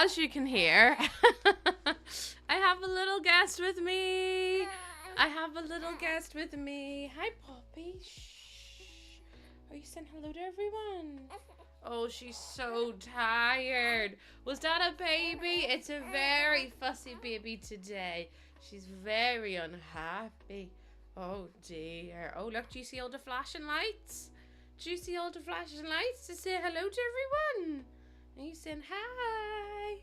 as you can hear, I have a little guest with me. I have a little guest with me. Hi, Poppy. Shh. Are you saying hello to everyone? Oh, she's so tired. Was that a baby? It's a very fussy baby today. She's very unhappy. Oh, dear. Oh, look, do you see all the flashing lights? Do you see all the flashing lights to say hello to everyone? Are you saying hi?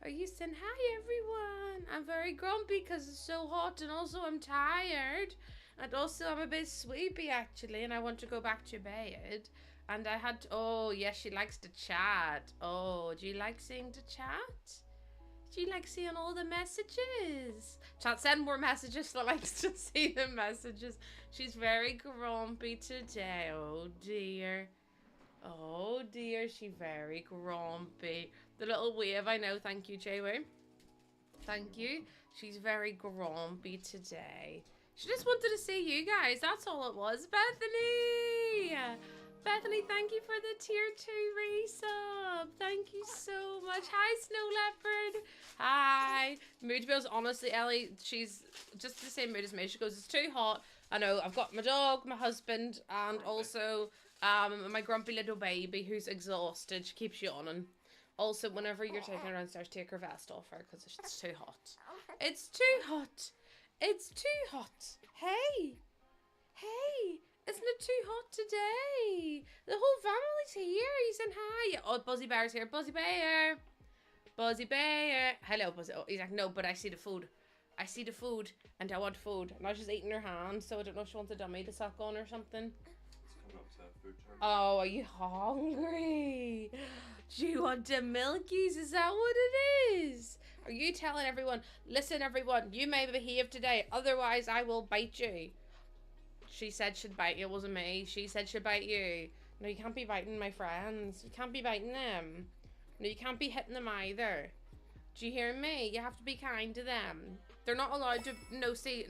Are you saying hi, everyone? I'm very grumpy because it's so hot, and also I'm tired. And also I'm a bit sleepy, actually, and I want to go back to bed. And I had to, oh, yes, she likes to chat. Oh, do you like seeing the chat? Do you like seeing all the messages? Chat, send more messages so I likes to see the messages. She's very grumpy today. Oh, dear. Oh, dear, she's very grumpy. The little wave, I know. Thank you, Jay-Woo. Thank you. She's very grumpy today. She just wanted to see you guys. That's all it was. Bethany! Bethany, thank you for the tier 2 resub. Thank you so much. Hi, Snow Leopard. Hi. Mood feels, honestly, Ellie, she's just the same mood as me. She goes, it's too hot. I know, I've got my dog, my husband, and also my grumpy little baby who's exhausted. She keeps yawning. Also, whenever you're taking her downstairs, take her vest off her because it's too hot. It's too hot. It's too hot. Hey. Hey. Isn't it too hot today? The whole family's here. He's saying hi. Oh, Buzzy Bear's here. Buzzy Bear. Buzzy Bear. Hello, Buzzy. Oh, he's like, no, but I see the food. I see the food, and I want food. Now she's eating her hand, so I don't know if she wants a dummy to suck on or something. Oh, are you hungry? Do you want the milkies? Is that what it is? Are you telling everyone, listen, everyone, you may behave today, otherwise I will bite you. She said she'd bite you. It wasn't me. She said she'd bite you. No, you can't be biting my friends. You can't be biting them. No, you can't be hitting them either. Do you hear me? You have to be kind to them. They're not allowed to... No, see,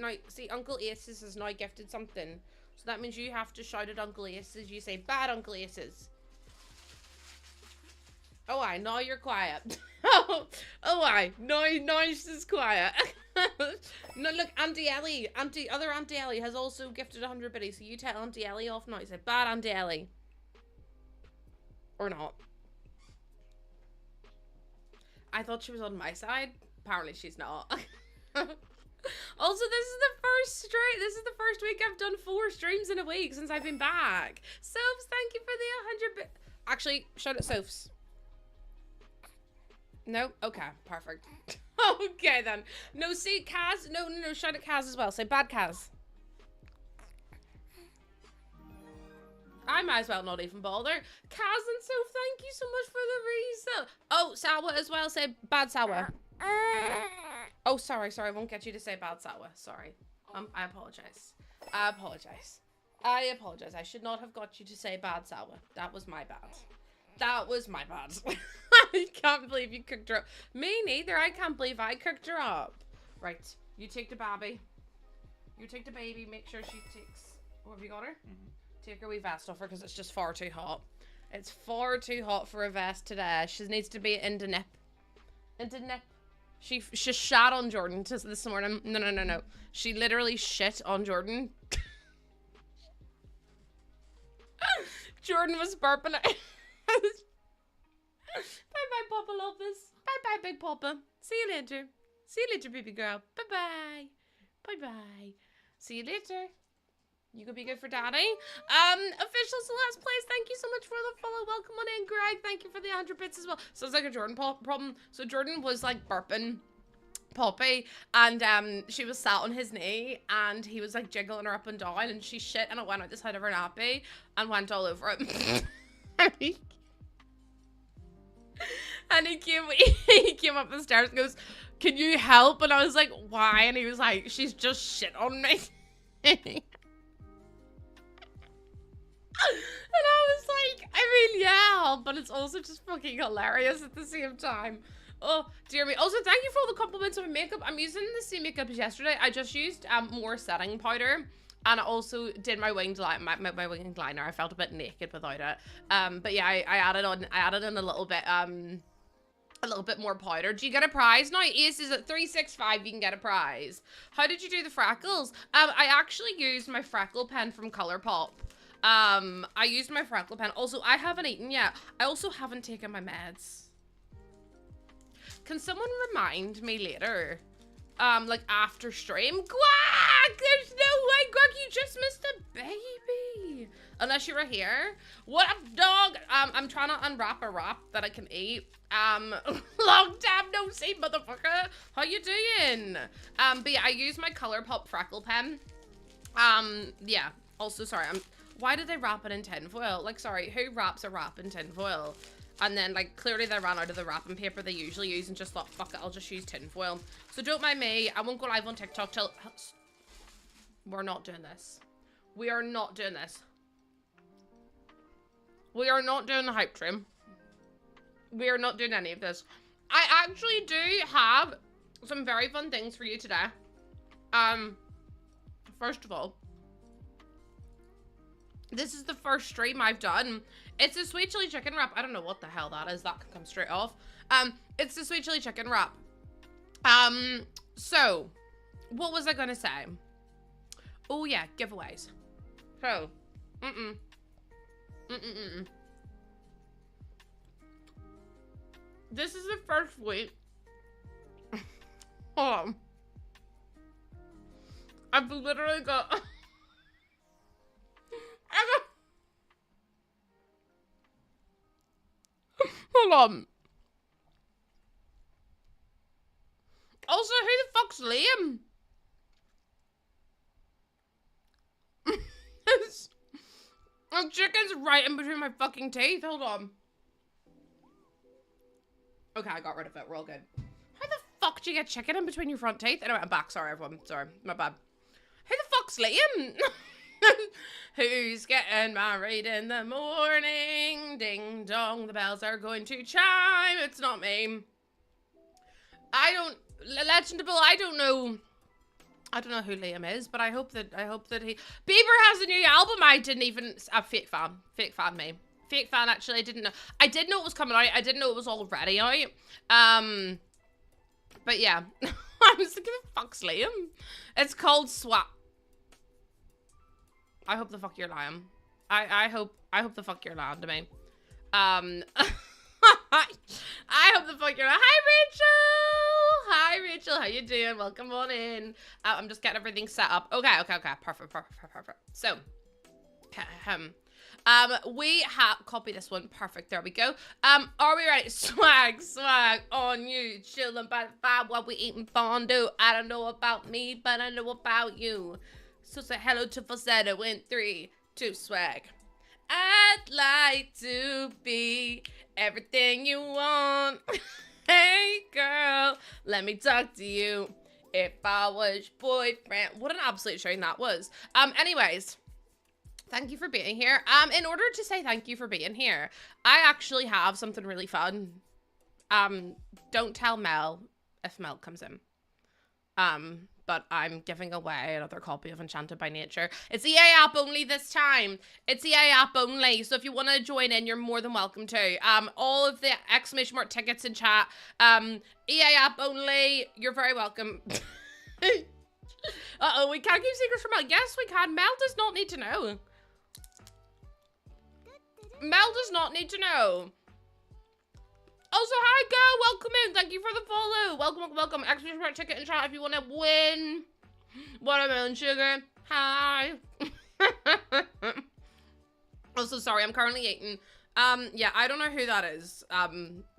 Uncle Aces has now gifted something. So that means you have to shout at Uncle Aces. You say, bad Uncle Aces. Oh, I now you're quiet. Oh, I now she's quiet. No, look, Auntie Ellie, other Auntie Ellie has also gifted 100 biddies. So you tell Auntie Ellie off now. You say, bad Auntie Ellie. Or not. I thought she was on my side. Apparently she's not. Also, this is the first stream. This is the first week I've done 4 streams in a week since I've been back. Sophs, thank you for the 100 Actually, shout out Sophs. No? Okay, perfect. Okay, then. No, see, Kaz. No, shout at Kaz as well. Say bad Kaz. I might as well not even bother. Kaz and Soph, thank you so much for the resale. Oh, Sawa as well. Say bad Sawa. Oh, sorry. I won't get you to say bad Sawa. Sorry. I apologize. I should not have got you to say bad Sawa. That was my bad. I can't believe you cooked her up. Me neither. I can't believe I cooked her up. Right. You take the baby. You take the baby. Make sure she takes... What, have you got her? Mm-hmm. Take her wee vest off her because it's just far too hot. It's far too hot for a vest today. She needs to be in the nip. She shat on Jordan this morning. No. She literally shit on Jordan. Jordan was burping it. Bye, Papa Lopez. Bye, Big Papa. See you later. See you later, baby girl. Bye. Bye. See you later. You could be good for daddy. Official Celeste Place, thank you so much for the follow. Welcome on in, Greg. Thank you for the 100 bits as well. So it's like a Jordan problem. So Jordan was like burping Poppy, and she was sat on his knee, and he was like jiggling her up and down, and she shit, and it went out the side of her nappy and went all over it. And he came up the stairs and goes, "Can you help?" And I was like, "Why?" And he was like, "She's just shit on me." And I was like, I mean, yeah, but it's also just fucking hilarious at the same time. Oh, dear me. Also, thank you for all the compliments on my makeup. I'm using the same makeup as yesterday. I just used more setting powder. And I also did my winged liner. My winged liner. I felt a bit naked without it. But yeah, I added in a little bit A little bit more powder. Do you get a prize now? Ace is at 365. You can get a prize. How did you do the freckles? I actually used my freckle pen from Colourpop. I used my freckle pen. Also, I haven't eaten yet. I also haven't taken my meds. Can someone remind me later? Like after stream? Quack! There's no way, Greg, you just missed a baby. Unless you were here. What up, dog? I'm trying to unwrap a wrap that I can eat. Long time no see, motherfucker. How you doing? But yeah, I use my Colourpop freckle pen. Yeah. Also, sorry, why did they wrap it in tinfoil? Like, sorry, who wraps a wrap in tinfoil? And then, like, clearly they ran out of the wrapping paper they usually use and just thought, fuck it, I'll just use tinfoil. So don't mind me. I won't go live on TikTok till... We're not doing this. We are not doing this. We are not doing the hype trim. We are not doing any of this. I actually do have some very fun things for you today. First of all, this is the first stream I've done. It's a sweet chili chicken wrap. I don't know what the hell that is. That can come straight off. It's the sweet chili chicken wrap. So, what was I gonna say? Oh yeah, giveaways. So, This is the first week. Hold on. I've literally got... Hold on. Also, who the fuck's Liam? The chicken's right in between my fucking teeth. Hold on. Okay, I got rid of it. We're all good. How the fuck do you get chicken in between your front teeth? Anyway, I'm back. Sorry, everyone. Sorry. My bad. Who the fuck's Liam? Who's getting married in the morning? Ding dong, the bells are going to chime. It's not me. Legendable, I don't know who Liam is, but I hope that he... Bieber has a new album. I didn't even... Fake fan me. Fake fan, actually. I didn't know. I did know it was coming out. I didn't know it was already out. But yeah. I was like, who the fuck's Liam? It's called Swap. I hope the fuck you're lying. I hope the fuck you're lying to me. I hope the fuck you're lying. Hi Rachel, how you doing? Welcome on in. I'm just getting everything set up. Okay. Perfect. So, we have copy this one. Perfect. There we go. Are we ready? Swag on you. Chillin' by the fire while we eating fondue. I don't know about me, but I know about you. So say hello to falsetto in 3, 2, swag. I'd like to be everything you want. Hey girl, let me talk to you. If I was your boyfriend. What an absolute shame that was. Anyways, thank you for being here. In order to say thank you for being here, I actually have something really fun. Don't tell Mel if Mel comes in. But I'm giving away another copy of Enchanted by Nature. It's EA app only this time. It's EA app only. So if you want to join in, you're more than welcome to. All of the exclamation mark tickets in chat. EA app only. You're very welcome. Uh-oh, we can't keep secrets from Mel. Yes, we can. Mel does not need to know. Mel does not need to know. Also, hi girl, welcome in. Thank you for the follow. Welcome. Exclamation mark ticket in chat if you want to win watermelon sugar. Hi. Also, sorry, I'm currently eating. Yeah, I don't know who that is. Over Puppy,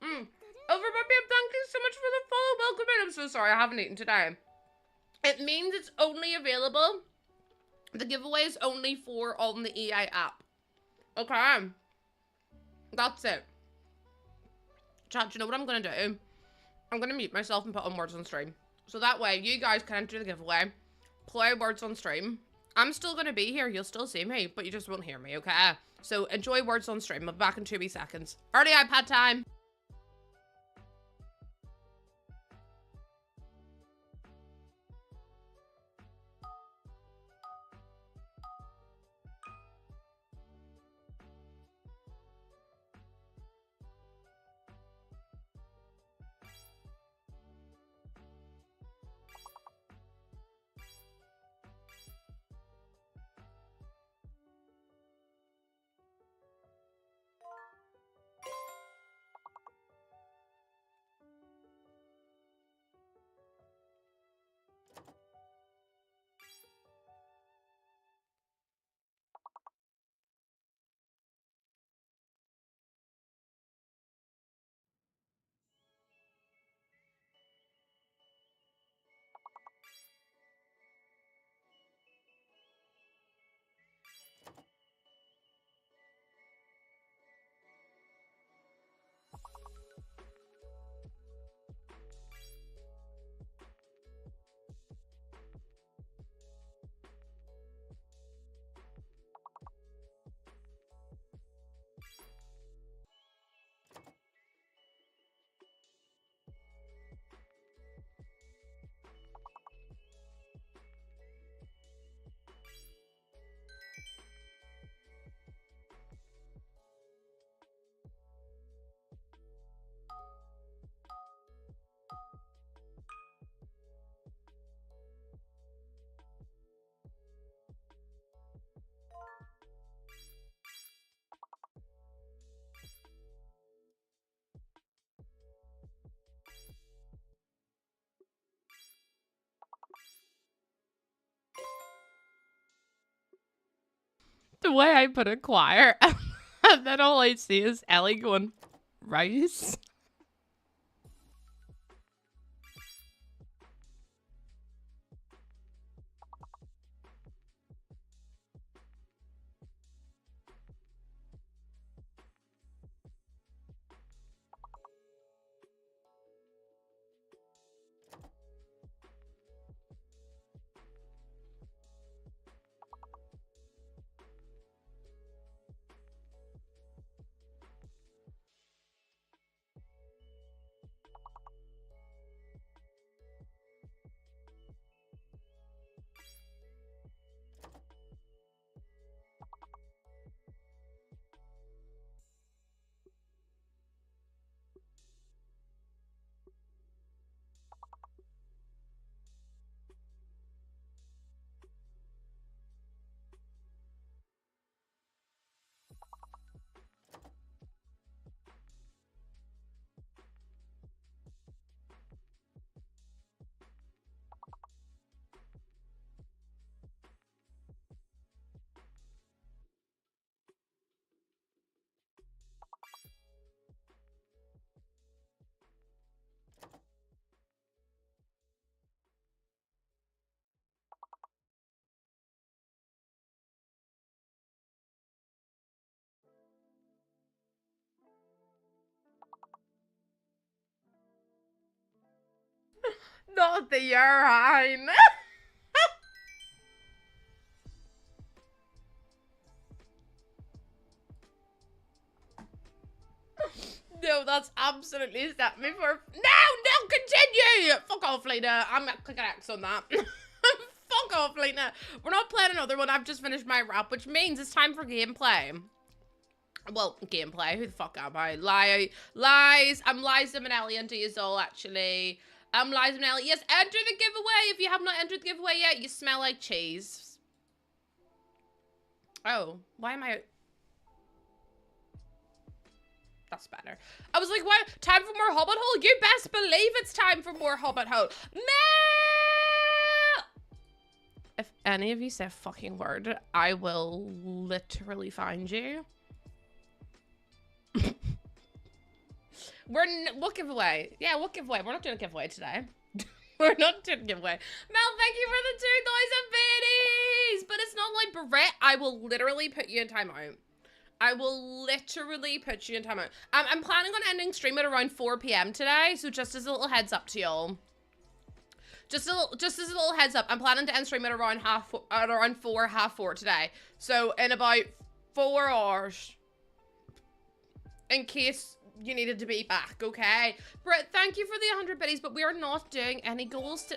thank you so much for the follow. Welcome in. I'm so sorry, I haven't eaten today. It means it's only available. The giveaway is only for on the EA app. Okay, that's it. Chat, you know what I'm gonna do? I'm gonna mute myself and put on words on stream. So that way, you guys can enter the giveaway, play words on stream. I'm still gonna be here, you'll still see me, but you just won't hear me, okay? So enjoy words on stream. I'll be back in 2 wee seconds. Early iPad time. the way I put acquire, and then all I see is Ellie going, rice. Not the urine. No, that's absolutely set me for. No, continue. Fuck off, Lena. I'm not clicking X on that. Fuck off, Lena. We're not playing another one. I've just finished my rap, which means it's time for gameplay. Well, gameplay. Who the fuck am I? Lies. I'm Liza Minnelli and all actually. I'm Liza Minnelli. Yes, enter the giveaway. If you have not entered the giveaway yet, you smell like cheese. Oh, why am I? That's better. I was like, what? Time for more Hobbit Hole? You best believe it's time for more Hobbit Hole. No! If any of you say a fucking word, I will literally find you. What giveaway? Yeah, what giveaway? We're not doing a giveaway today. We're not doing a giveaway. Mel, thank you for the 2,000 biddies! But it's not like Brett. I will literally put you in timeout. I will literally put you in timeout. I'm planning on ending stream at around 4 p.m. today, so just as a little heads up to y'all. Just as a little heads up, I'm planning to end stream at around 4 today. So in about 4 hours, in case you needed to be back, okay? Britt, thank you for the 100 biddies, but we are not doing any goals to.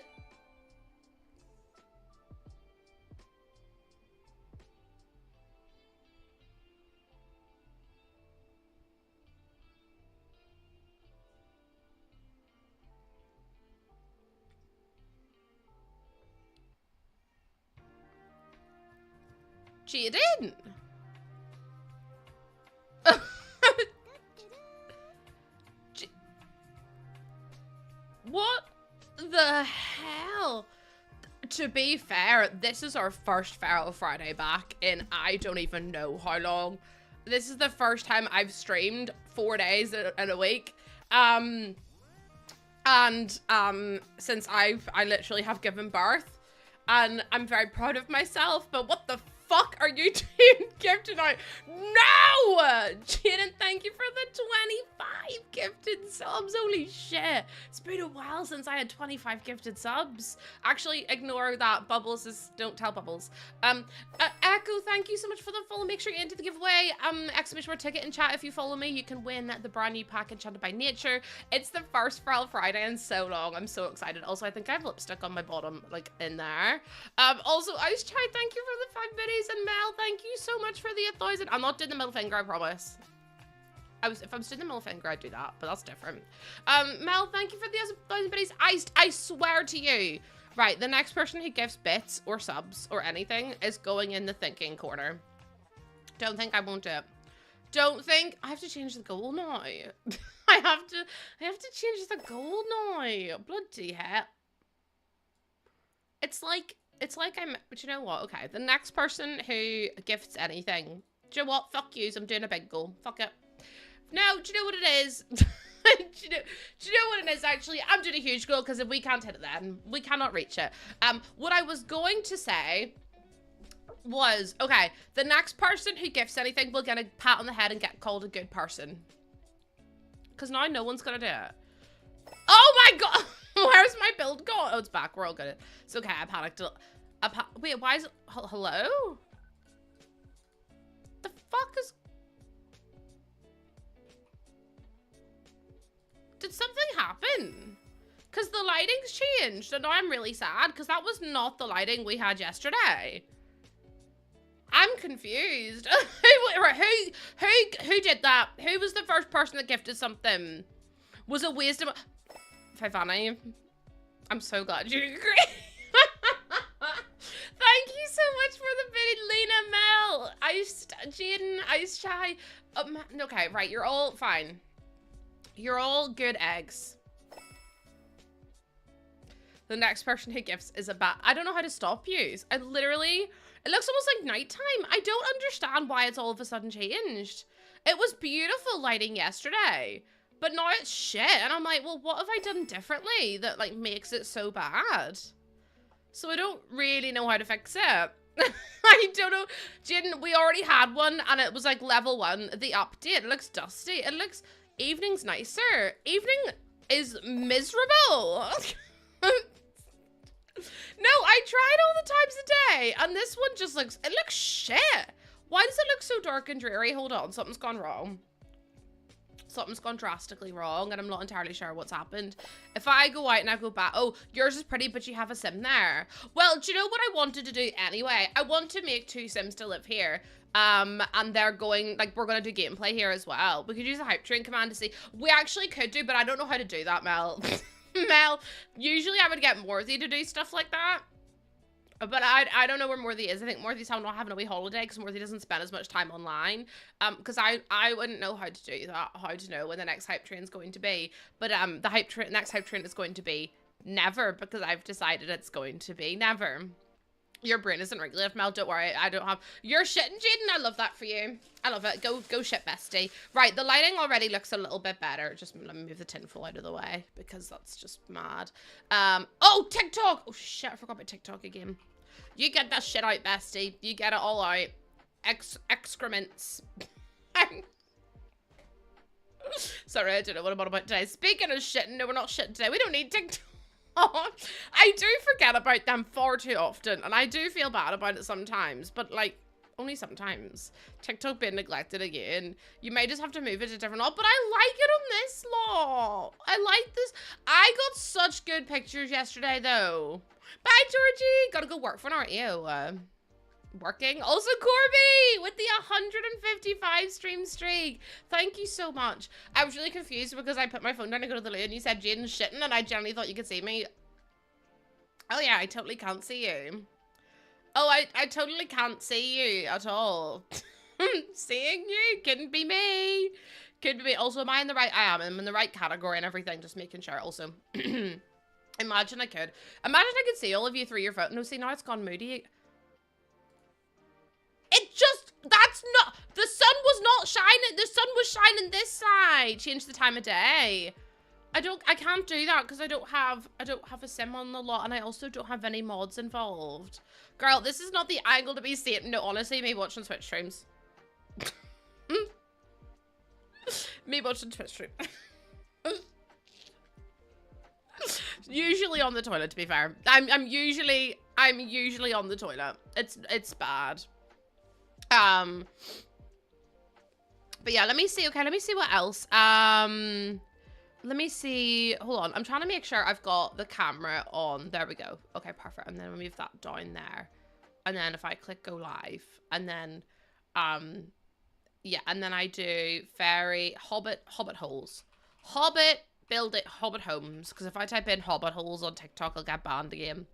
Cheating? What the hell? To be fair, this is our first Feral Friday back in I don't even know how long. This is the first time I've streamed 4 days in a week. Since I literally have given birth, and I'm very proud of myself, but what the fuck are you doing gifted out? No! Jaden, thank you for the 25 gifted subs. Holy shit. It's been a while since I had 25 gifted subs. Actually, ignore that. Bubbles is... Don't tell Bubbles. Echo, thank you so much for the follow. Make sure you enter the giveaway. Exclamation word ticket in chat. If you follow me, you can win the brand new pack Enchanted by Nature. It's the first Feral Friday in so long. I'm so excited. Also, I think I have lipstick on my bottom, like, in there. Also, Ice Chai, thank you for the 5 biddies. And Mel, thank you so much for the 1,000. I'm not doing the middle finger, I promise. If I was doing the middle finger, I'd do that, but that's different. Mel, thank you for the 1,000 biddies. I swear to you. Right, the next person who gives bits or subs or anything is going in the thinking corner. Don't think I won't do it. Don't think I have to change the goal now. I have to change the goal now. Bloody hell. It's like it's like but you know what? Okay, the next person who gifts anything, do you know what? Fuck yous, I'm doing a big goal. Fuck it. No, do you know what it is? do you know what it is, actually? I'm doing a huge goal, because if we can't hit it then, we cannot reach it. What I was going to say was, okay, the next person who gifts anything will get a pat on the head and get called a good person. Because now no one's gonna do it. Oh my god! Where's my build gone? Oh, it's back. We're all good. It's okay. I panicked. Wait, why is it? Hello? The fuck is... Did something happen? Because the lighting's changed, and now I'm really sad, because that was not the lighting we had yesterday. I'm confused. Who did that? Who was the first person that gifted something? Was it wisdom? Fivani, I'm so glad you agree. Thank you so much for the video, Lena Mel. Jaden, Ice Shy. Okay, right, you're all fine. You're all good eggs. The next person who gifts is a bat. I don't know how to stop you. I literally... It looks almost like nighttime. I don't understand why it's all of a sudden changed. It was beautiful lighting yesterday, but now it's shit. And I'm like, well, what have I done differently that like makes it so bad? So I don't really know how to fix it. I don't know. Jaden, we already had one and it was like level 1. The update, it looks dusty. It looks, evening's nicer. Evening is miserable. No, I tried all the times a day, and this one just looks, it looks shit. Why does it look so dark and dreary? Hold on, something's gone wrong. Something's gone drastically wrong, and I'm not entirely sure what's happened. If I go out and I go back, oh, yours is pretty, but you have a sim there. Well, do you know what I wanted to do anyway? I want to make 2 sims to live here. And they're going, like, we're going to do gameplay here as well. We could use a hype train command to see. We actually could do, but I don't know how to do that, Mel. Mel, usually I would get Morthy to do stuff like that, but I don't know where Morthy is. I think Morthy's not having a wee holiday because Morthy doesn't spend as much time online. Because I wouldn't know how to do that, how to know when the next hype train is going to be. But the next hype train is going to be never, because I've decided it's going to be never. Your brain isn't regulated, Mel. Don't worry. I don't have... You're shitting, Jaden. I love that for you. I love it. Go shit, bestie. Right, the lighting already looks a little bit better. Just let me move the tinfoil out of the way, because that's just mad. Oh, TikTok! Oh, shit. I forgot about TikTok again. You get that shit out, bestie. You get it all out. Excrements. Sorry, I don't know what I'm on about today. Speaking of shitting, no, we're not shitting today. We don't need TikTok. Oh, I do forget about them far too often, and I do feel bad about it sometimes, but like only sometimes. TikTok being neglected again. You may just have to move it to different lot, but I like it on this lot. I like this. I got such good pictures yesterday though. Bye, Georgie. Gotta go work for an aren't you? Working. Also, Corby with the 155 stream streak. Thank you so much. I was really confused because I put my phone down to go to the loo and you said Jaden's shitting and I genuinely thought you could see me. Oh yeah, I totally can't see you. Oh, I totally can't see you at all. Seeing you couldn't be me. Couldn't be me. Also, am I in the right? I am. I'm in the right category and everything. Just making sure. Also, imagine I could. Imagine I could see all of you through your phone. No, see, now it's gone moody. It just, that's not, the sun was not shining, the sun was shining this side. Change the time of day. I can't do that because I don't have a sim on the lot and I also don't have any mods involved. Girl, this is not the angle to be seeing. No, honestly, me watching Twitch streams. Me watching Twitch stream. Usually on the toilet, to be fair. I'm usually on the toilet. It's bad. But yeah, let me see. Okay, let me see what else. Let me see. Hold on. I'm trying to make sure I've got the camera on. There we go. Okay, perfect. And then we'll move that down there. And then if I click go live, and then, yeah, and then I do fairy Hobbit Holes. Hobbit Homes. Because if I type in Hobbit Holes on TikTok, I'll get banned again.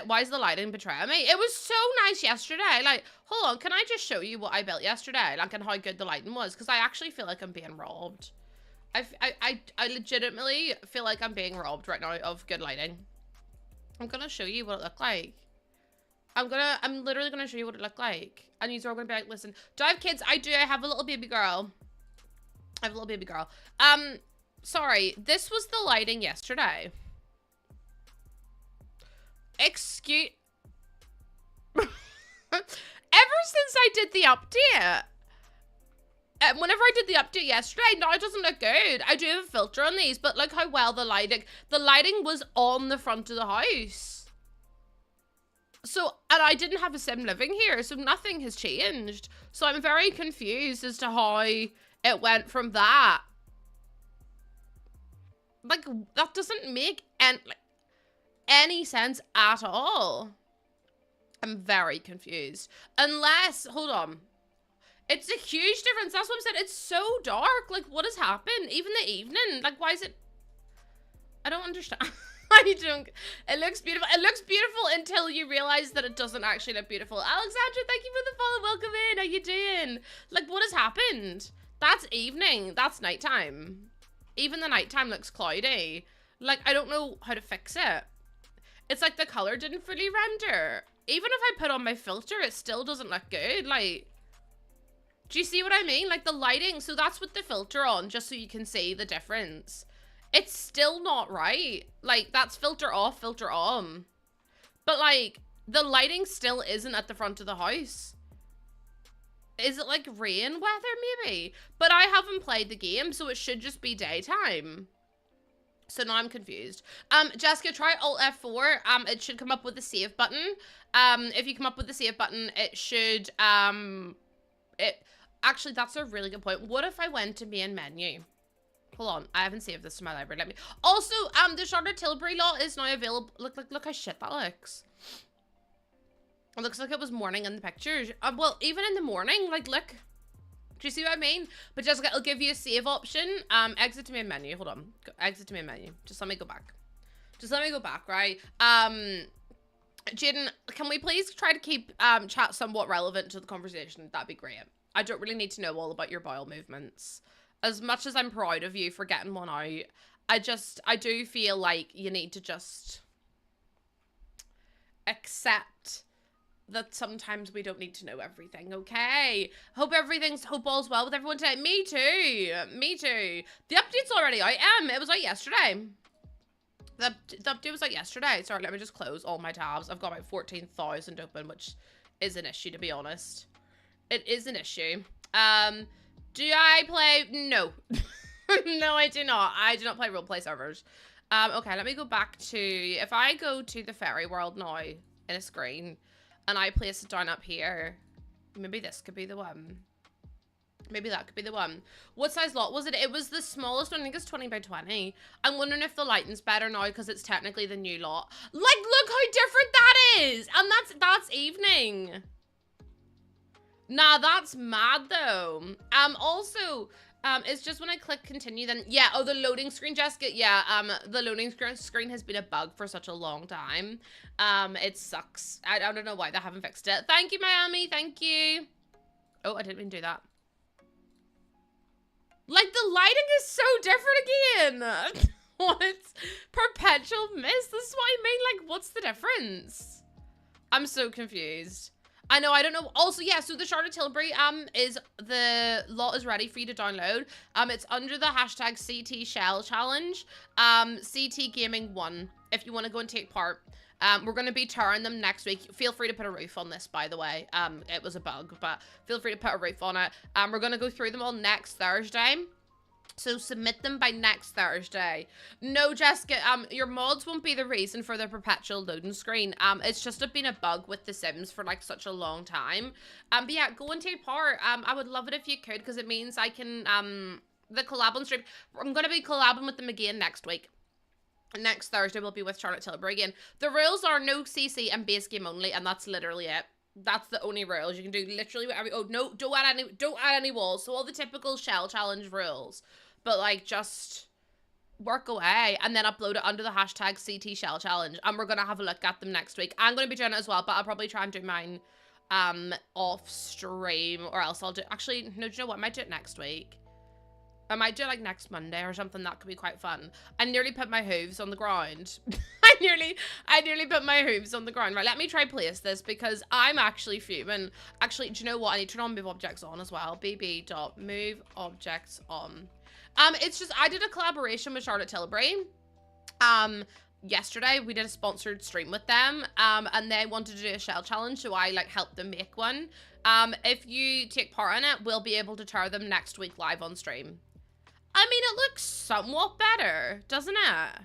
Why is the lighting betraying me? It was so nice yesterday. Like, hold on, can I just show you what I built yesterday? Like, and how good the lighting was? Because I actually feel like I'm being robbed. I legitimately feel like I'm being robbed right now of good lighting. I'm gonna show you what it looked like. I'm literally gonna show you what it looked like. And you're all gonna be like, listen, do I have kids? I do. I have a little baby girl. I have a little baby girl. Sorry, this was the lighting yesterday. Excuse... Ever since I did the update, whenever I did the update yesterday, now it doesn't look good. I do have a filter on these, but look how well the lighting was on the front of the house. So, and I didn't have a sim living here, so nothing has changed. So I'm very confused as to how it went from that. Like, that doesn't make any sense at all. I'm very confused. Unless, hold on. It's a huge difference. That's what I'm saying. It's so dark. Like, what has happened? Even the evening. Like, why is it... I don't understand. I don't... It looks beautiful. It looks beautiful until you realize that it doesn't actually look beautiful. Alexandra, thank you for the follow. Welcome in. How you doing? Like, what has happened? That's evening. That's nighttime. Even the nighttime looks cloudy. Like, I don't know how to fix it. It's like the color didn't fully render. Even if I put on my filter, it still doesn't look good. Like, do you see what I mean? Like the lighting, so that's with the filter on, just so you can see the difference. It's still not right. Like, that's filter off, filter on. But like, the lighting still isn't at the front of the house. Is it like rain weather maybe? But I haven't played the game, so it should just be daytime. So now I'm confused. Jessica, try Alt F4. It should come up with the save button. If you come up with the save button, it should, actually, that's a really good point. What if I went to main menu? Hold on, I haven't saved this to my library. Let me, also, the Charlotte Tilbury lot is now available. Look how shit that looks. It looks like it was morning in the pictures. Well, even in the morning, like, look. Do you see what I mean? But Jessica, it'll give you a save option. Exit to main menu. Hold on. Exit to main menu. Just let me go back. Just let me go back, right? Jaden, can we please try to keep chat somewhat relevant to the conversation? That'd be great. I don't really need to know all about your bowel movements. As much as I'm proud of you for getting one out, I do feel like you need to just accept that sometimes we don't need to know everything, okay? Hope all's well with everyone today. Me too. Me too. The update's already out. It was out yesterday. The update was out yesterday. Sorry, let me just close all my tabs. I've got about 14,000 open, which is an issue, to be honest. It is an issue. Do I play? No. No, I do not. I do not play roleplay servers. Okay, let me go back to, if I go to the fairy world now in a screen, and I place it down up here. Maybe this could be the one. Maybe that could be the one. What size lot was it? It was the smallest one. I think it's 20 by 20. I'm wondering if the lighting's better now because it's technically the new lot. Like, look how different that is. And that's evening. Nah, that's mad though. Also, it's just when I click continue then, yeah, oh, the loading screen, Jessica, yeah, the loading screen has been a bug for such a long time. It sucks. I don't know why they haven't fixed it. Thank you, Miami, thank you. Oh, I didn't mean to do that. Like, the lighting is so different again. What? Perpetual mist, this is what I mean, like, what's the difference? I'm so confused. I know, I don't know. Also, yeah, so the Charlotte Tilbury, the lot is ready for you to download. It's under the hashtag CT Shell Challenge, CT Gaming 1, if you want to go and take part. We're going to be touring them next week. Feel free to put a roof on this, by the way. It was a bug, but feel free to put a roof on it. We're going to go through them all next Thursday. So submit them by next Thursday. No, Jessica, your mods won't be the reason for the perpetual loading screen. It's just been a bug with The Sims for like such a long time. But yeah, go and take part. I would love it if you could, because it means I can, the collab on stream. I'm going to be collabing with them again next week. Next Thursday we'll be with Charlotte Tilbury again. The rules are no CC and base game only, and that's literally it. That's the only rules. You can do literally whatever. Oh no, don't add any walls. So all the typical shell challenge rules. But like, just work away and then upload it under the hashtag CT Shell Challenge. And we're going to have a look at them next week. I'm going to be doing it as well, but I'll probably try and do mine off stream, or else I'll do, actually, no, do you know what? I might do it next week. I might do it like next Monday or something. That could be quite fun. I nearly put my hooves on the ground. I nearly put my hooves on the ground. Right, let me try place this because I'm actually fuming. Actually, do you know what? I need to turn on move objects on as well. bb.move objects on. It's just, I did a collaboration with Charlotte Tilbury. Yesterday we did a sponsored stream with them. And they wanted to do a shell challenge, so I like helped them make one. If you take part in it, we'll be able to try them next week live on stream. I mean, it looks somewhat better, doesn't it?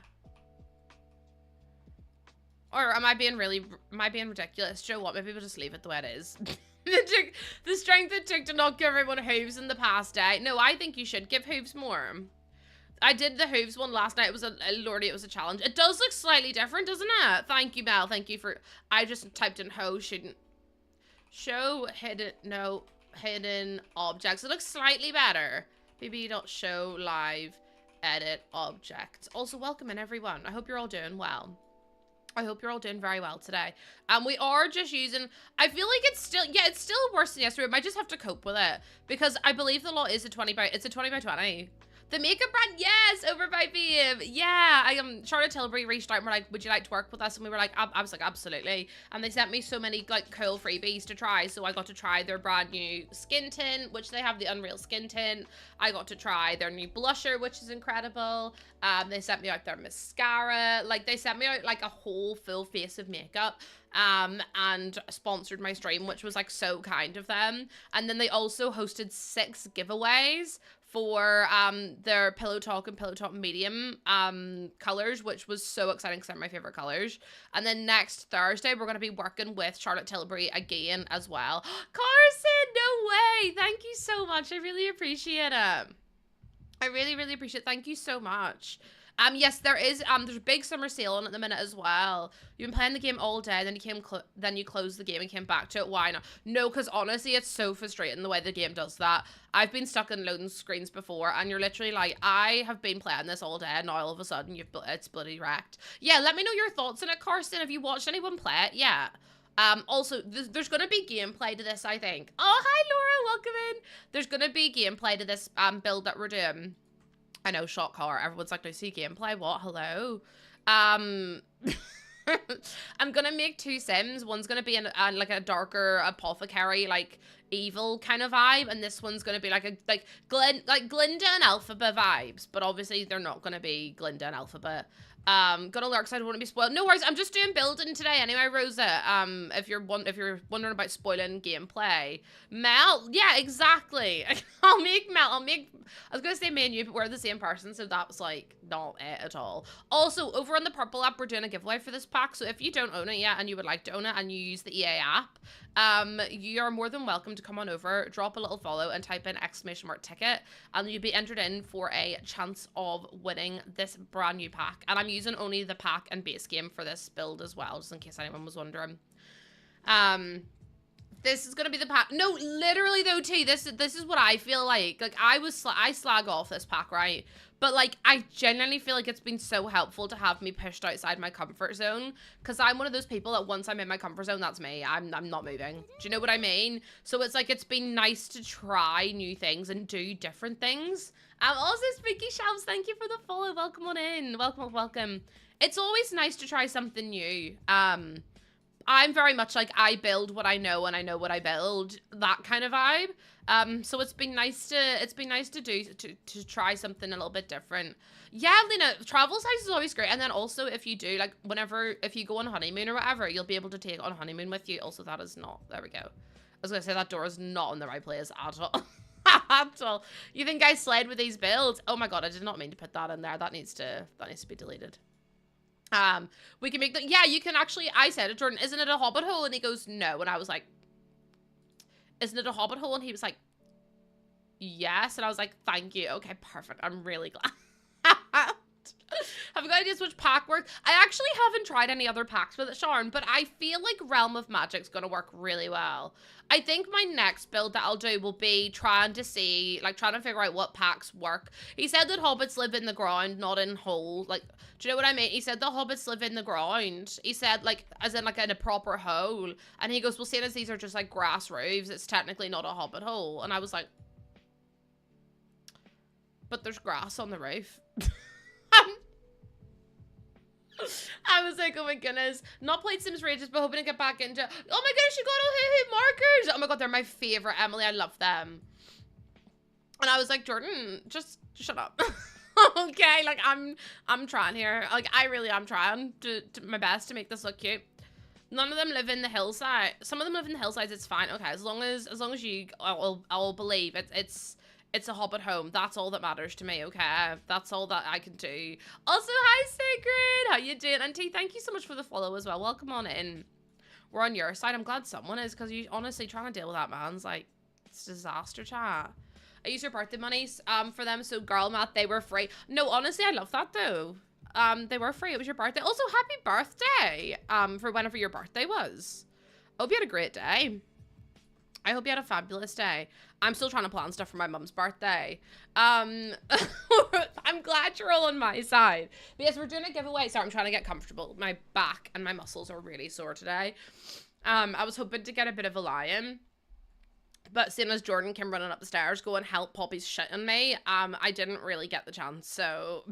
Or am I being ridiculous? Do you know what? Maybe we'll just leave it the way it is. The strength it took to not give everyone hooves in the past day. No, I think you should give hooves more. I did the hooves one last night. It was lordy, it was a challenge. It does look slightly different, doesn't it? Thank you, Mel. Thank you for, I just typed in shouldn't. Show hidden objects. It looks slightly better. bb.show live edit objects. Also, welcome in everyone. I hope you're all doing well. I hope you're all doing very well today. We are just using, I feel like it's still worse than yesterday. I might just have to cope with it because I believe the law is it's a 20 by 20. The makeup brand, yes, over by Viv. Yeah, Charlotte Tilbury reached out and were like, would you like to work with us? And we were like, I was like, absolutely. And they sent me so many like cool freebies to try. So I got to try their brand new skin tint, which they have the Unreal Skin Tint. I got to try their new blusher, which is incredible. They sent me out their mascara. Like they sent me out like a whole full face of makeup. And sponsored my stream, which was like so kind of them. And then they also hosted 6 giveaways for their Pillow Talk and Pillow Talk Medium colors, which was so exciting because they're my favorite colors. And then next Thursday, we're going to be working with Charlotte Tilbury again as well. Carson, no way! Thank you so much. I really appreciate it. I really, really appreciate it. Thank you so much. Yes, there is, there's a big summer sale on at the minute as well. You've been playing the game all day, then you closed the game and came back to it. Why not? No, because honestly, it's so frustrating the way the game does that. I've been stuck in loading screens before, and you're literally like, I have been playing this all day, and now all of a sudden, it's bloody wrecked. Yeah, let me know your thoughts on it, Karsten. Have you watched anyone play it? Yeah. Also, there's gonna be gameplay to this, I think. Oh, hi, Laura, welcome in. There's gonna be gameplay to this, build that we're doing. I know, shock horror. Everyone's like, no, see gameplay. What? Hello? I'm gonna make 2 Sims. One's gonna be like a darker apothecary, like evil kind of vibe, and this one's gonna be like Glinda and Alphaba vibes. But obviously, they're not gonna be Glinda and Alphaba. Gonna lurk, so I don't want to be spoiled. No worries, I'm just doing building today anyway, Rosa. If you're wondering about spoiling gameplay. Mel, yeah, exactly. I was gonna say me and you, but we're the same person, so that was like not it at all. Also, over on the Purple app, we're doing a giveaway for this pack, so if you don't own it yet and you would like to own it and you use the EA app, you're more than welcome to come on over, drop a little follow and type in !ticket, and you'll be entered in for a chance of winning this brand new pack. And I'm using only the pack and base game for this build as well, just in case anyone was wondering. This is gonna be the pack. No, literally though, T, this is what I feel like. Like I slag off this pack, right? But like I genuinely feel like it's been so helpful to have me pushed outside my comfort zone, because I'm one of those people that once I'm in my comfort zone, that's me. I'm not moving. Do you know what I mean? So it's like it's been nice to try new things and do different things. Also, Spooky Shelves, thank you for the follow. Welcome on in. Welcome. It's always nice to try something new. I'm very much like I build what I know and I know what I build, that kind of vibe. So it's been nice to try something a little bit different. Yeah, Lena, travel size is always great. And then also if you do, like if you go on honeymoon or whatever, you'll be able to take on honeymoon with you. Also, that is not, there we go. I was gonna say that door is not in the right place at all. At all. You think I slid with these builds? Oh my god, I did not mean to put that in there. That needs to be deleted. We can make the, yeah, you can actually, I said to Jordan, isn't it a hobbit hole? And he goes, no. And I was like, isn't it a hobbit hole? And he was like, yes. And I was like, thank you. Okay, perfect. I'm really glad. Have you got ideas which pack work? I actually haven't tried any other packs with it, Sharon, but I feel like Realm of Magic's gonna work really well. I think my next build that I'll do will be trying to figure out what packs work. He said that hobbits live in the ground, not in holes. Like, do you know what I mean? He said the hobbits live in the ground. He said, like, as in, like, in a proper hole. And he goes, well, seeing as these are just, like, grass roofs, it's technically not a hobbit hole. And I was like, but there's grass on the roof. I was like, oh my goodness. Not played Sims for ages, but hoping to get back into... Oh my goodness, you got all hit markers. Oh my god, they're my favorite, Emily. I love them. And I was like, Jordan, just shut up. Okay, like, I'm trying here. Like, I really am trying to my best to make this look cute. None of them live in the hillside. Some of them live in the hillsides. It's fine. Okay, as long as you, I'll believe it's a Hobbit home. That's all that matters to me. Okay, that's all that I can do. Also, hi Sacred. How you doing? Auntie, thank you so much for the follow as well. Welcome on in. We're on your side. I'm glad someone is, because you honestly trying to deal with that man's like it's disaster chat. I used your birthday monies for them, so girl math, they were free. No, honestly, I love that though. They were free. It was your birthday. Also, happy birthday for whenever your birthday was. I hope you had a great day. I hope you had a fabulous day. I'm still trying to plan stuff for my mum's birthday. I'm glad you're all on my side. But yes, we're doing a giveaway. Sorry, I'm trying to get comfortable. My back and my muscles are really sore today. I was hoping to get a bit of a lie-in. But seeing as Jordan came running up the stairs going, help, Poppy's shitting me, I didn't really get the chance, so...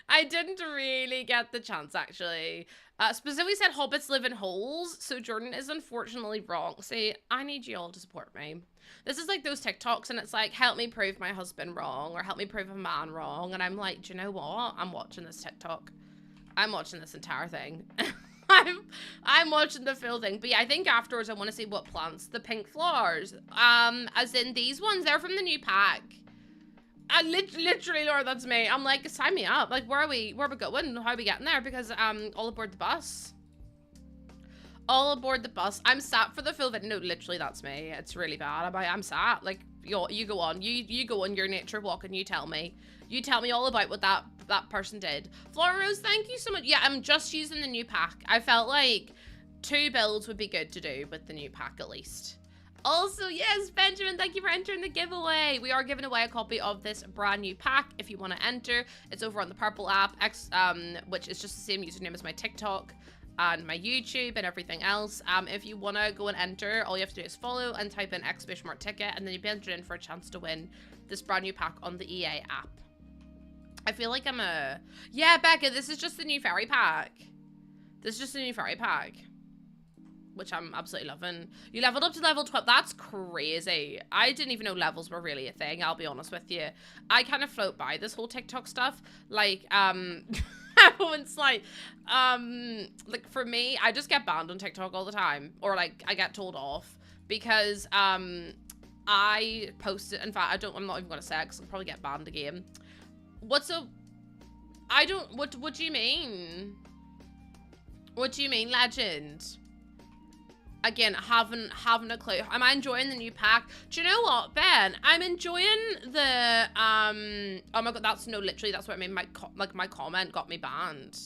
I didn't really get the chance, actually. Specifically said hobbits live in holes, so Jordan is unfortunately wrong. See, I need you all to support me. This is like those TikToks, and it's like, help me prove my husband wrong, or help me prove a man wrong, and I'm like, do you know what? I'm watching this TikTok. I'm watching this entire thing. I'm watching the full thing. But yeah, I think afterwards I want to see what plants. The pink flowers. As in these ones, they're from the new pack. Literally, Laura, that's me. I'm like, sign me up. Like, where are we going? How are we getting there? Because, all aboard the bus. All aboard the bus. I'm sat for the full video. No, literally, that's me. It's really bad. I'm sat. Like, you go on. You go on your nature walk and you tell me. You tell me all about what that person did. Flora Rose, thank you so much. Yeah, I'm just using the new pack. I felt like 2 builds would be good to do with the new pack at least. Also, yes, Benjamin, thank you for entering the giveaway. We are giving away a copy of this brand new pack. If you want to enter, it's over on the Purple app, which is just the same username as my TikTok and my YouTube and everything else. If you want to go and enter, all you have to do is follow and type in !ticket, and then you'll be entered in for a chance to win this brand new pack on the EA app. I feel like I'm a... Yeah, Becca, this is just the new fairy pack. This is just the new fairy pack, which I'm absolutely loving. You leveled up to level 12. That's crazy. I didn't even know levels were really a thing, I'll be honest with you. I kind of float by this whole TikTok stuff. Like, everyone's like for me, I just get banned on TikTok all the time. Or like, I get told off. Because, I posted, in fact, I'm not even gonna say it because I'll probably get banned again. What do you mean? What do you mean, legend? Again, haven't a clue. Am I enjoying the new pack? Do you know what, Ben? I'm enjoying the, oh my god, that's what I mean. My comment got me banned.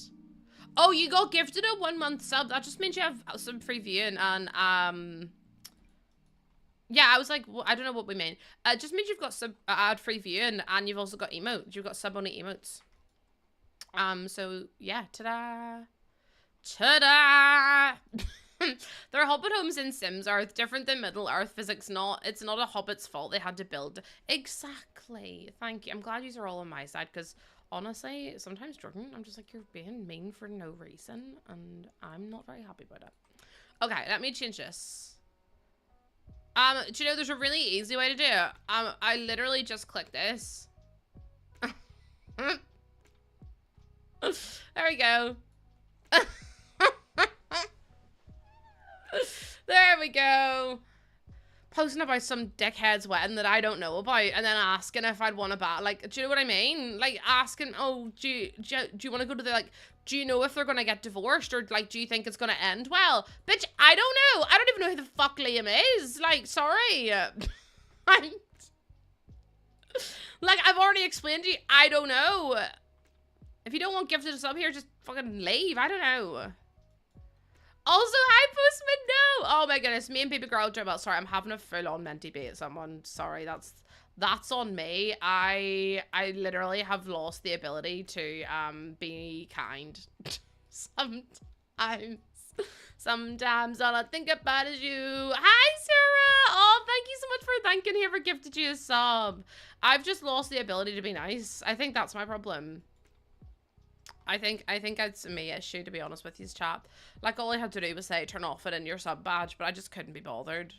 Oh, you got gifted a 1-month sub. That just means you have some free viewing and, yeah, I was like, well, I don't know what we mean. It just means you've got sub ad-free viewing and you've also got emotes. You've got sub-only emotes. So yeah, ta-da. Ta-da! Their Hobbit homes in Sims Earth, different than Middle Earth physics. It's not a Hobbit's fault. They had to build. Exactly. Thank you. I'm glad you are all on my side, because honestly, sometimes, Jordan, I'm just like, you're being mean for no reason, and I'm not very happy about it. Okay, let me change this. Do you know there's a really easy way to do it? I literally just click this. There we go. There we go. Posting about some dickhead's wedding that I don't know about, and then asking if I'd want to bat. Like, do you know what I mean? Like, asking, oh, do you want to go to the, like, do you know if they're gonna get divorced, or like, do you think it's gonna end well? Bitch, I don't know. I don't even know who the fuck Liam is. Like, sorry. Like, I've already explained to you, I don't know. If you don't want gifted a sub here, just fucking leave. I don't know. Also, hi, Postman, no! Oh my goodness, me and baby girl drove out. Sorry, I'm having a full-on menti bait at someone. Sorry, that's on me. I literally have lost the ability to be kind. Sometimes all I think about is you. Hi, Sarah! Oh, thank you so much for thanking whoever gifted you a sub. I've just lost the ability to be nice. I think that's my problem. I think it's a me issue, to be honest with you, chat. Like, all I had to do was say, turn off it in your sub badge, but I just couldn't be bothered.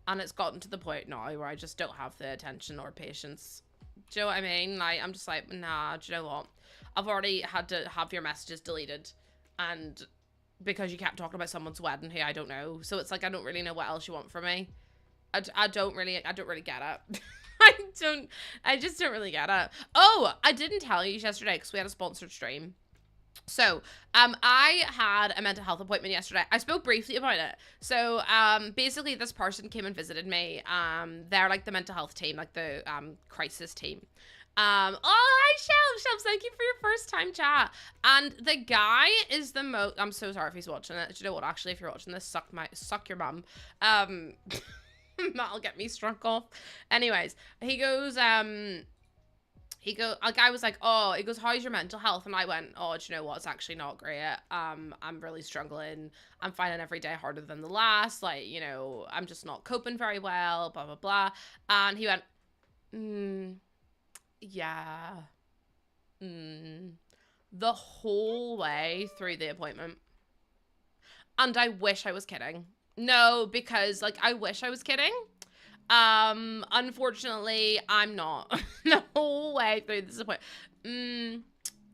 And it's gotten to the point now where I just don't have the attention or patience. Do you know what I mean? Like, I'm just like, nah, do you know what? I've already had to have your messages deleted. And because you kept talking about someone's wedding who I don't know. So it's like, I don't really know what else you want from me. I don't really get it. I just don't really get it. Oh, I didn't tell you yesterday because we had a sponsored stream. So, I had a mental health appointment yesterday. I spoke briefly about it. So, basically this person came and visited me. They're like the mental health team, like the, crisis team. Oh, hi, Shelves, thank you for your first time chat. And the guy is the most, I'm so sorry if he's watching it. Do you know what, actually, if you're watching this, suck your mum. That'll get me struck off. Anyways, a guy was like, oh, he goes, how's your mental health? And I went, oh, do you know what? It's actually not great. I'm really struggling. I'm finding every day harder than the last. Like, you know, I'm just not coping very well, blah, blah, blah. And he went, yeah. The whole way through the appointment. And I wish I was kidding. No, because, like, I wish I was kidding. Unfortunately, I'm not. The whole way through this appointment.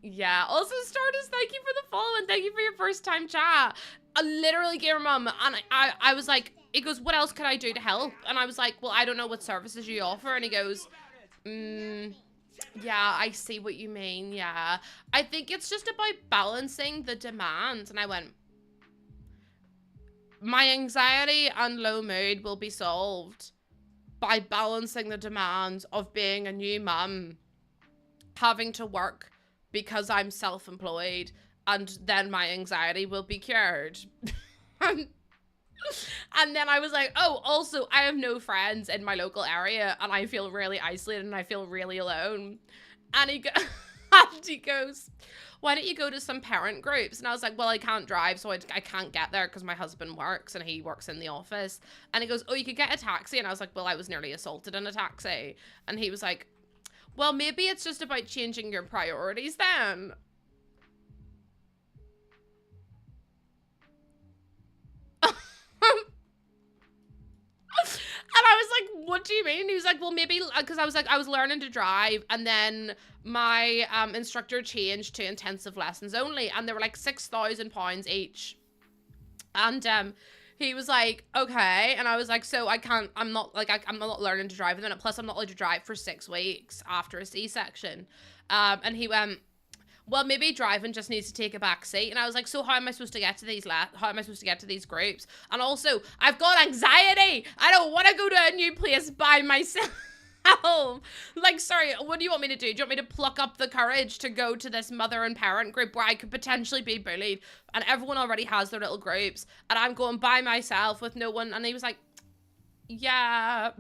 Yeah. Also, Stardust, thank you for the follow and thank you for your first time chat. I literally gave her mum, and I was like, he goes, what else could I do to help? And I was like, well, I don't know what services you offer. And he goes, yeah, I see what you mean. Yeah. I think it's just about balancing the demands. And I went, my anxiety and low mood will be solved by balancing the demands of being a new mum, having to work because I'm self-employed, and then my anxiety will be cured. And then I was like, oh, also, I have no friends in my local area, and I feel really isolated, and I feel really alone. And he goes, why don't you go to some parent groups? And I was like, well, I can't drive, so I can't get there because my husband works, and he works in the office. And he goes, oh, you could get a taxi. And I was like, well, I was nearly assaulted in a taxi. And he was like, well, maybe it's just about changing your priorities then. And I was like, what do you mean? And he was like, well, maybe, because I was like, I was learning to drive, and then my instructor changed to intensive lessons only, and they were like £6,000 each. And he was like, okay. And I was like, so I'm not learning to drive, and then plus I'm not allowed to drive for 6 weeks after a C-section. And he went, well, maybe driving just needs to take a back seat. And I was like, so how am I supposed to get to these groups? And also, I've got anxiety. I don't want to go to a new place by myself. Like, sorry, what do you want me to do? Do you want me to pluck up the courage to go to this mother and parent group where I could potentially be bullied, and everyone already has their little groups, and I'm going by myself with no one? And he was like, yeah.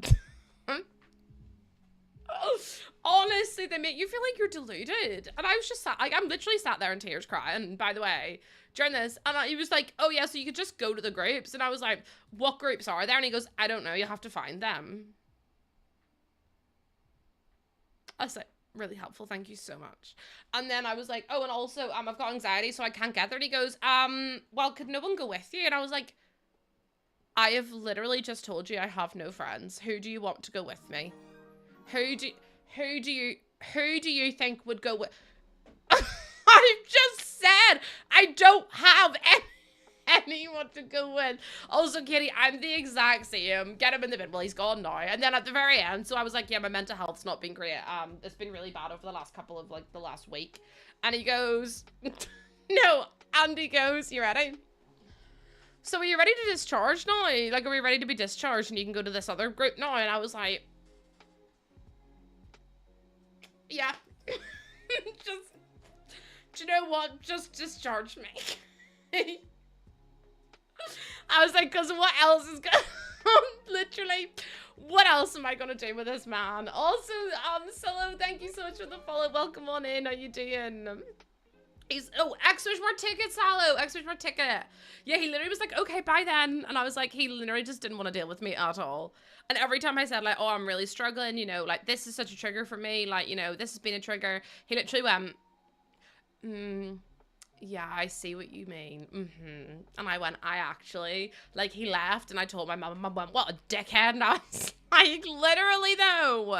Honestly, they make you feel like you're deluded. And I was just I'm literally sat there in tears crying, by the way, during this. And he was like, oh yeah, so you could just go to the groups. And I was like, what groups are there? And he goes, I don't know, you'll have to find them. I was like, really helpful, thank you so much. And then I was like, oh, and also, I've got anxiety, so I can't get there. And he goes, well, could no one go with you? And I was like, I have literally just told you I have no friends. Who do you want to go with me? Who do you think would go with? I've just said I don't have anyone to go with. Also, Kitty, I'm the exact same. Get him in the bed. Well, he's gone now. And then at the very end, so I was like, yeah, my mental health's not been great. It's been really bad over the last couple of, like, the last week. And he goes, no. And he goes, you ready? So are you ready to discharge now? Like, are we ready to be discharged and you can go to this other group now? And I was like, yeah. Just, do you know what? Just discharge me. I was like, because what else is going on? Literally, what else am I going to do with this man? Also, Solo, thank you so much for the follow. Welcome on in. How you doing? Extra more tickets, Salo. Extra more ticket. Yeah, he literally was like, okay, bye then. And I was like, he literally just didn't want to deal with me at all. And every time I said, like, oh, I'm really struggling, you know, like, this is such a trigger for me. Like, you know, this has been a trigger. He literally went, Yeah, I see what you mean. And I went, I actually, like, he left, and I told my mum, and mum went, what a dickhead. And I was like, literally, though.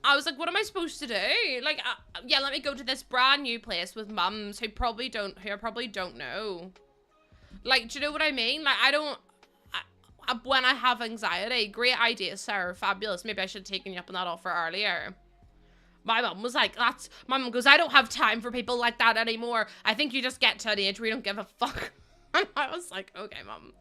I was like, what am I supposed to do? Like, yeah, let me go to this brand new place with mums who probably don't know. Like, do you know what I mean? Like, when I have anxiety, great idea, Sarah, fabulous. Maybe I should have taken you up on that offer earlier. My mum was like, my mum goes, I don't have time for people like that anymore. I think you just get to an age where you don't give a fuck. And I was like, okay, mum.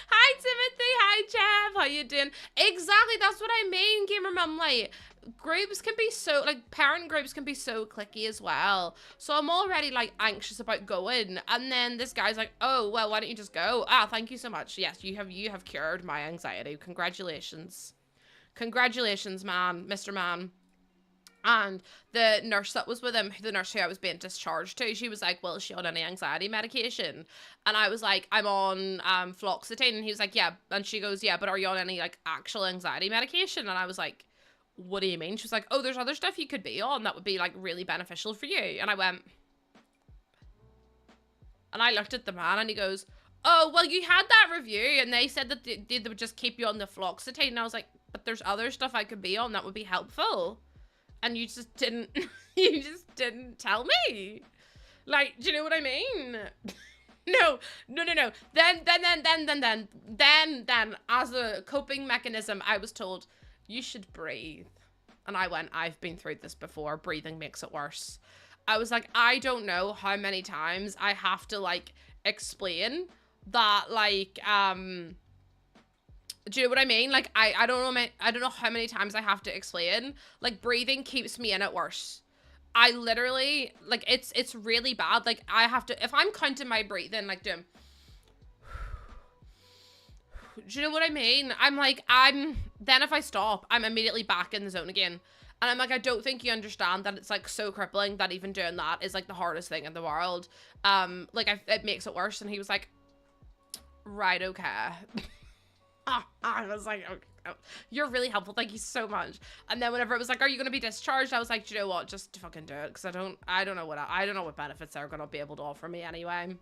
Hi, Timothy. Hi, Jeff. How you doing? Exactly, that's what I mean, gamer mum. Like, groups can be so, like, parent groups can be so cliquey as well. So I'm already, like, anxious about going. And then this guy's like, oh, well, why don't you just go? Ah, thank you so much. Yes, you have cured my anxiety. Congratulations. Congratulations, man. Mr. Man. And the nurse that was with him, the nurse who I was being discharged to, she was like, well, is she on any anxiety medication? And I was like, I'm on fluoxetine. And he was like, yeah. And she goes, yeah, but are you on any, like, actual anxiety medication? And I was like, what do you mean? She was like, oh, there's other stuff you could be on that would be, like, really beneficial for you. And I went, and I looked at the man, and he goes, oh, well, you had that review, and they said that they would just keep you on the fluoxetine. And I was like, but there's other stuff I could be on that would be helpful. And you just didn't, tell me. Like, do you know what I mean? No. Then, as a coping mechanism, I was told, you should breathe. And I went, I've been through this before. Breathing makes it worse. I was like, I don't know how many times I have to, like, explain that, like, do you know what I mean? Like, I don't know how many times I have to explain. Like, breathing keeps me in it worse. I literally, like, it's really bad. Like, I have to, if I'm counting my breathing, like, doing, do you know what I mean? I'm like, then if I stop, I'm immediately back in the zone again. And I'm like, I don't think you understand that it's, like, so crippling that even doing that is, like, the hardest thing in the world. Like, it makes it worse. And he was like, right, okay. I was like, oh, you're really helpful. Thank you so much. And then whenever it was like, are you going to be discharged? I was like, do you know what? Just fucking do it. Because I don't know what benefits they're going to be able to offer me anyway.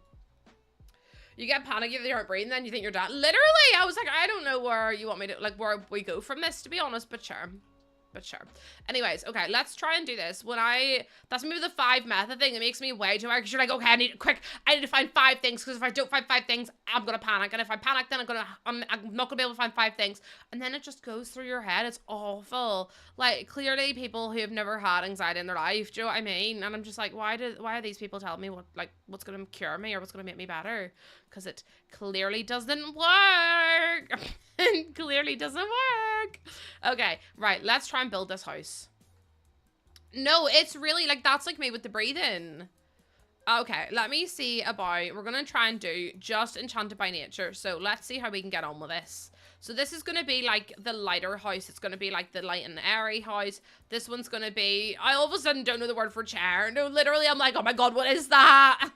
You get panicky if you aren't breathing, then you think you're dead. Literally, I was like, I don't know where you want me to, like, where we go from this, to be honest, but sure. But sure. Anyways, okay, let's try and do this. That's maybe the 5 method thing that makes me way too hard, because you're like, okay, I need to find 5 things, because if I don't find 5 things, I'm gonna panic, and if I panic, then I'm not gonna be able to find 5 things, and then it just goes through your head. It's awful. Like, clearly people who have never had anxiety in their life, do you know what I mean? And I'm just like, why are these people telling me what's gonna cure me or what's gonna make me better? Because it clearly doesn't work. It clearly doesn't work. Okay, right, let's try and build this house. No, it's really, like, that's like me with the breathing. Okay, let me see about, we're gonna try and do just enchanted by nature. So let's see how we can get on with this. So this is gonna be like the lighter house. It's gonna be like the light and airy house. This one's gonna be, I all of a sudden don't know the word for chair. No, literally, I'm like, oh my God, what is that?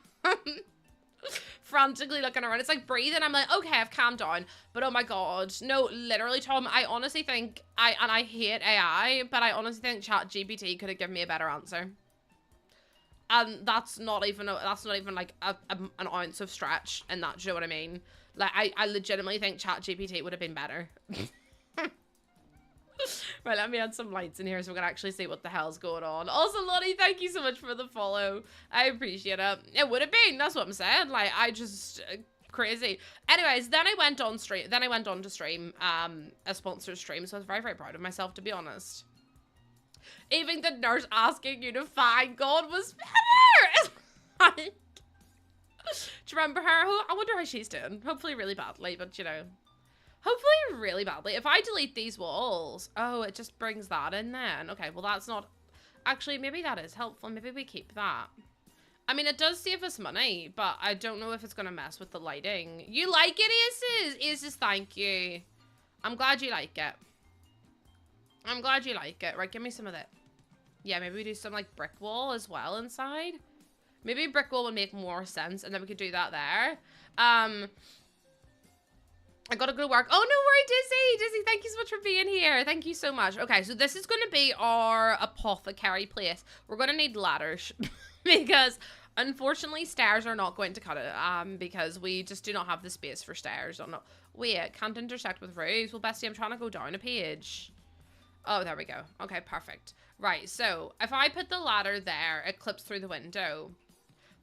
Frantically looking around. It's like breathing. I'm like, okay, I've calmed down. But oh my God. No, literally, Tom, I honestly think, I hate AI, but I honestly think ChatGPT could have given me a better answer. And that's not even like an ounce of stretch in that, do you know what I mean? Like, I legitimately think ChatGPT would have been better. Right, let me add some lights in here so we can actually see what the hell's going on. Also, Lonnie, thank you so much for the follow. I appreciate it. It would have been, that's what I'm saying. Like, I just, crazy. Anyways, then I went on to stream, a sponsored stream, so I was very, very proud of myself, to be honest. Even the nurse asking you to find God was better! Like, do you remember her? I wonder how she's doing. Hopefully really badly, but you know. Hopefully really badly. If I delete these walls, oh, it just brings that in then. Okay, well that's not, actually maybe that is helpful. Maybe we keep that. I mean, it does save us money, but I don't know if it's gonna mess with the lighting. You like it, Isis? Thank you. I'm glad you like it. I'm glad you like it. Right, give me some of that. Yeah, maybe we do some like brick wall as well inside. Maybe brick wall would make more sense, and then we could do that there. I gotta go to work. Oh, no worry, Dizzy, thank you so much for being here. Thank you so much. Okay, so this is gonna be our apothecary place. We're gonna need ladders. because unfortunately stairs are not going to cut it, because we just do not have the space for stairs. Oh no, wait, can't intersect with roofs. Well, Bestie, I'm trying to go down a page. Oh, there we go. Okay, perfect. Right, so if I put the ladder there, it clips through the window.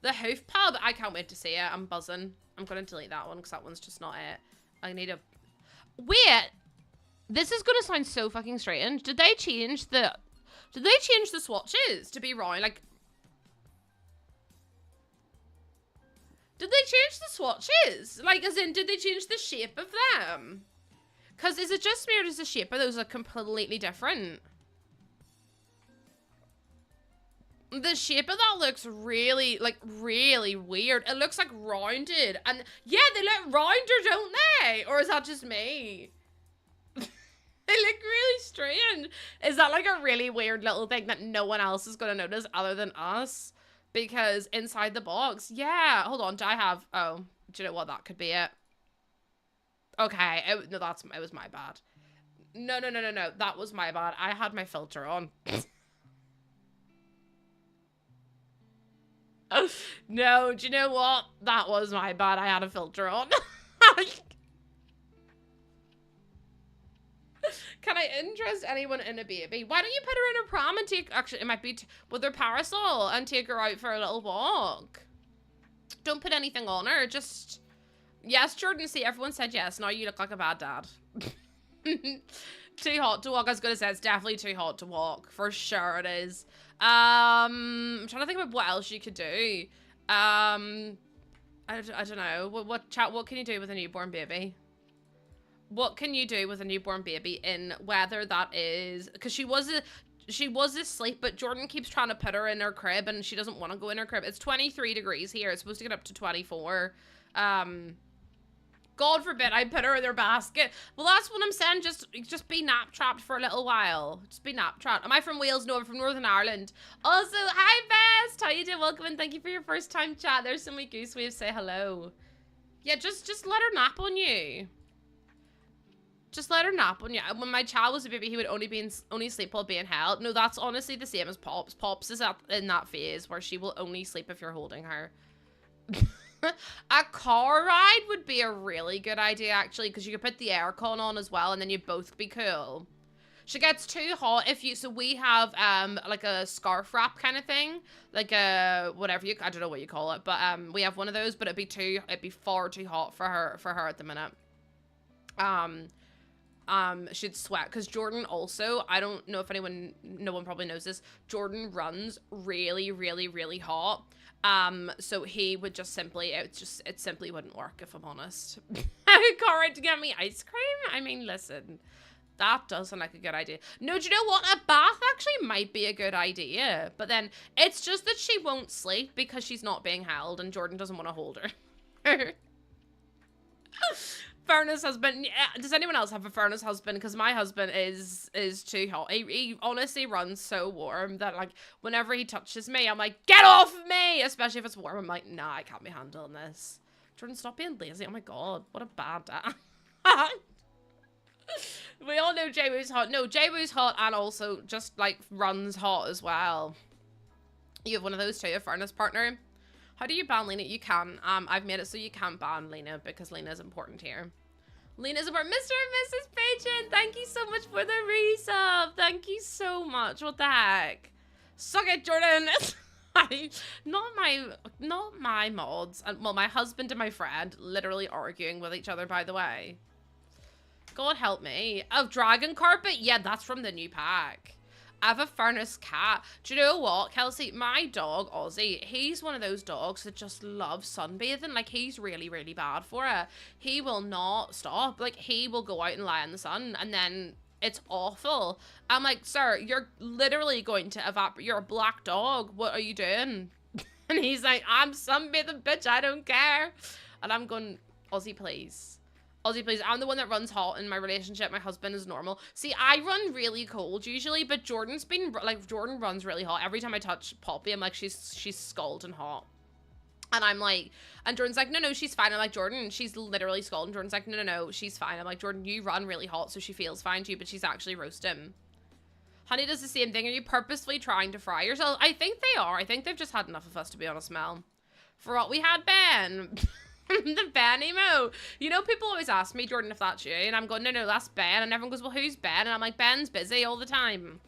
The hoof pub, I can't wait to see it. I'm buzzing. I'm gonna delete that one because that one's just not it. I need a... Wait! This is gonna sound so fucking strange. Did they change the swatches to be round? Like... Did they change the swatches? Like, as in, did they change the shape of them? Because is it just me or does the shape of those look completely different? The shape of that looks really, like, really weird. It looks, like, rounded. And, yeah, they look rounder, don't they? Or is that just me? They look really strange. Is that, like, a really weird little thing that no one else is going to notice other than us? Because inside the box, yeah. Hold on, do I have... Oh, do you know what? That could be it. Okay, no, it was my bad. No, that was my bad. I had my filter on. No, do you know what? That was my bad. I had a filter on. Can I interest anyone in a baby? Why don't you put her in a pram and take... Actually, it might be with her parasol and take her out for a little walk. Don't put anything on her. Just... Yes, Jordan, see, everyone said yes. Now you look like a bad dad. Too hot to walk. I was going to say, it's definitely too hot to walk. For sure it is. I'm trying to think about what else you could do. I don't know. What can you do with a newborn baby? What can you do with a newborn baby in weather that is... Because she was asleep, but Jordan keeps trying to put her in her crib, and she doesn't want to go in her crib. It's 23 degrees here. It's supposed to get up to 24. God forbid I put her in their basket. Well, that's what I'm saying. Just be nap trapped for a little while. Just be nap trapped. Am I from Wales? No, I'm from Northern Ireland. Also, hi Best. How you doing? Welcome and thank you for your first time chat. There's so many goose waves. Say hello. Yeah, just let her nap on you. Just let her nap on you. When my child was a baby, he would only sleep while being held. No, that's honestly the same as Pops. Pops is in that phase where she will only sleep if you're holding her. A car ride would be a really good idea, actually, because you could put the aircon on as well, and then you'd both be cool. She gets too hot if you... So we have, like a scarf wrap kind of thing. Like a... Whatever you... I don't know what you call it, but, we have one of those, but it'd be far too hot for her at the minute. She'd sweat, because Jordan also... I don't know if no one probably knows this. Jordan runs really, really, really hot. So he would just simply, it simply wouldn't work, if I'm honest. I can't wait to get me ice cream. I mean, listen, that does sound like a good idea. No, do you know what? A bath actually might be a good idea. But then it's just that she won't sleep because she's not being held and Jordan doesn't want to hold her. Furnace husband. Yeah, does anyone else have a furnace husband? Because my husband is too hot. He honestly runs so warm that, like, whenever he touches me, I'm like, get off of me! Especially if it's warm. I'm like, nah, I can't be handling this. Jordan, stop being lazy. Oh my god, what a bad dad. We all know J-Woo's hot. No, J-Woo's hot and also just, like, runs hot as well. You have one of those too, a furnace partner. How do you ban Lena? You can. I've made it so you can't ban Lena because Lena is important here. Lena's important. Mr. and Mrs. Pigeon, thank you so much for the resub. Thank you so much. What the heck? Suck it, Jordan. Not my mods. Well, my husband and my friend literally arguing with each other, by the way. God help me. Oh, dragon carpet? Yeah, that's from the new pack. I have a furnace cat. Do you know what, Kelsey? My dog, Ozzy, he's one of those dogs that just loves sunbathing. Like, he's really, really bad for it. He will not stop. Like, he will go out and lie in the sun, and then it's awful. I'm like, sir, you're literally going to evaporate. You're a black dog. What are you doing? And he's like, I'm sunbathing, bitch. I don't care. And I'm going, Ozzy, please. Ozzy, please. I'm the one that runs hot in my relationship. My husband is normal. See, I run really cold usually, but Jordan's been, like, Jordan runs really hot. Every time I touch Poppy, I'm like, she's scalding hot. And I'm like, and Jordan's like, no, she's fine. I'm like, Jordan, she's literally scalding. Jordan's like, no, she's fine. I'm like, Jordan, you run really hot, so she feels fine too, but she's actually roasting. Honey does the same thing. Are you purposefully trying to fry yourself? I think they are. I think they've just had enough of us, to be honest, Mel. For what we had, Ben. The Ben emo. You know, people always ask me, Jordan, if that's you. And I'm going, no, that's Ben. And everyone goes, well, who's Ben? And I'm like, Ben's busy all the time.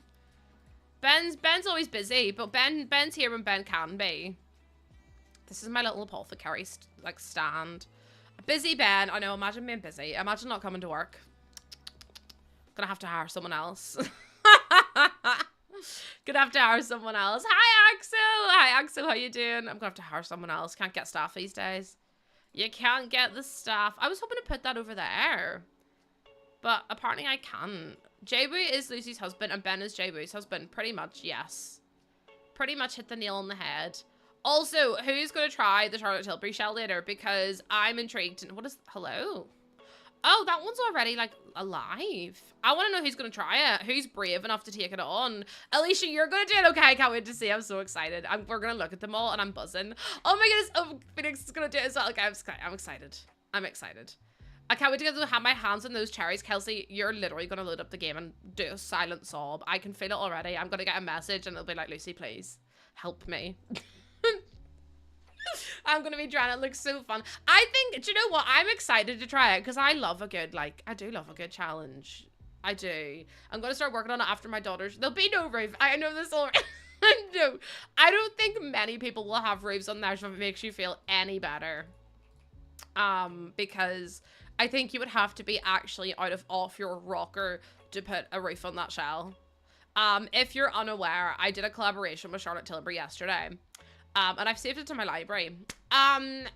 Ben's always busy. But Ben's here when Ben can be. This is my little apothecary, like, stand. Busy Ben. I know, imagine being busy. Imagine not coming to work. Gonna have to hire someone else. Gonna have to hire someone else. Hi, Axel. Hi, Axel. How you doing? I'm gonna have to hire someone else. Can't get staff these days. You can't get the staff. I was hoping to put that over there, but apparently I can't. Jayboo is Lucy's husband and Ben is Jayboo's husband. Pretty much, yes. Pretty much hit the nail on the head. Also, who's going to try the Charlotte Tilbury shell later? Because I'm intrigued. And what is... Hello? Oh, that one's already, like, alive. I want to know who's going to try it. Who's brave enough to take it on? Alicia, you're going to do it. Okay, I can't wait to see. I'm so excited. We're going to look at them all, and I'm buzzing. Oh, my goodness. Oh, Phoenix is going to do it as well. Okay, I'm excited. I'm excited. I can't wait to have my hands on those cherries. Kelsey, you're literally going to load up the game and do a silent sob. I can feel it already. I'm going to get a message, and it'll be like, Lucy, please, help me. I'm gonna be trying. It looks so fun. I think, do you know what? I'm excited to try it because I love a good, like, I do love a good challenge. I do. I'm gonna start working on it after my daughters. There'll be no roof. I know this already. No, I don't think many people will have roofs on theirs if it makes you feel any better. Because I think you would have to be actually off your rocker to put a roof on that shell. If you're unaware, I did a collaboration with Charlotte Tilbury yesterday. And I've saved it to my library. And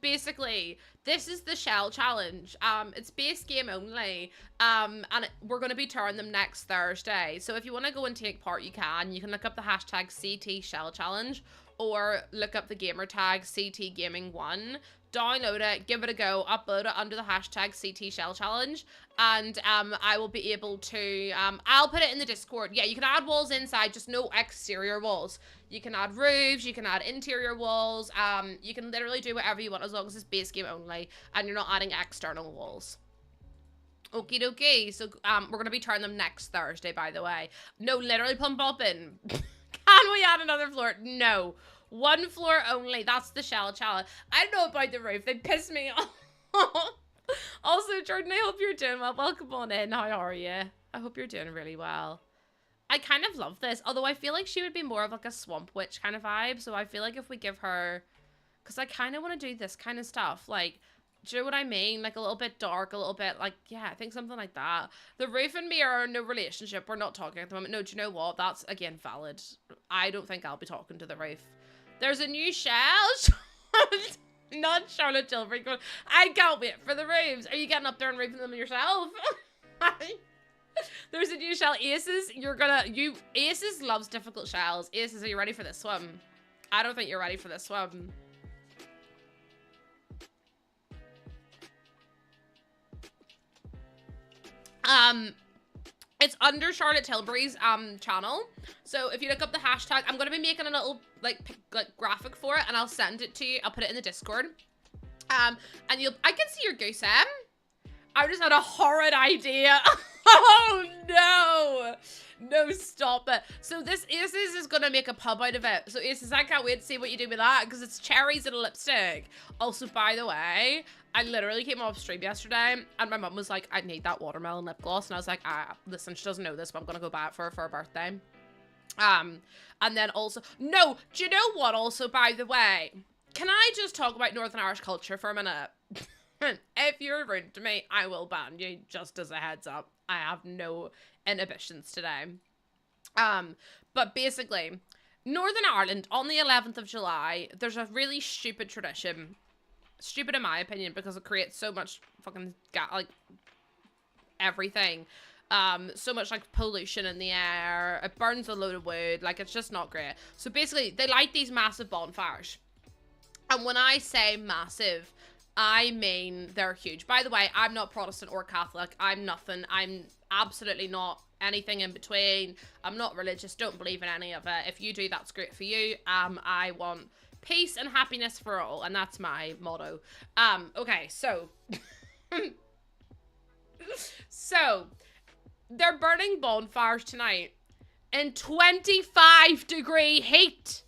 basically, this is the shell challenge. It's base game only. And we're going to be touring them next Thursday. So if you want to go and take part, you can. You can look up the hashtag CT Shell Challenge or look up the gamer tag CT Gaming 1. Download it, give it a go, upload it under the hashtag CT Shell Challenge, and I will be able to, I'll put it in the Discord. Yeah, you can add walls inside, just no exterior walls. You can add roofs, you can add interior walls, you can literally do whatever you want as long as it's base game only, and you're not adding external walls. Okie dokie, so we're going to be trying them next Thursday, by the way. No, literally plump popping. Can we add another floor? No. One floor only. That's the shell challenge. I don't know about the roof. They piss me off. Also, Jordan, I hope you're doing well. Welcome on in. How are you? I hope you're doing really well. I kind of love this. Although I feel like she would be more of like a swamp witch kind of vibe. So I feel like if we give her... Because I kind of want to do this kind of stuff. Like, do you know what I mean? Like a little bit dark, a little bit like... Yeah, I think something like that. The roof and me are in no relationship. We're not talking at the moment. No, do you know what? That's, again, valid. I don't think I'll be talking to the roof. There's a new shell. Not Charlotte Tilbury. I can't wait for the roofs. Are you getting up there and roofing them yourself? There's a new shell. Aces, Aces loves difficult shells. Aces, are you ready for this one? I don't think you're ready for this one. It's under Charlotte Tilbury's channel. So if you look up the hashtag, I'm gonna be making a little like graphic for it, and I'll send it to you. I'll put it in the Discord. And I can see your goose, Em. I just had a horrid idea. Oh no! No, stop it. So this Aces is gonna make a pub out of it. So Aces, I can't wait to see what you do with that because it's cherries and a lipstick. Also, by the way, I literally came off stream yesterday and my mum was like, I need that watermelon lip gloss. And I was like, listen, she doesn't know this, but I'm gonna go buy it for her for her birthday. And then also, no, do you know what also, by the way? Can I just talk about Northern Irish culture for a minute? If you're rude to me, I will ban you, just as a heads up. I have no inhibitions today. But basically, Northern Ireland, on the 11th of July, there's a really stupid tradition. Stupid in my opinion, because it creates so much fucking, like, everything. So much, like, pollution in the air. It burns a load of wood. Like, it's just not great. So basically, they light these massive bonfires. And when I say massive, I mean they're huge. By the way, I'm not Protestant or Catholic. I'm nothing. I'm absolutely not anything in between. I'm not religious. Don't believe in any of it. If you do, that's great for you. I want peace and happiness for all, and that's my motto. Okay, so so they're burning bonfires tonight in 25-degree heat.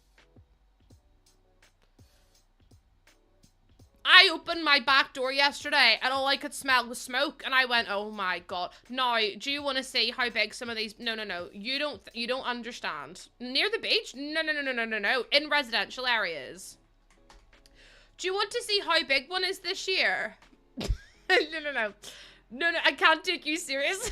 I opened my back door yesterday and all I could smell was smoke, and I went, oh my god. Now, do you want to see how big some of these... No. You don't understand. Near the beach? No. In residential areas. Do you want to see how big one is this year? No, I can't take you serious.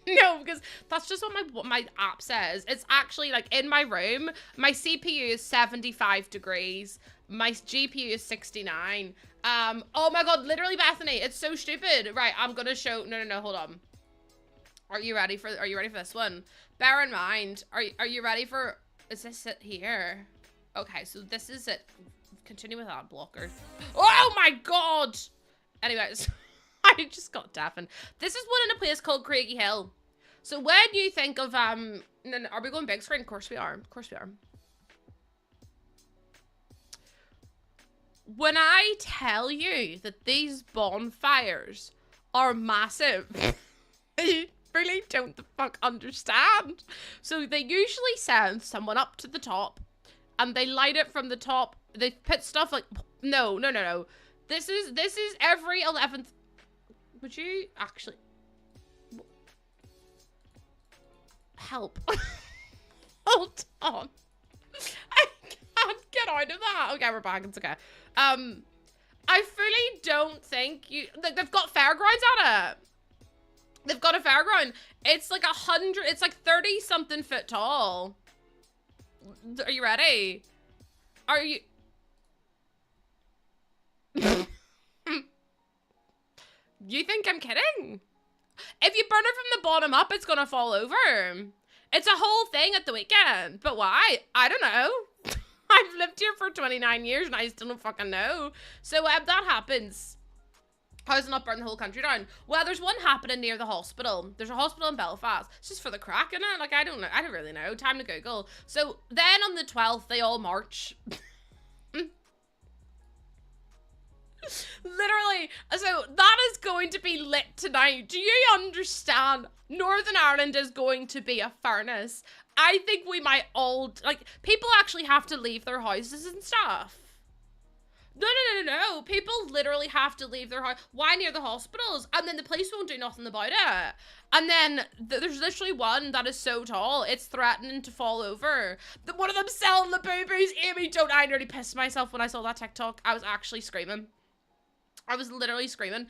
No, because that's just what my app says. It's actually, like, in my room, my CPU is 75 degrees. My GPU is 69. Oh my god, literally, Bethany, it's so stupid. Right, I'm gonna show... No, hold on. Are you ready for this one? Bear in mind, are you ready for... Is this it here? Okay, so this is it. Continue with ad blocker. Oh my god! Anyways, I just got deafened. This is one in a place called Craigie Hill. So when you think of, are we going big screen? Of course we are. Of course we are. When I tell you that these bonfires are massive, you really don't the fuck understand. So they usually send someone up to the top and they light it from the top. They put stuff like, no. This is every 11th. Would you actually help? Hold on. I can't get out of that. Okay, we're back. It's okay. I fully don't think they've got fairgrounds at it. They've got a fairground. It's like 100, it's like 30-something foot tall. Are you ready? Are you? You think I'm kidding? If you burn it from the bottom up, it's gonna fall over. It's a whole thing at the weekend. But why? I don't know. I've lived here for 29 years and I still don't fucking know. So that happens. How's it not burn the whole country down? Well, there's one happening near the hospital. There's a hospital in Belfast. It's just for the crack, innit? Like, I don't know. I don't really know. Time to Google. So then on the 12th, they all march. Literally. So that is going to be lit tonight. Do you understand? Northern Ireland is going to be a furnace. I think we might all, like, people actually have to leave their houses and stuff. No. People literally have to leave their house. Why near the hospitals? And then the police won't do nothing about it. And then there's literally one that is so tall, it's threatening to fall over. One of them selling the boobies. Amy, don't. I nearly pissed myself when I saw that TikTok. I was actually screaming. I was literally screaming.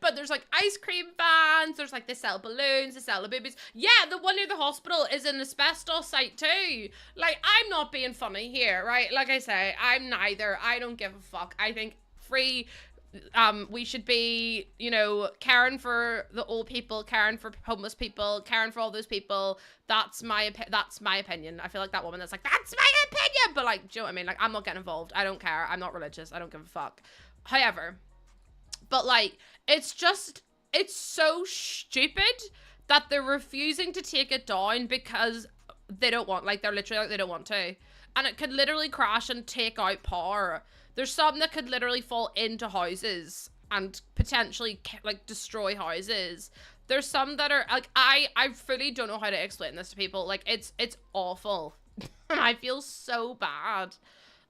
But there's like ice cream vans, there's like they sell balloons, they sell the boobies. Yeah, the one near the hospital is an asbestos site too. Like, I'm not being funny here, right? Like I say, I'm neither. I don't give a fuck. I think we should be, you know, caring for the old people, caring for homeless people, caring for all those people. That's my opinion. I feel like that woman that's like, that's my opinion. But like, do you know what I mean? Like, I'm not getting involved. I don't care. I'm not religious. I don't give a fuck. However, but like, it's so stupid that they're refusing to take it down because they don't want, like, they're literally like, they don't want to. And it could literally crash and take out power. There's some that could literally fall into houses and potentially, like, destroy houses. There's some that are, like, I fully don't know how to explain this to people. Like, it's awful. And I feel so bad.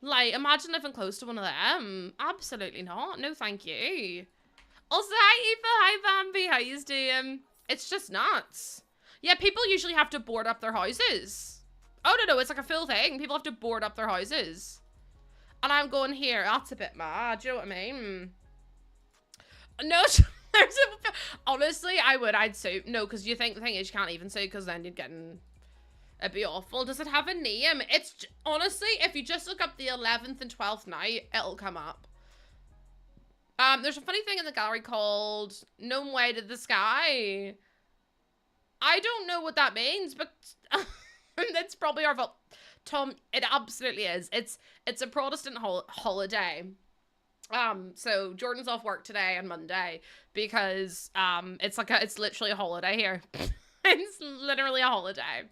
Like, imagine living close to one of them. Absolutely not. No, thank you. Also, hi, Eva. Hi, Bambi. How you doing? It's just nuts. Yeah, people usually have to board up their houses. Oh, no. It's like a full thing. People have to board up their houses. And I'm going here. That's a bit mad. Do you know what I mean? No, honestly, I'd sue. No, because the thing is, you can't even sue because then you'd get in... It'd be awful. Does it have a name? It's honestly, if you just look up the 11th and 12th night, it'll come up. There's a funny thing in the gallery called "No Way to the Sky." I don't know what that means, but it's probably our fault. Tom, it absolutely is. It's a Protestant holiday. So Jordan's off work today and Monday because it's literally a holiday here. It's literally a holiday.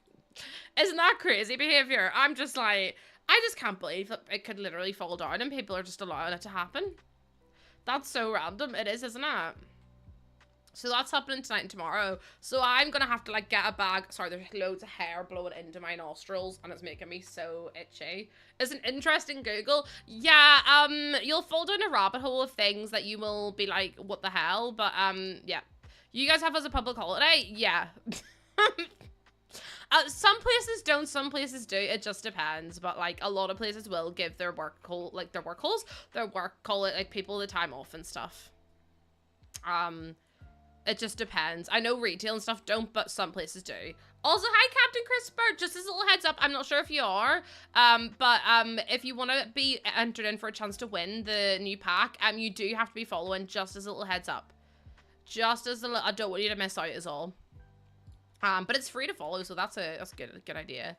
Isn't that crazy behavior? I'm just like, I just can't believe that it could literally fall down and people are just allowing it to happen. That's so random. It is, isn't it? So that's happening tonight and tomorrow. So I'm gonna have to like get a bag. Sorry, there's loads of hair blowing into my nostrils and it's making me so itchy. It's an interesting Google. Yeah, you'll fall down a rabbit hole of things that you will be like, what the hell? But yeah. You guys have as a public holiday? Yeah. Some places don't, some places do. It just depends. But like a lot of places will give their work call, like their work calls, call it like people the time off and stuff. It just depends. I know retail and stuff don't, but some places do. Also, hi, Captain Crisper. Just as a little heads up, I'm not sure if you are, but if you want to be entered in for a chance to win the new pack, you do have to be following, just as a little heads up. Just as a little, I don't want you to miss out is all. But it's free to follow, so that's a good idea.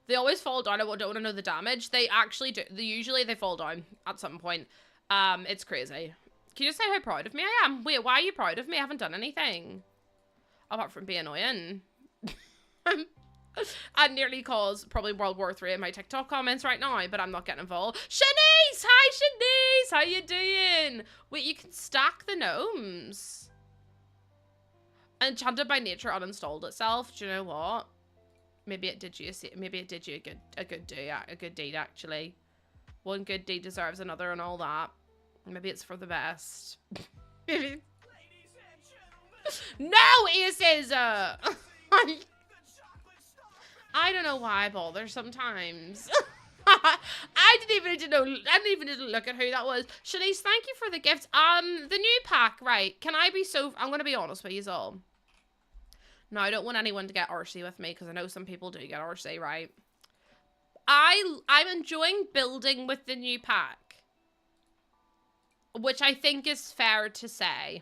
They always fall down. I don't want to know the damage. They actually do. Usually they fall down at some point. It's crazy. Can you just say how proud of me I am? Wait, why are you proud of me? I haven't done anything. Apart from being annoying. I'd nearly cause probably World War III in my TikTok comments right now, but I'm not getting involved. Shanice! Hi, Shanice! How you doing? Wait, you can stack the gnomes. Enchanted by Nature uninstalled itself. Do you know what? Maybe it did you a good deed, actually. One good deed deserves another and all that. Maybe it's for the best. Maybe. No, Aces! I don't know why I bother sometimes. I didn't even need to look at who that was. Shanice, thank you for the gifts. The new pack, right? Can I be I'm gonna be honest with you all. No, I don't want anyone to get RC with me because I know some people do get RC, right? I'm enjoying building with the new pack. Which I think is fair to say.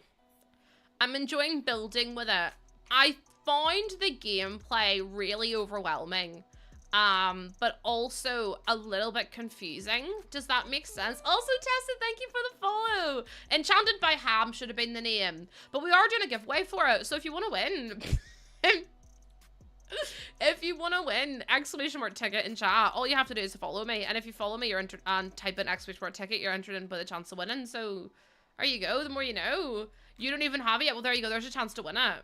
I'm enjoying building with it. I found the gameplay really overwhelming. But also a little bit confusing. Does that make sense? Also, Tessa, thank you for the follow. Enchanted by Ham should have been the name. But we are doing a giveaway for it. So if you want to win... if you want to win, ! ticket in chat, all you have to do is follow me. And if you follow me, you're entered, and type in ! ticket, you're entered in with a chance of winning. So, there you go. The more you know. You don't even have it yet. Well, there you go. There's a chance to win it.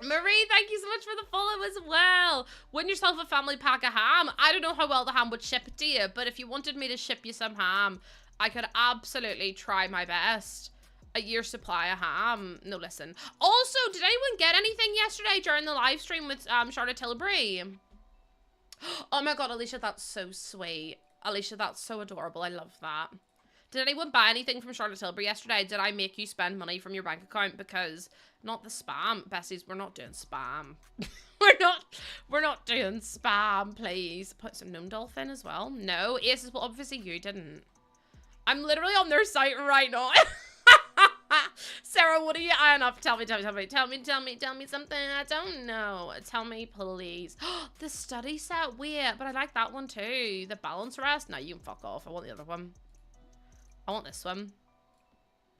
Marie, thank you so much for the follow as well. Win yourself a family pack of ham. I don't know how well the ham would ship to you, but if you wanted me to ship you some ham, I could absolutely try my best. A year's supply of ham. No, listen. Also, did anyone get anything yesterday during the live stream with Charlotte Tilbury? Oh my god, Alicia, that's so sweet. Alicia, that's so adorable. I love that. Did anyone buy anything from Charlotte Tilbury yesterday? Did I make you spend money from your bank account? Because not the spam. Besties, we're not doing spam. we're not doing spam, please. Put some gnome dolphin as well. No, Aces, well, obviously you didn't. I'm literally on their site right now. Sarah, what are you eyeing up? Tell me something I don't know. Tell me, please. The study set, wait, but I like that one too. The balance rest. No, you can fuck off. I want the other one. I want this one.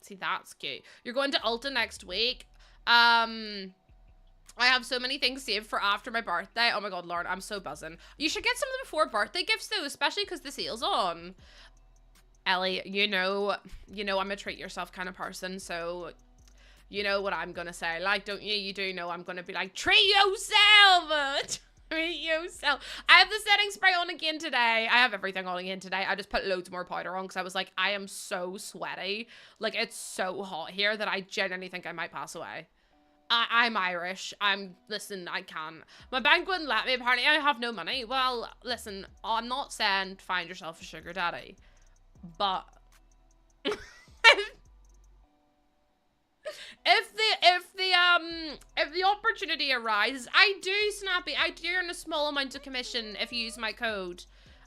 See, that's cute. You're going to Ulta next week. I have so many things saved for after my birthday. Oh my god, Lauren, I'm so buzzing. You should get some of the before birthday gifts though, especially because the sale's on. Ellie, you know I'm a treat yourself kind of person, so you know what I'm gonna say. Like, don't you? You do know I'm gonna be like, treat yourself! Treat yourself. I have the setting spray on again today. I have everything on again today. I just put loads more powder on because I was like, I am so sweaty. Like, it's so hot here that I genuinely think I might pass away. I'm Irish. Listen, I can't. My bank wouldn't let me. Apparently, I have no money. Well, listen, I'm not saying find yourself a sugar daddy. But if the opportunity arises, I do, Snappy. I do earn a small amount of commission if you use my code.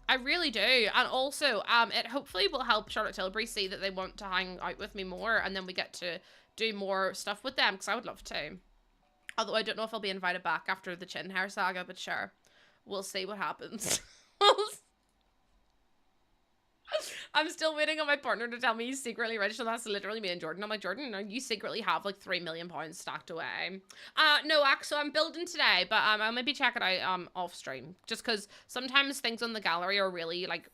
I really do. And also, it hopefully will help Charlotte Tilbury see that they want to hang out with me more, and then we get to do more stuff with them, because I would love to. Although I don't know if I'll be invited back after the chin hair saga, but sure. We'll see what happens. I'm still waiting on my partner to tell me he's secretly rich, so that's literally me and Jordan. I'm like, Jordan, you secretly have like £3 million stacked away. No, so I'm building today, but I'll maybe check it out off stream, just because sometimes things on the gallery are really like,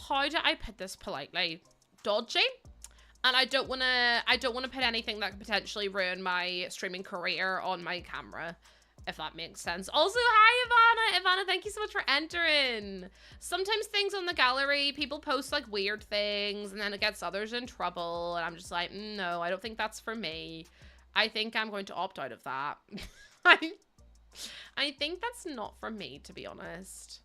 how do I put this politely, dodgy. And I don't want to put anything that could potentially ruin my streaming career on my camera, if that makes sense. Also, hi, Ivana. Ivana, thank you so much for entering. Sometimes things on the gallery, people post like weird things and then it gets others in trouble. And I'm just like, no, I don't think that's for me. I think I'm going to opt out of that. I think that's not for me, to be honest.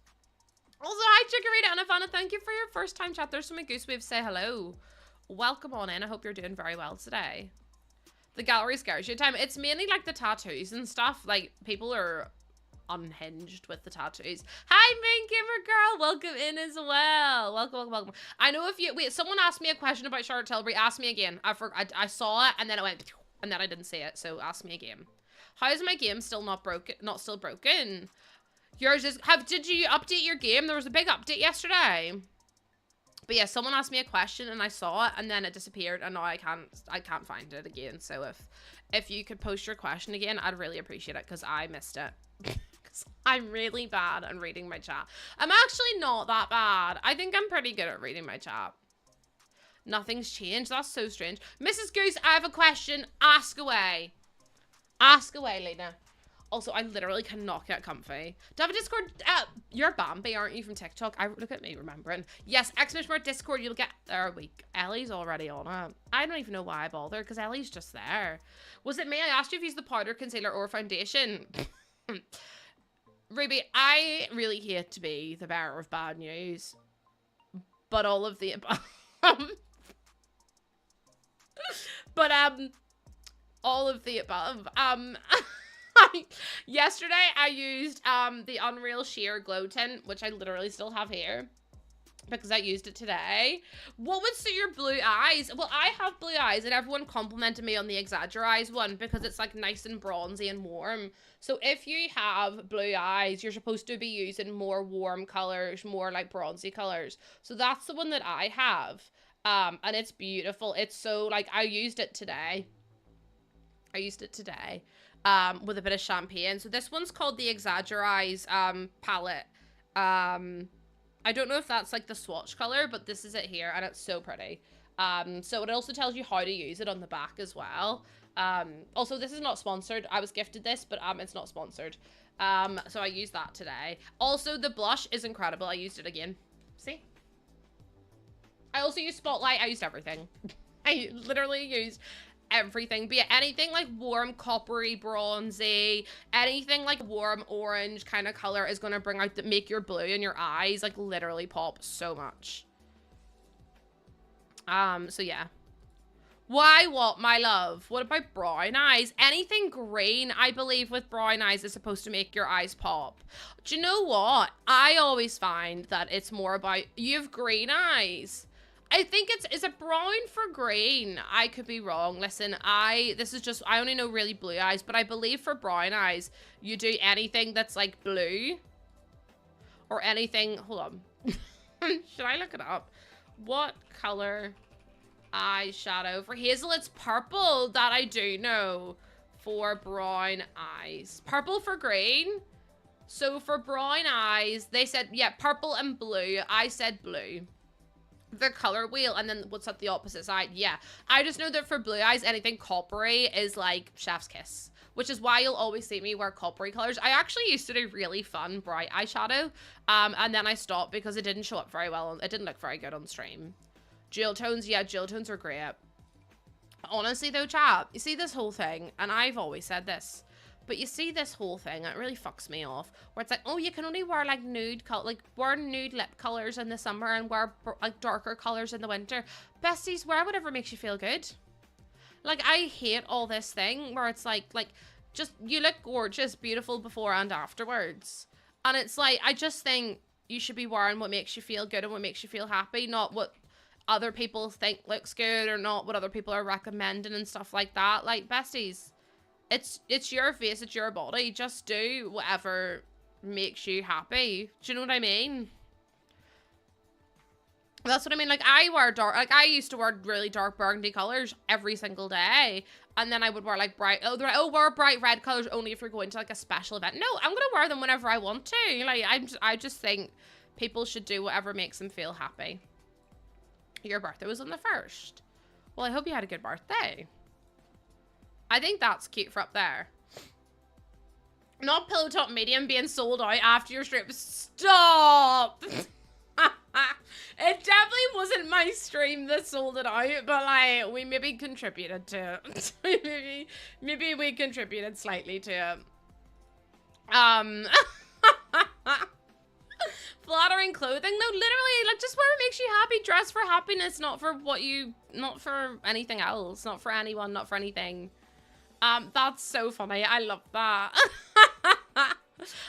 Also, hi, Chikorita and Ivana. Thank you for your first time chat. There's some Goose Waves. Say hello. Welcome on in. I hope you're doing very well today. The gallery scares you at time. It's mainly like the tattoos and stuff. Like, people are unhinged with the tattoos. Hi, Main Gamer Girl. Welcome in as well. Welcome, welcome, welcome. I know if you... Wait, someone asked me a question about Charlotte Tilbury. Ask me again. I saw it and then it went... And then I didn't see it. So ask me again. How is my game still not broken? Not still broken? Yours is... Did you update your game? There was a big update yesterday. But yeah, someone asked me a question and I saw it and then it disappeared and now I can't find it again. So if you could post your question again, I'd really appreciate it because I missed it. Because I'm really bad at reading my chat. I'm actually not that bad. I think I'm pretty good at reading my chat. Nothing's changed. That's so strange. Mrs. Goose, I have a question. Ask away. Ask away, Lena. Also, I literally cannot get comfy. Do I have a Discord? You're Bambi, aren't you, from TikTok? Look at me remembering. Yes, !Discord, you'll get there a week. Ellie's already on it. I don't even know why I bothered, because Ellie's just there. Was it me? I asked you if you use the powder, concealer, or foundation. Ruby, I really hate to be the bearer of bad news. But all of the above. But, all of the above. Yesterday I used the Unreal Sheer Glow Tint, which I literally still have here because I used it today. What would suit your blue eyes? Well, I have blue eyes and everyone complimented me on the Exaggerize one because it's like nice and bronzy and warm. So if you have blue eyes, you're supposed to be using more warm colors, more like bronzy colors. So that's the one that I have. And it's beautiful. It's so like, I used it today. With a bit of champagne. So this one's called the Exaggerize palette. I don't know if that's like the swatch color, but this is it here and it's so pretty. So it also tells you how to use it on the back as well. Also, this is not sponsored. I was gifted this, but it's not sponsored. So I used that today. Also, the blush is incredible. I used it again. See? I also used Spotlight. I used everything. I literally used everything. But yeah, anything like warm coppery bronzy, anything like warm orange kind of color is going to bring out make your blue in your eyes like literally pop so much. So yeah. Why what, my love? What about brown eyes? Anything green, I believe, with brown eyes is supposed to make your eyes pop. Do you know what? I always find that it's more about you have green eyes. I think is it brown for green? I could be wrong. Listen, I only know really blue eyes, but I believe for brown eyes, you do anything that's like blue or anything. Hold on. Should I look it up? What color eyeshadow for hazel? It's purple. That I do know for brown eyes. Purple for green. So for brown eyes, they said, yeah, purple and blue. I said blue. The color wheel, and then what's at the opposite side? Yeah, I just know that for blue eyes, anything coppery is like chef's kiss, which is why you'll always see me wear coppery colors. I actually used to do really fun bright eyeshadow, and then I stopped because it didn't show up very well. It didn't look very good on stream. Jewel tones, yeah, jewel tones are great. Honestly though, chat, you see this whole thing, and I've always said this, but you see this whole thing, it really fucks me off, where it's like, oh, you can only wear like wear nude lip colors in the summer and wear like darker colors in the winter. Besties, wear whatever makes you feel good. Like, I hate all this thing where it's like just, you look gorgeous, beautiful before and afterwards. And it's like, I just think you should be wearing what makes you feel good and what makes you feel happy, not what other people think looks good or not what other people are recommending and stuff like that. Like, besties, it's your face, it's your body. Just do whatever makes you happy. Do you know what I mean? That's what I mean. Like, I wear dark, like, I used to wear really dark burgundy colors every single day. And then I would wear like bright, wear bright red colors only if you're going to like a special event. No, I'm gonna wear them whenever I want to. Like, I just think people should do whatever makes them feel happy. Your birthday was on the 1st. Well, I hope you had a good birthday. I think that's cute for up there. Not Pillow Talk Medium being sold out after your stream. Stop! It definitely wasn't my stream that sold it out, but like, we maybe contributed to it. maybe we contributed slightly to it. Flattering clothing? No, literally, like, just wear what makes you happy. Dress for happiness, not for not for anything else. Not for anyone, not for anything. That's so funny. I love that.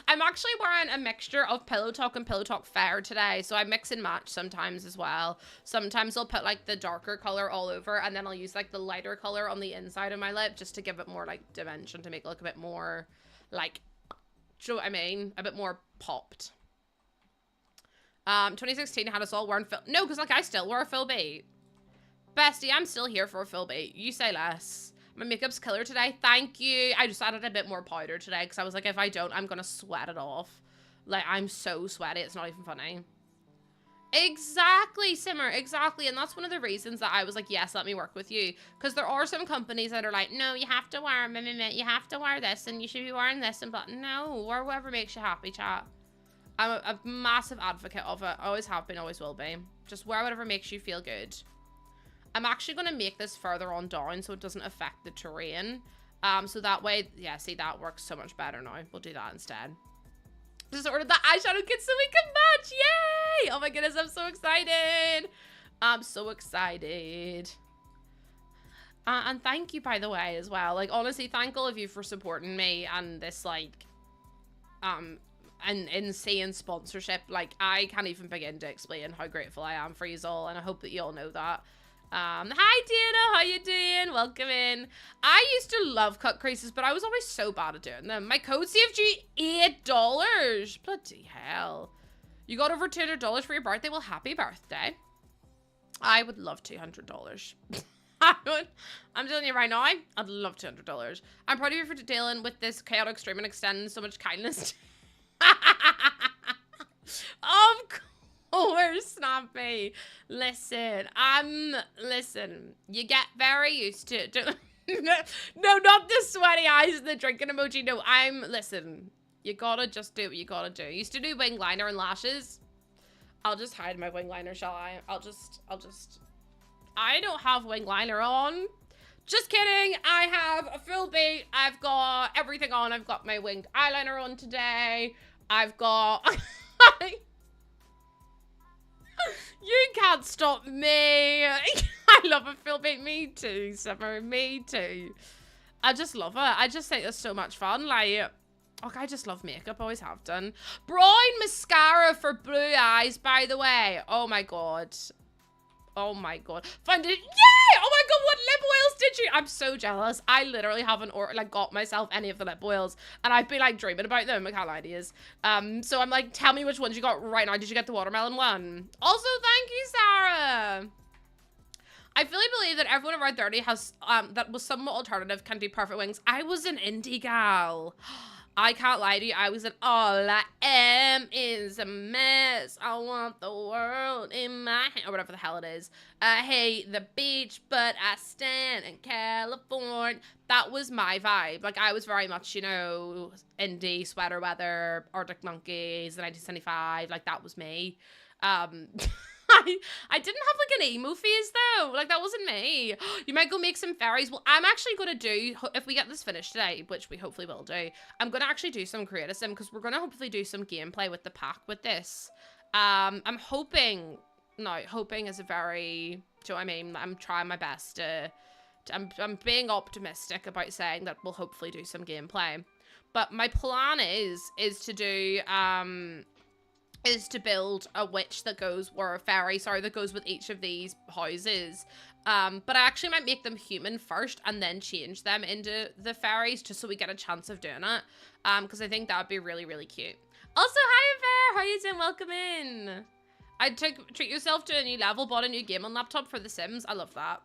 I'm actually wearing a mixture of Pillow Talk and Pillow Talk Fair today, so I mix and match sometimes as well. Sometimes I'll put like the darker color all over, and then I'll use like the lighter color on the inside of my lip just to give it more like dimension, to make it look a bit more like, do you know what I mean? A bit more popped. 2016 had us all wearing no, because like I still wear a full beat. Bestie, I'm still here for a full beat. You say less. My makeup's killer today. Thank you. I just added a bit more powder today because I was like, if I don't, I'm gonna sweat it off. Like, I'm so sweaty, it's not even funny. Exactly, Simmer, exactly. And that's one of the reasons that I was like, yes, let me work with you. Because there are some companies that are like, no, you have to wear you have to wear this, and you should be wearing this, and but no, wear whatever makes you happy, chat. I'm a massive advocate of it. I always have been, always will be. Just wear whatever makes you feel good. I'm actually going to make this further on down so it doesn't affect the terrain. So that way, yeah, see, that works so much better now. We'll do that instead. Just ordered the eyeshadow kit so we can match. Yay! Oh my goodness, I'm so excited. I'm so excited. And thank you, by the way, as well. Like, honestly, thank all of you for supporting me and this, like, an insane sponsorship. Like, I can't even begin to explain how grateful I am for you all, and I hope that you all know that. Hi Dana, how you doing? Welcome in. I used to love cut creases, but I was always so bad at doing them. My code saved you $8. Bloody hell. You got over $200 for your birthday? Well, happy birthday. I would love $200. I'm telling you right now, I'd love $200. I'm proud of you for dealing with this chaotic stream and extending so much kindness. Of course, Snappy. Listen, listen, you get very used to it. No, not the sweaty eyes and the drinking emoji. No, listen, you gotta just do what you gotta do. I used to do wing liner and lashes. I'll just hide my wing liner, shall I? I don't have wing liner on. Just kidding. I have a full beat. I've got everything on. I've got my winged eyeliner on today. I've got... You can't stop me. I love a full beat. Me too, Summer. Me too. I just love it. I just think it's so much fun. Like... Okay, I just love makeup, always have done. Brown mascara for blue eyes, by the way. Oh my god. Oh my god. Found it. Yay! Oh my god, what lip oils did you? I'm so jealous. I literally haven't got myself any of the lip oils, and I've been like dreaming about them. I can't lie to you. So I'm like, tell me which ones you got right now. Did you get the watermelon one? Also, thank you, Sarah. I fully believe that everyone around 30 has that was somewhat alternative can do perfect wings. I was an indie gal. I can't lie to you. I was an all I am is a mess. I want the world in my hand. Or whatever the hell it is. I hate the beach, but I stand in California. That was my vibe. Like, I was very much, you know, indie, sweater weather, Arctic Monkeys, the 1975. Like, that was me. I didn't have like an emo phase though. Like, that wasn't me. You might go make some fairies. Well, I'm actually going to do, if we get this finished today, which we hopefully will do, I'm going to actually do some creative sim because we're going to hopefully do some gameplay with the pack with this. I'm hoping, no, hoping is a very, do you know what I mean? I'm trying my best to I'm being optimistic about saying that we'll hopefully do some gameplay. But my plan is to do, is to build a witch that goes, or a fairy, sorry, that goes with each of these houses. But I actually might make them human first and then change them into the fairies just so we get a chance of doing it. Because I think that would be really, really cute. Also, hi Fair, how you doing? Welcome in. Treat yourself to a new level, bought a new game on laptop for The Sims. I love that.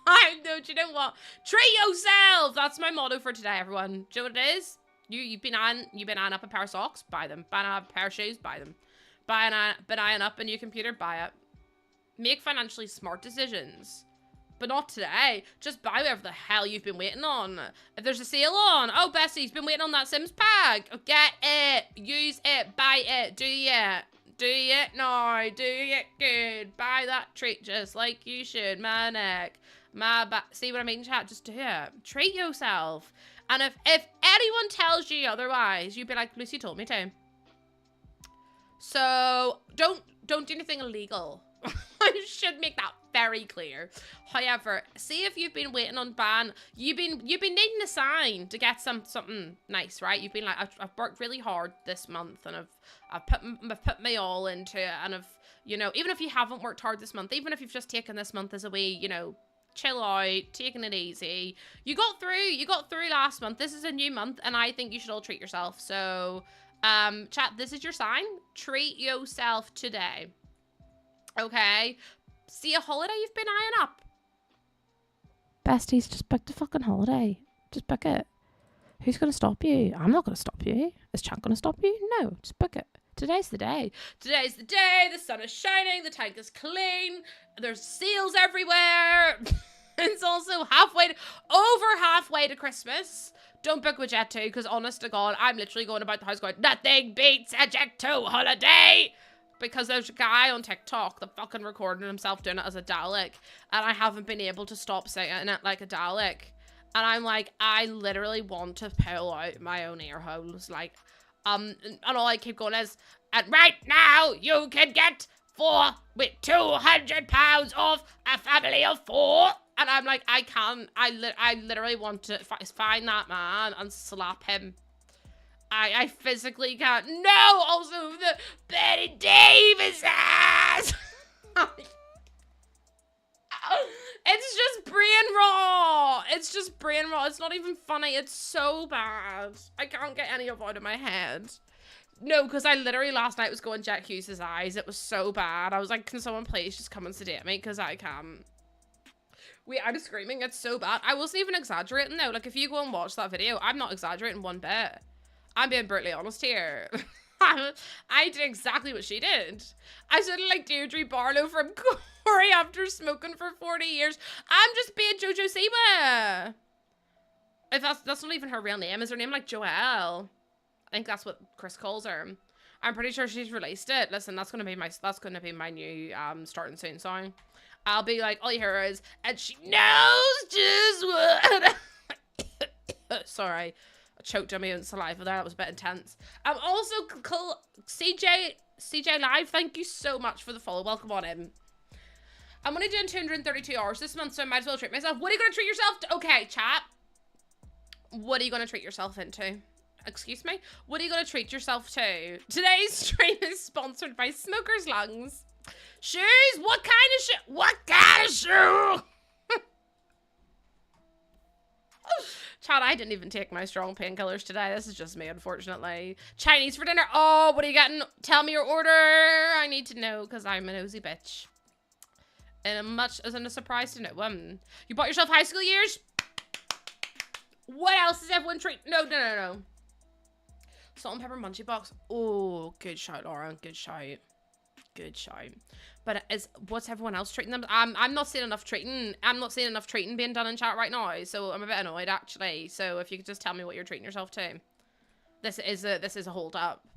I know, do you know what? Treat yourself! That's my motto for today, everyone. Do you know what it is? You've been eyeing up a pair of socks? Buy them. Buying up a pair of shoes? Buy them. Been eyeing up a new computer? Buy it. Make financially smart decisions. But not today. Just buy whatever the hell you've been waiting on. If there's a sale on, oh, Bessie's been waiting on that Sims pack. Oh, get it. Use it. Buy it. Do it. Do it now. Do it good. Buy that treat just like you should. My neck. My back. See what I mean, chat? Just do it. Treat yourself. And if anyone tells you otherwise, you'd be like, Lucy told me to. So don't do anything illegal. I should make that very clear. However, see if you've been waiting on ban, you've been needing a sign to get something nice, right? You've been like, I've worked really hard this month, and I've put my all into it, and you know, even if you haven't worked hard this month, even if you've just taken this month as a wee, you know, chill out, taking it easy, you got through last month. This is a new month, and I think you should all treat yourself. So chat, this is your sign. Treat yourself today. Okay, see a holiday you've been eyeing up? Besties, just book the fucking holiday. Just book it. Who's going to stop you? I'm not going to stop you. Is chat going to stop you? No, just book it. Today's the day. Today's the day. The sun is shining. The tank is clean. There's seals everywhere. It's also over halfway to Christmas. Don't book with Jet 2, because honest to God, I'm literally going about the house going, nothing beats a Jet 2 holiday. Because there's a guy on TikTok that fucking recorded himself doing it as a Dalek, and I haven't been able to stop saying it like a Dalek. And I'm like, I literally want to pull out my own ear holes. Like, and all I keep going is, and right now you can get 4 with £200 off a family of 4. And I'm like, I can't. I literally want to find that man and slap him. I physically can't. No! Also, the Betty Davis ass! It's just brain raw. It's just brain raw. It's not even funny. It's so bad. I can't get any of it out of my head. No, because I literally last night was going Jack Hughes' eyes. It was so bad. I was like, can someone please just come and sedate me? Because I can't. Wait, I'm screaming. It's so bad. I wasn't even exaggerating though. Like, if you go and watch that video, I'm not exaggerating one bit. I'm being brutally honest here. I did exactly what she did. I sounded like Deirdre Barlow from Corey after smoking for 40 years. I'm just being Jojo Siwa. If that's not even her real name. Is her name like Joelle? I think that's what Chris calls her. I'm pretty sure she's released it. Listen, that's gonna be my new starting soon song. I'll be like, all you hear is, and she knows just what. Sorry. I choked on my own saliva there. That was a bit intense. Also, CJ Live, thank you so much for the follow. Welcome on in. I'm only doing 232 hours this month, so I might as well treat myself. What are you going to treat yourself to? Okay, chat. What are you going to treat yourself into? Excuse me? What are you going to treat yourself to? Today's stream is sponsored by Smoker's Lungs. Shoes? What kind of shoe? What kind of shoe? Chad, I didn't even take my strong painkillers today. This is just me, unfortunately. Chinese for dinner. Oh, what are you getting? Tell me your order. I need to know, because I'm a nosy bitch. And much as in a surprise to no one. You bought yourself high school years? What else is everyone treat? No. Salt and pepper munchie box. Oh, good shout, Lauren. Good shout. Good shout. But what's everyone else treating them? I'm not seeing enough treating. I'm not seeing enough treating being done in chat right now. So I'm a bit annoyed actually. So if you could just tell me what you're treating yourself to. This is a hold up.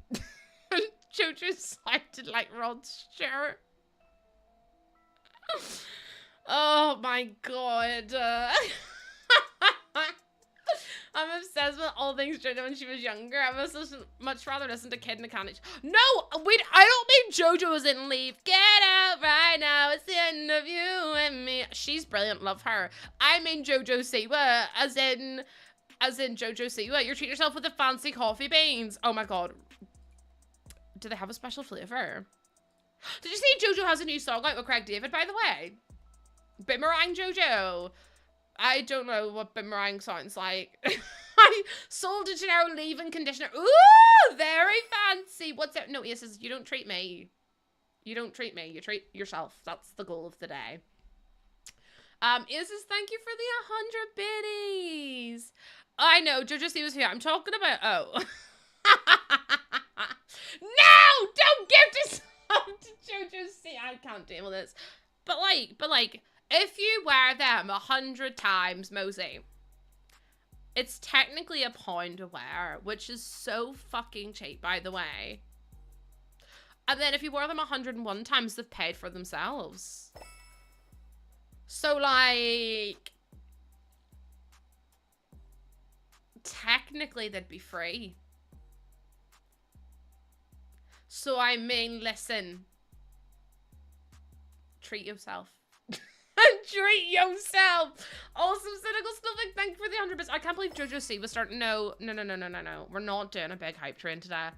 Jojo sounded like Rod Stewart. Oh my god. I'm obsessed with all things Jojo when she was younger. I must much rather listen to Kid in a Candy. No, wait, I don't mean Jojo was in Leave. Get out right now. It's the end of you and me. She's brilliant. Love her. I mean Jojo Siwa, as in Jojo Siwa. You're treating yourself with the fancy coffee beans. Oh my god. Do they have a special flavor? Did you see Jojo has a new song out with Craig David, by the way? Boomerang Jojo. I don't know what boomerang sounds like. I sold a generic leave-in conditioner. Ooh, very fancy. What's it? No, he says, you don't treat me. You don't treat me. You treat yourself. That's the goal of the day. Isis, thank you for the 100 biddies. I know, Jojo C was here. I'm talking about, oh. No, don't give this up to Jojo C. I can't deal with this. But like, If you wear them 100 times, Mosey, it's technically £1 a wear, which is so fucking cheap, by the way. And then if you wear them 101 times, they've paid for themselves. So, like, technically they'd be free. So, I mean, listen. Treat yourself. Treat yourself. Also, Cynical Snowflake, thank you for the 100 bits. I can't believe JoJo C was starting. No. We're not doing a big hype train today.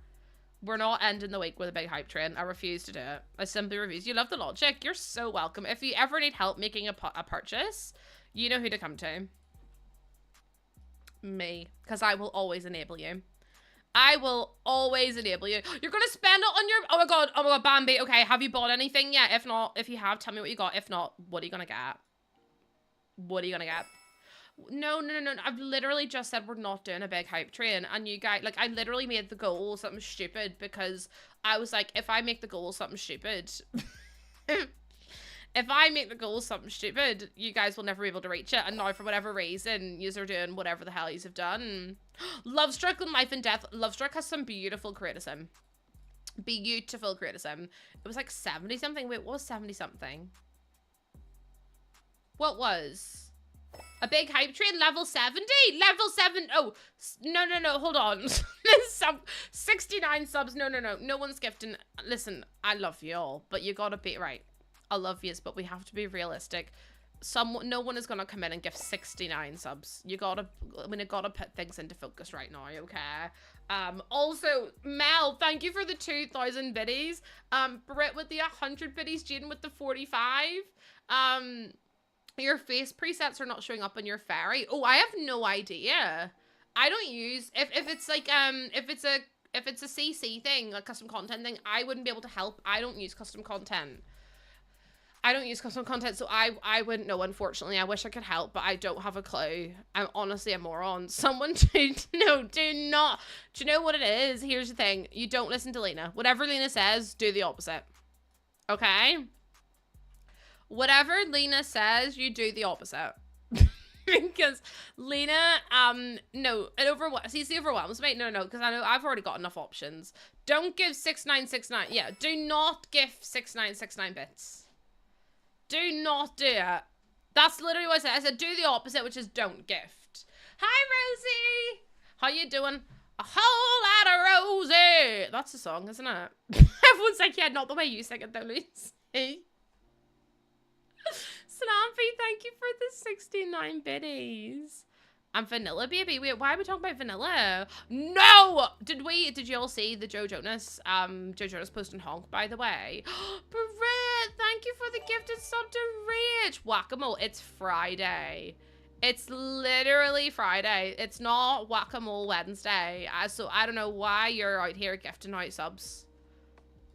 We're not ending the week with a big hype train. I refuse to do it. I simply refuse. You love the logic. You're so welcome. If you ever need help making a purchase, you know who to come to. Me. Because I will always enable you. I will always enable you. You're going to spend it on your... Oh my god, Bambi. Okay, have you bought anything yet? If not, if you have, tell me what you got. If not, what are you going to get? What are you going to get? No. I've literally just said we're not doing a big hype train. And you guys, like, I literally made the goal something stupid because I was like, if I make the goal something stupid, if I make the goal something stupid, you guys will never be able to reach it. And now, for whatever reason, yous are doing whatever the hell yous have done. Lovestruck and Life and Death. Lovestruck has some beautiful criticism. Beautiful criticism. It was like 70 something. Wait, what was 70 something? What was? A big hype train, level 70? Level 7. Oh, no, hold on. 69 subs. No. No one's gifting. Listen, I love you all, but you gotta be right. I love yous, but we have to be realistic. No one is gonna come in and gift 69 subs. You gotta put things into focus right now, okay? Also, Mel, thank you for the 2,000 biddies. Britt with the 100 biddies, Jaden with the 45. Your face presets are not showing up on your fairy. Oh, I have no idea. I don't use if it's like if it's a CC thing, a custom content thing, I wouldn't be able to help. I don't use custom content. So I wouldn't know, unfortunately. I wish I could help, but I don't have a clue. I'm honestly a moron. Someone do not. Do you know what it is? Here's the thing. You don't listen to Lena. Whatever Lena says, do the opposite. Okay? Whatever Lena says, you do the opposite. Because Lena, no, CC overwhelms me. No, because I know I've already got enough options. Don't give 6969. Yeah, do not give 6969 bits. Do not do it. That's literally what I said. I said do the opposite, which is don't gift. Hi, Rosie. How you doing? A whole lot of Rosie. That's a song, isn't it? Everyone's like, yeah, not the way you sing it though, Lucy. Snappy, thank you for the 69 biddies. And Vanilla, baby. Wait, why are we talking about Vanilla? No! Did you all see the Joe Jonas posting honk, by the way? Britt, thank you for the gifted sub to Rich. Whack-a-mole, it's Friday. It's literally Friday. It's not Whack-a-mole Wednesday. So I don't know why you're out here gifting out subs.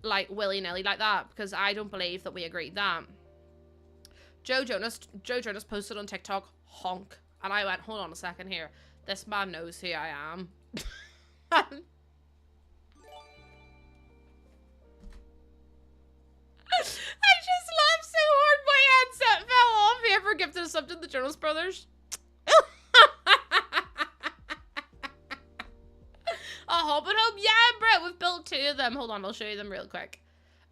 Like, willy-nilly like that. Because I don't believe that we agreed that. Joe Jonas posted on TikTok, honk. And I went, hold on a second here. This man knows who I am. I just laughed so hard my headset fell off. He ever gifted a sub to the Jonas Brothers? A Hobbit Home? Yeah, bro, we've built 2 of them. Hold on, I'll show you them real quick.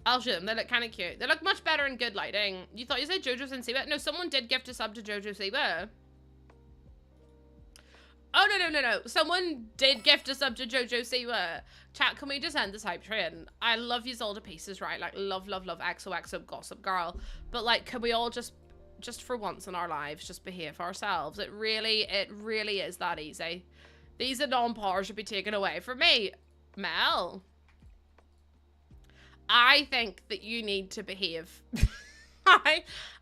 I'll show them. They look kind of cute. They look much better in good lighting. You thought you said JoJo Sensiba? No, someone did gift a sub to JoJo Sensiba. Oh, no. Someone did gift a sub to JoJo Siwa. Chat, can we just end this hype train? I love yous all to pieces, right? Like, love, XOXO gossip girl. But, like, could we all just for once in our lives, just behave ourselves? It really is that easy. These non-power should be taken away from me. Mel. I think that you need to behave.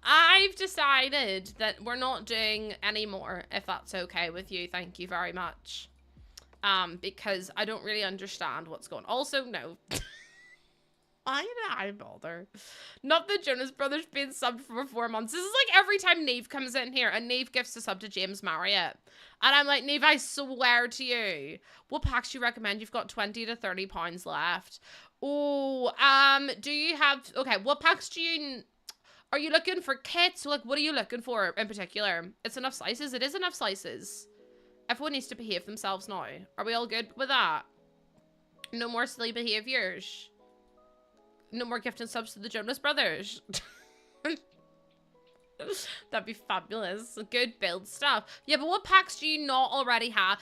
I've decided that we're not doing any more, if that's okay with you. Thank you very much. Because I don't really understand what's going on. Also, no. Why did I bother? Not the Jonas Brothers being subbed for 4 months. This is like every time Neve comes in here and Neve gifts a sub to James Marriott. And I'm like, Neve, I swear to you. What packs do you recommend? You've got 20 to 30 pounds left. Oh, do you have... Okay, what packs do you... Are you looking for kits? Like, what are you looking for in particular? It's enough slices. It is enough slices. Everyone needs to behave themselves now. Are we all good with that? No more silly behaviors. No more gifting subs to the Jonas Brothers. That'd be fabulous. Good build stuff. Yeah, but what packs do you not already have?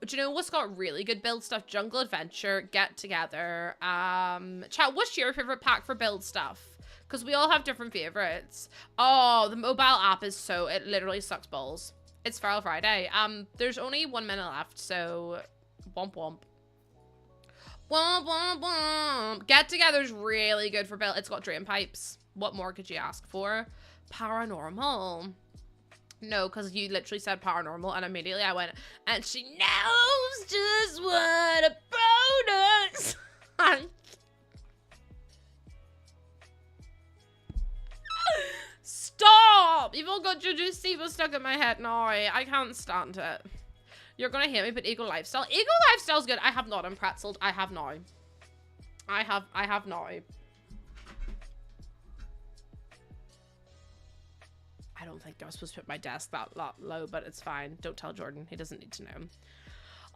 Do you know what's got really good build stuff? Jungle Adventure, Get Together. Chat, what's your favorite pack for build stuff? Because we all have different favorites. Oh, the mobile app is so, it literally sucks balls. It's Feral Friday. There's only 1 minute left, so womp womp. Womp womp womp. Get Together's really good for build. It's got drain pipes. What more could you ask for? Paranormal. No, because you literally said paranormal, and immediately I went, and she knows just what a bonus. Stop! You've all got Juju Siva stuck in my head now. I can't stand it. You're gonna hate me, but Eagle Lifestyle. Eagle Lifestyle's good. I have not unpretzeled. I have now. I have now. I don't think I was supposed to put my desk that low, but it's fine. Don't tell Jordan. He doesn't need to know.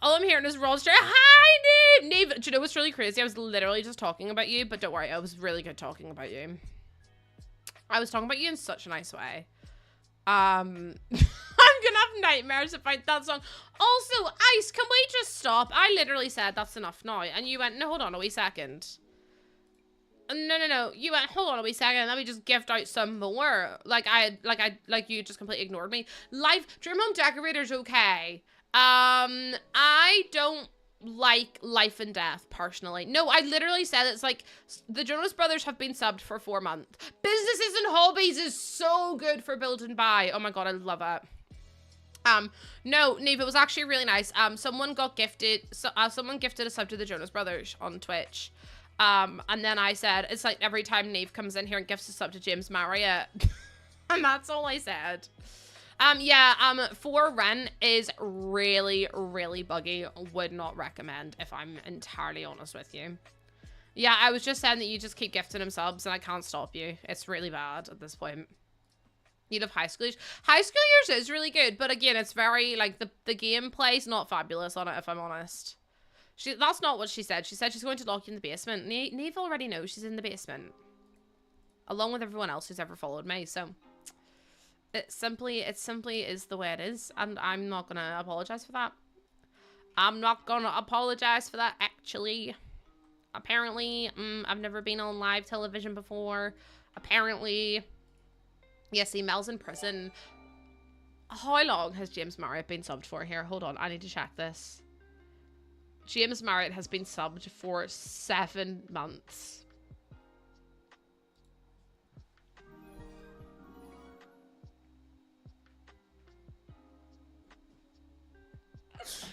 All I'm hearing is Rollster. Hi, Neve! Neve, do you know what's really crazy? I was literally just talking about you, but don't worry. I was really good talking about you. I was talking about you in such a nice way. I'm gonna have nightmares about that song. Also, Ice, can we just stop? I literally said that's enough now, and you went, no, hold on a wee second. No. You went, hold on a wee second, let me just gift out some more. Like you just completely ignored me. Dream Home Decorator's okay. I don't like Life and Death, personally. No, I literally said it's like, the Jonas Brothers have been subbed for 4 months. Businesses and Hobbies is so good for build and buy. Oh my god, I love it. No, Neve, it was actually really nice. Someone gifted a sub to the Jonas Brothers on Twitch. And then I said, it's like every time Neve comes in here and gifts a sub to James Marriott. And that's all I said. For rent is really, really buggy. Would not recommend, if I'm entirely honest with you. Yeah, I was just saying that you just keep gifting him subs and I can't stop you. It's really bad at this point. You love High Schoolers. High Schoolers is really good, but again, it's very, like, the gameplay's not fabulous on it, if I'm honest. That's not what she said. She said she's going to lock you in the basement. Neve already knows she's in the basement. Along with everyone else who's ever followed me, so... It simply is the way it is, and I'm not gonna apologize for that. I'm not gonna apologize for that, actually. Apparently, I've never been on live television before. Apparently, yeah, see, Mel's in prison. How long has James Marriott been subbed for here? Hold on, I need to check this. James Marriott has been subbed for 7 months.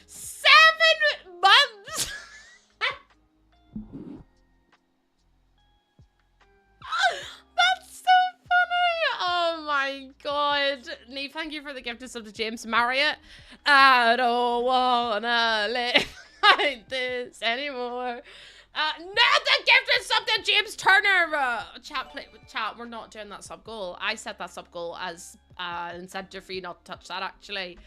7 months! That's so funny! Oh my god. Neve, thank you for the gift of sub to James Marriott. I don't wanna live like this anymore. Not the gift of sub to James Turner! Chat, we're not doing that sub goal. I set that sub goal as incentive for you not to touch that, actually.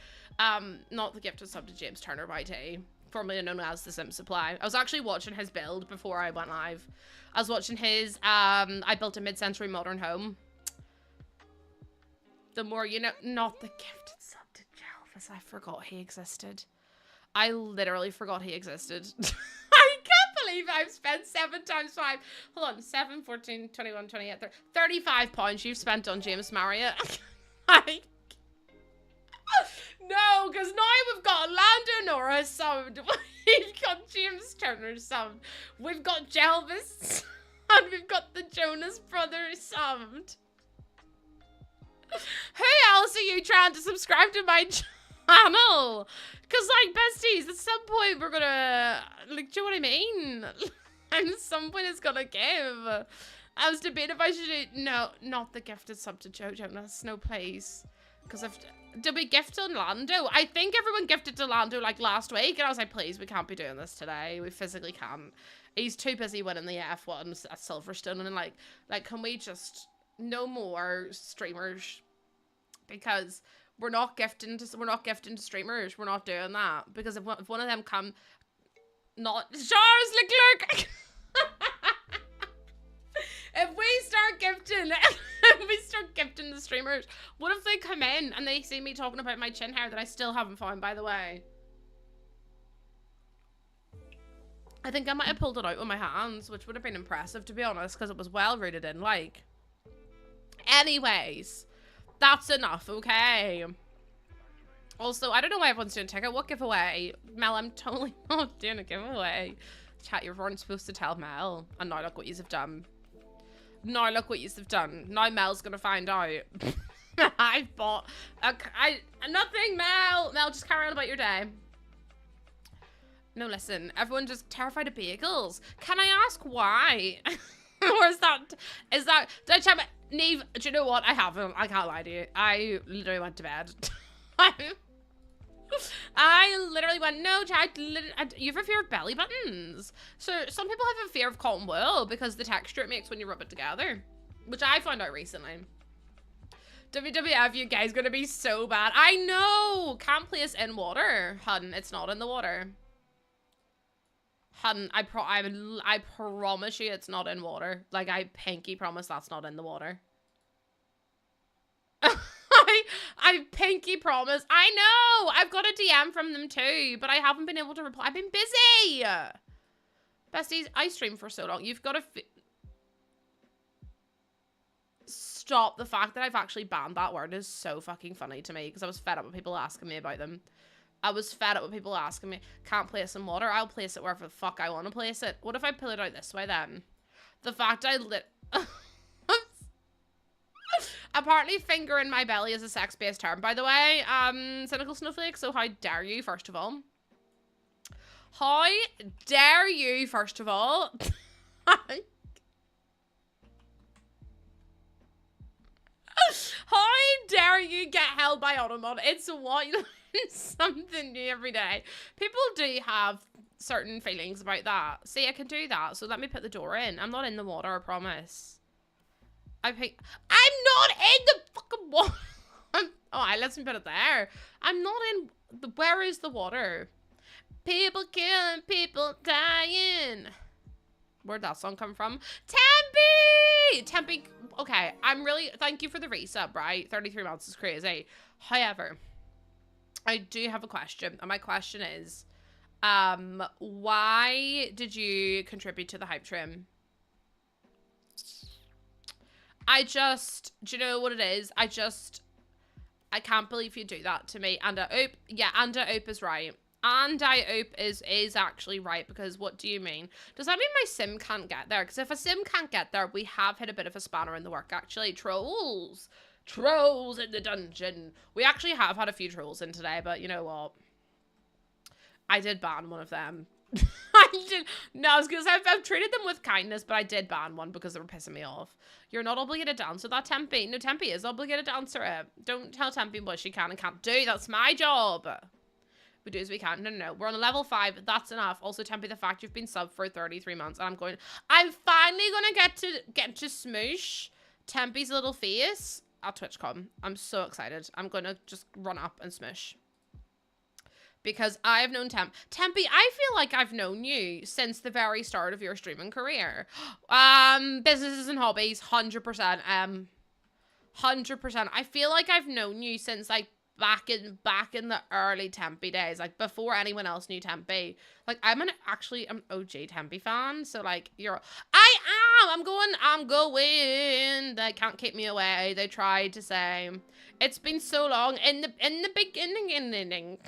Not the gift of sub to James Turner by T, formerly known as the Sim Supply. I was actually watching his build before I went live. I was watching his, I built a mid-century modern home. The more you know, not the gifted sub to Jelvis. I forgot he existed. I literally forgot he existed. I can't believe I've spent 7 times 5. Hold on, 7, 14, 21, 28, 30, 35 pounds you've spent on James Marriott. No, because now we've got Lando Norris subbed. We've got James Turner subbed. We've got Jelvis. And we've got the Jonas Brothers subbed. Who else are you trying to subscribe to my channel? Because, like, besties, at some point we're gonna... Like, do you know what I mean? At some point it's gonna give. I was debating if I should do... No, not the gifted sub to Joe Jonas. No, please. Because I've... Did we gift to Lando? I think everyone gifted to Lando like last week, and I was like, please, we can't be doing this today. We physically can't. He's too busy winning the F1 at Silverstone, and like, can we just no more streamers, because we're not gifting to streamers. We're not doing that, because if one of them come, not Charles Leclerc. If we start gifting the streamers, what if they come in and they see me talking about my chin hair that I still haven't found, by the way? I think I might have pulled it out with my hands, which would have been impressive, to be honest, because it was well rooted in, like. Anyways, that's enough, okay? Also, I don't know why everyone's doing a ticket. What giveaway? Mel, I'm totally not doing a giveaway. Chat, you weren't supposed to tell Mel. And now look what you've done. Now look what you've done. Now Mel's gonna find out. I bought nothing, Mel. Mel, just carry on about your day. No, listen, everyone just terrified of bagels. Can I ask why? Or is that, did I check my, Neve, do you know what? I haven't, I can't lie to you. I literally went to bed. I literally went, no, Jack, you have a fear of belly buttons. So some people have a fear of cotton wool because the texture it makes when you rub it together, which I found out recently. WWF, you guys gonna be so bad. I know, can't place in water. Hun, it's not in the water. Hun, I promise you it's not in water. Like, I pinky promise that's not in the water. I pinky promise. I know! I've got a DM from them too, but I haven't been able to reply. I've been busy! Besties, I streamed for so long. You've got to stop. The fact that I've actually banned that word is so fucking funny to me, because I was fed up with people asking me about them. I was fed up with people asking me, can't place in water. I'll place it wherever the fuck I want to place it. What if I pull it out this way then? The fact I apparently finger in my belly is a sex-based term, by the way. Cynical Snowflake, so how dare you, first of all? How dare you, first of all? How dare you get held by Automod? It's what you learn something new every day. People do have certain feelings about that. See, I can do that, so let me put the door in. I'm not in the water, I promise. I'm not in the fucking water. Alright, let's put it there. I'm not in the, where is the water? People killing, people dying. Where'd that song come from? Tempe! Okay, I'm really, thank you for the resub, right? 33 months is crazy. However, I do have a question, and my question is, why did you contribute to the hype trim? Do you know what it is? I can't believe you do that to me. Oop, yeah, Oop is right. Oop is actually right, because what do you mean? Does that mean my sim can't get there? Because if a sim can't get there, we have hit a bit of a spanner in the work, actually. Trolls in the dungeon. We actually have had a few trolls in today, but you know what? I did ban one of them. I was gonna say I've treated them with kindness, but I did ban one because they were pissing me off. You're not obligated to answer that, Tempe. No, Tempe is obligated to answer it. Don't tell Tempe what she can and can't do. That's my job. We do as we can. No. We're on level 5. That's enough. Also, Tempe, the fact you've been subbed for 33 months, and I'm finally gonna get to smoosh Tempe's little face at TwitchCon. I'm so excited. I'm gonna just run up and smush. Because I have known Tempe, I feel like I've known you since the very start of your streaming career. Businesses and hobbies, 100%. 100%. I feel like I've known you since like back in the early Tempe days, like before anyone else knew Tempe. Like I'm an OG Tempe fan, so like I'm going. They can't keep me away. They tried to say it's been so long in the beginning.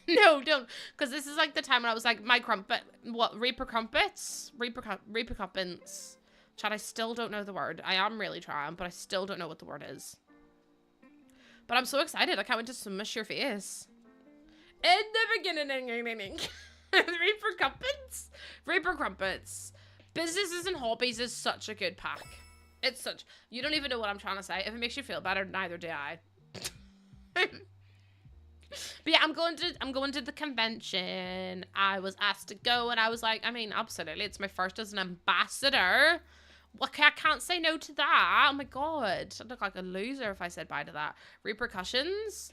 No, don't, because this is like the time when I was like, my crumpet, what, Reaper Crumpets? Reaper Crumpets. Chad, I still don't know the word. I am really trying, but I still don't know what the word is. But I'm so excited. I can't wait to smush your face. In the beginning. Reaper Crumpets. Businesses and hobbies is such a good pack. It's such, you don't even know what I'm trying to say. If it makes you feel better, neither do I. But yeah, I'm going to the convention. I was asked to go, and I was like, I mean, absolutely, it's my first as an ambassador. Okay, I can't say no to that. Oh my god. I look like a loser if I said bye to that. Repercussions?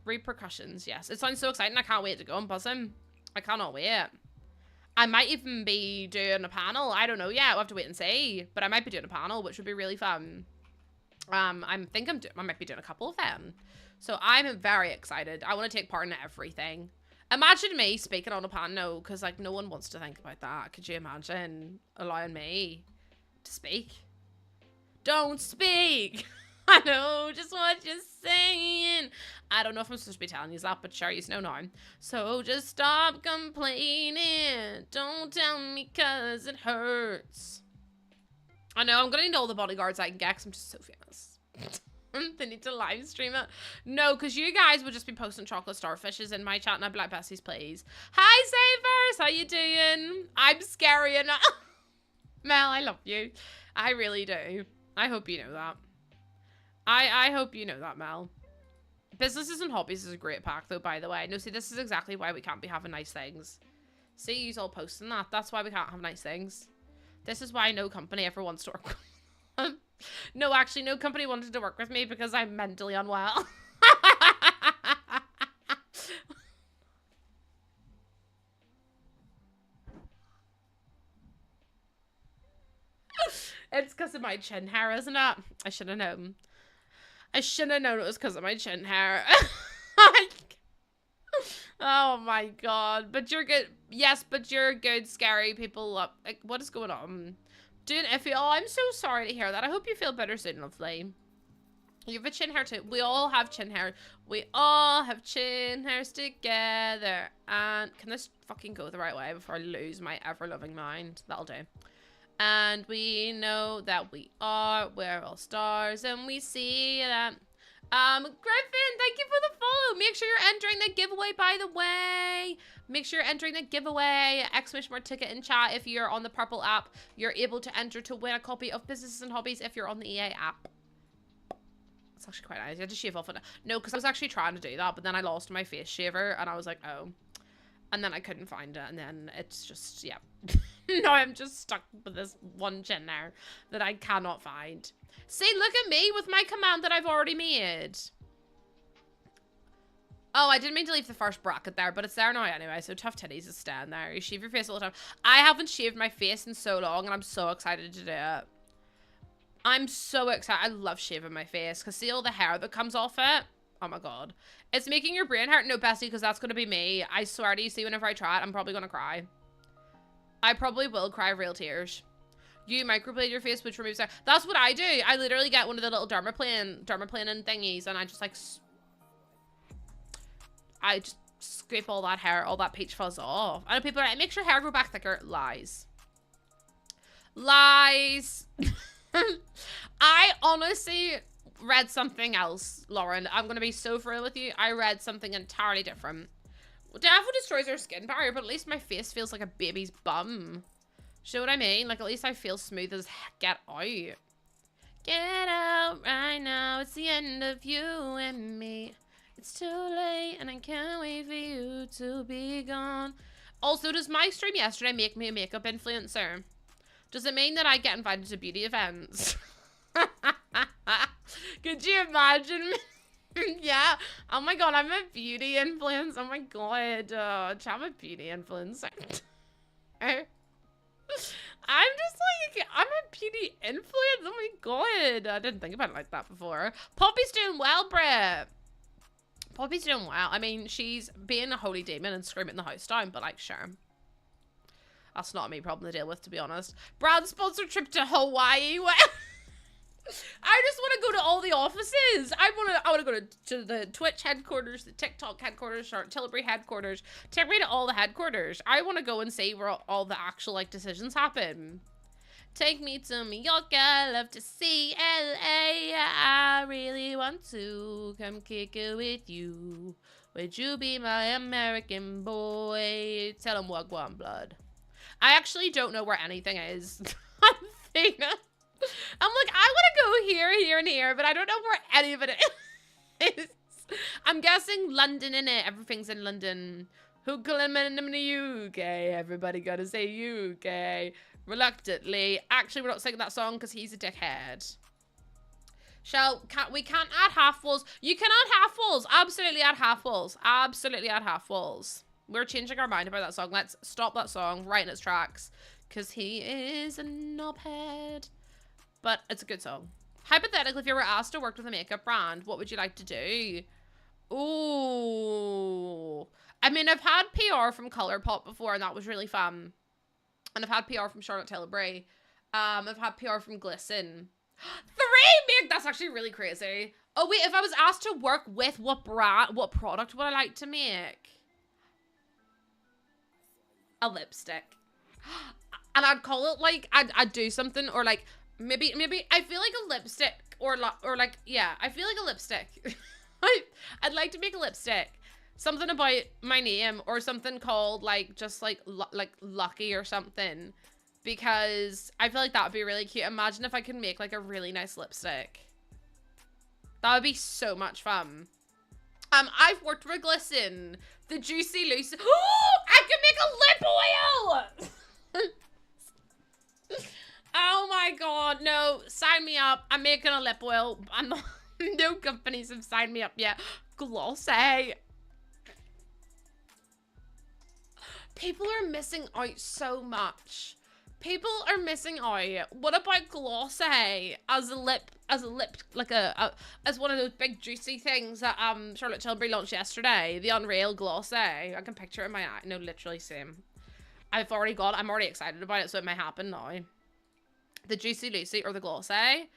Repercussions, yes. It sounds so exciting. I can't wait to go and buzz him. I cannot wait. I might even be doing a panel. I don't know yet. We'll have to wait and see. But I might be doing a panel, which would be really fun. I might be doing a couple of them. So I'm very excited. I want to take part in everything. Imagine me speaking on a panel, because like no one wants to think about that. Could you imagine allowing me to speak? Don't speak. I know just what you're saying. I don't know if I'm supposed to be telling you that, but sure, you know now. So just stop complaining. Don't tell me cause it hurts. I know, I'm gonna need all the bodyguards I can get because I'm just so famous. They need to live stream it. No, because you guys would just be posting chocolate starfishes in my chat and I'd be like, besties, please. Hi, Savers. How you doing? I'm scary enough. Mel, I love you. I really do. I hope you know that. I hope you know that, Mel. Businesses and hobbies is a great pack, though, by the way. No, see, this is exactly why we can't be having nice things. See, you's all posting that. That's why we can't have nice things. This is why no company ever wants to work with No, actually, no company wanted to work with me because I'm mentally unwell. It's because of my chin hair, isn't it? I should have known. I should have known it was because of my chin hair. Oh my god. But you're good. Yes, but you're good, scary people. Like, what is going on? Doing iffy. Oh, I'm so sorry to hear that. I hope you feel better soon, lovely. You have a chin hair too. We all have chin hair. We all have chin hairs together. And can this fucking go the right way before I lose my ever-loving mind? That'll do. And we know that we're all stars and we see that. Griffin, thank you for the follow. Make sure you're entering the giveaway, by the way. Make sure you're entering the giveaway. Exclamation mark ticket in chat. If you're on the purple app, you're able to enter to win a copy of Businesses and Hobbies if you're on the EA app. It's actually quite nice. I had to shave off it. No, because I was actually trying to do that, but then I lost my face shaver and I was like, oh. And then I couldn't find it, and then it's just, yeah. Now I'm just stuck with this one chin there that I cannot find. See, look at me with my command that I've already made. Oh, I didn't mean to leave the first bracket there, but it's there now anyway, so tough titties is staying there. You shave your face all the time. I haven't shaved my face in so long, and I'm so excited to do it. I'm so excited. I love shaving my face, because see all the hair that comes off it? Oh my god. It's making your brain hurt? No, bestie, because that's going to be me. I swear to you, see, whenever I try it, I'm probably going to cry. I probably will cry real tears. You microblade your face, which removes hair. That's what I do. I literally get one of the little dermaplaning thingies, and I just, like, I just scrape all that hair, all that peach fuzz off. I know people are like, make your hair grow back thicker. Lies. Lies. I honestly read something else, Lauren. I'm gonna be so real with you. I read something entirely different. Defo destroys our skin barrier, but at least my face feels like a baby's bum. You know what I mean? Like, at least I feel smooth as heck. Get out. Get out right now. It's the end of you and me. It's too late and I can't wait for you to be gone. Also, does my stream yesterday make me a makeup influencer? Does it mean that I get invited to beauty events? Could you imagine me? Yeah. Oh my god, I'm a beauty influencer. Oh my god. I'm a beauty influencer. I'm just like, I'm a beauty influencer. Oh my god. I didn't think about it like that before. Poppy's doing well, Brett. Poppy's doing well. I mean, she's being a holy demon and screaming the house down, but like, sure. That's not a me problem to deal with, to be honest. Brad sponsored trip to Hawaii. I just want to go to all the offices. I want to go to the Twitch headquarters, the TikTok headquarters, Charlotte Tilbury headquarters. Take me to all the headquarters. I want to go and see where all the actual like decisions happen. Take me to Mallorca. I love to see LA. I really want to come kick it with you. Would you be my American boy? Tell him what one blood. I actually don't know where anything is. I'm thinking. I'm like, I want to go here, here, and here, but I don't know where any of it is. I'm guessing London, innit? Everything's in London. Hookling in the UK. Everybody gotta say UK. Reluctantly. Actually, we're not singing that song because he's a dickhead. We can't add half walls. You can add half walls. Absolutely add half walls. Absolutely add half walls. We're changing our mind about that song. Let's stop that song right in its tracks. Because he is a knobhead. But it's a good song. Hypothetically, if you were asked to work with a makeup brand, what would you like to do? Ooh. I mean, I've had PR from Colourpop before, and that was really fun. And I've had PR from Charlotte Tilbury. I've had PR from Glisten. 3 that's actually really crazy. Oh wait, if I was asked to work with what product would I like to make? A lipstick. And I'd call it like I'd do something, or like maybe I feel like a lipstick or like yeah, I feel like a lipstick. I'd like to make a lipstick. Something about my name, or something called like just like Lucky or something, because I feel like that would be really cute. Imagine if I could make like a really nice lipstick. That would be so much fun. I've worked with Glisten, the Juicy Lucy. Oh, I can make a lip oil. Oh my god, no, sign me up. I'm making a lip oil. I'm not, no companies have signed me up yet. Glossy. People are missing out so much. People are missing out. What about Glossy as a lip, like as one of those big juicy things that Charlotte Tilbury launched yesterday, the Unreal Glossy. I can picture it in my eye. No, literally same. I'm already excited about it, so it may happen now. The Juicy Lucy or the Glossy.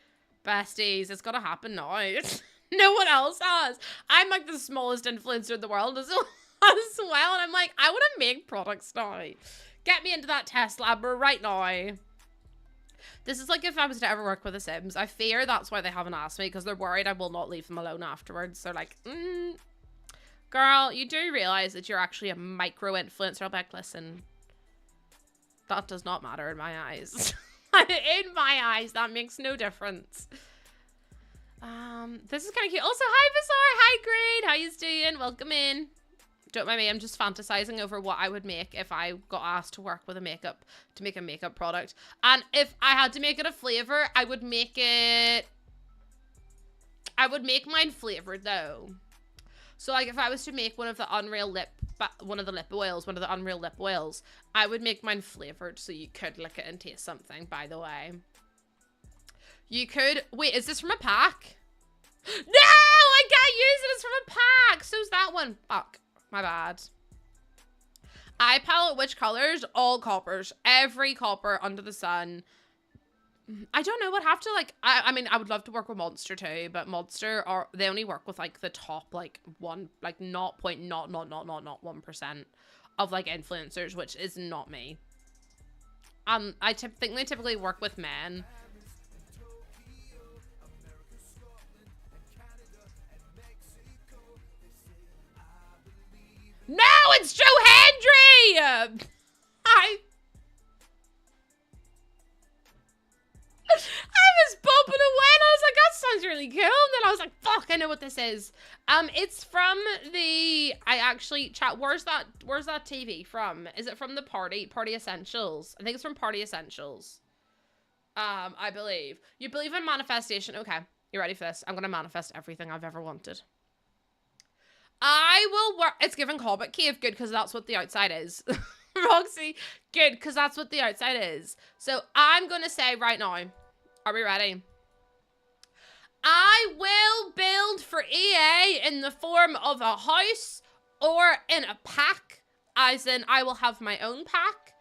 Besties, it's gonna happen now. No one else has. I'm like the smallest influencer in the world as well, and I'm like, I want to make products now. Get me into that test lab right now. This is like if I was to ever work with the Sims. I fear that's why they haven't asked me, because they're worried I will not leave them alone afterwards. They're like, girl, you do realize that you're actually a micro-influencer. I'll be like, listen, that does not matter in my eyes. In my eyes, that makes no difference. This is kind of cute. Also, hi, Bizarre. Hi, Grade. How you doing? Welcome in. Don't mind me, I'm just fantasizing over what I would make if I got asked to work with to make a makeup product. And if I had to make it a flavor, I would make mine flavored though. So like if I was to make one of the Unreal lip oils, I would make mine flavored so you could lick it and taste something, by the way. You could, wait, is this from a pack? No, I can't use it, it's from a pack. So's that one. Fuck. My bad. Eye palette, which colors? All coppers. Every copper under the sun. I don't know, would have to like, I mean, I would love to work with Monster too, but Monster they only work with like the top like 0.1% of like influencers, which is not me. I think they typically work with men. No, it's Joe Hendry! I was bumping away and I was like, that sounds really cool. And then I was like, fuck, I know what this is. It's from the, where's that TV from? Is it from the Party Essentials? I think it's from Party Essentials. I believe. You believe in manifestation? Okay, you ready for this? I'm gonna manifest everything I've ever wanted. I will work. It's given Hobbit Cave, good, because that's what the outside is. Roxy, good, because that's what the outside is. So I'm going to say right now, are we ready? I will build for EA in the form of a house or in a pack, as in I will have my own pack.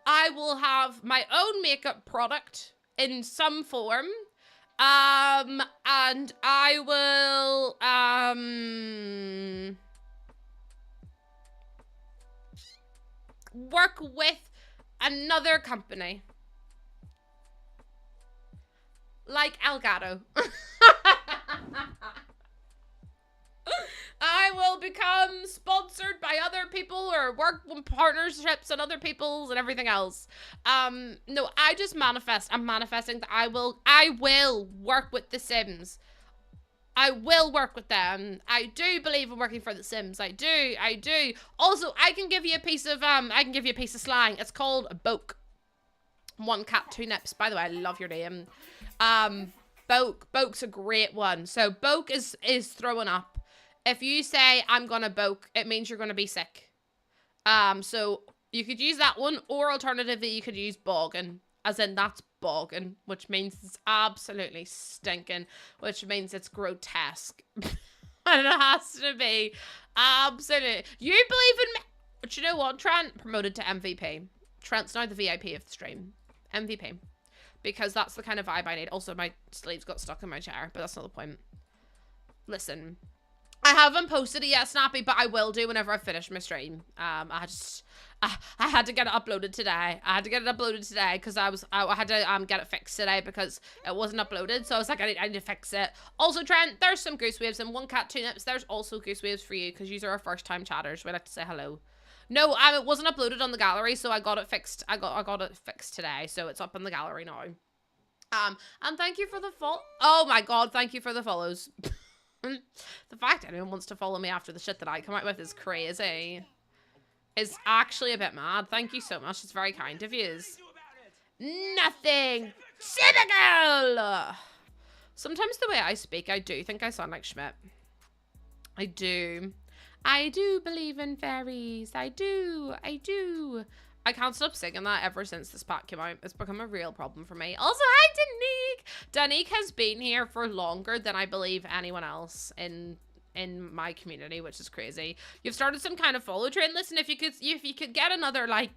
I will have my own makeup product in some form. And I will, work with another company. Like Elgato. I will become sponsored by other people or work with partnerships and other people's and everything else. No, I just manifest. I'm manifesting that I will work with The Sims. I will work with them. I do believe in working for the Sims. I do. Also, I can give you a piece of slang. It's called Boke. One cat, two nips. By the way, I love your name. Boke's a great one. So Boke is throwing up. If you say I'm gonna Boke, it means you're gonna be sick. So you could use that one, or alternatively you could use boggin, as in that's boggin, which means it's absolutely stinking, which means it's grotesque. And it has to be absolute. You believe in me? But you know what? Trent promoted to MVP. Trent's now the VIP of the stream. MVP. Because that's the kind of vibe I need. Also, my sleeves got stuck in my chair, but that's not the point. Listen, I haven't posted it yet, Snappy, but I will do whenever I finish my stream. I had to get it uploaded today. Because I had to get it fixed today because it wasn't uploaded. So I was like, I need to fix it. Also, Trent, there's some goose waves and one cat, two nips. There's also goose waves for you because you are our first time chatters. We'd like to say hello. No, it wasn't uploaded on the gallery, so I got it fixed. I got it fixed today, so it's up in the gallery now. And thank you for the follow. Oh my god, thank you for the follows. The fact anyone wants to follow me after the shit that I come out with is crazy. Is actually a bit mad. Thank you so much. It's very kind of you. Nothing. Cynical. Sometimes the way I speak, I do think I sound like Schmidt. I do believe in fairies. I do. I can't stop singing that ever since this pack came out. It's become a real problem for me. Also, hi, Danique. Danique has been here for longer than I believe anyone else in my community, which is crazy. You've started some kind of follow train. Listen, if you could get another, like,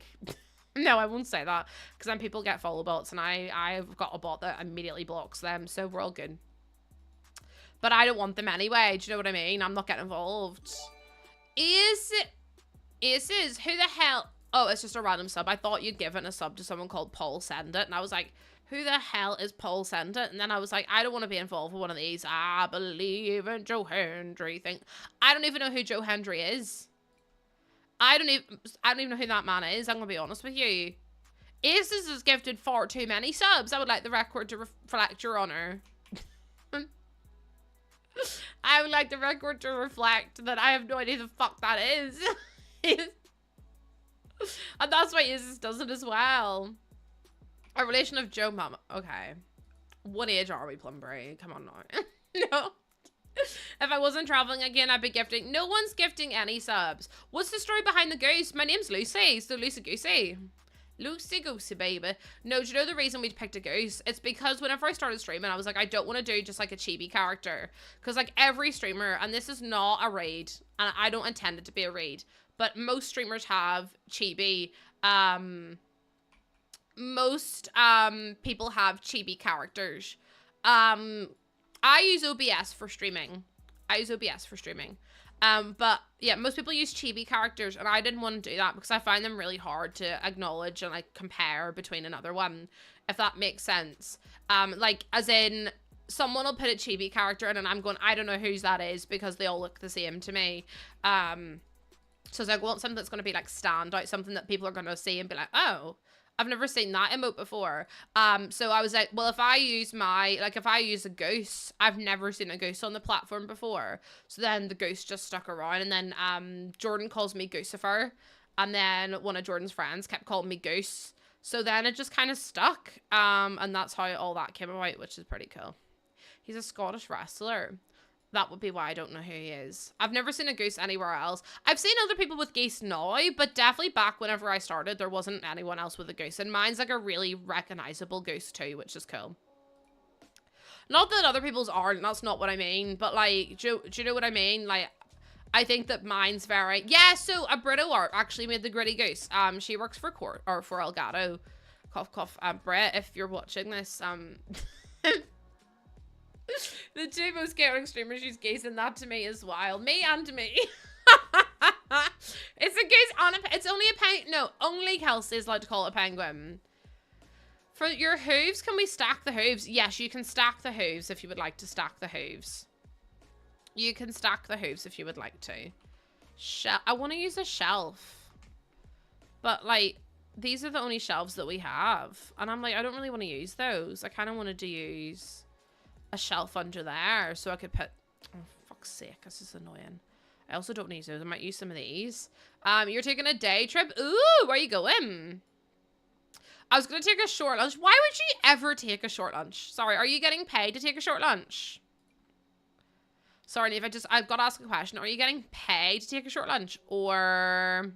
no, I won't say that, because then people get follow bots, and I've got a bot that immediately blocks them, so we're all good. But I don't want them anyway. Do you know what I mean? I'm not getting involved. Is who the hell? Oh, it's just a random sub. I thought you'd given a sub to someone called Paul Send It, and I was like, who the hell is Paul Send It? And then I was like, I don't want to be involved with one of these. I believe in Joe Hendry thing. I don't even know who Joe Hendry is. I don't even know who that man is. I'm gonna be honest with you. Aces has gifted far too many subs. I would like the record to reflect your honor. I would like the record to reflect that I have no idea who the fuck that is. And that's why Aces does it as well. A relation of Joe Mama. Okay. What age are we, Plumbury? Come on now. No. If I wasn't traveling again, I'd be gifting. No one's gifting any subs. What's the story behind the goose? My name's Lucy. So Lucy Goosey. Lucy Goosey, baby. No, do you know the reason we picked a goose? It's because whenever I started streaming, I was like, I don't want to do just like a chibi character. Because like every streamer, and this is not a raid, and I don't intend it to be a raid, but most streamers have chibi. Most people have chibi characters. I use OBS for streaming. But yeah, most people use chibi characters, and I didn't want to do that because I find them really hard to acknowledge and like compare between another one, if that makes sense. Like as in someone will put a chibi character in and I'm going, I don't know whose that is because they all look the same to me. So it's like, I want something that's going to be like stand out, something that people are going to see and be like, oh, I've never seen that emote before. So I was like, well, if I use a goose, I've never seen a goose on the platform before. So then the goose just stuck around, and then Jordan calls me Goosifer, and then one of Jordan's friends kept calling me Goose. So then it just kind of stuck, and that's how all that came about, which is pretty cool. He's a Scottish wrestler. That would be why I don't know who he is. I've never seen a goose anywhere else. I've seen other people with geese now, but definitely back whenever I started, there wasn't anyone else with a goose. And mine's like a really recognizable goose too, which is cool. Not that other people's aren't, that's not what I mean. But like, do you know what I mean? Like, I think that mine's very... Yeah, so a Brito Art actually made the gritty goose. She works for Elgato. Cough, cough. Brett, if you're watching this, the two most chaotic streamers use geese, and that to me is wild. Me and me. It's a goose on a... It's only a penguin. No, only Kelsey is allowed to call it a penguin. For your hooves, can we stack the hooves? Yes, you can stack the hooves if you would like to stack the hooves. You can stack the hooves if you would like to. I want to use a shelf. But, like, these are the only shelves that we have. And I'm like, I don't really want to use those. I kind of wanted to use a shelf under there so I could put Oh, fuck's sake, this is annoying. I also don't need those. I might use some of these. You're taking a day trip? Ooh, where are you going? I was going to take a short lunch. Why would you ever take a short lunch? Sorry, are you getting paid to take a short lunch? Sorry, Neve, I've got to ask a question. Are you getting paid to take a short lunch? Or...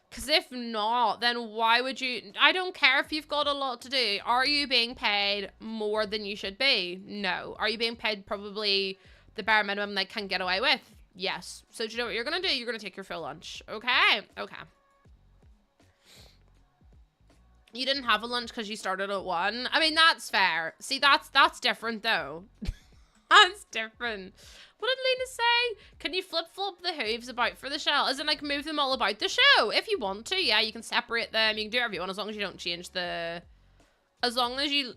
Because if not, then why would you... I don't care if you've got a lot to do. Are you being paid more than you should be? No. Are you being paid probably the bare minimum they can get away with? Yes. So do you know what you're going to do? You're going to take your full lunch. Okay. Okay. You didn't have a lunch because you started at 1. I mean, that's fair. See, that's different, though. That's different. What did Lena say? Can you flip-flop the hooves about for the shell? As in, like, move them all about the show? If you want to, yeah, you can separate them. You can do whatever you want, as long as you don't change the... As long as you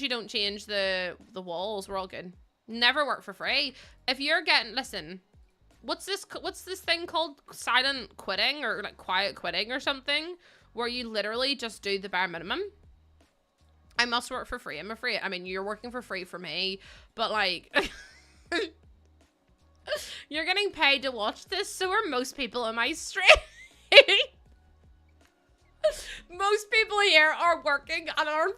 don't change the walls, we're all good. Never work for free. If you're getting... Listen, what's this thing called? Silent quitting? Or, like, quiet quitting or something? Where you literally just do the bare minimum. I must work for free, I'm afraid. I mean, you're working for free for me, but like... You're getting paid to watch this, so are most people in my stream. Most people here are working and are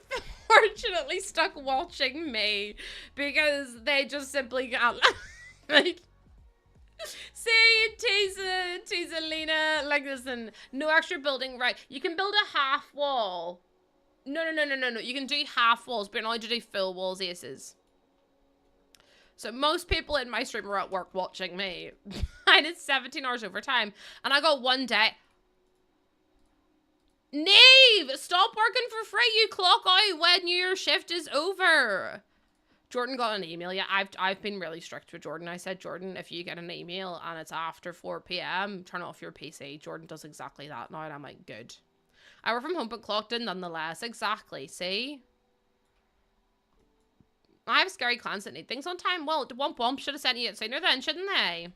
unfortunately stuck watching me because they just simply can't. Like... See, teaser, Lena. Like, listen, no extra building, right? You can build a half wall. No. You can do half walls, but you're not allowed to do full walls, aces. So most people in my stream are at work watching me. I did 17 hours overtime, and I got 1 day. Neve, stop working for free. You clock out when your shift is over. Jordan got an email. Yeah, I've been really strict with Jordan. I said, Jordan, if you get an email and it's after 4 p.m, turn off your PC. Jordan does exactly that now, and I'm like, good. I work from home, but clocked in nonetheless. Exactly, see? I have scary clans that need things on time. Well, Womp Womp should have sent you it sooner then, shouldn't they?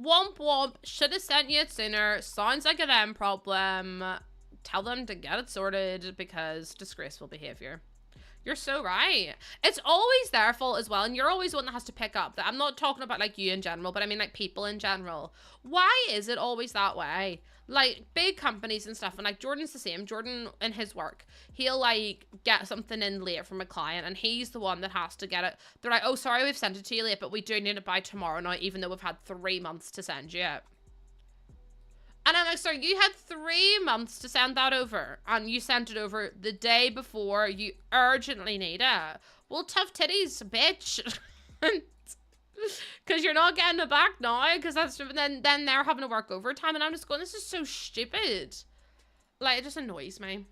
Womp Womp should have sent you it sooner. Sounds like a them problem. Tell them to get it sorted because disgraceful behavior. You're so right. It's always their fault as well, and you're always one that has to pick up. That I'm not talking about, like, you in general, but I mean, like, people in general. Why is it always that way? Like, big companies and stuff, and, like, Jordan's the same. Jordan, in his work, he'll, like, get something in late from a client, and he's the one that has to get it. They're like, oh, sorry, we've sent it to you late, but we do need it by tomorrow now, even though we've had 3 months to send you it. And I'm like, sorry, you had 3 months to send that over, and you sent it over the day before you urgently need it. Well, tough titties, bitch. Because you're not getting it back now, because that's, then they're having to work overtime, and I'm just going, this is so stupid. Like, it just annoys me.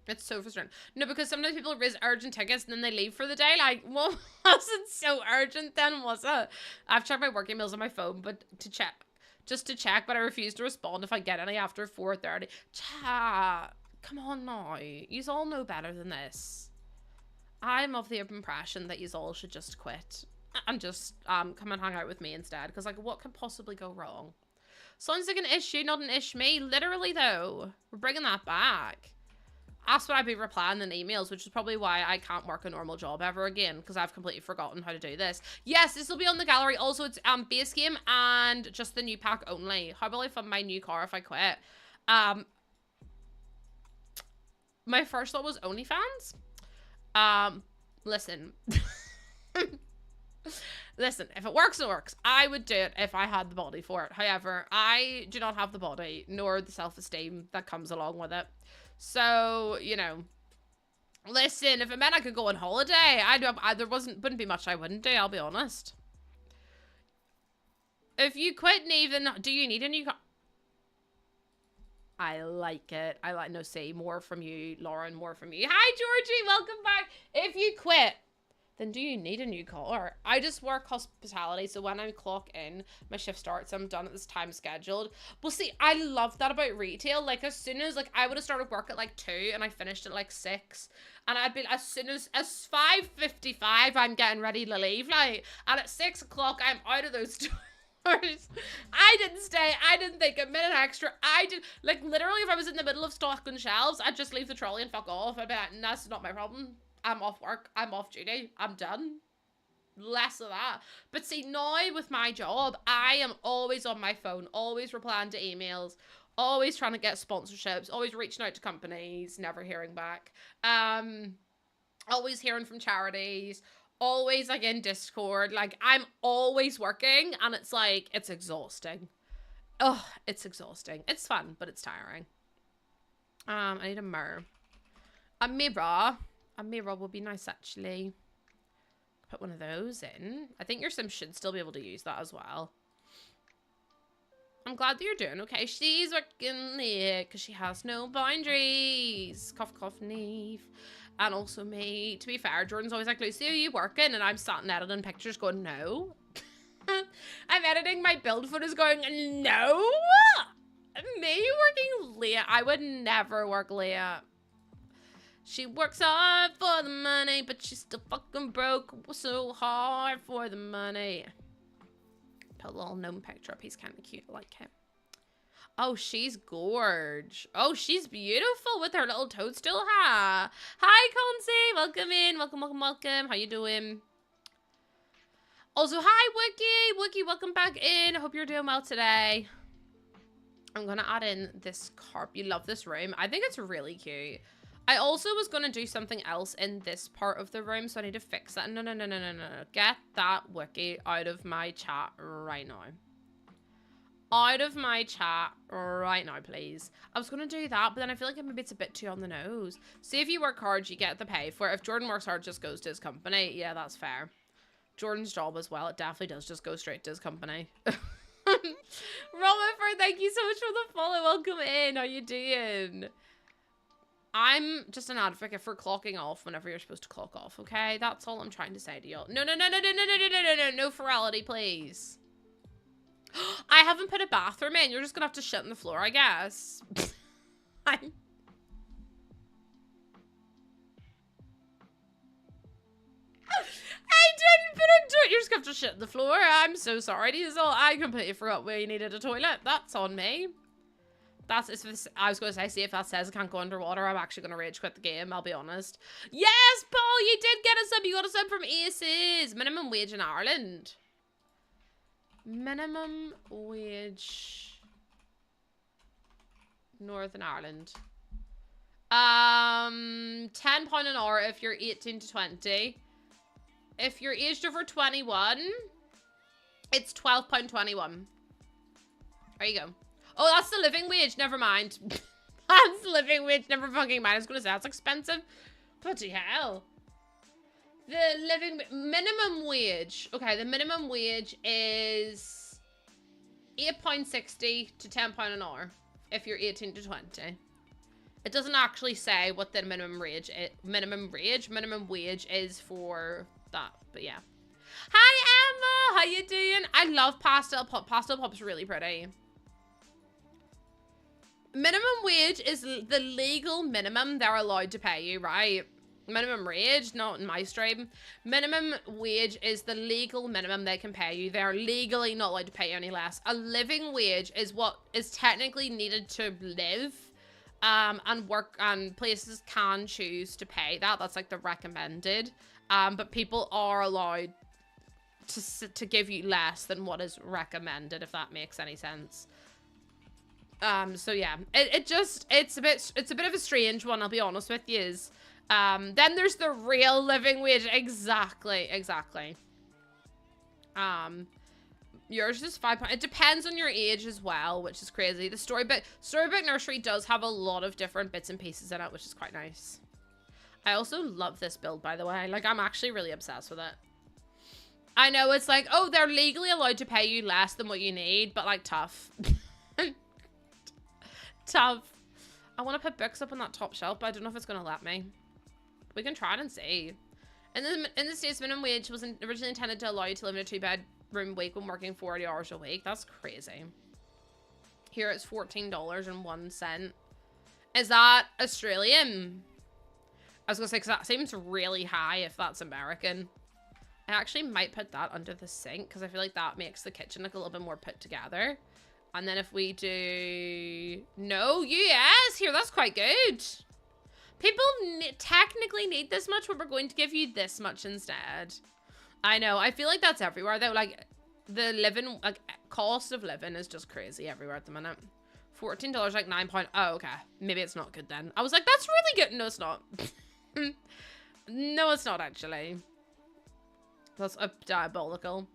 It's so frustrating. No, because sometimes people raise urgent tickets, and then they leave for the day. Like, well, wasn't so urgent then, was it? I've checked my work emails on my phone, but just to check, but I refuse to respond if I get any after 4:30. Chat, come on now. Yous all know better than this. I'm of the impression that yous all should just quit and just come and hang out with me instead. Because, like, what could possibly go wrong? Sounds like an issue, not an ish me. Literally, though. We're bringing that back. That's what I'd be replying in emails, which is probably why I can't work a normal job ever again, because I've completely forgotten how to do this. Yes, this will be on the gallery. Also, it's base game and just the new pack only. How will I fund my new car if I quit? My first thought was OnlyFans. Listen. Listen, if it works, it works. I would do it if I had the body for it. However, I do not have the body, nor the self-esteem that comes along with it. So, you know, listen, if it meant I could go on holiday, there wouldn't be much I wouldn't do, I'll be honest. If you quit, Neve, then do you need a new car? I like it. No, say more from you, Lauren, more from you. Hi, Georgie, welcome back. If you quit, then do you need a new car? I just work hospitality, so when I clock in, my shift starts, I'm done at this time scheduled. Well, see, I love that about retail. Like, as soon as, like, I would have started work at, like, 2, and I finished at, like, 6. And I'd be, as soon as 5:55, I'm getting ready to leave, like, and at 6 o'clock, I'm out of those stores. I didn't stay. I didn't think a minute extra. I did, like, literally, if I was in the middle of stocking shelves, I'd just leave the trolley and fuck off. I'd be like, that's not my problem. I'm off work. I'm off duty. I'm done. Less of that. But see, now with my job, I am always on my phone, always replying to emails, always trying to get sponsorships, always reaching out to companies, never hearing back. Always hearing from charities, always like in Discord. Like, I'm always working, and it's like, it's exhausting. Oh, it's exhausting. It's fun, but it's tiring. I need a mirror. A mirror. A mirror would be nice, actually. Put one of those in. I think your Sim should still be able to use that as well. I'm glad that you're doing okay. She's working late because she has no boundaries. Cough, cough, Neve. And also me. To be fair, Jordan's always like, Lucy, are you working? And I'm sat and editing pictures going, no. I'm editing my build photos going, no. Me working late. I would never work late. She works hard for the money, but she's still fucking broke so hard for the money. Put a little gnome picture up. He's kind of cute. I like him. Oh, she's gorge. Oh, she's beautiful with her little toadstool hat. Hi, Concy. Welcome in. Welcome, welcome, welcome. How you doing? Also, hi, Wookie. Wookie, welcome back in. I hope you're doing well today. I'm going to add in this carp. You love this room. I think it's really cute. I also was going to do something else in this part of the room, so I need to fix that. No, no, no, no, no, no. Get that Wookie out of my chat right now. Out of my chat right now, please. I was going to do that, but then I feel like maybe it's a bit too on the nose. See, if you work hard, you get the pay for it. If Jordan works hard, just goes to his company. Yeah, that's fair. Jordan's job as well, it definitely does just go straight to his company. Robert, thank you so much for the follow. Welcome in. How you doing? I'm just an advocate for clocking off whenever you're supposed to clock off, okay? That's all I'm trying to say to y'all. No, no, no, no, no, no, no, no, no, no, no, no ferality, please. I haven't put a bathroom in. You're just gonna have to shit on the floor, I guess. I didn't put a toilet. You're just gonna have to shit on the floor. I'm so sorry, Diesel. I completely forgot where you needed a toilet. That's on me. I was going to say, see if that says I can't go underwater, I'm actually going to rage quit the game, I'll be honest. Yes, Paul, you did get a sub. You got a sub from Aces. Minimum wage in Ireland. Minimum wage. Northern Ireland. £10 an hour if you're 18 to 20. If you're aged over 21, it's £12.21. There you go. Oh, that's the living wage. Never mind. That's the living wage. Never fucking mind. I was going to say, that's expensive. Bloody hell. The living... minimum wage. Okay, the minimum wage is £8.60 to £10 an hour if you're 18 to 20. It doesn't actually say what the minimum wage is for that. But yeah. Hi, Emma. How you doing? I love pastel pop. Pastel pop's really pretty. Minimum wage is the legal minimum they're allowed to pay you, right? Minimum wage, not in my stream. Minimum wage is the legal minimum they can pay you. They're legally not allowed to pay you any less. A living wage is what is technically needed to live, and work, and places can choose to pay that. That's like the recommended. But people are allowed to give you less than what is recommended, if that makes any sense. So yeah, it's a bit of a strange one, I'll be honest with you. Then there's the real living wage. Exactly. Yours is £5. It depends on your age as well, which is crazy. The Storybook Nursery does have a lot of different bits and pieces in it, which is quite nice. I also love this build, by the way. Like, I'm actually really obsessed with it. I know it's like, oh, they're legally allowed to pay you less than what you need, but like, tough. Tough. I want to put books up on that top shelf, but I don't know if it's going to let me. We can try it and see. In the States, minimum wage was originally intended to allow you to live in a 2-bedroom week when working 40 hours a week. That's crazy. Here it's $14.01. Is that Australian? I was going to say, because that seems really high if that's American. I actually might put that under the sink because I feel like that makes the kitchen look a little bit more put together. And then if we do... No, US! Here, that's quite good. People technically need this much, but we're going to give you this much instead. I know. I feel like that's everywhere though. Like the living, like cost of living is just crazy everywhere at the minute. $14, like £9. Oh, okay. Maybe it's not good then. I was like, that's really good. No, it's not. No, it's not actually. That's diabolical.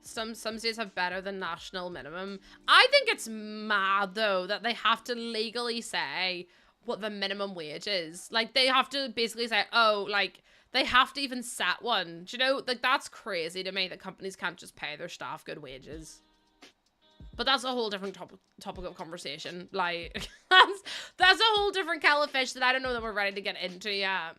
Some states have better than national minimum. I think it's mad though that they have to legally say what the minimum wage is. Like they have to basically say, oh, like they have to even set one. Do you know? Like that's crazy to me that companies can't just pay their staff good wages. But that's a whole different topic of conversation. Like that's a whole different kettle of fish that I don't know that we're ready to get into yet.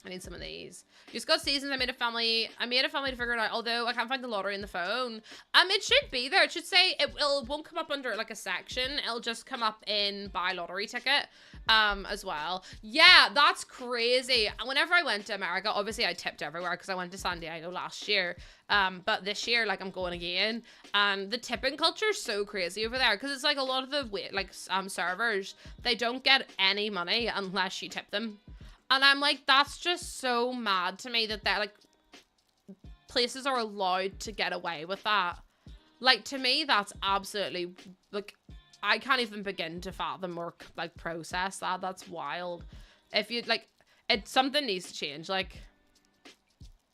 I need some of these. Just got seasons. I made a family to figure it out. Although I can't find the lottery in the phone. It should be there. It should say it won't come up under like a section. It'll just come up in buy lottery ticket as well. Yeah, that's crazy. Whenever I went to America, obviously I tipped everywhere because I went to San Diego last year. But this year, like I'm going again. And the tipping culture is so crazy over there because it's like a lot of the servers, they don't get any money unless you tip them. And I'm like, that's just so mad to me that like places are allowed to get away with that. Like to me, that's absolutely like I can't even begin to fathom or like process that. That's wild. If you like, something needs to change. Like,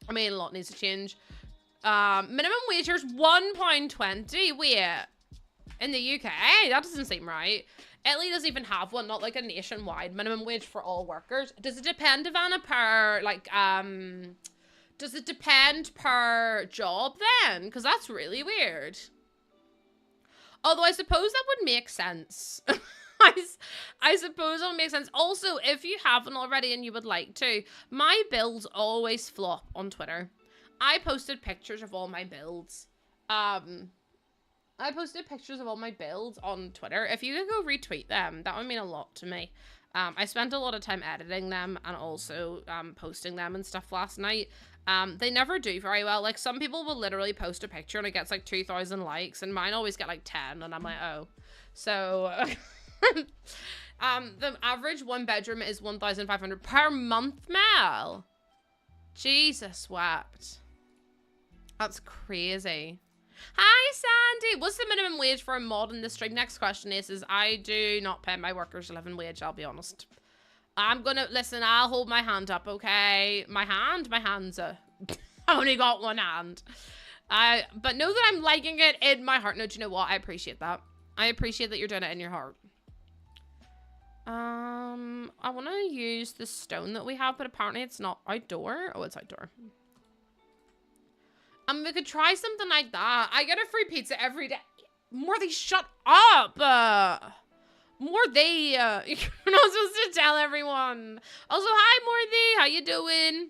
I mean, a lot needs to change. Minimum wage is £1.20. Wait, in the UK, that doesn't seem right. Italy doesn't even have one, not like a nationwide minimum wage for all workers. Does it depend, Ivana, per, like, does it depend per job then? Because that's really weird. Although I suppose that would make sense. I suppose that would make sense. Also, if you haven't already and you would like to, my builds always flop on Twitter. I posted pictures of all my builds. I posted pictures of all my builds on Twitter. If you could go retweet them, that would mean a lot to me. I spent a lot of time editing them and also posting them and stuff last night. They never do very well. Like some people will literally post a picture and it gets like 2,000 likes and mine always get like 10 and I'm like, oh. So the average one bedroom is 1,500 per month, Mel. Jesus wept. That's crazy. Hi, Sandy. What's the minimum wage for a mod in the stream? Next question is I do not pay my workers a living wage, I'll be honest. I'm gonna, listen, I'll hold my hand up, okay? My hand's I only got one hand. But know that I'm liking it in my heart. No, do you know what? I appreciate that. I appreciate that you're doing it in your heart. I want to use the stone that we have, but apparently it's not outdoor. Oh, it's outdoor. We could try something like that. I get a free pizza every day. Morthy, shut up. Morthy, you're not supposed to tell everyone. Also, hi, Morthy. How you doing?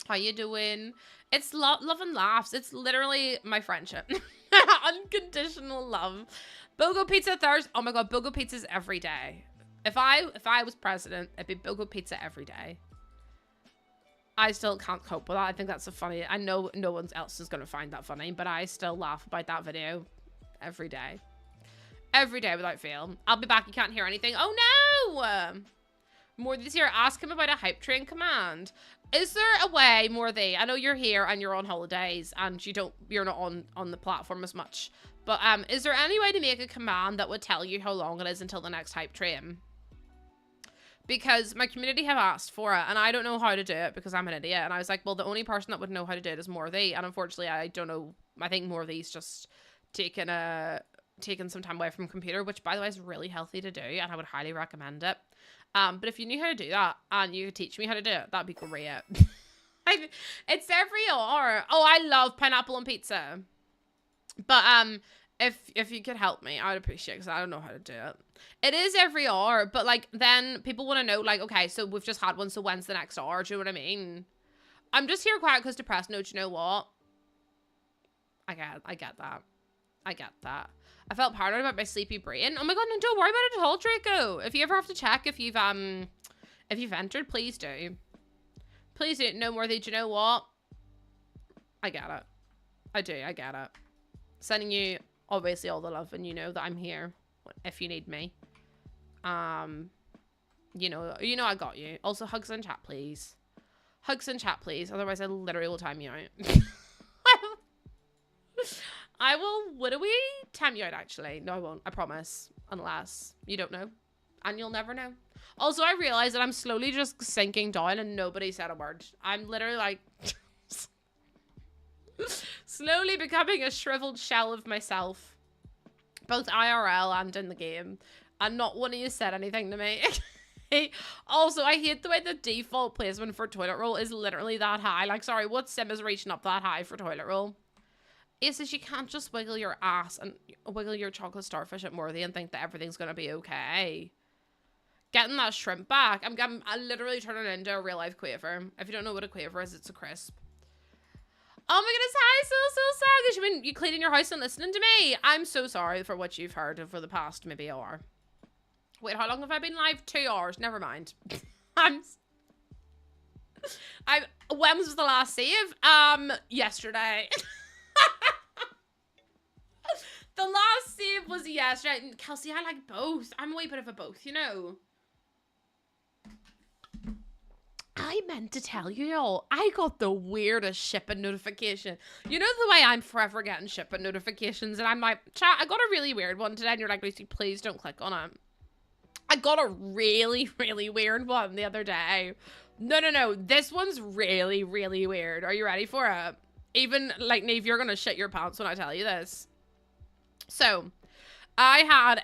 How you doing? It's love and laughs. It's literally my friendship. Unconditional love. Bogo pizza Thursday. Oh my God, Bogo pizza's every day. If I was president, it'd be Bogo pizza every day. I still can't cope with that. I think that's so funny. I know no one else is going to find that funny, but I still laugh about that video every day. Every day without fail. I'll be back. You can't hear anything. Oh, no! More this year, ask him about a hype train command. Is there a way, Morthy? I know you're here and you're on holidays and you're not on the platform as much. But is there any way to make a command that would tell you how long it is until the next hype train? Because my community have asked for it and I don't know how to do it because I'm an idiot. And I was like, well, the only person that would know how to do it is Morthy. And unfortunately, I don't know. I think Morthy's just taken some time away from computer, which by the way is really healthy to do. And I would highly recommend it. But if you knew how to do that and you could teach me how to do it, that'd be great. It's every hour. Oh, I love pineapple on pizza. But if you could help me, I would appreciate it because I don't know how to do it. It is every hour, but like then people want to know like, okay, so we've just had one, so when's the next hour? Do you know what I mean? I'm just here quiet because depressed. No, do you know what? I get that. I get that. I felt paranoid about my sleepy brain. Oh my God, no, don't worry about it at all, Draco. If you ever have to check if you've entered, please do. Please do. No more. Do you know what? I get it. I do. I get it. Sending you obviously all the love, and you know that I'm here if you need me. You know I got you. Also, hugs in chat, please. Hugs in chat, please. Otherwise, I literally will time you out. I will literally time you out, actually. No, I won't. I promise. Unless you don't know. And you'll never know. Also, I realize that I'm slowly just sinking down and nobody said a word. I'm literally like... slowly becoming a shriveled shell of myself. Both IRL and in the game. And not one of you said anything to me. Also, I hate the way the default placement for toilet roll is literally that high. Like, sorry, what sim is reaching up that high for toilet roll? It says you can't just wiggle your ass and wiggle your chocolate starfish at Morthy and think that everything's gonna be okay. Getting that shrimp back. I'm literally turning it into a real life quaver. If you don't know what a quaver is, it's a crisp. Oh my goodness, hi, so sad. Because you've been cleaning your house and listening to me. I'm so sorry for what you've heard over the past maybe hour. Wait, how long have I been live? 2 hours. Never mind. When was the last save? Yesterday. The last save was yesterday. Kelsey, I like both. I'm a wee bit of a both, you know. I meant to tell you all, I got the weirdest shipping notification. You know the way I'm forever getting shipping notifications, and I'm like, chat, I got a really weird one today, and you're like, Lucy, please don't click on it. I got a really, really weird one the other day. No. This one's really, really weird. Are you ready for it? Even, like, Neve, you're gonna shit your pants when I tell you this. So, I had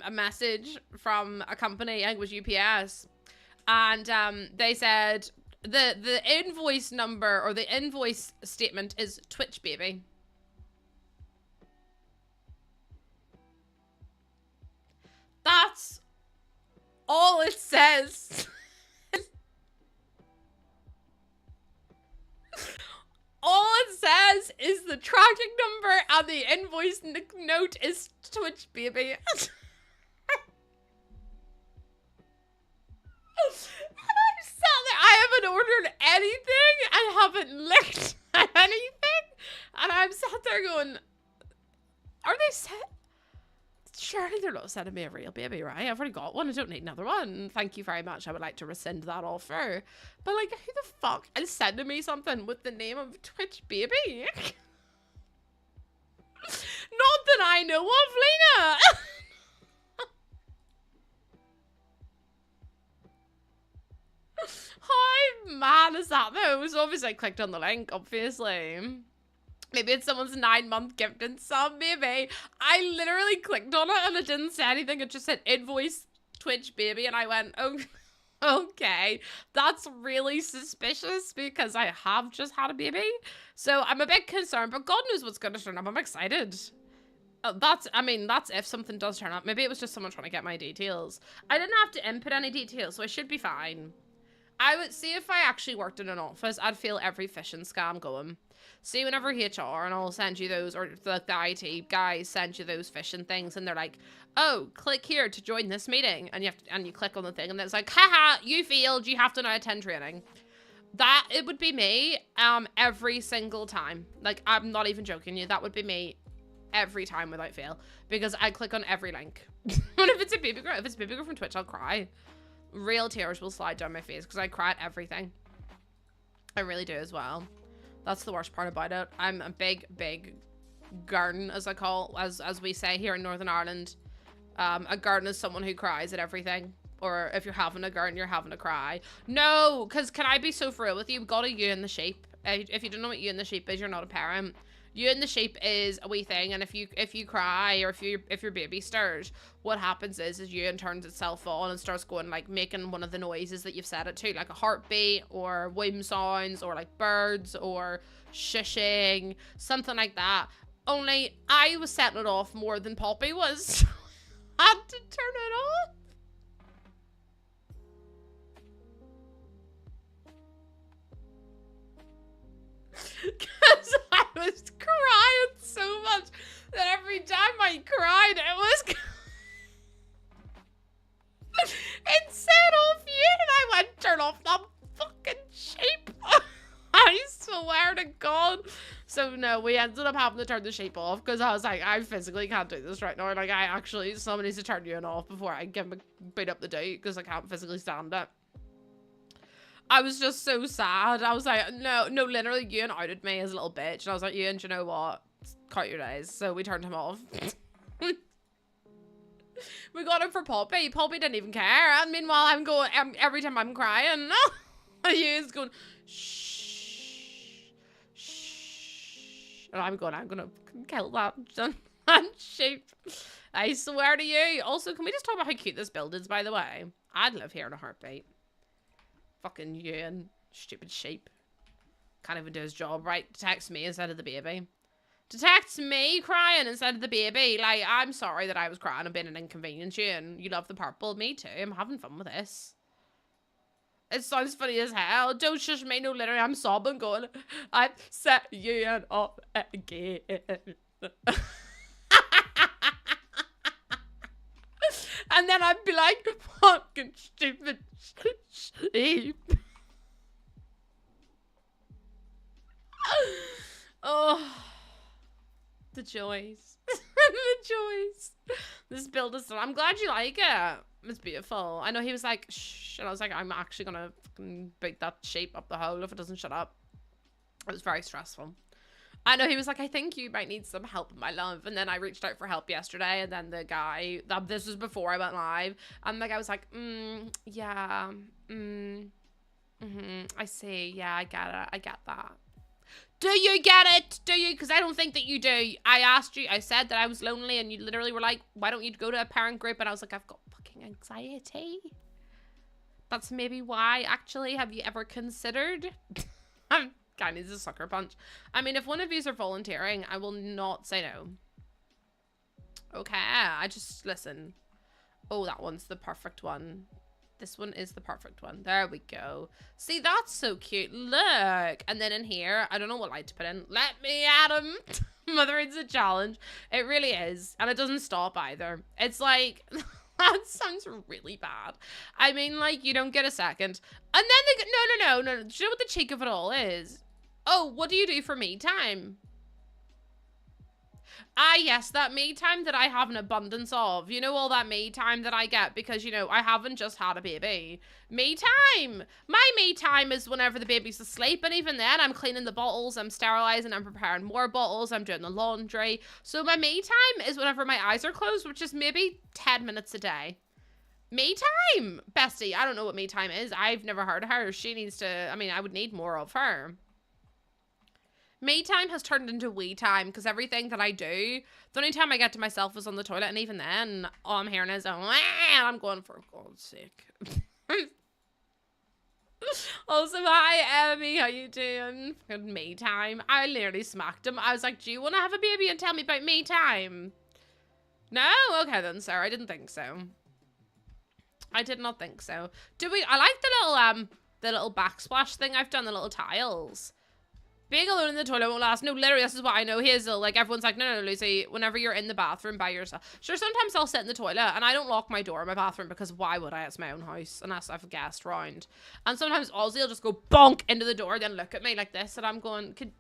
a message from a company, I think it was UPS, and they said the invoice number or the invoice statement is Twitch baby. That's all it says. All it says is the tracking number and the invoice note is Twitch baby. And I'm sat there. I haven't ordered anything. I haven't looked at anything. And I'm sat there going, are they set? Surely they're not sending me a real baby, right? I've already got one. I don't need another one. Thank you very much. I would like to rescind that offer. But, like, who the fuck is sending me something with the name of Twitch baby? Not that I know of, Lena. How mad is that, though? So obviously I clicked on the link, obviously. Maybe it's someone's 9-month gifted sub, maybe. I literally clicked on it and it didn't say anything. It just said invoice Twitch baby. And I went, oh, okay. That's really suspicious because I have just had a baby. So I'm a bit concerned, but God knows what's going to turn up. I'm excited. That's if something does turn up. Maybe it was just someone trying to get my details. I didn't have to input any details, so I should be fine. I would see if I actually worked in an office, I'd feel every phishing scam going. See, whenever HR and I'll send you those, or the IT guys send you those phishing things, and they're like, "Oh, click here to join this meeting," and you click on the thing, and it's like, "Haha, you failed. You have to now attend training." That it would be me, every single time. Like, I'm not even joking you. That would be me every time without fail, because I click on every link. And if it's a baby girl from Twitch, I'll cry. Real tears will slide down my face because I cry at everything. I really do as well. That's the worst part about it. I'm a big garden, as we say here in Northern Ireland. A garden is someone who cries at everything. Or if you're having a garden, you're having a cry. No, because can I be so for real with you? We've got a you and the sheep. If you don't know what you and the sheep is, you're not a parent. You and the sheep is a wee thing, and if you cry or if your baby stirs, what happens is you turns itself on and starts going, like, making one of the noises that you've set it to, like a heartbeat or womb sounds or like birds or shushing, something like that. Only I was setting it off more than Poppy was, so I had to turn it off. Because I was crying so much that every time I cried, it was... it set off you, and I went, turn off that fucking sheep. I swear to God. So no, we ended up having to turn the sheep off because I was like, I physically can't do this right now. Like, someone needs to turn you off before I give him a beat up the day because I can't physically stand it. I was just so sad. I was like, no, literally, Ewan outed me as a little bitch. And I was like, Ewan, do you know what? Cut your days. So we turned him off. We got him for Poppy. Poppy didn't even care. And meanwhile, I'm going, every time I'm crying, Ewan's going, shh, shh. And I'm going to kill that sheep. I swear to you. Also, can we just talk about how cute this building is, by the way? I'd live here in a heartbeat. Fucking Ewan, stupid sheep. Can't even do his job right. Detects me instead of the baby. Detects me crying instead of the baby. Like, I'm sorry that I was crying and being an inconvenience, Ewan. You love the purple. Me too. I'm having fun with this. It sounds funny as hell. Don't shush me. No, literally, I'm sobbing going, I've set Ewan up again. And then I'd be like, fucking stupid sheep. Oh, the joys. The joys. This build is, I'm glad you like it. It's beautiful. I know he was like, shh. And I was like, I'm actually going to fucking beat that sheep up the hole if it doesn't shut up. It was very stressful. I know he was like, I think you might need some help, my love. And then I reached out for help yesterday. And then the guy, this was before I went live. And the guy was like, yeah, I see. Yeah, I get it. I get that. Do you get it? Do you? Because I don't think that you do. I asked you, I said that I was lonely. And you literally were like, why don't you go to a parent group? And I was like, I've got fucking anxiety. That's maybe why, actually. Have you ever considered? Guy needs a sucker punch. I mean, if one of you are volunteering, I will not say no. Okay, I just, listen. Oh, that one's the perfect one. This one is the perfect one. There we go. See, that's so cute. Look. And then in here, I don't know what light to put in. Let me at him. Mother, it's a challenge. It really is. And it doesn't stop either. It's like... That sounds really bad. I mean, like, you don't get a second. And then they go, no. Do you know what the cheek of it all is? Oh, what do you do for me time? Ah, yes, that me time that I have an abundance of. You know, all that me time that I get because, you know, I haven't just had a baby. Me time. My me time is whenever the baby's asleep. And even then, I'm cleaning the bottles. I'm sterilizing. I'm preparing more bottles. I'm doing the laundry. So my me time is whenever my eyes are closed, which is maybe 10 minutes a day. Me time. Bestie, I don't know what me time is. I've never heard of her. She needs to, I mean, I would need more of her. Me time has turned into we time because everything that I do, the only time I get to myself is on the toilet, and even then, all I'm hearing is, and I'm going, for God's sake. Also, hi, Emmy, how you doing? Good me time. I literally smacked him. I was like, do you want to have a baby and tell me about me time? No? Okay then, sir. I didn't think so. I did not think so. I like the little backsplash thing I've done, the little tiles. Being alone in the toilet won't last. No, literally, this is what I know. Hazel, like, everyone's like, no, Lucy, whenever you're in the bathroom by yourself. Sure, sometimes I'll sit in the toilet, and I don't lock my door in my bathroom, because why would I? It's my own house, unless I have a guest round. And sometimes Ozzy will just go bonk into the door, then look at me like this, and I'm going, could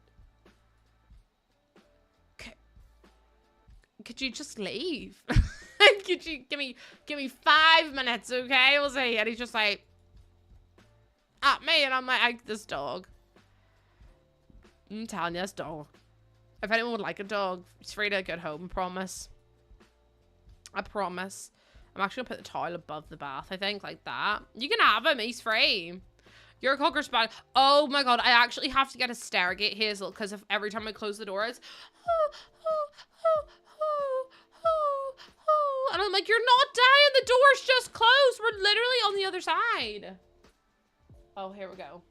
you just leave? Could you give me 5 minutes, okay, Ozzy? And he's just like, at me, and I'm like, this dog. I'm telling you, this dog. If anyone would like a dog, it's free to get home, promise. I promise. I'm actually gonna put the towel above the bath, I think, like that. You can have him, he's free. Your cocker spaniel. Oh my god, I actually have to get a stairgate, Hazel, because if every time I close the door, it's and I'm like, you're not dying, the door's just closed. We're literally on the other side. Oh, here we go.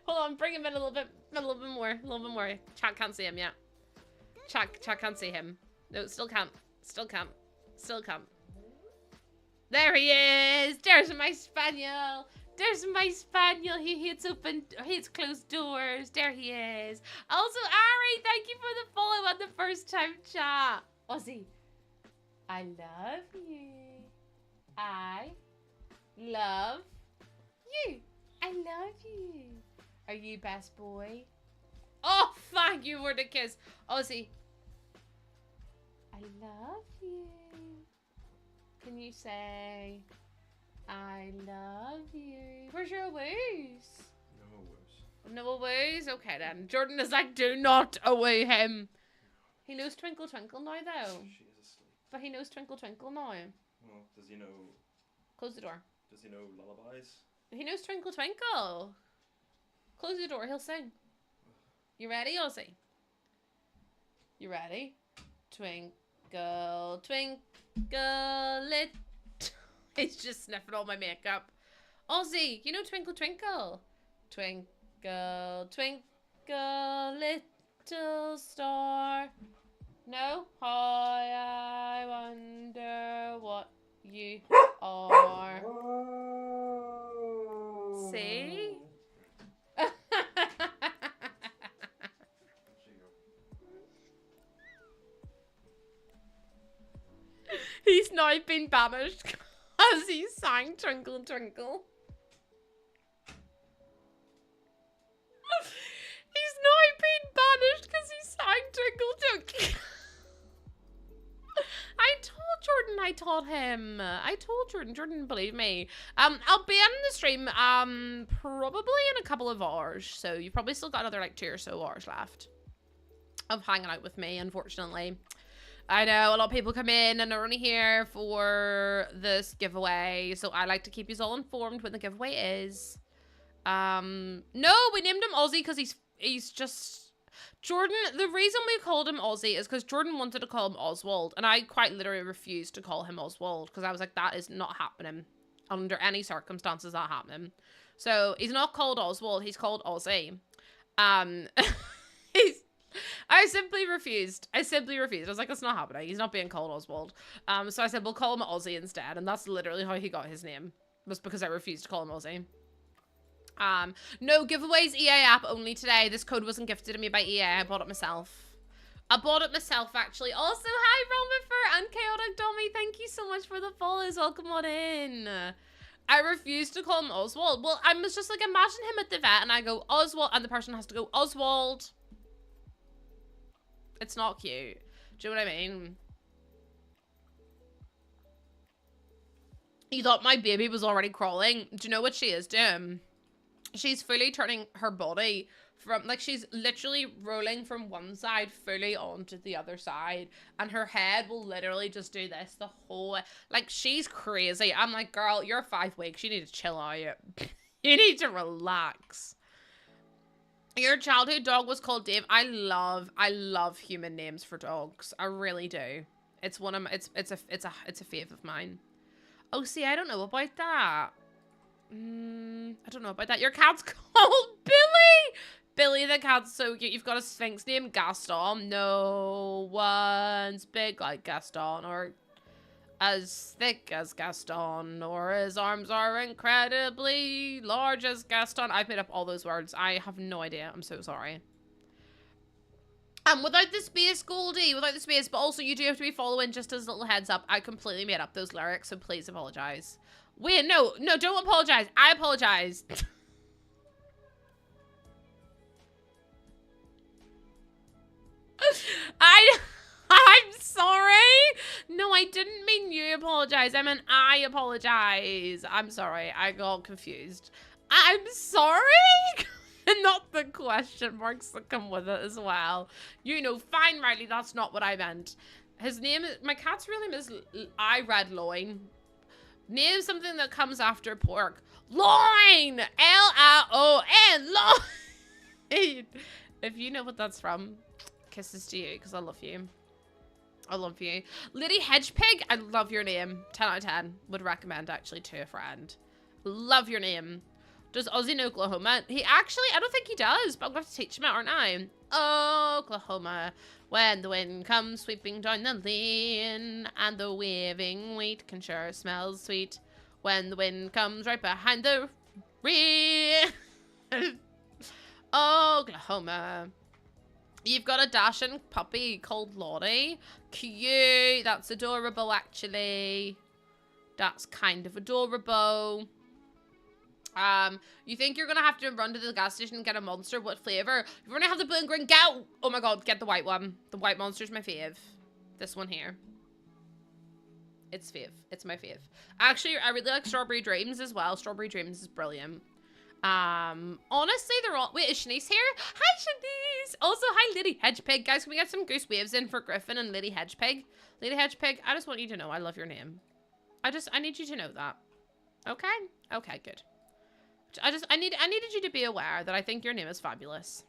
Hold on, bring him in a little bit more. Chat can't see him yet. Chat can't see him. No, still can't. There he is. There's my spaniel. He hates closed doors. There he is. Also, Ari, thank you for the follow on the first time chat. Ozzy, I love you. I love you. Are you best boy? Oh, thank you for the kiss. Ozzy. I love you. Can you say, I love you? Where's your ways? No ways? Okay then. Jordan is like, do not away him. He knows Twinkle Twinkle now though. She is asleep. But he knows Twinkle Twinkle now. Well, does he know... Close the door. Does he know lullabies? He knows Twinkle Twinkle. Close the door, he'll sing. You ready, Ozzy? You ready? Twinkle, twinkle, little... He's just sniffing all my makeup. Ozzy, you know Twinkle Twinkle? Twinkle, twinkle, little star. No? I wonder what you are. See? He's now been banished because he sang Twinkle Twinkle. He's now been banished because he sang Twinkle Twinkle. I told Jordan I taught him. I told Jordan. Jordan didn't believe me. I'll be ending the stream probably in a couple of hours. So you've probably still got another like 2 or so hours left of hanging out with me, unfortunately. I know a lot of people come in and are only here for this giveaway. So I like to keep you all informed when the giveaway is. No, we named him Ozzy because he's just... Jordan, the reason we called him Ozzy is because Jordan wanted to call him Oswald, and I quite literally refused to call him Oswald because I was like, that is not happening under any circumstances. That happening. So he's not called Oswald, he's called Ozzy. I simply refused. I was like, that's not happening. He's not being called Oswald. So I said, we'll call him Ozzy instead, and that's literally how he got his name, was because I refused to call him Ozzy. No giveaways, EA app only today. This code wasn't gifted to me by EA. I bought it myself. Actually. Also, hi, Romifer and Chaotic Dummy. Thank you so much for the follows. Welcome on in. I refused to call him Oswald. Well, I was just like, imagine him at the vet and I go, Oswald, and the person has to go, Oswald. It's not cute. Do you know what I mean? You thought my baby was already crawling. Do you know what she is doing? She's fully turning her body from, like, she's literally rolling from one side fully onto the other side. And her head will literally just do this the whole way. Like, she's crazy. I'm like, girl, you're 5 weeks. You need to chill out. You need to relax. Your childhood dog was called Dave. I love human names for dogs. I really do. It's one of my, it's a fave of mine. Oh, see, I don't know about that. I don't know about that. Your cat's called Billy. Billy the cat's so cute. You've got a Sphinx named Gaston. No one's big like Gaston, or as thick as Gaston, or his arms are incredibly large as Gaston. I've made up all those words. I have no idea. I'm so sorry. Without the space, Goldie, without the space, but also you do have to be following, just as a little heads up. I completely made up those lyrics, so please apologize. Wait, no, don't apologize. I apologize. I'm sorry. No, I didn't mean you apologize. I meant I apologize. I'm sorry. I got confused. I'm sorry? And not the question marks that come with it as well. You know, fine, Riley, that's not what I meant. His name is, my cat's real name is I Red Loin. Name something that comes after pork. Loin! L-I-O-N, loin! If you know what that's from, kisses to you, because I love you. I love you. Liddy Hedgepig, I love your name. 10 out of 10. Would recommend, actually, to a friend. Love your name. Does Ozzy know Oklahoma? He actually, I don't think he does, but I'm going to have to teach him it, aren't I? Oklahoma, when the wind comes sweeping down the lane, and the waving wheat can sure smell sweet, when the wind comes right behind the rain. Oklahoma. You've got a dashing puppy called Lottie. Cute. That's adorable, actually. That's kind of adorable. You think you're gonna have to run to the gas station and get a monster? What flavor? You're gonna have the blue and green. Go! Oh my god, get the white one. The white monster's my fave. This one here. It's fave. It's my fave. Actually, I really like Strawberry Dreams as well. Strawberry Dreams is brilliant. Honestly, they're all... Wait, is Shanice here? Hi, Shanice! Also, hi, Lady Hedgepig. Guys, can we get some goose waves in for Griffin and Lady Hedgepig? Lady Hedgepig, I just want you to know I love your name. I need you to know that. Okay? Okay, good. I needed you to be aware that I think your name is fabulous.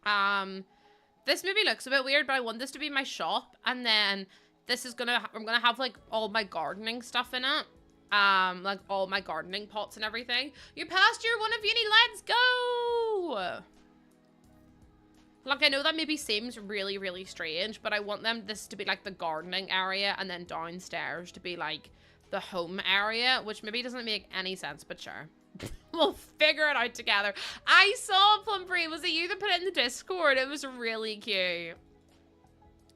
This movie looks a bit weird, but I want this to be my shop, and then this is I'm gonna have like all my gardening stuff in it. Like all my gardening pots and everything. You passed your one of uni, let's go! Like, I know that maybe seems really, really strange, but I want this to be like the gardening area, and then downstairs to be like the home area, which maybe doesn't make any sense, but sure. We'll figure it out together. I saw Plumberry. Was it you that put it in the Discord? It was really cute.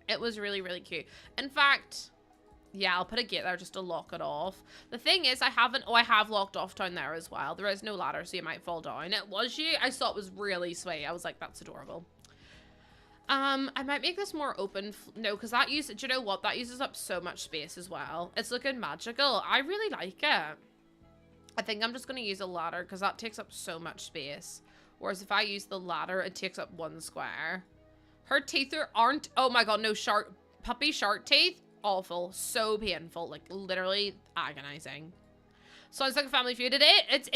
It was really, really cute. In fact, yeah, I'll put a gate there just to lock it off. The thing is, I have locked off down there as well. There is no ladder, so you might fall down. It was you. I saw it was really sweet. I was like, that's adorable. I might make this more open. No, because do you know what? That uses up so much space as well. It's looking magical. I really like it. I think I'm just going to use a ladder because that takes up so much space. Whereas if I use the ladder, it takes up 1 square. Her teeth aren't, oh my god, no, puppy shark teeth. Awful. So painful. Like, literally agonizing. Sounds like a Family Feud. It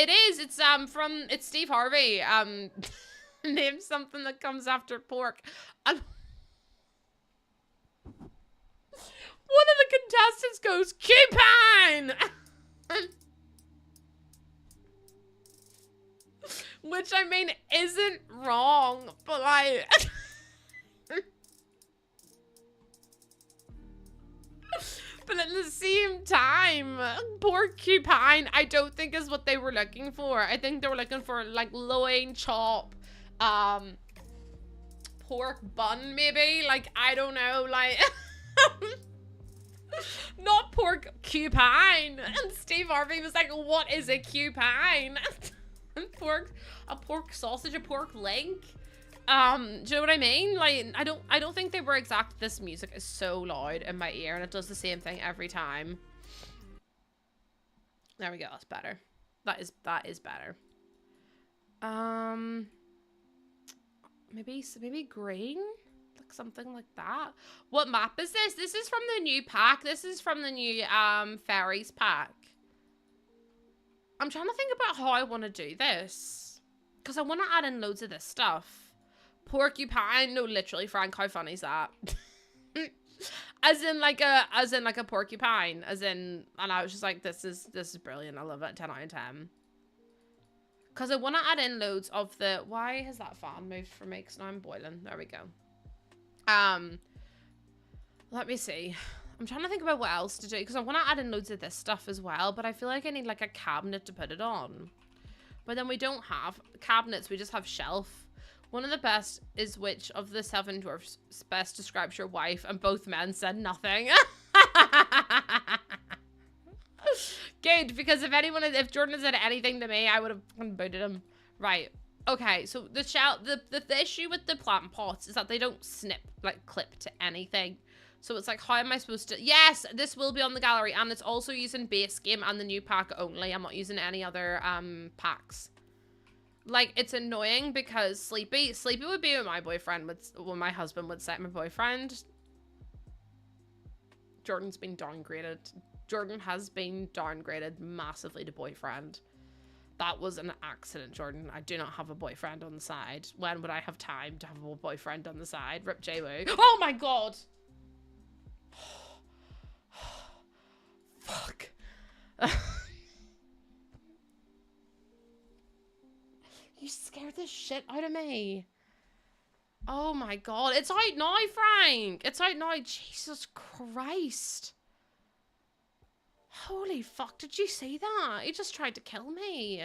is. It's Steve Harvey. Name something that comes after pork. One of the contestants goes, Coupon! Which, I mean, isn't wrong, but like... But at the same time, porcupine, I don't think is what they were looking for. I think they were looking for, like, loin chop, pork bun, maybe? Like, I don't know, like... Not pork cupine. And Steve Harvey was like, what is a cupine? A pork sausage, a pork leg. Do you know what I mean? Like, I don't think they were exact. This music is so loud in my ear, and it does the same thing every time. There we go. That's better. That is better. Maybe green, like something like that. What map is this? This is from the new pack. This is from the new fairies pack. I'm trying to think about how I want to do this, because I want to add in loads of this stuff. Porcupine, no, literally, Frank, how funny is that? as in like a porcupine, and I was just like, this is brilliant. I love it. 10 out of 10. Because I want to add in loads of the... Why has that fan moved for me? Because now I'm boiling. There we go. Let me see. I'm trying to think about what else to do, because I want to add in loads of this stuff as well, but I feel like I need like a cabinet to put it on. But then we don't have cabinets, we just have shelf. One of the best is which of the 7 dwarfs best describes your wife, and both men said nothing. Good, because if Jordan had said anything to me, I would have booted him. Right. Okay, so the issue with the plant pots is that they don't clip to anything. So it's like, how am I supposed to... Yes, this will be on the gallery, and it's also using base game and the new pack only. I'm not using any other packs. Like, it's annoying because Sleepy would be what my boyfriend would... Well, my husband would say my boyfriend. Jordan's been downgraded. Jordan has been downgraded massively to boyfriend. That was an accident, Jordan. I do not have a boyfriend on the side. When would I have time to have a boyfriend on the side? Rip J-Woo. Oh my god! Fuck. You scared the shit out of me. Oh my god. It's out now, Frank. It's out now. Jesus Christ. Holy fuck. Did you see that? He just tried to kill me.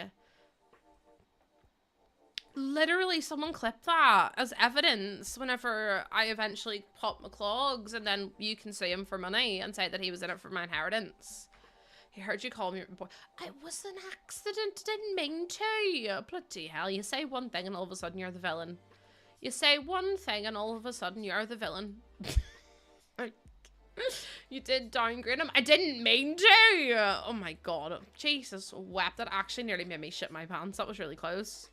Literally, someone clipped that as evidence whenever I eventually pop my clogs, and then you can sue him for money and say that he was in it for my inheritance. He heard you call me boy. It was an accident. Didn't mean to. Bloody hell. You say one thing and all of a sudden you're the villain. You say one thing and all of a sudden you're the villain. You did downgrade him. I didn't mean to. Oh my god. Jesus wept. That actually nearly made me shit my pants. That was really close.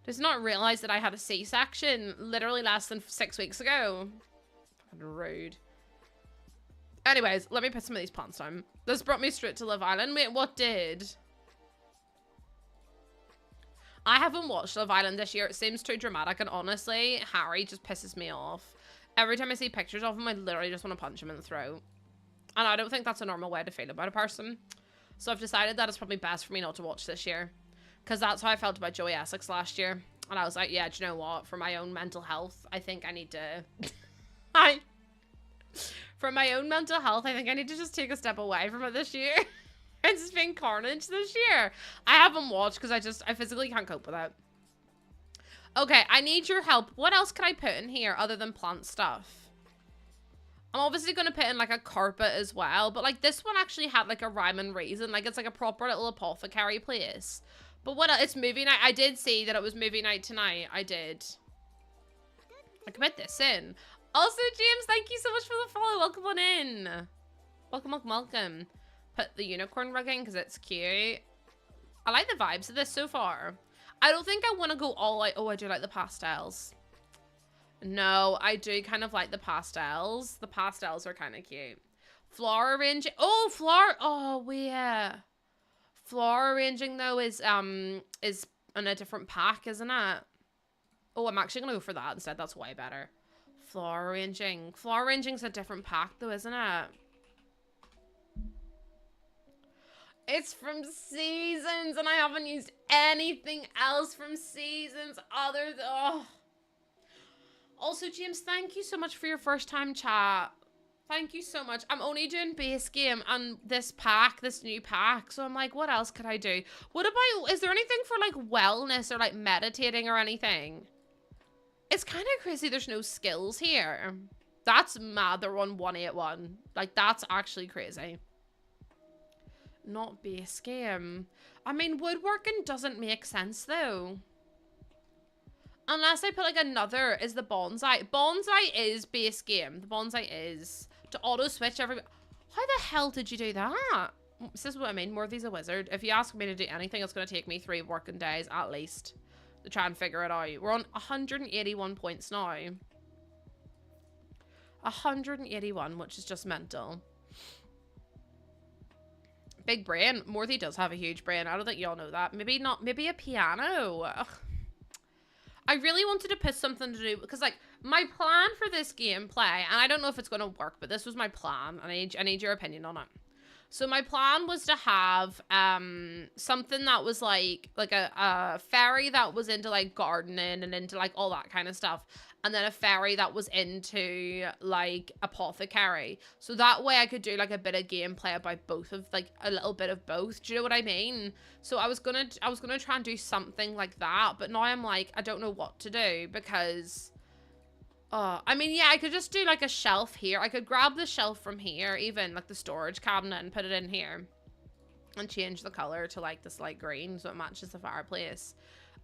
Does not realize that I had a C-section literally less than 6 weeks ago. Fucking rude. Anyways, let me put some of these plants down. This brought me straight to Love Island. Wait, what did? I haven't watched Love Island this year. It seems too dramatic, and honestly, Harry just pisses me off. Every time I see pictures of him, I literally just want to punch him in the throat. And I don't think that's a normal way to feel about a person. So I've decided that it's probably best for me not to watch this year. Because that's how I felt about Joey Essex last year. And I was like, yeah, do you know what? For my own mental health, I think I need to... For my own mental health, I think I need to just take a step away from it this year. It's just been carnage this year. I haven't watched because I physically can't cope with it. Okay, I need your help. What else can I put in here other than plant stuff? I'm obviously going to put in like a carpet as well. But like this one actually had like a rhyme and reason. Like it's like a proper little apothecary place. But what else? It's movie night. I did see that it was movie night tonight. I did. I can put this in. Also, James, thank you so much for the follow. Welcome on in. Welcome, welcome, welcome. Put the unicorn rug in because it's cute. I like the vibes of this so far. I don't think I want to go all out. Oh, I do like the pastels. No, I do kind of like the pastels. The pastels are kind of cute. Flower arranging. Oh, flower. Oh, yeah. Flower arranging though is in a different pack, isn't it? Oh, I'm actually gonna go for that instead. That's way better. Flower arranging. Flower arranging's a different pack though, isn't it? It's from Seasons, and I haven't used anything else from Seasons other than... Oh. Also, James, thank you so much for your first time chat. Thank you so much. I'm only doing base game and this pack, this new pack. So I'm like, what else could I do? What about, is there anything for like wellness or like meditating or anything? It's kind of crazy there's no skills here. That's mad. They're on 181. Like, that's actually crazy. Not base game. I mean, woodworking doesn't make sense though. Unless I put like another, is the bonsai. Bonsai is base game. The bonsai is. To auto switch every... How the hell did you do that? This is what I mean. Morthy's a wizard. If you ask me to do anything, it's going to take me 3 working days at least to try and figure it out. We're on 181 points now. 181, which is just mental. Big brain. Morthy does have a huge brain. I don't think y'all know that. Maybe not. Maybe a piano. Ugh. I really wanted to put something to do because, like, my plan for this gameplay, and I don't know if it's going to work, but this was my plan. I need your opinion on it. So my plan was to have something that was like a fairy that was into like gardening and into like all that kind of stuff, and then a fairy that was into like apothecary. So that way I could do like a bit of gameplay about both of like a little bit of both. Do you know what I mean? So I was gonna try and do something like that, but now I'm like, I don't know what to do because I mean, yeah, I could just do like a shelf here. I could grab the shelf from here, even like the storage cabinet, and put it in here and change the color to like this light green so it matches the fireplace.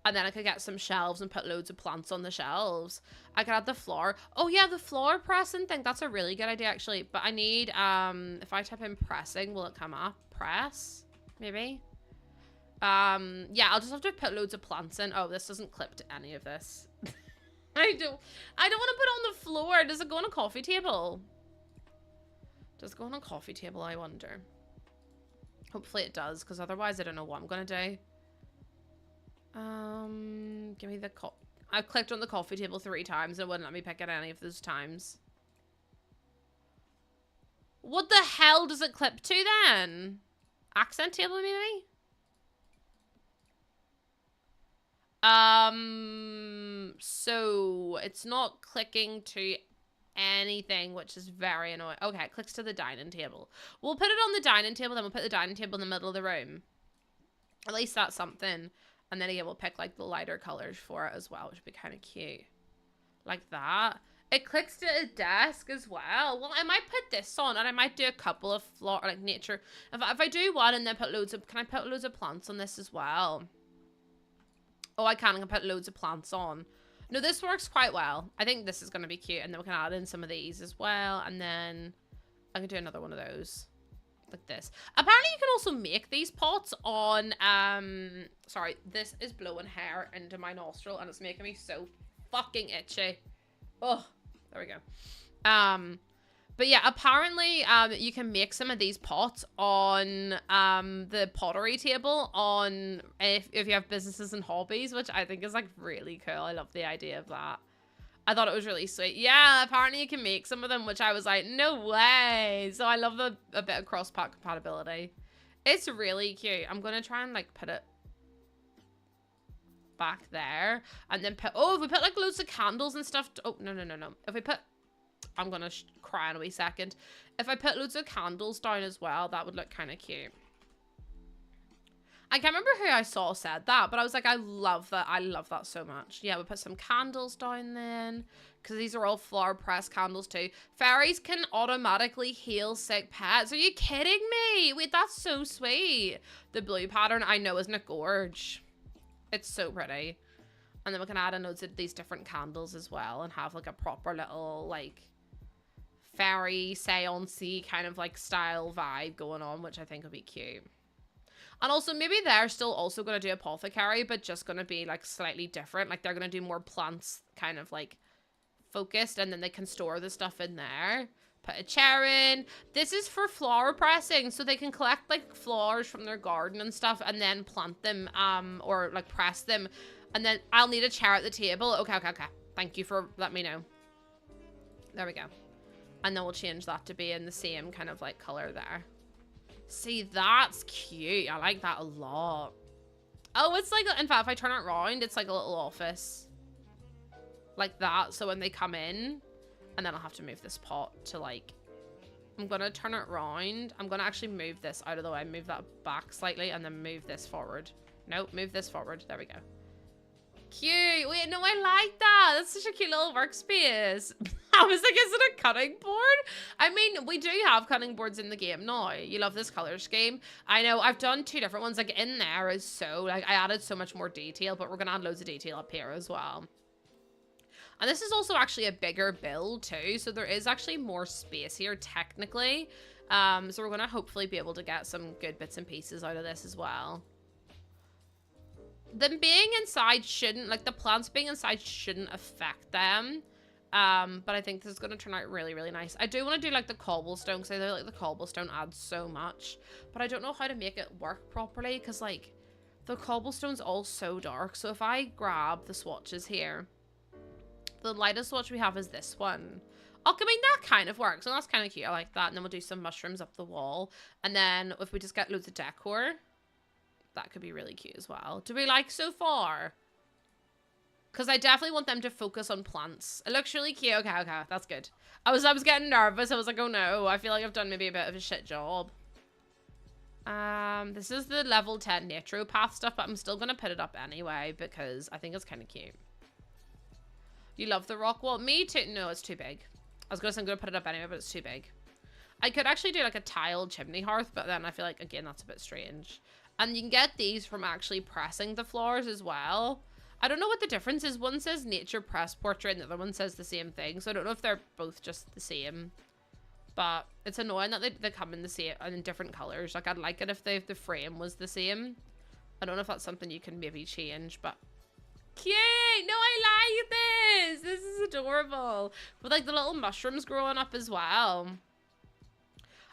And then I could get some shelves and put loads of plants on the shelves. I could add the floor. Oh yeah, the floor pressing thing. That's a really good idea actually. But I need, if I type in pressing, will it come up? Press? Maybe? Yeah, I'll just have to put loads of plants in. Oh, this doesn't clip to any of this. I don't want to put it on the floor. Does it go on a coffee table? Does it go on a coffee table, I wonder? Hopefully it does, because otherwise I don't know what I'm going to do. Give me the I've clicked on the coffee table 3 times and it wouldn't let me pick it any of those times. What the hell does it clip to then? Accent table maybe? So it's not clicking to anything, which is very annoying. Okay, it clicks to the dining table. We'll put it on the dining table, then we'll put the dining table in the middle of the room. At least that's something. And then again, we'll pick like the lighter colors for it as well, which would be kind of cute. Like that. It clicks to a desk as well. Well, I might put this on, and I might do a couple of like nature. If I do one and then put loads of, can I put loads of plants on this as well? Oh, I can put loads of plants on. No, this works quite well. I think this is going to be cute, and then we can add in some of these as well, and then I can do another one of those. Like this. Apparently you can also make these pots on sorry, this is blowing hair into my nostril and it's making me so fucking itchy. Oh, there we go. But yeah, apparently you can make some of these pots on the pottery table on if you have businesses and hobbies, which I think is like really cool. I love the idea of that. I thought it was really sweet. Yeah, apparently you can make some of them, which I was like, no way. So I love a bit of cross-pack compatibility. It's really cute. I'm going to try and like put it back there. And then put, oh, if we put like loads of candles and stuff. Oh, no. If we put, I'm going to cry in a wee second. If I put loads of candles down as well, that would look kind of cute. I can't remember who I saw said that, but I was like, I love that. I love that so much. Yeah, we put some candles down then, because these are all flower press candles too. Fairies can automatically heal sick pets. Are you kidding me? Wait, that's so sweet. The blue pattern, I know, isn't it gorge? It's so pretty. And then we can add in loads of these different candles as well and have like a proper little like fairy seance-y kind of like style vibe going on, which I think would be cute. And also, maybe they're still also going to do apothecary, but just going to be, like, slightly different. Like, they're going to do more plants kind of, like, focused, and then they can store the stuff in there. Put a chair in. This is for flower pressing, so they can collect, like, flowers from their garden and stuff, and then plant them, or, like, press them. And then I'll need a chair at the table. Okay. Thank you for letting me know. There we go. And then we'll change that to be in the same kind of, like, color there. See, that's cute. I like that a lot. Oh, it's like, in fact, if I turn it around, it's like a little office. Like that, so when they come in, and then I'll have to move this pot to like, I'm going to turn it around. I'm going to actually move this out of the way, move that back slightly, and then move this forward. Nope, move this forward. There we go. Cute. Wait, no, I like that. That's such a cute little workspace. I was like, is it a cutting board? I mean, we do have cutting boards in the game now. You love this color scheme. I know, I've done two different ones. Like, in there is so, like, I added so much more detail, but we're going to add loads of detail up here as well. And this is also actually a bigger build, too. So there is actually more space here, technically. So we're going to hopefully be able to get some good bits and pieces out of this as well. Them being inside shouldn't, like, the plants being inside shouldn't affect them. But I think this is going to turn out really, really nice. I do want to do, like, the cobblestone, because I feel like the cobblestone adds so much. But I don't know how to make it work properly, because, like, the cobblestone's all so dark. So if I grab the swatches here, the lightest swatch we have is this one. Oh, I mean, that kind of works. And that's kind of cute. I like that. And then we'll do some mushrooms up the wall. And then if we just get loads of decor, that could be really cute as well. Do we like so far? Because I definitely want them to focus on plants. It looks really cute. Okay, that's good. I was getting nervous. I was like, oh no, I feel like I've done maybe a bit of a shit job. This is the level 10 naturopath stuff, but I'm still gonna put it up anyway because I think it's kind of cute. You love the rock wall? Me too. No, it's too big. I was gonna say I'm gonna put it up anyway, but it's too big. I could actually do like a tiled chimney hearth, but then I feel like, again, that's a bit strange. And you can get these from actually pressing the floors as well. I don't know what the difference is. One says nature press portrait and the other one says the same thing. So I don't know if they're both just the same. But it's annoying that they come in the same and in different colors. Like, I'd like it if the frame was the same. I don't know if that's something you can maybe change, but cute. No, I like this. This is adorable. With like the little mushrooms growing up as well.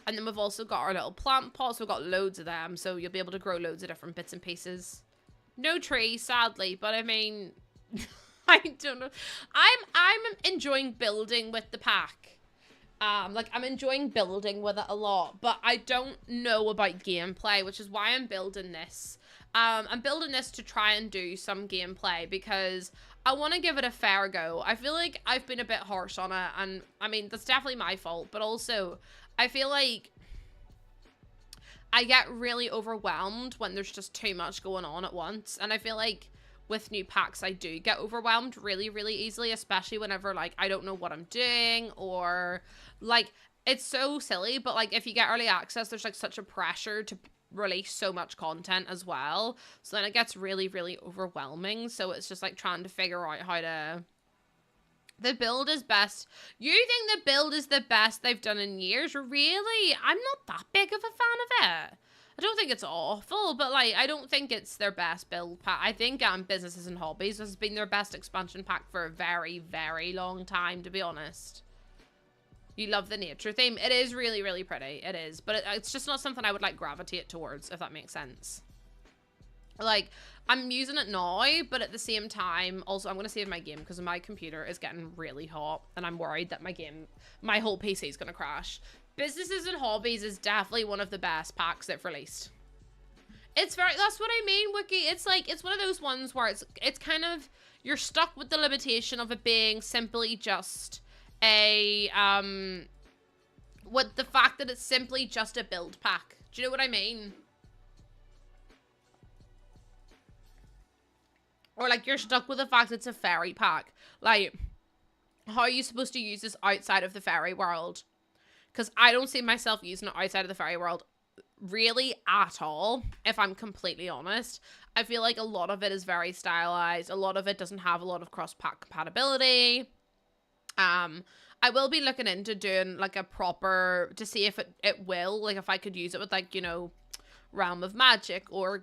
And then we've also got our little plant pots. We've got loads of them. So you'll be able to grow loads of different bits and pieces. No tree, sadly. But I mean, I don't know. I'm enjoying building with the pack. Like, I'm enjoying building with it a lot. But I don't know about gameplay, which is why I'm building this. I'm building this to try and do some gameplay because I want to give it a fair go. I feel like I've been a bit harsh on it. And, I mean, that's definitely my fault. But also, I feel like I get really overwhelmed when there's just too much going on at once. And I feel like with new packs, I do get overwhelmed really, really easily, especially whenever, like, I don't know what I'm doing, or, like, it's so silly, but, like, if you get early access, there's, like, such a pressure to release so much content as well, so then it gets really, really overwhelming, so it's just, like, trying to figure out how to... The build is best. You think the build is the best they've done in years? Really? I'm not that big of a fan of it. I don't think it's awful, but, like, I don't think it's their best build pack. I think Businesses and Hobbies has been their best expansion pack for a very, very long time, to be honest. You love the nature theme. It is really, really pretty. It is. But it's just not something I would, like, gravitate towards, if that makes sense. Like, I'm using it now, but at the same time, also, I'm going to save my game because my computer is getting really hot, and I'm worried that my whole PC is going to crash. Businesses and Hobbies is definitely one of the best packs they've released. That's what I mean, Wiki. It's like, it's one of those ones where it's kind of, you're stuck with the limitation of it being simply just a, with the fact that it's simply just a build pack. Do you know what I mean? Or, like, you're stuck with the fact it's a fairy pack. Like, how are you supposed to use this outside of the fairy world? Because I don't see myself using it outside of the fairy world really at all, if I'm completely honest. I feel like a lot of it is very stylized. A lot of it doesn't have a lot of cross-pack compatibility. I will be looking into doing, like, a proper, to see if it will, like, if I could use it with, like, you know, Realm of Magic, or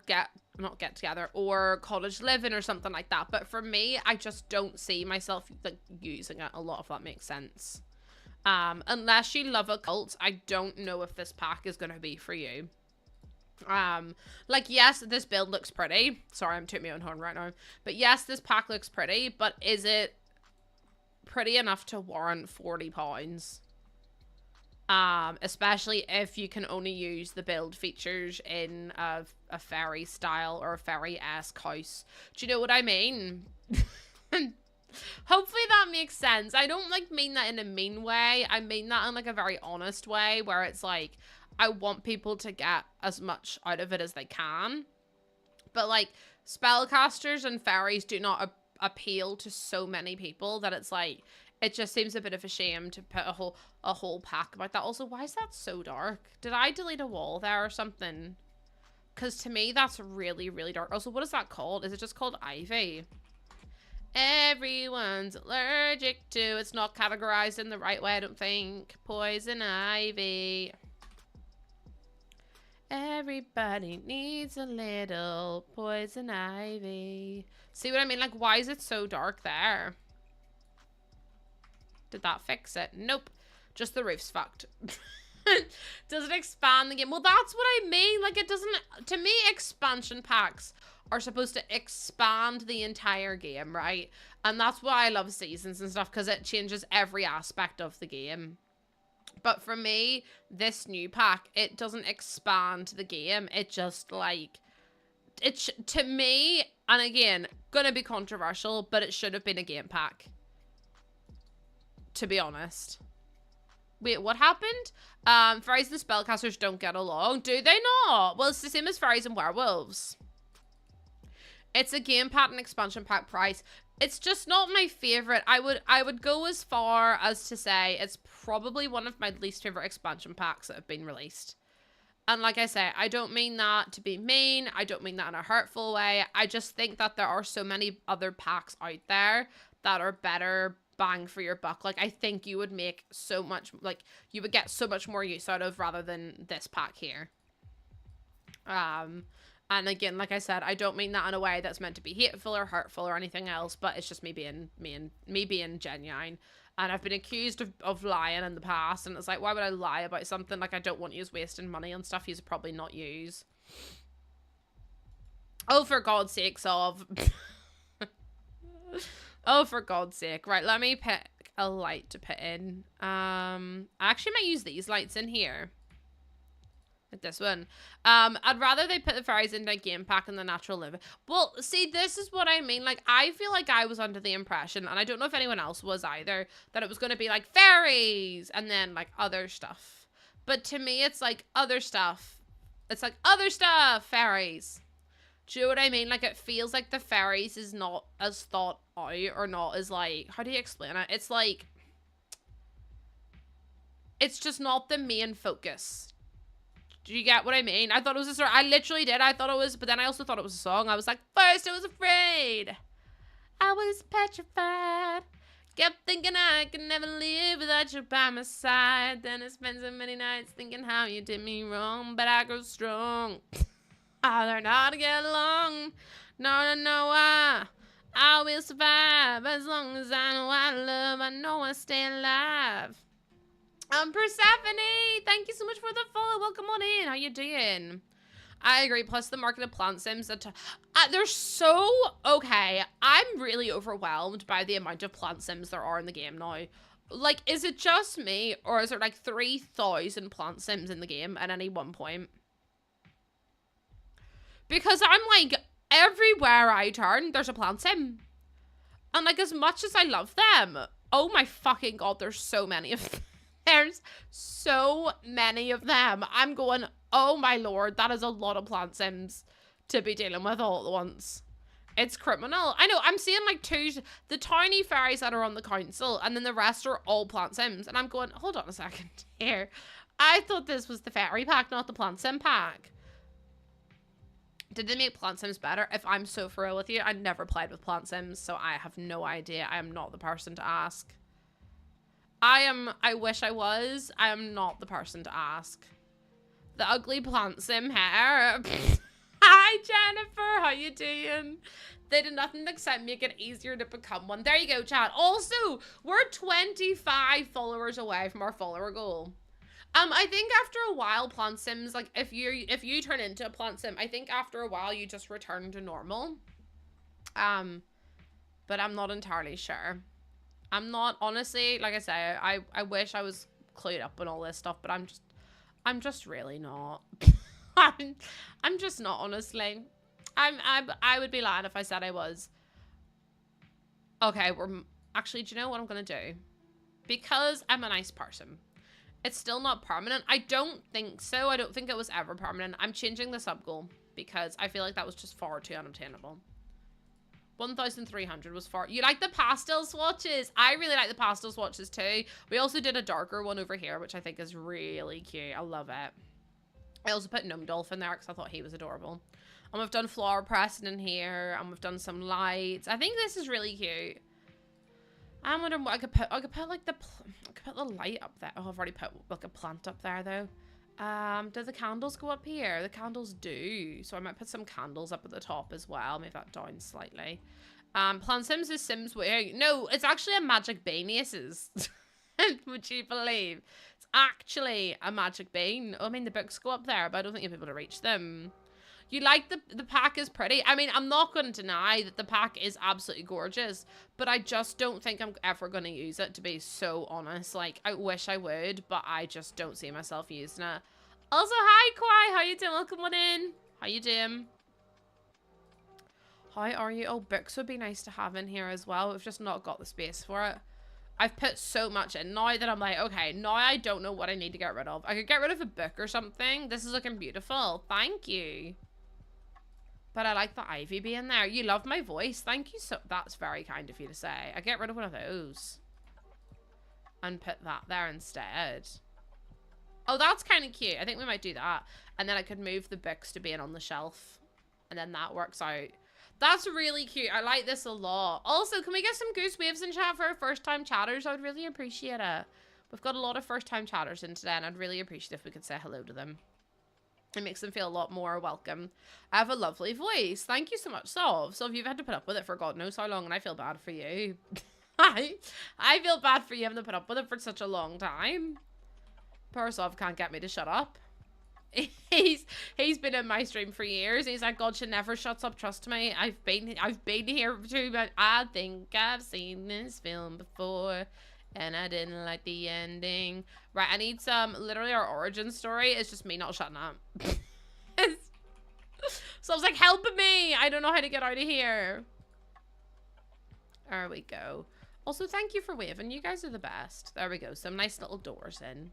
not Get Together, or Cottage Living, or something like that. But for me, I just don't see myself, like, using it a lot, if that makes sense. Unless you love occult, I don't know if this pack is going to be for you. Like, yes, this build looks pretty. Sorry, I'm tooting my own horn right now. But yes, this pack looks pretty, but is it pretty enough to warrant £40? Especially if you can only use the build features in a fairy style or a fairy-esque house. Do you know what I mean? Hopefully that makes sense. I don't, like, mean that in a mean way. I mean that in, like, a very honest way, where it's like, I want people to get as much out of it as they can. But, like, spellcasters and fairies do not appeal to so many people that it's like, it just seems a bit of a shame to put a whole pack about that. Also, why is that so dark? Did I delete a wall there or something? Because to me, that's really, really dark. Also, what is that called? Is it just called Ivy? Everyone's allergic to. It's not categorized in the right way, I don't think. Poison ivy. Everybody needs a little poison ivy. See what I mean? Like, why is it so dark there? Did that fix it? Nope. Just the roof's fucked. Does it expand the game? Well, that's what I mean. Like, it doesn't... To me, expansion packs are supposed to expand the entire game, right? And that's why I love seasons and stuff, because it changes every aspect of the game. But for me, this new pack, it doesn't expand the game. It just, like... to me, and again, gonna be controversial, but it should have been a game pack. To be honest. Wait, what happened? Fairies and spellcasters don't get along. Do they not? Well, it's the same as fairies and werewolves. It's a game pack and expansion pack price. It's just not my favorite. I would go as far as to say it's probably one of my least favorite expansion packs that have been released. And like I say, I don't mean that to be mean. I don't mean that in a hurtful way. I just think that there are so many other packs out there that are better bang for your buck. Like, I think you would make so much, like, you would get so much more use out of rather than this pack here. And again, like I said, I don't mean that in a way that's meant to be hateful or hurtful or anything else, but it's just me being genuine. And I've been accused of lying in the past, and it's like, why would I lie about something? Like, I don't want you wasting money on stuff you probably not use. Oh, for God's sake, Sov. Oh, for God's sake. Right, let me pick a light to put in. I actually might use these lights in here. Like this one. I'd rather they put the fairies in their game pack and the natural living. Well, see, this is what I mean. Like, I feel like I was under the impression, and I don't know if anyone else was either, that it was going to be like fairies and then like other stuff. But to me, it's like other stuff. It's like other stuff, fairies. Do you know what I mean? Like, it feels like the fairies is not as thought out, or not as, like, how do you explain it? It's like, it's just not the main focus. Do you get what I mean? I thought it was a song. I literally did. I thought it was, but then I also thought it was a song. I was like, first I was afraid. I was petrified. Kept thinking I could never live without you by my side. Then I spent so many nights thinking how you did me wrong. But I grew strong. I learned how to get along. I will survive. As long as I know I love, I know I stay alive. Persephone, thank you so much for the follow. Welcome on in. How you doing? I agree. Plus the market of plant sims that they're so okay. I'm really overwhelmed by the amount of plant sims there are in the game now. Like, is it just me, or is there like 3,000 plant sims in the game at any one point? Because I'm like, everywhere I turn, there's a plant sim. And like, as much as I love them, oh my fucking god, there's so many of them. There's so many of them. I'm going, oh my lord, that is a lot of plant sims to be dealing with all at once. It's criminal. I know, I'm seeing like the tiny fairies that are on the council, and then the rest are all plant sims. And I'm going, hold on a second here. I thought this was the fairy pack, not the plant sim pack. Did they make plant sims better? If I'm so for real with you, I never played with plant sims, so I have no idea. I am not the person to ask. I wish I was. I am not the person to ask. The ugly plant sim hair. Hi, Jennifer. How you doing? They did nothing except make it easier to become one. There you go, chat. Also, we're 25 followers away from our follower goal. I think after a while, plant sims, like, if you turn into a plant sim, I think after a while you just return to normal. But I'm not entirely sure. I'm not, honestly, like I say, I wish I was clued up on all this stuff, but I'm just really not. I'm just not, honestly. I would be lying if I said I was. Okay, actually, do you know what I'm gonna do? Because I'm a nice person. It's still not permanent. I don't think so. I don't think it was ever permanent. I'm changing the sub goal because I feel like that was just far too unobtainable. 1,300 was far. You like the pastel swatches? I really like the pastel swatches too. We also did a darker one over here, which I think is really cute. I love it. I also put Gnome Dolphin there because I thought he was adorable. And we've done flower pressing in here, and we've done some lights. I think this is really cute. I'm wondering what I could put. I could put like I could put the light up there. Oh, I've already put like a plant up there though. Do the candles go up here? The candles do. So I might put some candles up at the top as well. Move that down slightly. Plant Sims is Sims wearing. No, it's actually a magic bean, aces. Would you believe? It's actually a magic bean. Oh, I mean, the books go up there, but I don't think you'll be able to reach them. You like the pack is pretty. I mean, I'm not going to deny that the pack is absolutely gorgeous, but I just don't think I'm ever going to use it, to be so honest. Like, I wish I would, but I just don't see myself using it. Also, hi, Kwai. How you doing? Welcome on in. How you doing? How are you? Oh, books would be nice to have in here as well. We've just not got the space for it. I've put so much in now that I'm like, okay, now I don't know what I need to get rid of. I could get rid of a book or something. This is looking beautiful. Thank you. But I like the ivy being there. You love my voice. Thank you so... That's very kind of you to say. I get rid of one of those. And put that there instead. Oh, that's kind of cute. I think we might do that. And then I could move the books to being on the shelf. And then that works out. That's really cute. I like this a lot. Also, can we get some goose waves in chat for our first-time chatters? I would really appreciate it. We've got a lot of first-time chatters in today, and I'd really appreciate if we could say hello to them. It makes them feel a lot more welcome. I have a lovely voice. Thank you so much, Sov. Sov, you've had to put up with it for God knows how long, and I feel bad for you. I feel bad for you having to put up with it for such a long time. Poor Sov can't get me to shut up. He's been in my stream for years. He's like, God, she never shuts up. Trust me. I've been here too, but I think I've seen this film before. And I didn't like the ending. Right, I need some, literally our origin story is just me not shutting up. So I was like, help me. I don't know how to get out of here. There we go. Also, thank you for waving. You guys are the best. There we go. Some nice little doors in.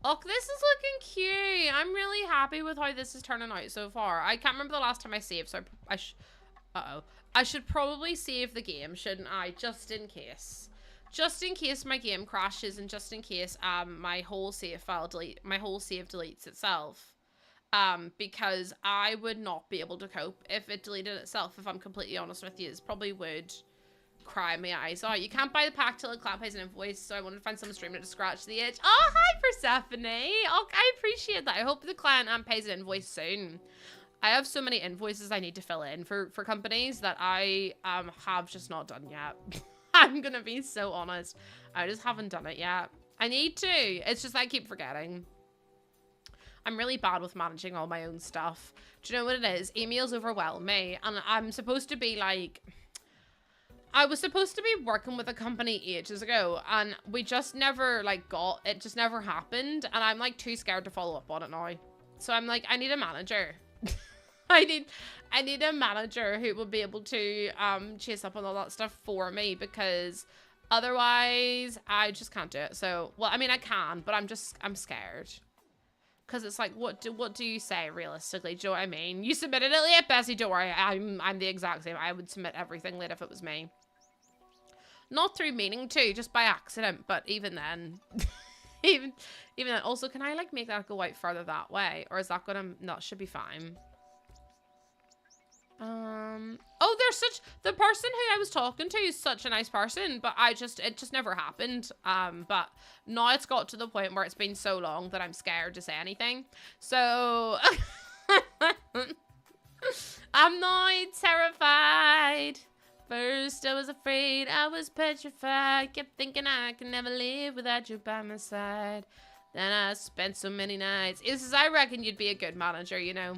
Oh, this is looking cute. I'm really happy with how this is turning out so far. I can't remember the last time I saved, so I should probably save the game, shouldn't I? Just in case. Just in case my game crashes, and just in case my whole save deletes itself. Because I would not be able to cope if it deleted itself, if I'm completely honest with you. It probably would cry my eyes out. You can't buy the pack till a client pays an invoice, so I wanted to find someone streaming to scratch the itch. Oh, hi, Persephone. Oh, I appreciate that. I hope the client pays an invoice soon. I have so many invoices I need to fill in for companies that I have just not done yet. I'm gonna be so honest. I just haven't done it yet. I need to. It's just I keep forgetting. I'm really bad with managing all my own stuff. Do you know what it is? Emails overwhelm me, and I'm supposed to be like... I was supposed to be working with a company ages ago, and we just never, like, it just never happened, and I'm, like, too scared to follow up on it now. So I'm like, I need a manager. I need a manager who will be able to, chase up on all that stuff for me, because otherwise, I just can't do it. So, well, I mean, I can, but I'm scared. Because it's like, what do you say, realistically? Do you know what I mean? You submitted it late, Bessie, don't worry. I'm the exact same. I would submit everything late if it was me. Not through meaning to, just by accident. But even then, even then. Also, can I, like, make that go out further that way? Or is that gonna, no, it should be fine. Oh, the person who I was talking to is such a nice person, but it just never happened. But now it's got to the point where it's been so long that I'm scared to say anything. So, I'm now terrified. First I was afraid, I was petrified. Kept thinking I could never live without you by my side. Then I spent so many nights. I reckon you'd be a good manager, you know.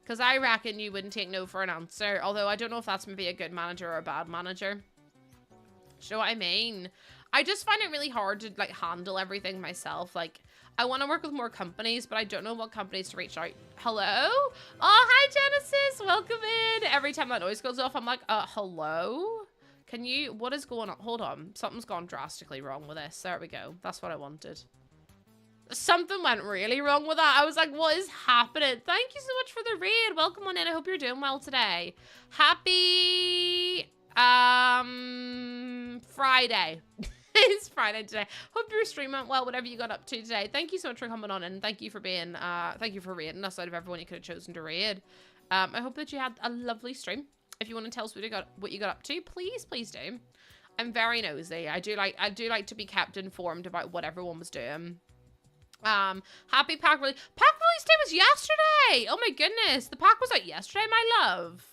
Because I reckon you wouldn't take no for an answer. Although I don't know if that's maybe a good manager or a bad manager. Do you know what I mean? I just find it really hard to, like, handle everything myself. Like, I want to work with more companies, but I don't know what companies to reach out. Hello? Oh, hi, Genesis. Welcome in. Every time that noise goes off, I'm like, hello? Can you... What is going on? Hold on. Something's gone drastically wrong with this. There we go. That's what I wanted. Something went really wrong with that. I was like, what is happening? Thank you so much for the raid. Welcome on in. I hope you're doing well today. Happy Friday. It's Friday today. Hope your stream went well, whatever you got up to today. Thank you so much for coming on, and thank you for being thank you for raiding us out of everyone you could have chosen to raid. I hope that you had a lovely stream. If you want to tell us what you got up to, please do. I'm very nosy. I do like to be kept informed about what everyone was doing. Happy pack release. Pack release day was yesterday. Oh my goodness. The pack was out yesterday, my love.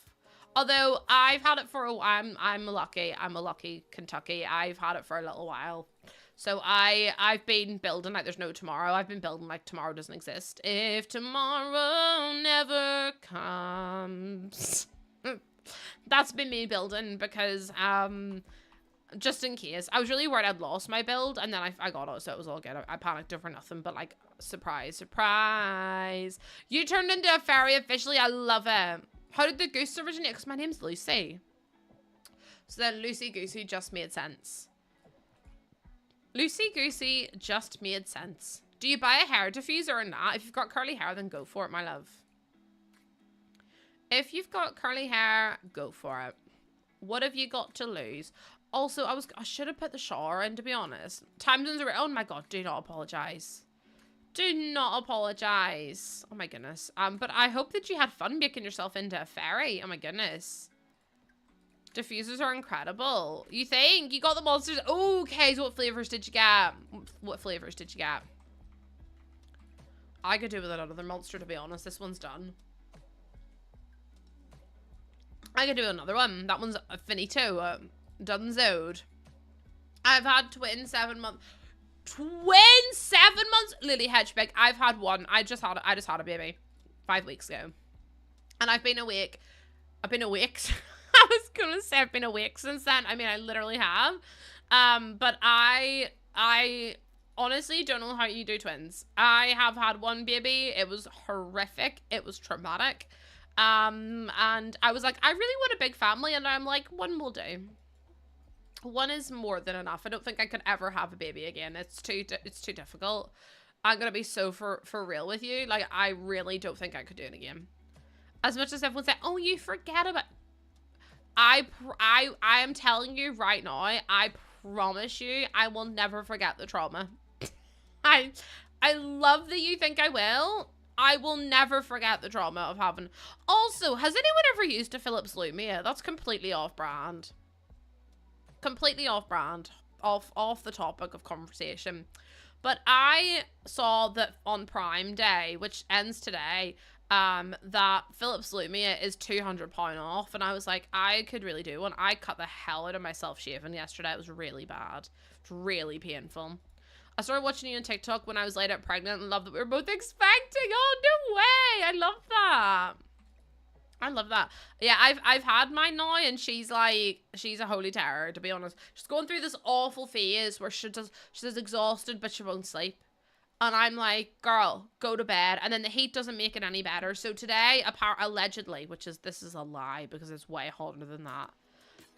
Although I've had it for a while. I'm a lucky Kentucky. I've had it for a little while. So I've been building like there's no tomorrow. I've been building like tomorrow doesn't exist. If tomorrow never comes. That's been me building because just in case. I was really worried I'd lost my build, and then I got it, so it was all good. I panicked over nothing, but, like, surprise, surprise. You turned into a fairy officially. I love it. How did the goose originate? Because my name's Lucy. So then Lucy Goosey just made sense. Lucy Goosey just made sense. Do you buy a hair diffuser or not? If you've got curly hair, then go for it, my love. If you've got curly hair, go for it. What have you got to lose? Also, I should have put the shower in, to be honest. Time zones are... Oh my god, do not apologize. Do not apologize. Oh my goodness. But I hope that you had fun making yourself into a fairy. Oh my goodness. Diffusers are incredible. You think? You got the monsters? Oh, okay, so what flavors did you get? What flavors did you get? I could do with another monster, to be honest. This one's done. I could do another one. That one's finito. Dunzoed. I've had twin 7 months. Twin 7 months? Lily Hedgepig. I've had one. I just had a baby 5 weeks ago. And I've been awake. I've been awake. I was gonna say I've been awake since then. I mean, I literally have. But I honestly don't know how you do twins. I have had one baby. It was horrific. It was traumatic. And I was like, I really want a big family, and I'm like, one will do. One is more than enough. I don't think I could ever have a baby again. It's too difficult. I'm gonna be so for real with you. Like, I really don't think I could do it again. As much as everyone said, oh, you forget about... I am telling you right now, I promise you, I will never forget the trauma. I love that you think I will. I will never forget the trauma of having... Also, has anyone ever used a Philips Lumia? That's completely off-brand. Completely off-brand. Off the topic of conversation. But I saw that on Prime Day, which ends today, that Philips Lumia is £200 off, and I was like, I could really do one. I cut the hell out of myself shaving yesterday. It was really bad. It's really painful. I started watching you on TikTok when I was laid out pregnant and loved that we were both expecting. Oh, no way. I love that. I love that. Yeah, I've had mine now, and she's like, she's a holy terror, to be honest. She's going through this awful phase where she's exhausted, but she won't sleep. And I'm like, girl, go to bed. And then the heat doesn't make it any better. So today, allegedly, this is a lie because it's way hotter than that.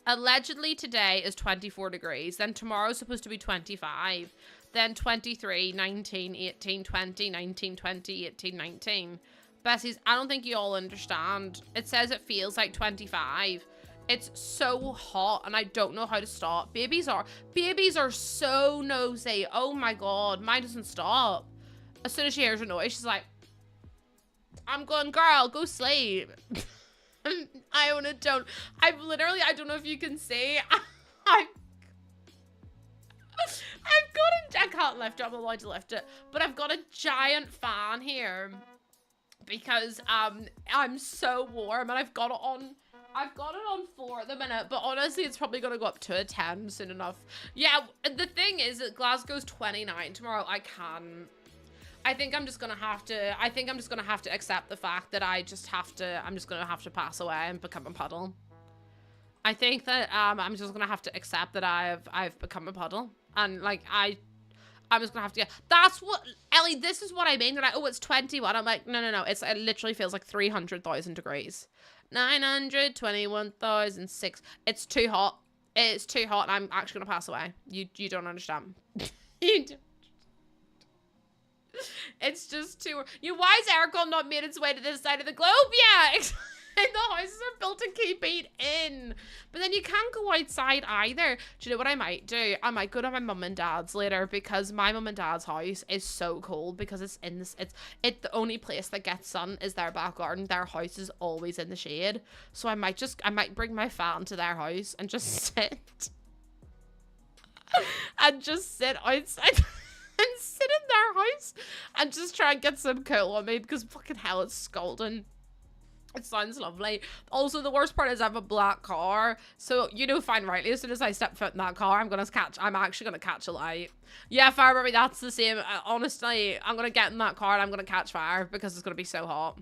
Allegedly today is 24 degrees. Then tomorrow's supposed to be 25. Then 23, 19, 18, 20, 19, 20, 18, 19. Bessies, I don't think you all understand. It says it feels like 25. It's so hot and I don't know how to stop. Babies are so nosy. Oh my god, mine doesn't stop. As soon as she hears a noise, she's like, I'm going, girl, go sleep. I don't know if you can see. I can't lift it, I'm allowed to lift it. But I've got a giant fan here because I'm so warm and I've got it on 4 at the minute, but honestly it's probably gonna go up to a 10 soon enough. Yeah, the thing is that Glasgow's 29 tomorrow. I think I'm just gonna have to accept the fact that I'm just gonna have to pass away and become a puddle. I think that I'm just gonna have to accept that I've become a puddle, and like I'm just gonna have to get... That's what... Ellie, this is what I mean. They're like, oh, it's 21. I'm like, no. It literally feels like 300,000 degrees. 921,006. It's too hot. It's too hot and I'm actually gonna pass away. You don't understand. You don't. It's just too... Why is aircon not made its way to this side of the globe yet? The houses are built to keep heat in. But then you can't go outside either. Do you know what I might do? I might go to my mum and dad's later because my mum and dad's house is so cold because it's the only place that gets sun is their back garden. Their house is always in the shade. So I might bring my fan to their house and just sit. And just sit outside and sit in their house and just try and get some cool on me because fucking hell, it's scalding. It sounds lovely. Also, the worst part is I have a black car. So, fine rightly, as soon as I step foot in that car, I'm actually going to catch a light. Yeah, Fire Baby, that's the same. Honestly, I'm going to get in that car and I'm going to catch fire because it's going to be so hot.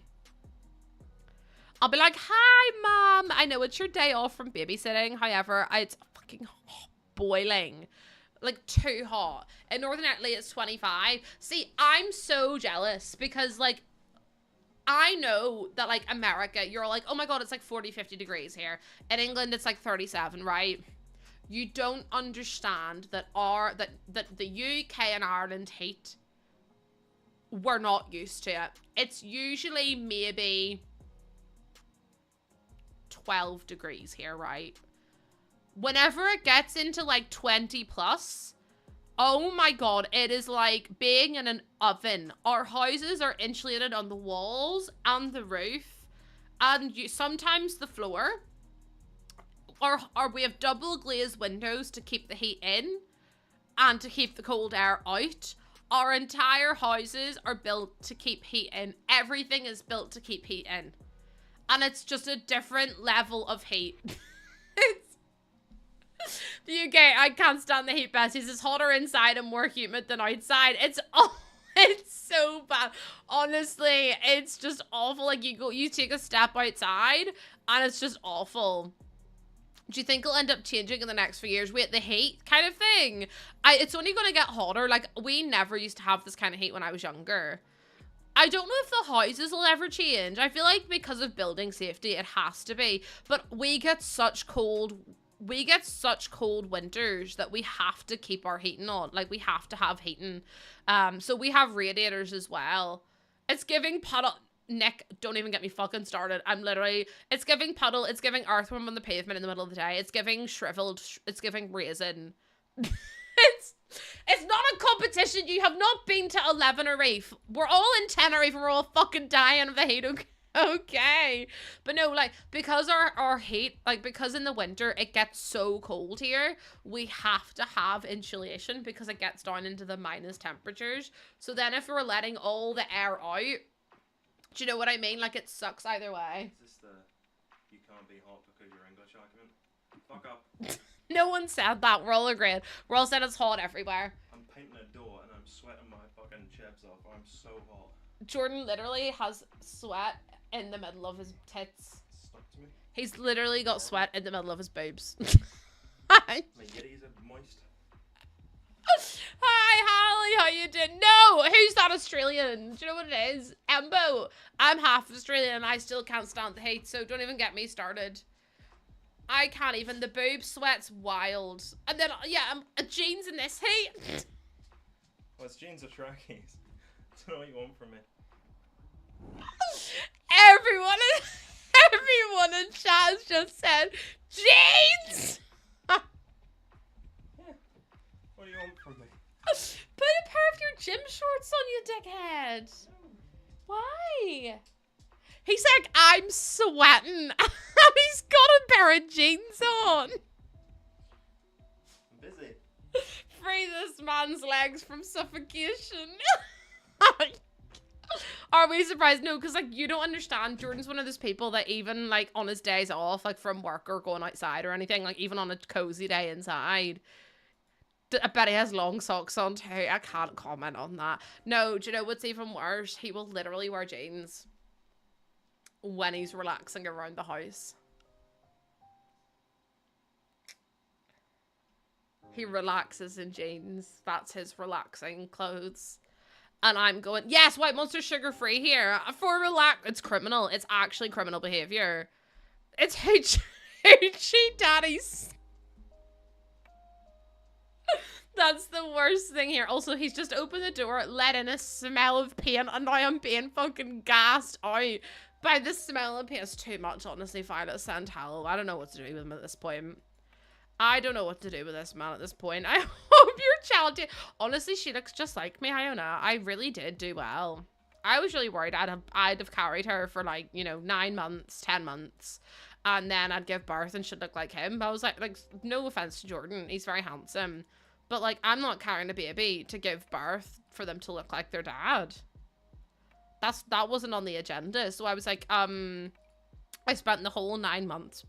I'll be like, hi, Mom. I know it's your day off from babysitting. However, it's fucking boiling. Like, too hot. In Northern Italy, it's 25. See, I'm so jealous because, like, I know that, like, America, you're like, oh my god, it's like 40, 50 degrees here. In England, it's like 37, right? You don't understand that the UK and Ireland heat, we're not used to it. It's usually maybe 12 degrees here, right? Whenever it gets into, like, 20 plus... Oh my god, it is like being in an oven. Our houses are insulated on the walls and the roof and sometimes the floor. Or we have double glazed windows to keep the heat in and to keep the cold air out. Our entire houses are built to keep heat in. Everything is built to keep heat in. And it's just a different level of heat. The UK, I can't stand the heat, Bessies. It's hotter inside and more humid than outside. It's so bad. Honestly, it's just awful. Like, you take a step outside and it's just awful. Do you think it'll end up changing in the next few years? Wait, the heat kind of thing. It's only going to get hotter. Like, we never used to have this kind of heat when I was younger. I don't know if the houses will ever change. I feel like because of building safety, it has to be. But we get such cold we get such cold winters that we have to keep our heating on. Like, we have to have heating. So we have radiators as well. It's giving puddle. Nick, don't even get me fucking started. I'm literally, it's giving puddle. It's giving earthworm on the pavement in the middle of the day. It's giving shriveled. It's giving raisin. It's not a competition. You have not been to 11 Reef. We're all in Tenerife and we're all fucking dying of the heat. Okay. But no, like, because our heat, like, because in the winter it gets so cold here, we have to have insulation because it gets down into the minus temperatures. So then if we're letting all the air out, do you know what I mean? Like, it sucks either way. Is this the you can't be hot because you're English argument? Fuck up. No one said that. We're all agreed. We're all saying it's hot everywhere. I'm painting a door and I'm sweating my fucking chips off. I'm so hot. Jordan literally has sweat in the middle of his tits. Stuck to me. He's literally got sweat in the middle of his boobs. My yitties are moist. Hi, Holly, how you doing? No, who's that Australian? Do you know what it is? Embo. I'm half Australian and I still can't stand the heat, so don't even get me started. I can't even. The boob sweat's wild. And then, yeah, jeans in this heat. Well, it's jeans or trackies. I don't know what you want from me. Everyone in chat has just said, jeans! Yeah. What do you want from me? Put a pair of your gym shorts on, you dickhead. Why? He's like, I'm sweating. He's got a pair of jeans on. I'm busy. Free this man's legs from suffocation. Are we surprised? No, because, like, you don't understand. Jordan's one of those people that even, like, on his days off, like, from work or going outside or anything, like, even on a cozy day inside, I bet he has long socks on, too. I can't comment on that. No, do you know what's even worse? He will literally wear jeans when he's relaxing around the house. He relaxes in jeans. That's his relaxing clothes. And I'm going, yes, White Monster sugar-free here. For relax, it's criminal. It's actually criminal behavior. It's Hoochie Daddy's. That's the worst thing here. Also, he's just opened the door, let in a smell of paint, and now I'm being fucking gassed out by the smell of paint. It's too much, honestly, Violet Santallo. I don't know what to do with him at this point. I don't know what to do with this man at this point. I hope your child did. Honestly, she looks just like me, Iona. I really did do well. I was really worried I'd have carried her for, like, you know, 9 months, 10 months. And then I'd give birth and she'd look like him. But I was like, no offense to Jordan. He's very handsome. But, like, I'm not carrying a baby to give birth for them to look like their dad. That wasn't on the agenda. So I was like, I spent the whole 9 months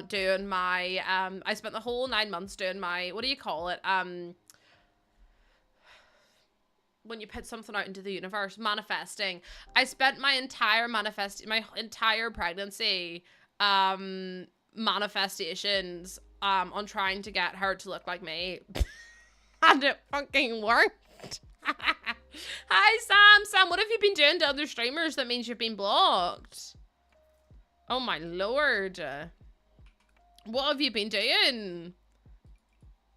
doing my, I spent the whole 9 months doing my, what do you call it? When you put something out into the universe, manifesting. I spent my entire my entire pregnancy, manifestations, on trying to get her to look like me. And it fucking worked. Hi, Sam. Sam, what have you been doing to other streamers that means you've been blocked? Oh my lord. What have you been doing?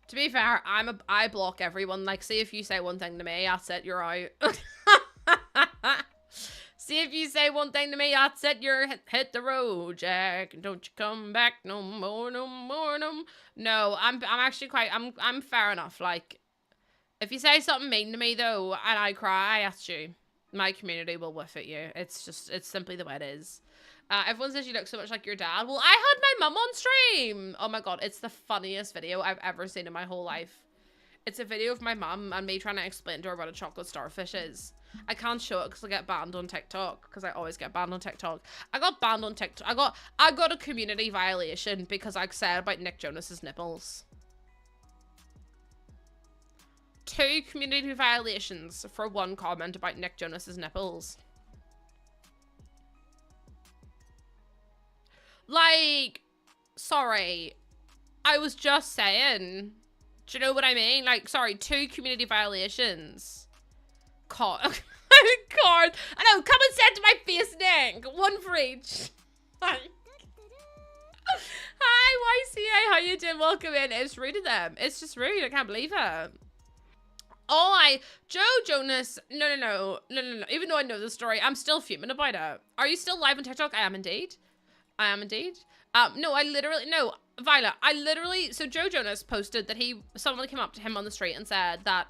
To be fair, I block everyone. Like, see if you say one thing to me, that's it, you're out. See if you say one thing to me, that's it, you're hit the road, Jack. Don't you come back no more, no more, no. No, I'm actually quite, I'm fair enough. Like, if you say something mean to me though, and I cry, that's you. My community will whiff at you. It's simply the way it is. Everyone says you look so much like your dad. Well, I had my mum on stream. Oh my god, it's the funniest video I've ever seen in my whole life. It's a video of my mum and me trying to explain to her what a chocolate starfish is. I can't show it because I get banned on TikTok, because I always get banned on TikTok. I got banned on TikTok. I got a community violation because I said about Nick Jonas's nipples. 2 community violations for 1 comment about Nick Jonas's nipples. Like, sorry, I was just saying. Do you know what I mean? Like, sorry, 2 community violations. Card. Card. I know, come and say it to my face, Nick. 1 for each. Hi, Hi, YCA. How you doing? Welcome in. It's rude of them. It's just rude. I can't believe it. Joe Jonas. No. Even though I know the story, I'm still fuming about it. Are you still live on TikTok? I am indeed. No, Violet, so Joe Jonas posted that someone came up to him on the street and said that,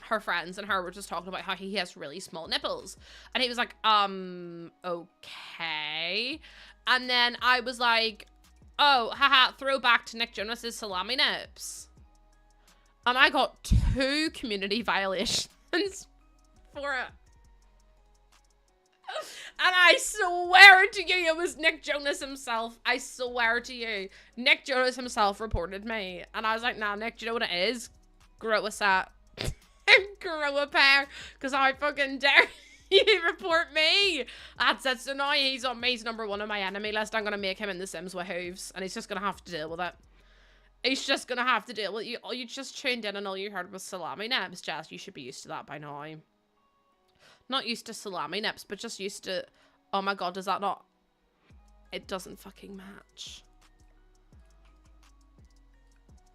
her friends and her were just talking about how he has really small nipples. And he was like, okay. And then I was like, oh, haha, throwback to Nick Jonas's salami nips. And I got 2 community violations for it. And I swear to you, it was Nick Jonas himself. I swear to you. Nick Jonas himself reported me. And I was like, nah, Nick, do you know what it is? Grow a set. Grow a pair. Because I fucking dare you report me. That's it. So now he's number 1 on my enemy list. I'm going to make him in The Sims with hooves. And he's just going to have to deal with it. He's just going to have to deal with it. You just tuned in and all you heard was salami nips. Jess, you should be used to that by now. Not used to salami nips, but just used to... Oh my god, does that not... It doesn't fucking match.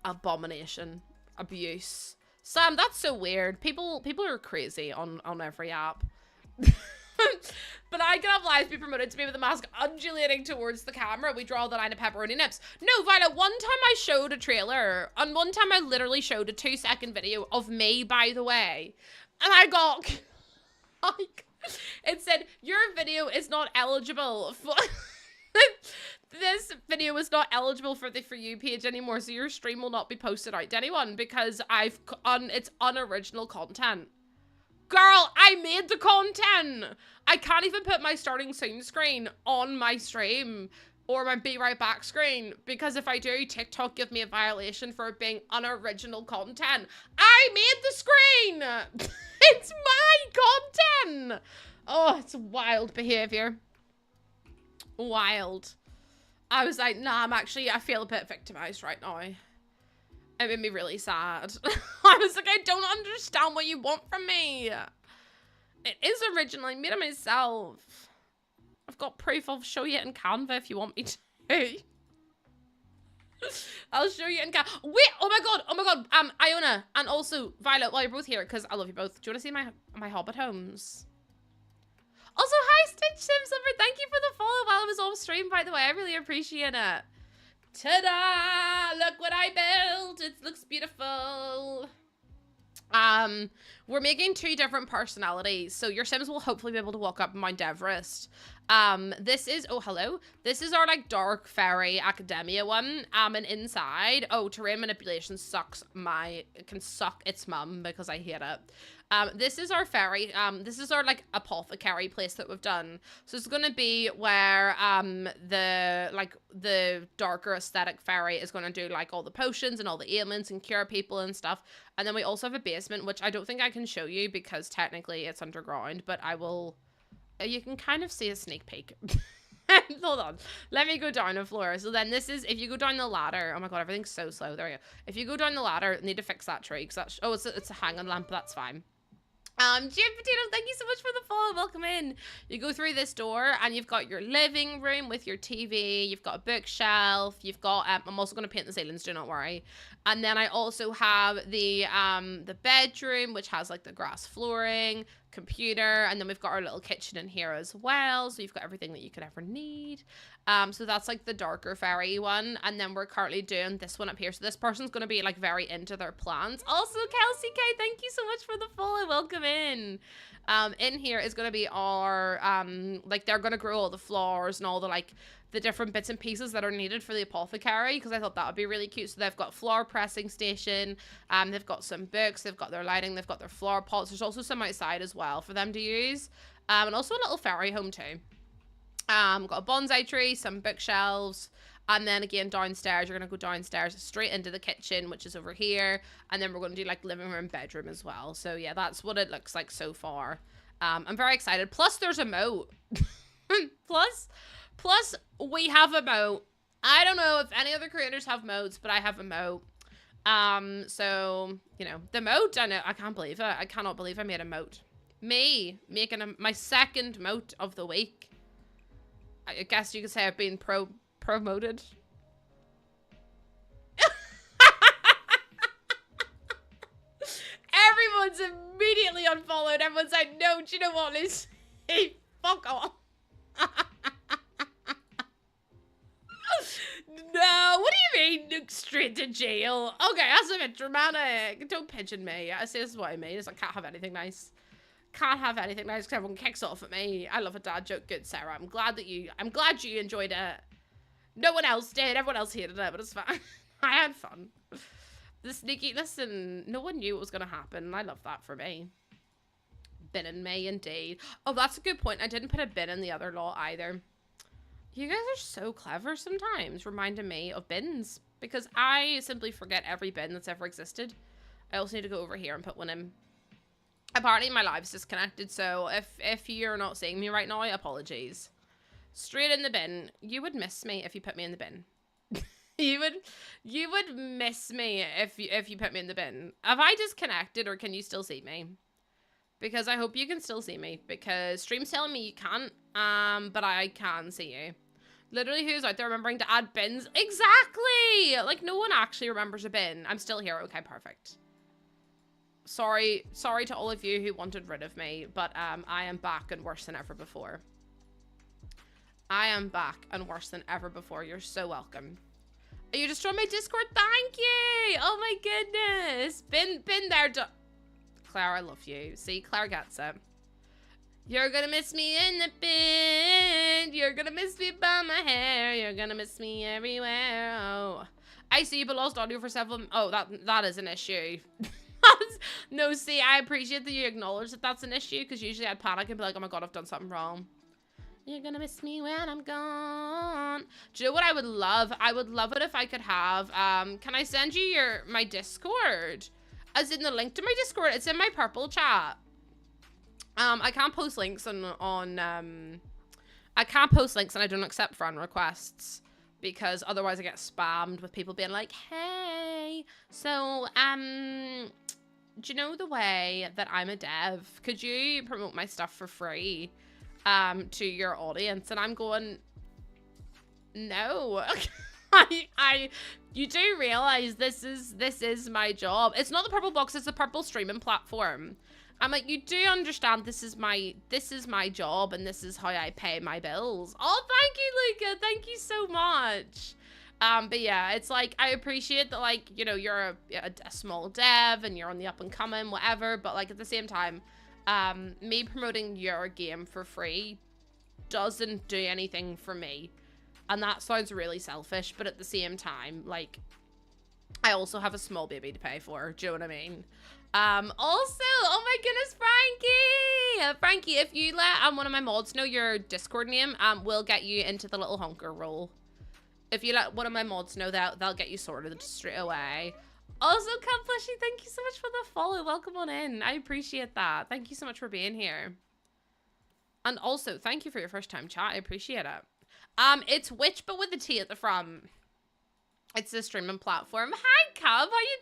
Abomination. Abuse. Sam, that's so weird. People are crazy on every app. But I can have lives be promoted to me with the mask undulating towards the camera. We draw the line of pepperoni nips. No, Violet, one time I showed a trailer, and one time I literally showed a 2-second video of me, by the way. And I got... It said, your video is not eligible for... This video is not eligible for the For You page anymore, so your stream will not be posted out to anyone because it's unoriginal content. Girl, I made the content! I can't even put my starting soon screen on my stream or my be right back screen because if I do, TikTok give me a violation for it being unoriginal content. I made the screen! It's my content! Oh, it's wild behavior. Wild. I was like, nah, I feel a bit victimized right now. It made me really sad. I was like, I don't understand what you want from me. It is original. I made it myself. I've got proof. I'll show you in Canva if you want me to. I'll show you in Canva. Wait, oh my god. Iona, and also Violet, while you're both here, because I love you both. Do you want to see my Hobbit Homes? Also, hi, Stitch Sim Silver. Thank you for the follow while I was off stream, by the way. I really appreciate it. Ta-da! Look what I built. It looks beautiful. We're making 2 different personalities. So your Sims will hopefully be able to walk up Mount Everest. This is, oh, hello. This is our, like, dark fairy academia one. And inside, oh, terrain manipulation it can suck its mum because I hate it. This is our fairy, this is our, like, apothecary place that we've done. So it's gonna be where, the darker aesthetic fairy is gonna do, like, all the potions and all the ailments and cure people and stuff. And then we also have a basement, which I don't think I can show you because technically it's underground, but I will, you can kind of see a sneak peek. Hold on, let me go down the floor. So then this is, if you go down the ladder, oh my god, everything's so slow, there we go. If you go down the ladder, need to fix that tree, because that's, oh, it's a hanging lamp, that's fine. Jim Potato, thank you so much for the follow. Welcome in. You go through this door and you've got your living room with your TV. You've got a bookshelf. You've got, I'm also going to paint the ceilings, do not worry. And then I also have the bedroom, which has like the grass flooring, computer, and then we've got our little kitchen in here as well. So you've got everything that you could ever need. So that's like the darker fairy one. And then we're currently doing this one up here. So this person's going to be like very into their plants. Also, Kelsey K, thank you so much for the follow. Welcome in. In here is going to be our, like they're going to grow all the flowers and all the like the different bits and pieces that are needed for the apothecary, because I thought that would be really cute. So they've got flower pressing station, they've got some books, they've got their lighting, they've got their flower pots. There's also some outside as well for them to use, and also a little fairy home too. Got a bonsai tree, some bookshelves, and then again downstairs, you're gonna go downstairs straight into the kitchen, which is over here, and then we're gonna do like living room, bedroom as well. So yeah, that's what it looks like so far. I'm very excited. Plus there's a moat. Plus we have a moat. I don't know if any other creators have moats, but I have a moat. So you know, the moat, I can't believe it. I cannot believe I made a moat. Me making my second moat of the week. I guess you could say I've been promoted. Everyone's immediately unfollowed. Everyone's like, no, do you know what, Liz? Hey, fuck off. No, what do you mean, straight to jail? Okay, that's a bit dramatic. Don't pigeon me. I say this is what I mean. Is I can't have anything nice. Can't have anything nice because everyone kicks off at me. I love a dad joke. Good, Sarah. I'm glad you enjoyed it. No one else did. Everyone else hated it, but it's fine. I had fun. The sneaky, listen, no one knew what was going to happen. I love that for me. Bin in me, indeed. Oh, that's a good point. I didn't put a bin in the other lot either. You guys are so clever sometimes, reminding me of bins. Because I simply forget every bin that's ever existed. I also need to go over here and put one in. Apparently my live's disconnected, so if you're not seeing me right now, apologies. Straight in the bin. You would miss me if you put me in the bin. you would miss me if you put me in the bin. Have I disconnected or can you still see me? Because I hope you can still see me. Because stream's telling me you can't. But I can see you. Literally, who's out there remembering to add bins? Exactly! Like, no one actually remembers a bin. I'm still here. Okay, perfect. Sorry to all of you who wanted rid of me. But, I am back and worse than ever before. I am back and worse than ever before. You're so welcome. You just joined my Discord? Thank you! Oh my goodness! Bin there, Claire, I love you. See, Claire gets it. You're gonna miss me in the bin. You're gonna miss me by my hair. You're gonna miss me everywhere. Oh, I see, but lost audio for several. Oh, that is an issue. No, see, I appreciate that you acknowledge that that's an issue because usually I'd panic and be like, oh my god, I've done something wrong. You're gonna miss me when I'm gone. Do you know what I would love? I would love it if I could have. Can I send you my Discord? As in the link to my Discord. It's in my purple chat. I can't post links I can't post links and I don't accept friend requests because otherwise I get spammed with people being like, hey, so, do you know the way that I'm a dev? Could you promote my stuff for free, to your audience? And I'm going, no. You do realize this is my job. It's not the purple box, it's the purple streaming platform. I'm like, you do understand this is my job and this is how I pay my bills. Oh, thank you, Luca. Thank you so much. But yeah, it's like, I appreciate that, like, you know, you're a small dev and you're on the up and coming, whatever. But like at the same time, me promoting your game for free doesn't do anything for me. And that sounds really selfish, but at the same time, like, I also have a small baby to pay for. Do you know what I mean? Also, oh my goodness, Frankie! Frankie, if you let one of my mods know your Discord name, we'll get you into the little honker role. If you let one of my mods know that, they'll get you sorted straight away. Also, Cat Plushy, thank you so much for the follow. Welcome on in. I appreciate that. Thank you so much for being here. And also, thank you for your first time chat. I appreciate it. It's Witch, but with a T at the front. It's a streaming platform. Hi, Cub. How you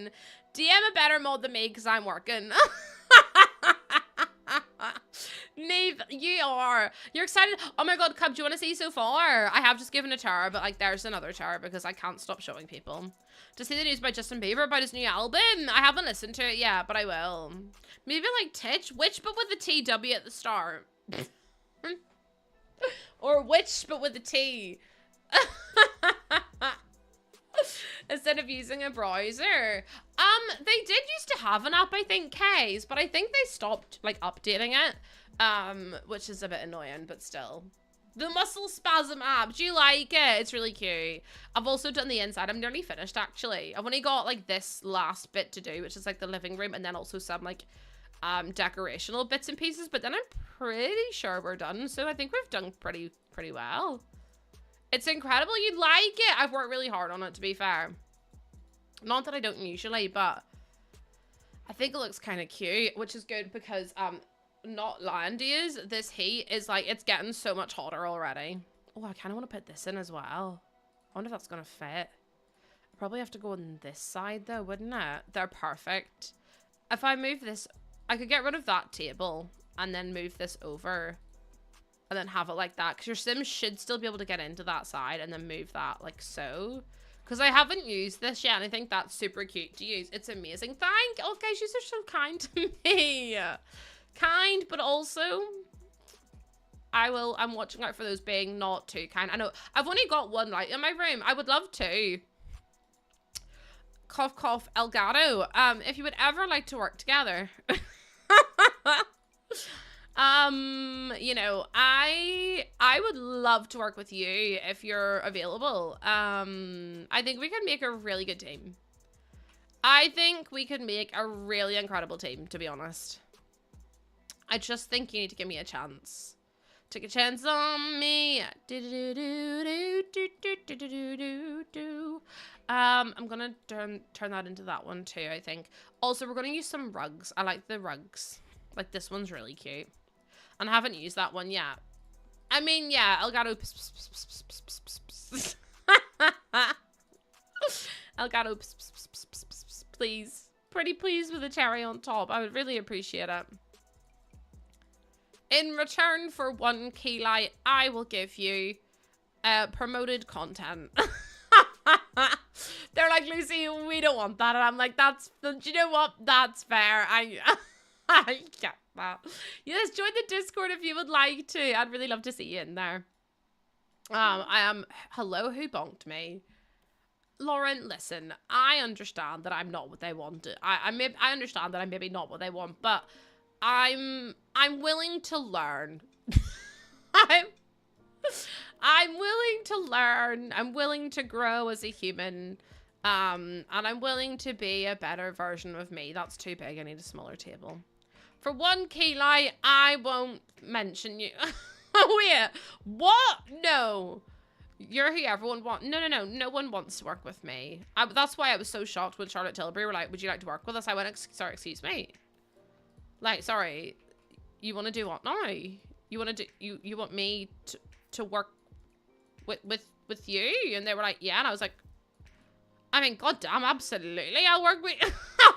doing? DM a better mod than me because I'm working. Neve, you're excited. Oh my god, Cub, do you want to see so far? I have just given a tour, but like there's another tour because I can't stop showing people. To see the news by Justin Bieber about his new album. I haven't listened to it yet, but I will. Maybe like Titch, Witch, but with a TW at the start. Or Witch, but with a T. Instead of using a browser. They did used to have an app, I think, K's, but I think they stopped, like, updating it, which is a bit annoying, but still. The Muscle Spasm app, do you like it? It's really cute. I've also done the inside. I'm nearly finished, actually. I've only got, like, this last bit to do, which is, like, the living room, and then also some, like, decorational bits and pieces, but then I'm pretty sure we're done, so I think we've done pretty well. It's incredible. You'd like it. I've worked really hard on it, to be fair. Not that I don't usually, but I think it looks kind of cute, which is good because, not lying to you, this heat is like, it's getting so much hotter already. Oh, I kind of want to put this in as well. I wonder if that's going to fit. I probably have to go on this side though, wouldn't it? They're perfect. If I move this, I could get rid of that table and then move this over. And then have it like that. Because your Sims should still be able to get into that side. And then move that like so. Because I haven't used this yet, and I think that's super cute to use. It's amazing. Oh, guys, you are so kind to me. Kind, but also, I'm watching out for those being not too kind. I know, I've only got one light in my room. I would love to. Cough, cough, Elgato. If you would ever like to work together. You know, I would love to work with you if you're available. I think we could make a really good team. I think we could make a really incredible team, to be honest. I just think you need to give me a chance. Take a chance on me. I'm gonna turn that into that one too, I think. Also, we're gonna use some rugs. I like the rugs. Like, this one's really cute. And I haven't used that one yet. I mean, yeah, Elgato. Elgato, please. Pretty please with a cherry on top. I would really appreciate it. In return for 1 key light, I will give you promoted content. They're like, Lucy, we don't want that. And I'm like, do you know what? That's fair. I get that. Yes, join the Discord if you would like to. I'd really love to see you in there. Hello, who bonked me? Lauren, listen, I understand that I'm not what they want. I understand that I'm maybe not what they want, but I'm willing to learn. I'm willing to learn. I'm willing to grow as a human. And I'm willing to be a better version of me. That's too big. I need a smaller table. For 1 key light, I won't mention you. Oh, yeah. What? No. You're who everyone wants. No. No one wants to work with me. That's why I was so shocked when Charlotte Tilbury were like, would you like to work with us? I went, sorry, excuse me. Like, sorry. You want to do what now? You want to do, you want me to work with you? And they were like, yeah. And I was like, I mean, goddamn, absolutely. I'll work with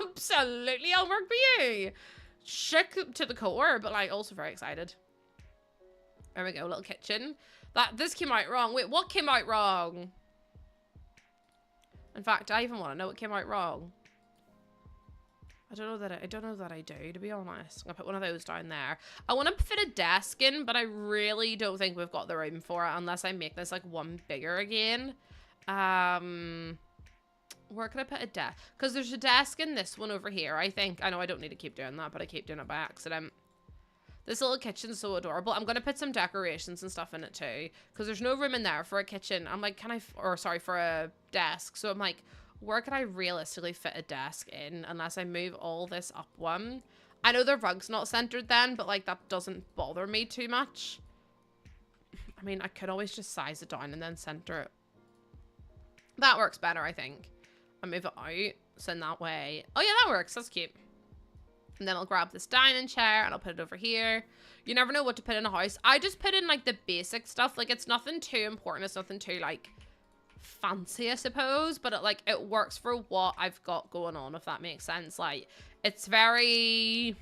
absolutely, I'll work with you. Shook to the core, but like also very excited. There we go, little kitchen. This came out wrong. Wait, what came out wrong? In fact, I even want to know what came out wrong. I don't know that I do, to be honest. I'm gonna put one of those down there. I want to fit a desk in, but I really don't think we've got the room for it unless I make this like one bigger again. Where can I put a desk? Because there's a desk in this one over here, I think. I know I don't need to keep doing that, but I keep doing it by accident. This little kitchen's so adorable. I'm going to put some decorations and stuff in it too. Because there's no room in there for a kitchen. I'm like, for a desk. So I'm like, where could I realistically fit a desk in? Unless I move all this up one. I know the rug's not centered then, but like that doesn't bother me too much. I mean, I could always just size it down and then center it. That works better, I think. I move it out, so in that way. Oh yeah, that works. That's cute. And then I'll grab this dining chair and I'll put it over here. You never know what to put in a house. I just put in like the basic stuff. Like it's nothing too important. It's nothing too like fancy, I suppose. But it works for what I've got going on, if that makes sense. Like it's very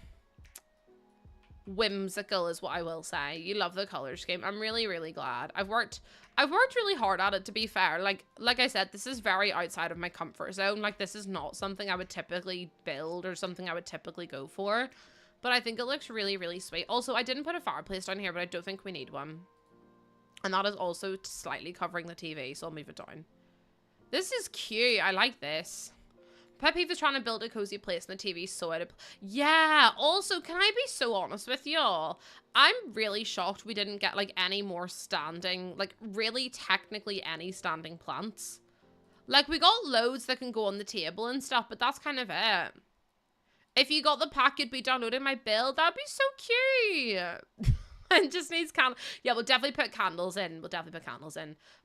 whimsical is what I will say. You love the color scheme. I'm really, really glad. I've worked really hard at it, to be fair. Like I said, this is very outside of my comfort zone. Like this is not something I would typically build or something I would typically go for. But I think it looks really, really sweet. Also, I didn't put a fireplace down here, but I don't think we need one. And that is also slightly covering the TV, so I'll move it down. This is cute. I like this. Pet peeve is trying to build a cozy place and the TV's so out of... Yeah, also, can I be so honest with y'all? I'm really shocked we didn't get, like, any more standing... Like, really, technically, any standing plants. Like, we got loads that can go on the table and stuff, but that's kind of it. If you got the pack, you'd be downloading my build. That'd be so cute. It just needs candles. Yeah, we'll definitely put candles in.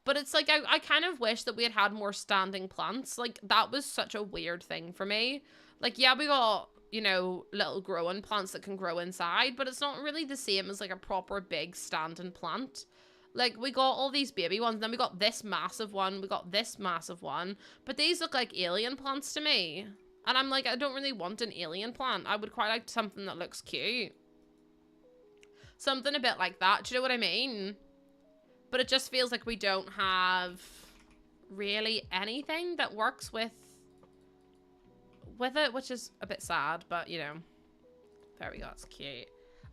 But it's like, I kind of wish that we had had more standing plants. Like, that was such a weird thing for me. Like, yeah, we got, you know, little growing plants that can grow inside, but it's not really the same as, like, a proper big standing plant. Like, we got all these baby ones, then we got this massive one, we got this massive one, but these look like alien plants to me. And I'm like, I don't really want an alien plant. I would quite like something that looks cute. Something a bit like that. Do you know what I mean? But it just feels like we don't have really anything that works with it, which is a bit sad, but you know, there we go. It's cute.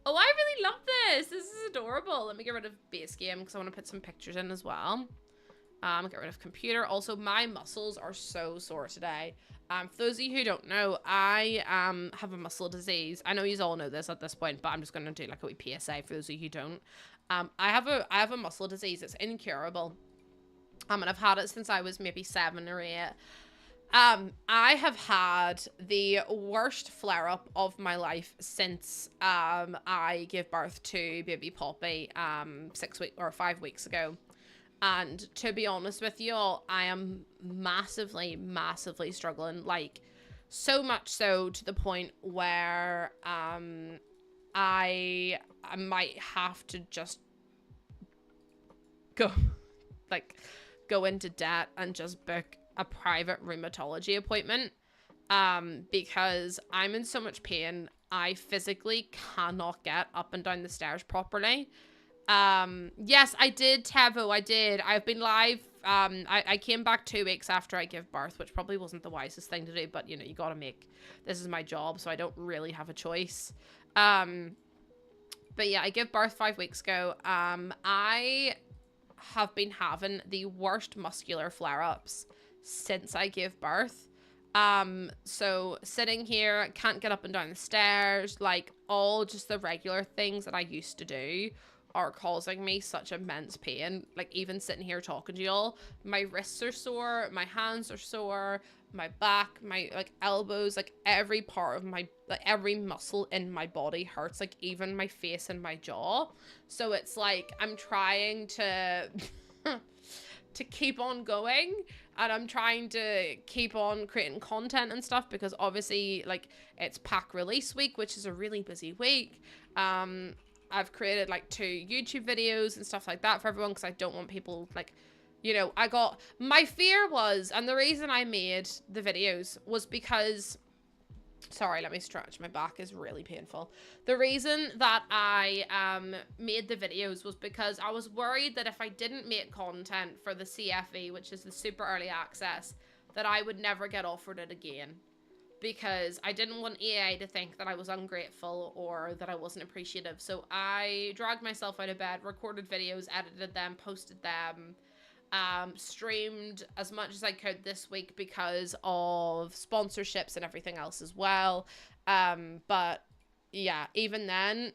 Oh, I really love this. This is adorable. Let me get rid of base game because I want to put some pictures in as well. Get rid of computer. Also, my muscles are so sore today. For those of you who don't know, I have a muscle disease. I know you all know this at this point, but I'm just going to do like a wee PSA for those of you who don't. I have a muscle disease. It's incurable. And I've had it since I was maybe 7 or 8. I have had the worst flare-up of my life since I gave birth to baby Poppy 5 weeks ago. And to be honest with you all, I am massively, massively struggling. Like, so much so to the point where I might have to just go into debt and just book a private rheumatology appointment because I'm in so much pain. I physically cannot get up and down the stairs properly. Yes, I did, Tevo, I did. I've been live. I came back 2 weeks after I gave birth, which probably wasn't the wisest thing to do, but you know, you gotta this is my job, so I don't really have a choice. But yeah, I gave birth 5 weeks ago. I have been having the worst muscular flare-ups since I gave birth. So sitting here, can't get up and down the stairs, like all just the regular things that I used to do are causing me such immense pain. Like even sitting here talking to y'all, my wrists are sore, my hands are sore, my back, my like elbows, like every part of my, like every muscle in my body hurts, like even my face and my jaw. So it's like I'm trying to to keep on going, and I'm trying to keep on creating content and stuff because obviously like it's pack release week, which is a really busy week. I've created like 2 YouTube videos and stuff like that for everyone because I don't want people like, you know, my fear was, and the reason I made the videos was because, sorry, let me stretch, my back is really painful. The reason that I made the videos was because I was worried that if I didn't make content for the CFE, which is the super early access, that I would never get offered it again. Because I didn't want EA to think that I was ungrateful or that I wasn't appreciative. So I dragged myself out of bed, recorded videos, edited them, posted them, streamed as much as I could this week because of sponsorships and everything else as well. But yeah, even then,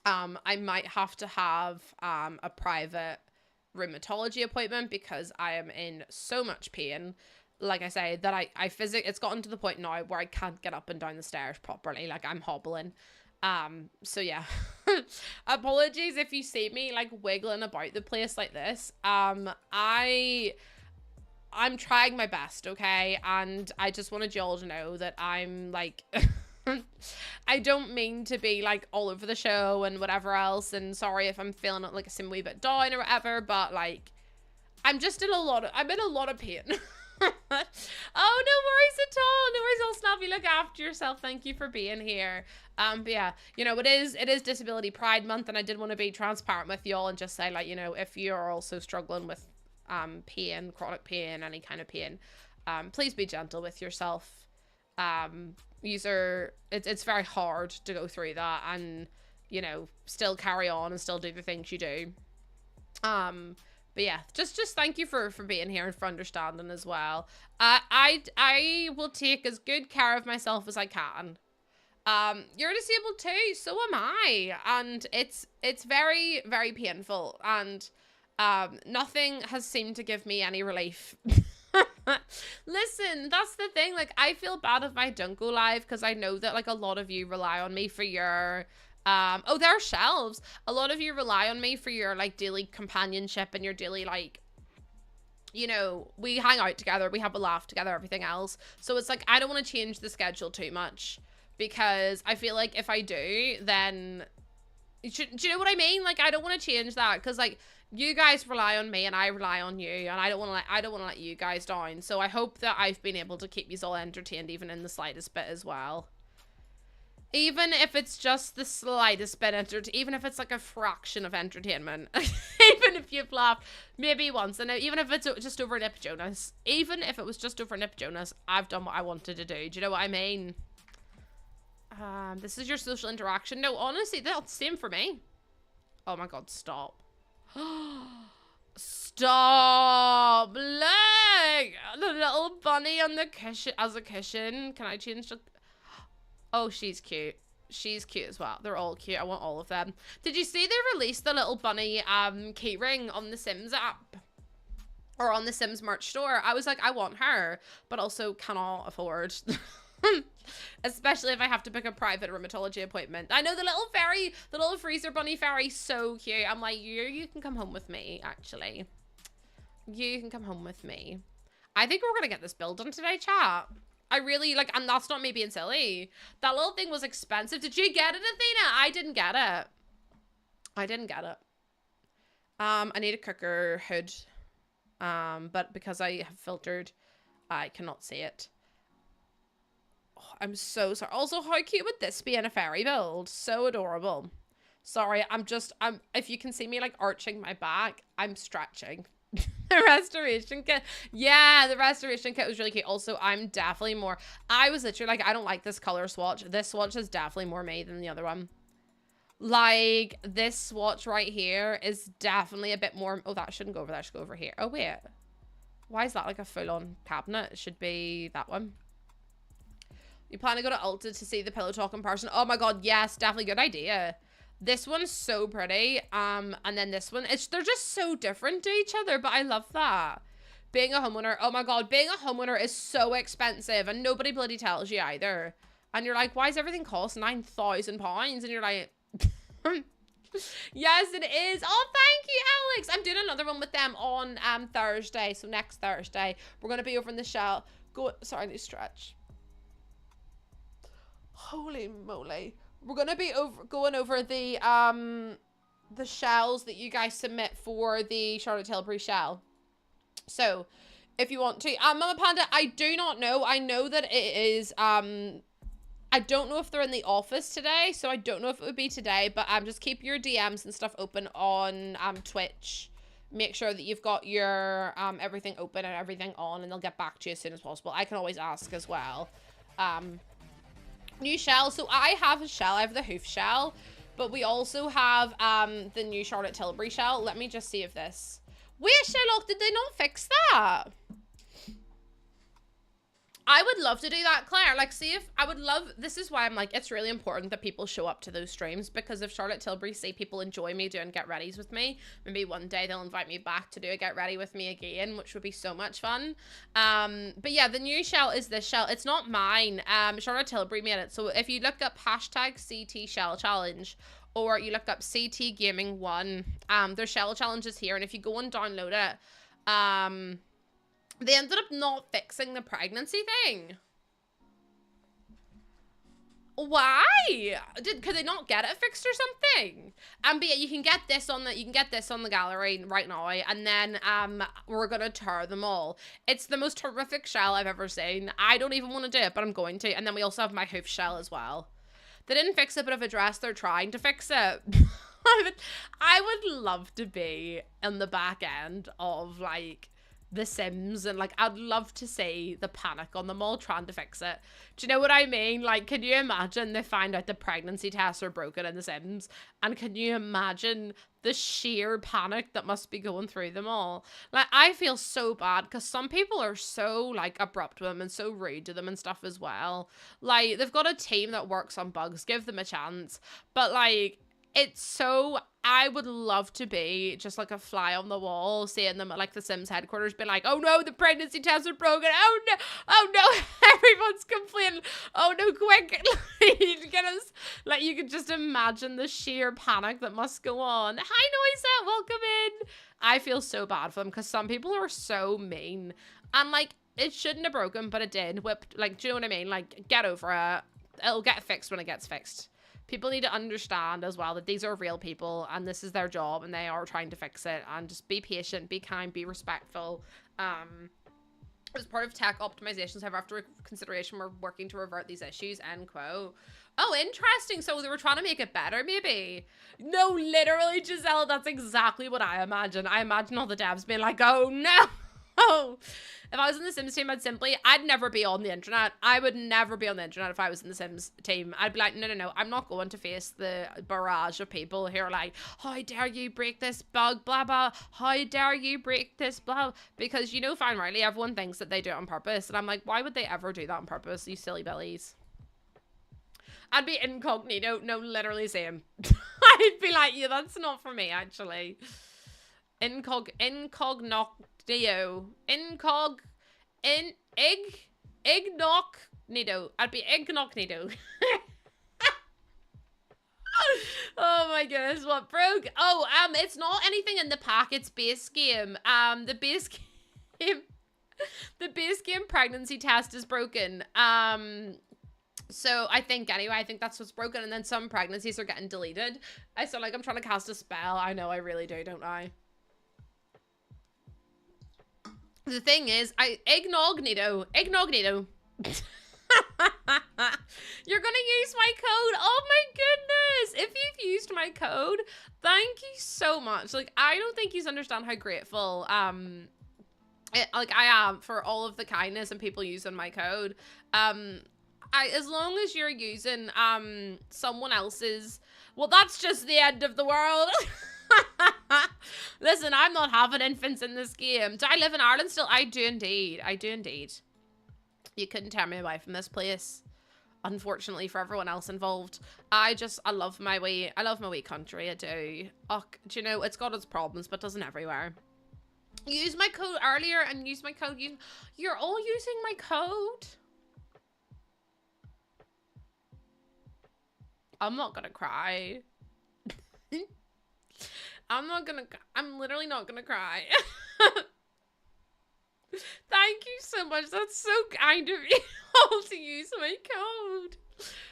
I might have to have a private rheumatology appointment because I am in so much pain. Like I say, that it's gotten to the point now where I can't get up and down the stairs properly. Like I'm hobbling. So yeah, apologies if you see me like wiggling about the place like this. I'm trying my best, okay? And I just wanted y'all to know that I'm like, I don't mean to be like all over the show and whatever else. And sorry if I'm feeling like a wee bit down or whatever, but like, I'm in a lot of pain. Oh, no worries at all. No worries, all Snappy. Look after yourself. Thank you for being here. But yeah, you know, it is Disability Pride Month, and I did want to be transparent with y'all and just say, like, you know, if you're also struggling with pain, chronic pain, any kind of pain, please be gentle with yourself. It's very hard to go through that and, you know, still carry on and still do the things you do. But yeah, just thank you for being here and for understanding as well. I will take as good care of myself as I can. You're disabled too, so am I, and it's very, very painful, and nothing has seemed to give me any relief. Listen, that's the thing, like I feel bad if I don't go live because I know that like a lot of you rely on me for your oh, there are shelves. A lot of you rely on me for your like daily companionship and your daily like, you know, we hang out together, we have a laugh together, everything else. So it's like I don't want to change the schedule too much because I feel like if I do, then do you know what I mean? Like I don't want to change that because like you guys rely on me and I rely on you, and I don't want to let you guys down. So I hope that I've been able to keep you all entertained even in the slightest bit as well. Even if it's just the slightest bit even if it's like a fraction of entertainment, even Even if you've laughed maybe once, and even if it's just over Nip Jonas, even if it was just over Nip Jonas, I've done what I wanted to do. Do you know what I mean? This is your social interaction. No, honestly, that's the same for me. Oh my god, stop. Stop! Look! The little bunny on the cushion, as a cushion. Can I change the... Oh, she's cute. She's cute as well. They're all cute. I want all of them. Did you see they released the little bunny keyring on the Sims app? Or on the Sims merch store? I was like, I want her, but also cannot afford. Especially if I have to book a private rheumatology appointment. I know the little fairy, the little freezer bunny fairy, so cute. I'm like, you can come home with me, actually. You can come home with me. I think we're gonna get this build done today, chat. I really, like, and that's not me being silly. That little thing was expensive. Did you get it, Athena? I didn't get it. I didn't get it. I need a cooker hood. But because I have filtered, I cannot see it. Oh, I'm so sorry. Also, how cute would this be in a fairy build? So adorable. Sorry, if you can see me, like, arching my back, I'm stretching. The restoration kit. Yeah, the restoration kit was really cute. Also, I'm definitely more... I was literally like, I don't like this color swatch. This swatch is definitely more me than the other one. Like, this swatch right here is definitely a bit more... Oh, that shouldn't go over there. It should go over here. Oh, wait. Why is that like a full-on cabinet? It should be that one. You plan to go to Ulta to see the pillow talk in person? Oh my god, yes, definitely good idea. This one's so pretty, and then this one, they're just so different to each other, but I love that. Being a homeowner, oh my god, being a homeowner is so expensive, and nobody bloody tells you either. And you're like, why does everything cost £9,000? And you're like, yes, it is. Oh, thank you, Alex. I'm doing another one with them on Thursday, so next Thursday. We're going to be over in the shell. Sorry, I need to stretch. Holy moly. We're gonna be going over the shells that you guys submit for the Charlotte Tilbury shell. So, if you want to, Mama Panda, I do not know. I know that it is, I don't know if they're in the office today, so I don't know if it would be today, but just keep your DMs and stuff open on Twitch. Make sure that you've got your everything open and everything on, and they'll get back to you as soon as possible. I can always ask as well. New shell. So I have a shell. I have the hoof shell, but we also have the new Charlotte Tilbury shell. Let me just see if this... Wait, Sherlock, did they not fix that? I would love to do that, Claire. Like, see if I would love... This is why I'm like, it's really important that people show up to those streams, because if Charlotte Tilbury see people enjoy me doing get readies with me, maybe one day they'll invite me back to do a get ready with me again, which would be so much fun. But yeah, the new shell is this shell. It's not mine. Charlotte Tilbury made it. So if you look up hashtag CT shell challenge, or you look up CT Gaming 1, their shell challenge is here. And if you go and download it, they ended up not fixing the pregnancy thing. Why? Could they not get it fixed or something? But yeah, you can get this on the gallery right now, and then we're gonna tear them all. It's the most horrific shell I've ever seen. I don't even want to do it, but I'm going to. And then we also have my hoof shell as well. They didn't fix it, but I've addressed they're trying to fix it. I would love to be in the back end of like The Sims, and like I'd love to see the panic on them all trying to fix it. Do you know what I mean? Like, can you imagine they find out the pregnancy tests are broken in The Sims, and can you imagine the sheer panic that must be going through them all? Like, I feel so bad because some people are so like abrupt with them and so rude to them and stuff as well. Like, they've got a team that works on bugs, give them a chance, but like, it's so... I would love to be just like a fly on the wall, seeing them at like the Sims headquarters, be like, oh no, the pregnancy tests are broken. Oh no, everyone's complaining. Oh no, quick, get us. Like, you could just imagine the sheer panic that must go on. Hi, Noisa, welcome in. I feel so bad for them because some people are so mean, and like, it shouldn't have broken, but it did. Whipped, like, do you know what I mean? Like, get over it. It'll get fixed when it gets fixed. People need to understand as well that these are real people and this is their job and they are trying to fix it, and just be patient, be kind, be respectful. As part of tech optimizations, however, after consideration, we're working to revert these issues, end quote. Oh, interesting. So they were trying to make it better, maybe. No, literally, Giselle, that's exactly what I imagine. I imagine all the devs being like, oh no. If I was in the Sims team, I'd never be on the internet. I would never be on the internet if I was in the Sims team. I'd be like, no, I'm not going to face the barrage of people who are like, how dare you break this bug, blah, blah. How dare you break this, blah. Because, you know, fine, rightly, everyone thinks that they do it on purpose. And I'm like, why would they ever do that on purpose, you silly billies? I'd be incognito. No, literally same. I'd be like, yeah, that's not for me, actually. Incognito. Ignognito. I'd be incognito. Oh my goodness, what broke? Oh, it's not anything in the pack, it's base game. The base game pregnancy test is broken. So I think that's what's broken, and then some pregnancies are getting deleted. I sound like I'm trying to cast a spell. I know I really do, don't I? The thing is, Ignognito. You're gonna use my code. Oh my goodness. If you've used my code, thank you so much. Like, I don't think you understand how grateful I am for all of the kindness and people using my code. As long as you're using someone else's, well, that's just the end of the world. Listen, I'm not having infants in this game. Do I live in Ireland still? I do indeed. You couldn't tear me away from this place, unfortunately, for everyone else involved. I love my wee country. I do. Oh, do you know, it's got its problems, but doesn't everywhere. Use my code earlier and use my code. You're all using my code. I'm not gonna cry. I'm literally not gonna cry. Thank you so much. That's so kind of you all to use my code.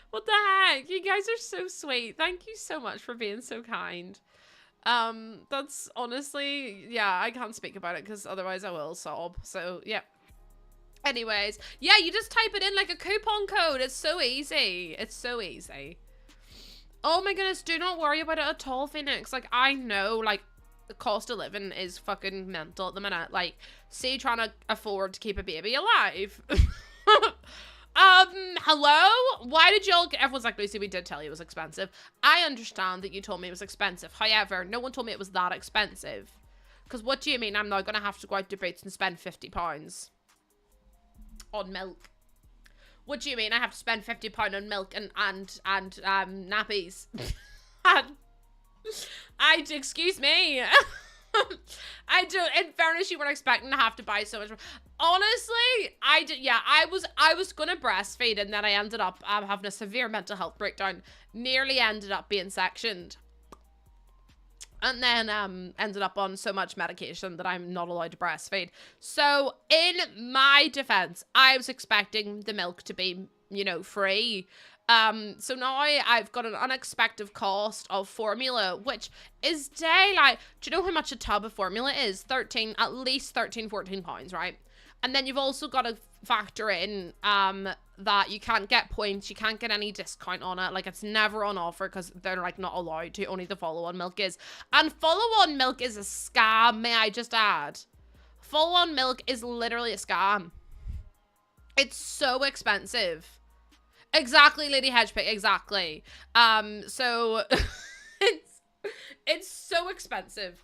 What the heck? You guys are so sweet. Thank you so much for being so kind. That's honestly, yeah, I can't speak about it because otherwise I will sob. So, yeah. Anyways, yeah, you just type it in like a coupon code. It's so easy. It's so easy. Oh my goodness, do not worry about it at all, Phoenix. Like, I know, like, the cost of living is fucking mental at the minute. Like, see, trying to afford to keep a baby alive. Hello? Why did y'all... Everyone's like, Lucy, we did tell you it was expensive. I understand that you told me it was expensive. However, no one told me it was that expensive. Because what do you mean I'm now going to have to go out to Boots and spend £50 on milk? What do you mean I have to spend £50 on milk and nappies? Excuse me. I do. In fairness, you weren't expecting to have to buy so much. Honestly, I was gonna breastfeed, and then I ended up having a severe mental health breakdown. Nearly ended up being sectioned. And then ended up on so much medication that I'm not allowed to breastfeed. So in my defense, I was expecting the milk to be, you know, free. So now I've got an unexpected cost of formula, which is daylight. Do you know how much a tub of formula is? At least 13, 14 pounds, right? And then you've also got to factor in that you can't get points, you can't get any discount on it. Like, it's never on offer because they're like not allowed to. Only the follow-on milk is. And follow-on milk is a scam, may I just add. Follow-on milk is literally a scam. It's so expensive. Exactly, Lady Hedgepig, exactly. So it's so expensive.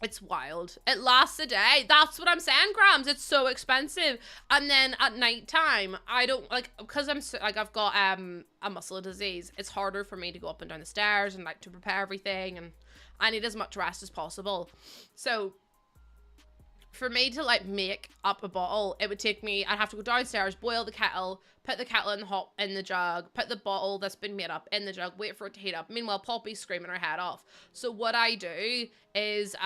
It's wild. It lasts a day. That's what I'm saying, Grams. It's so expensive. And then at nighttime, I don't, like, because I'm so, like, I've got a muscle disease. It's harder for me to go up and down the stairs and like to prepare everything, and I need as much rest as possible. So for me to like make up a bottle, it would take me, I'd have to go downstairs, boil the kettle, put the kettle in the jug, put the bottle that's been made up in the jug, wait for it to heat up. Meanwhile, Poppy's screaming her head off. So what I do is,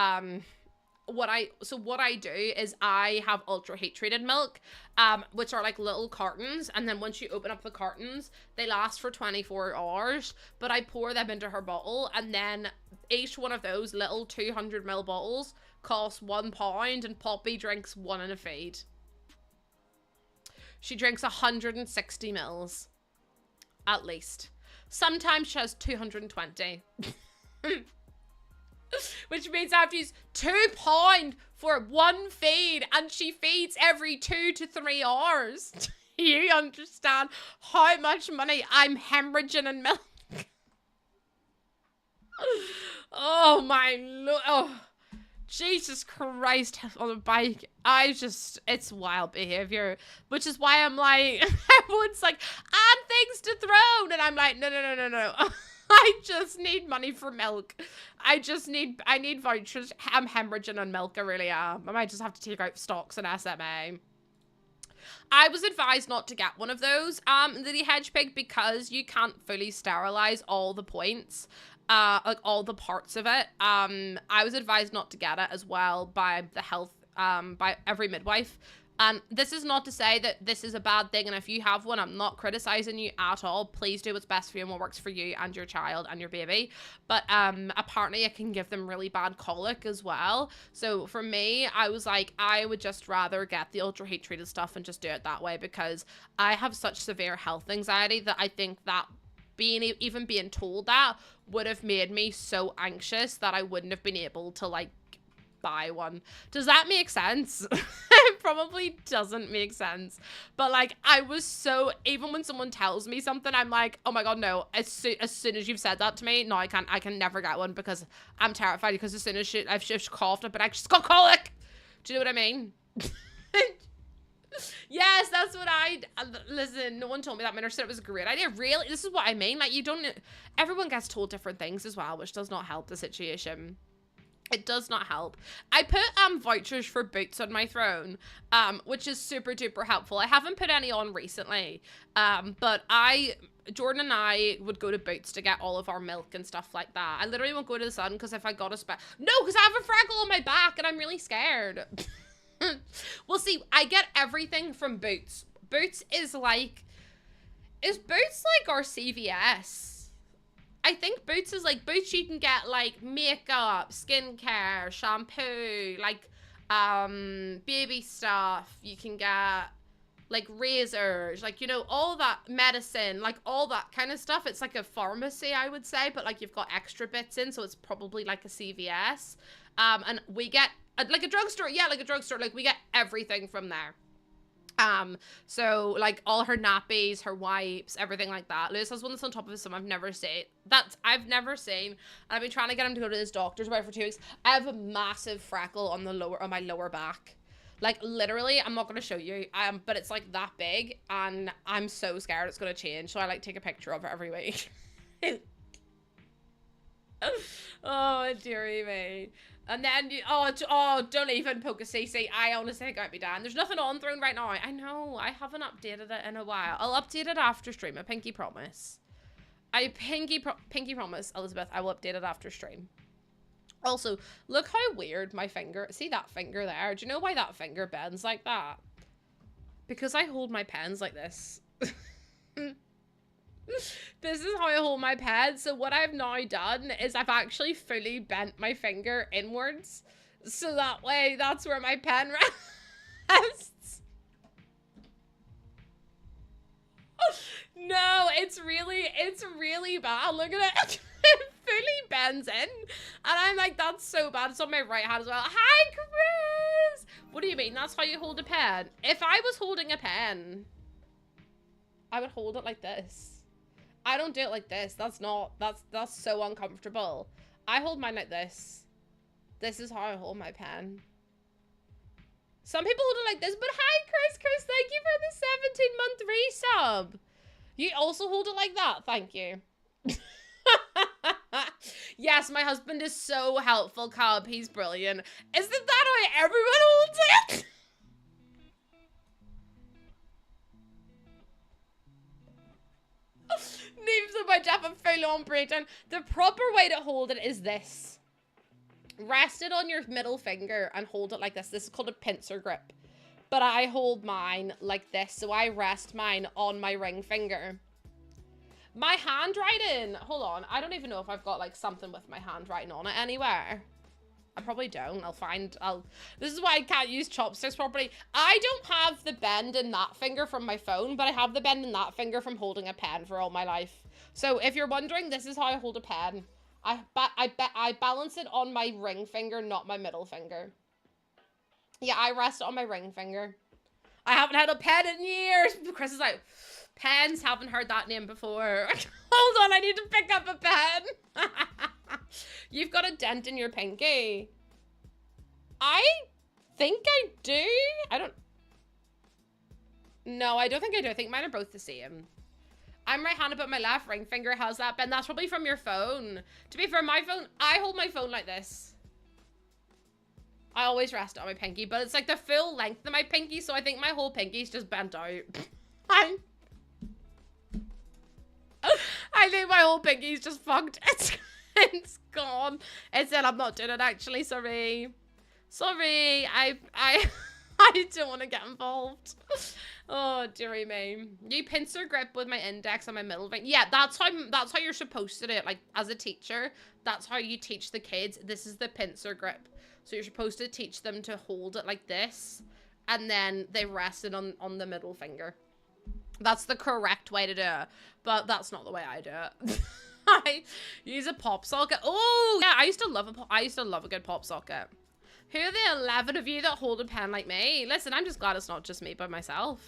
I have ultra heat treated milk, which are like little cartons. And then once you open up the cartons, they last for 24 hours, but I pour them into her bottle. And then each one of those little 200ml bottles costs £1, and Poppy drinks one in a feed. She drinks 160 mils. At least. Sometimes she has 220. Which means I have to use £2 for one feed, and she feeds every 2 to 3 hours. You understand how much money I'm hemorrhaging in milk? Oh my lord. Oh, Jesus Christ on a bike. It's wild behavior. Which is why I'm like, everyone's like, add things to Throne. And I'm like, no. I just need money for milk. I need vouchers. I'm hemorrhaging on milk, I really am. I might just have to take out stocks and SMA. I was advised not to get one of those, the hedge pig, because you can't fully sterilize all the points, like all the parts of it. I was advised not to get it as well by the health, by every midwife. And this is not to say that this is a bad thing, and if you have one, I'm not criticizing you at all. Please do what's best for you and what works for you and your child and your baby. But apparently it can give them really bad colic as well. So for me, I was like, I would just rather get the ultra heat treated stuff and just do it that way, because I have such severe health anxiety that I think that even being told that would have made me so anxious that I wouldn't have been able to like buy one. Does that make sense? It probably doesn't make sense, but like I was so, even when someone tells me something, I'm like, oh my god, no. As soon as you've said that to me, no, I can never get one, because I'm terrified, because as soon as I've just coughed a bit, I just got colic. Do you know what I mean? Yes, that's what listen, no one told me that. My nurse said it was a great idea. Really, this is what I mean. Like, everyone gets told different things as well, which does not help the situation. It does not help. I put vouchers for Boots on my Throne, which is super duper helpful. I haven't put any on recently, but Jordan and I would go to Boots to get all of our milk and stuff like that. I literally won't go to the Sun, because if I got because I have a freckle on my back and I'm really scared. Well, see, I get everything from Boots. Boots is Boots like our CVS? I think Boots is like, Boots you can get like makeup, skincare, shampoo, like baby stuff. You can get like razors, like, you know, all that medicine, like all that kind of stuff. It's like a pharmacy, I would say, but like you've got extra bits in, so it's probably like a CVS. And we get like a drugstore. Yeah, like a drugstore. Like we get everything from there. So like all her nappies, her wipes, everything like that. Lewis has one that's on top of his thumb. I've never seen. I've never seen. I've been trying to get him to go to his doctor's about for 2 weeks. I have a massive freckle on my lower back. Like literally, I'm not gonna show you. But it's like that big, and I'm so scared it's gonna change. So I like take a picture of it every week. Oh dearie me. And then, don't even poke a CC. I honestly think I'd be down. There's nothing on Throne right now. I know, I haven't updated it in a while. I'll update it after stream, I pinky promise. Pinky promise, Elizabeth, I will update it after stream. Also, look how weird my finger, see that finger there? Do you know why that finger bends like that? Because I hold my pens like this. This is how I hold my pen. So what I've now done is I've actually fully bent my finger inwards, so that way that's where my pen rests. No, it's really bad. Look at it. It fully bends in, and I'm like, that's so bad. It's on my right hand as well. Hi, Chris. What do you mean? That's how you hold a pen? If I was holding a pen, I would hold it like this. I don't do it like this. That's so uncomfortable. I hold mine like this. This is how I hold my pen. Some people hold it like this, but hi, Chris. Chris, thank you for the 17-month resub. You also hold it like that. Thank you. Yes, my husband is so helpful, Cub. He's brilliant. Isn't that how everyone holds it? Names of my Jeff a full-on breakdown. The proper way to hold it is this. Rest it on your middle finger and hold it like this. This is called a pincer grip. But I hold mine like this, so I rest mine on my ring finger. My handwriting, hold on. I don't even know if I've got like something with my handwriting on it anywhere. I probably don't. This is why I can't use chopsticks properly. I don't have the bend in that finger from my phone, but I have the bend in that finger from holding a pen for all my life. So if you're wondering, this is how I hold a pen. I balance it on my ring finger, not my middle finger. Yeah, I rest on my ring finger. I haven't had a pen in years. Chris is like, pens, haven't heard that name before. Hold on, I need to pick up a pen. You've got a dent in your pinky. I think I do. No, I don't think I do. I think mine are both the same. I'm right-handed, but my left ring finger has that bend. That's probably from your phone. To be fair, my phone, I hold my phone like this. I always rest it on my pinky, but it's like the full length of my pinky, so I think my whole pinky's just bent out. I think my whole pinky's just fucked. It's gone. It said I'm not doing it, actually. Sorry. I don't want to get involved. Oh, dearie me. You pincer grip with my index on my middle finger. Yeah, that's how you're supposed to do it. Like, as a teacher, that's how you teach the kids. This is the pincer grip. So you're supposed to teach them to hold it like this, and then they rest it on the middle finger. That's the correct way to do it, but that's not the way I do it. I use a pop socket. Oh, yeah, I used to love a good pop socket. Who are the 11 of you that hold a pen like me? Listen, I'm just glad it's not just me by myself.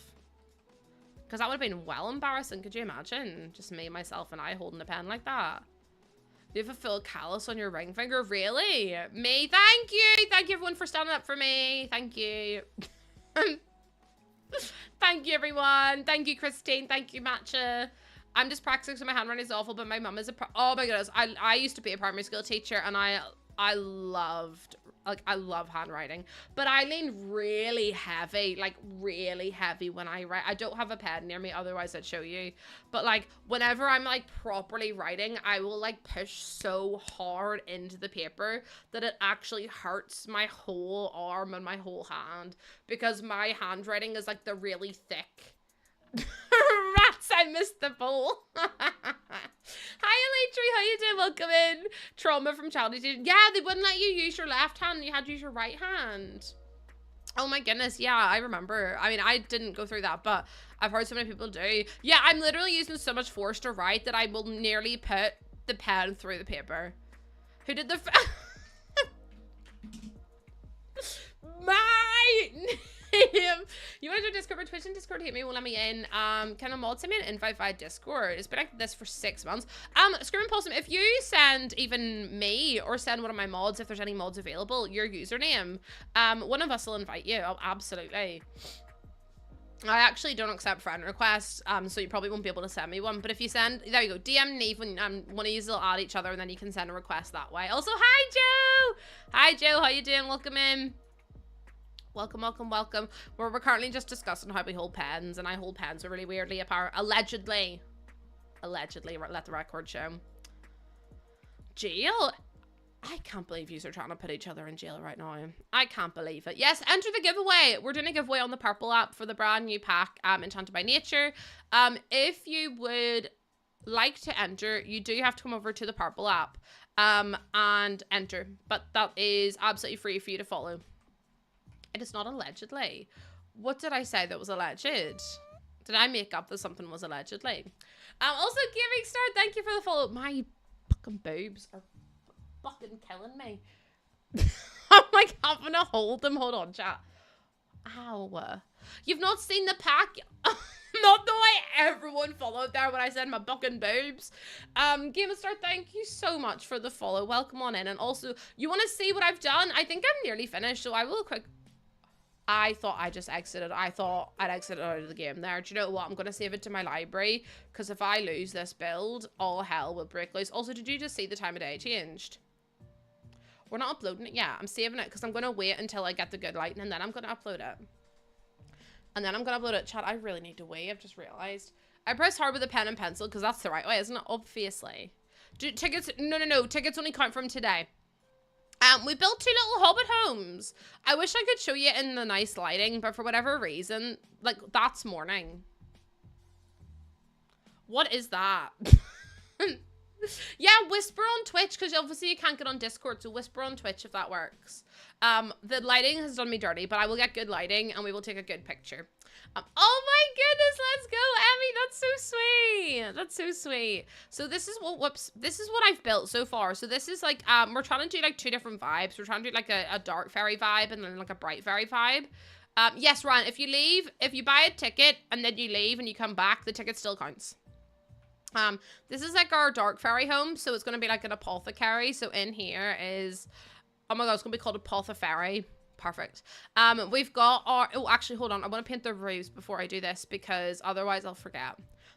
Because that would have been well embarrassing. Could you imagine? Just me, myself, and I holding a pen like that. You have a full callus on your ring finger? Really? Me? Thank you! Thank you, everyone, for standing up for me. Thank you. Thank you, everyone. Thank you, Christine. Thank you, Matcha. I'm just practicing so my handwriting is awful, but my mum is oh my goodness. I used to be a primary school teacher, and I love handwriting, but I lean really heavy, like really heavy when I write. I don't have a pen near me, otherwise I'd show you. But like whenever I'm like properly writing, I will like push so hard into the paper that it actually hurts my whole arm and my whole hand, because my handwriting is like the really thick. Rats, I missed the bowl. Hi, Electri, how you doing? Welcome in. Trauma from childhood. Yeah, they wouldn't let you use your left hand. You had to use your right hand. Oh my goodness, yeah, I remember. I mean, I didn't go through that, but I've heard so many people do. Yeah, I'm literally using so much force to write that I will nearly put the pen through the paper. Who did the... My name. You want to do Discord or Twitch and Discord? Hit me, won't let me in. Can a mod send me an invite via Discord? It's been like this for 6 months. Scream and Possum, if you send even me or send one of my mods, if there's any mods available, your username, one of us will invite you. Oh, absolutely. I actually don't accept friend requests, so you probably won't be able to send me one. But if you send, there you go, DM Neve when one of you will add each other, and then you can send a request that way. Also, hi Joe! Hi Joe, how you doing? Welcome in. Welcome, welcome, welcome. We're currently just discussing how we hold pens, and I hold pens really weirdly apart. Allegedly. Allegedly, let the record show. Jail? I can't believe you are trying to put each other in jail right now. I can't believe it. Yes, enter the giveaway. We're doing a giveaway on the Purple app for the brand new pack, Enchanted by Nature. If you would like to enter, you do have to come over to the Purple app and enter. But that is absolutely free for you to follow. It is not allegedly. What did I say that was alleged? Did I make up that something was allegedly? Also, Gaming Star, thank you for the follow. My fucking boobs are fucking killing me. I'm like having to hold them. Hold on, chat. Ow. You've not seen the pack? Not the way everyone followed there when I said my fucking boobs. Game Star, thank you so much for the follow. Welcome on in. And also, you want to see what I've done? I think I'm nearly finished, so I will quick... I thought I just exited. I thought I'd exited out of the game there. Do you know what? I'm going to save it to my library, because if I lose this build, all hell will break loose. Also, did you just see the time of day changed? We're not uploading it yet. I'm saving it because I'm going to wait until I get the good lighting, and then I'm going to upload it. And then I'm going to upload it. Chat, I really need to wait. I've just realized. I pressed hard with a pen and pencil because that's the right way, isn't it? Obviously. Do tickets... No. Tickets only count from today. We built 2 little Hobbit homes. I wish I could show you in the nice lighting, but for whatever reason, like, that's morning. What is that? Yeah, whisper on Twitch, because obviously you can't get on Discord, so whisper on Twitch if that works. The lighting has done me dirty, but I will get good lighting and we will take a good picture. Oh my goodness, let's go, Emmy. That's so sweet. That's so sweet. So this is what I've built so far. So this is like, we're trying to do like 2 different vibes. We're trying to do like a dark fairy vibe and then like a bright fairy vibe. Yes, Ryan, if you buy a ticket and then you leave and you come back, the ticket still counts. This is like our dark fairy home, so it's gonna be like an apothecary. So in here is, oh my god, it's gonna be called apothecary. Perfect. We've got our, oh, actually, hold on. I want to paint the roofs before I do this because otherwise I'll forget.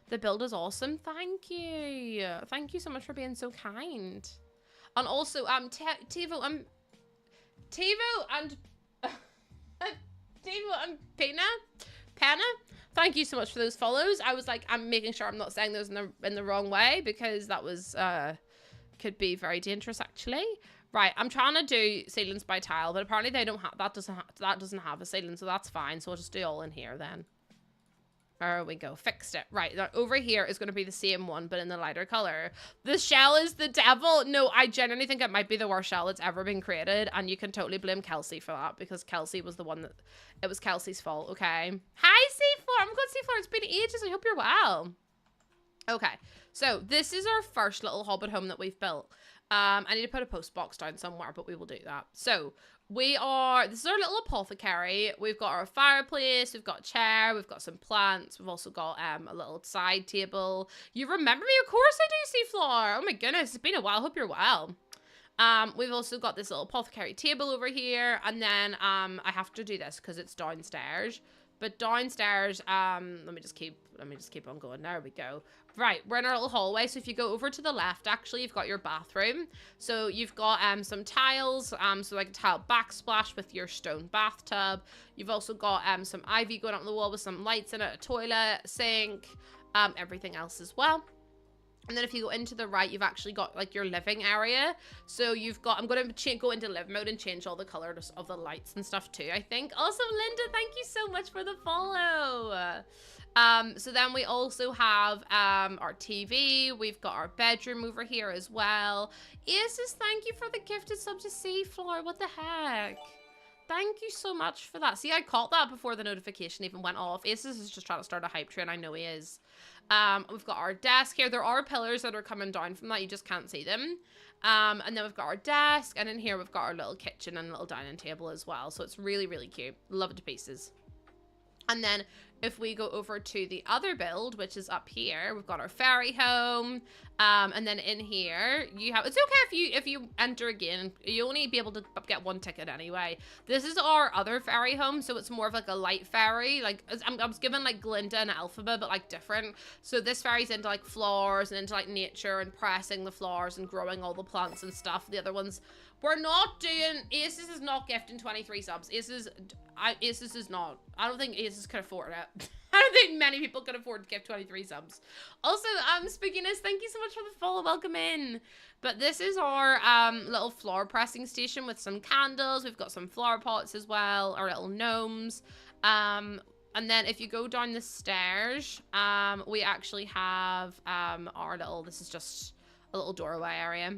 The build is awesome. Thank you. Thank you so much for being so kind. And also, Tivo and Penna, thank you so much for those follows. I was like, I'm making sure I'm not saying those in the wrong way because that was, could be very dangerous actually. Right, I'm trying to do ceilings by tile, but apparently they don't have, that doesn't have a ceiling, so that's fine. So I'll just do all in here then. There we go, fixed it. Right, now over here is going to be the same one, but in the lighter color. The shell is the devil. No, I genuinely think it might be the worst shell that's ever been created, and you can totally blame Kelsey for that, because Kelsey was the one that, it was Kelsey's fault, okay? Hi, Seafloor, I'm good, Seafloor, it's been ages, I hope you're well. Okay, so this is our first little Hobbit home that we've built. I need to put a post box down somewhere, but we will do that. So this is our little apothecary. We've got our fireplace, we've got a chair, we've got some plants, we've also got a little side table. You remember me? Of course I do, Seafloor. Oh my goodness, it's been a while. Hope you're well. We've also got this little apothecary table over here, and then I have to do this because it's downstairs. But downstairs, let me just keep on going. There we go. Right, we're in our little hallway. So if you go over to the left, actually, you've got your bathroom. So you've got some tiles, so like a tile backsplash with your stone bathtub. You've also got some ivy going up on the wall with some lights in it, a toilet, sink, everything else as well. And then if you go into the right, you've actually got like your living area. So you've got, I'm going to go into live mode and change all the colors of the lights and stuff too, I think. Awesome, Linda, thank you so much for the follow. So then we also have our TV. We've got our bedroom over here as well. Aces, thank you for the gifted sub to Seafloor. What the heck? Thank you so much for that. See, I caught that before the notification even went off. Aces is just trying to start a hype train. I know he is. We've got our desk here. There are pillars that are coming down from that. You just can't see them. And then we've got our desk. And in here, we've got our little kitchen and little dining table as well. So it's really, really cute. Love it to pieces. And then if we go over to the other build, which is up here, we've got our fairy home. And then in here, you have, it's okay if you enter again, you only be able to get 1 ticket anyway. This is our other fairy home, so it's more of like a light fairy. Like, I was given like Glinda and Alphaba, but like different. So this fairy's into like flowers and into like nature and pressing the flowers and growing all the plants and stuff. The other ones, we're not doing, Aces is not gifting 23 subs. Aces is not. I don't think Aces could afford it. I don't think many people could afford to give 23 subs. Also, Spookiness, thank you so much for the follow. Welcome in. But this is our little flower pressing station with some candles. We've got some flower pots as well, our little gnomes. And then if you go down the stairs, we actually have our little, this is just a little doorway area.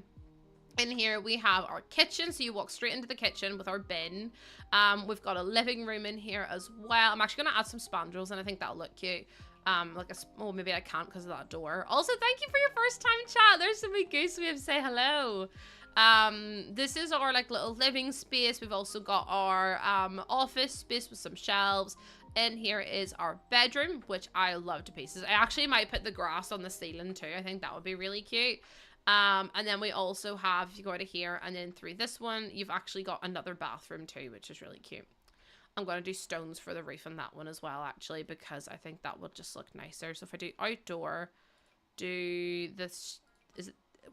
In here, we have our kitchen, so you walk straight into the kitchen with our bin. We've got a living room in here as well. I'm actually going to add some spandrels, and I think that'll look cute. Oh, maybe I can't because of that door. Also, thank you for your first time chat. There's somebody goose we have to say hello. This is our like little living space. We've also got our office space with some shelves. In here is our bedroom, which I love to pieces. I actually might put the grass on the ceiling too. I think that would be really cute. And then we also have, if you go to here and then through this one, you've actually got another bathroom too, which is really cute. I'm going to do stones for the roof on that one as well, actually, because I think that would just look nicer. So if I do outdoor, do this,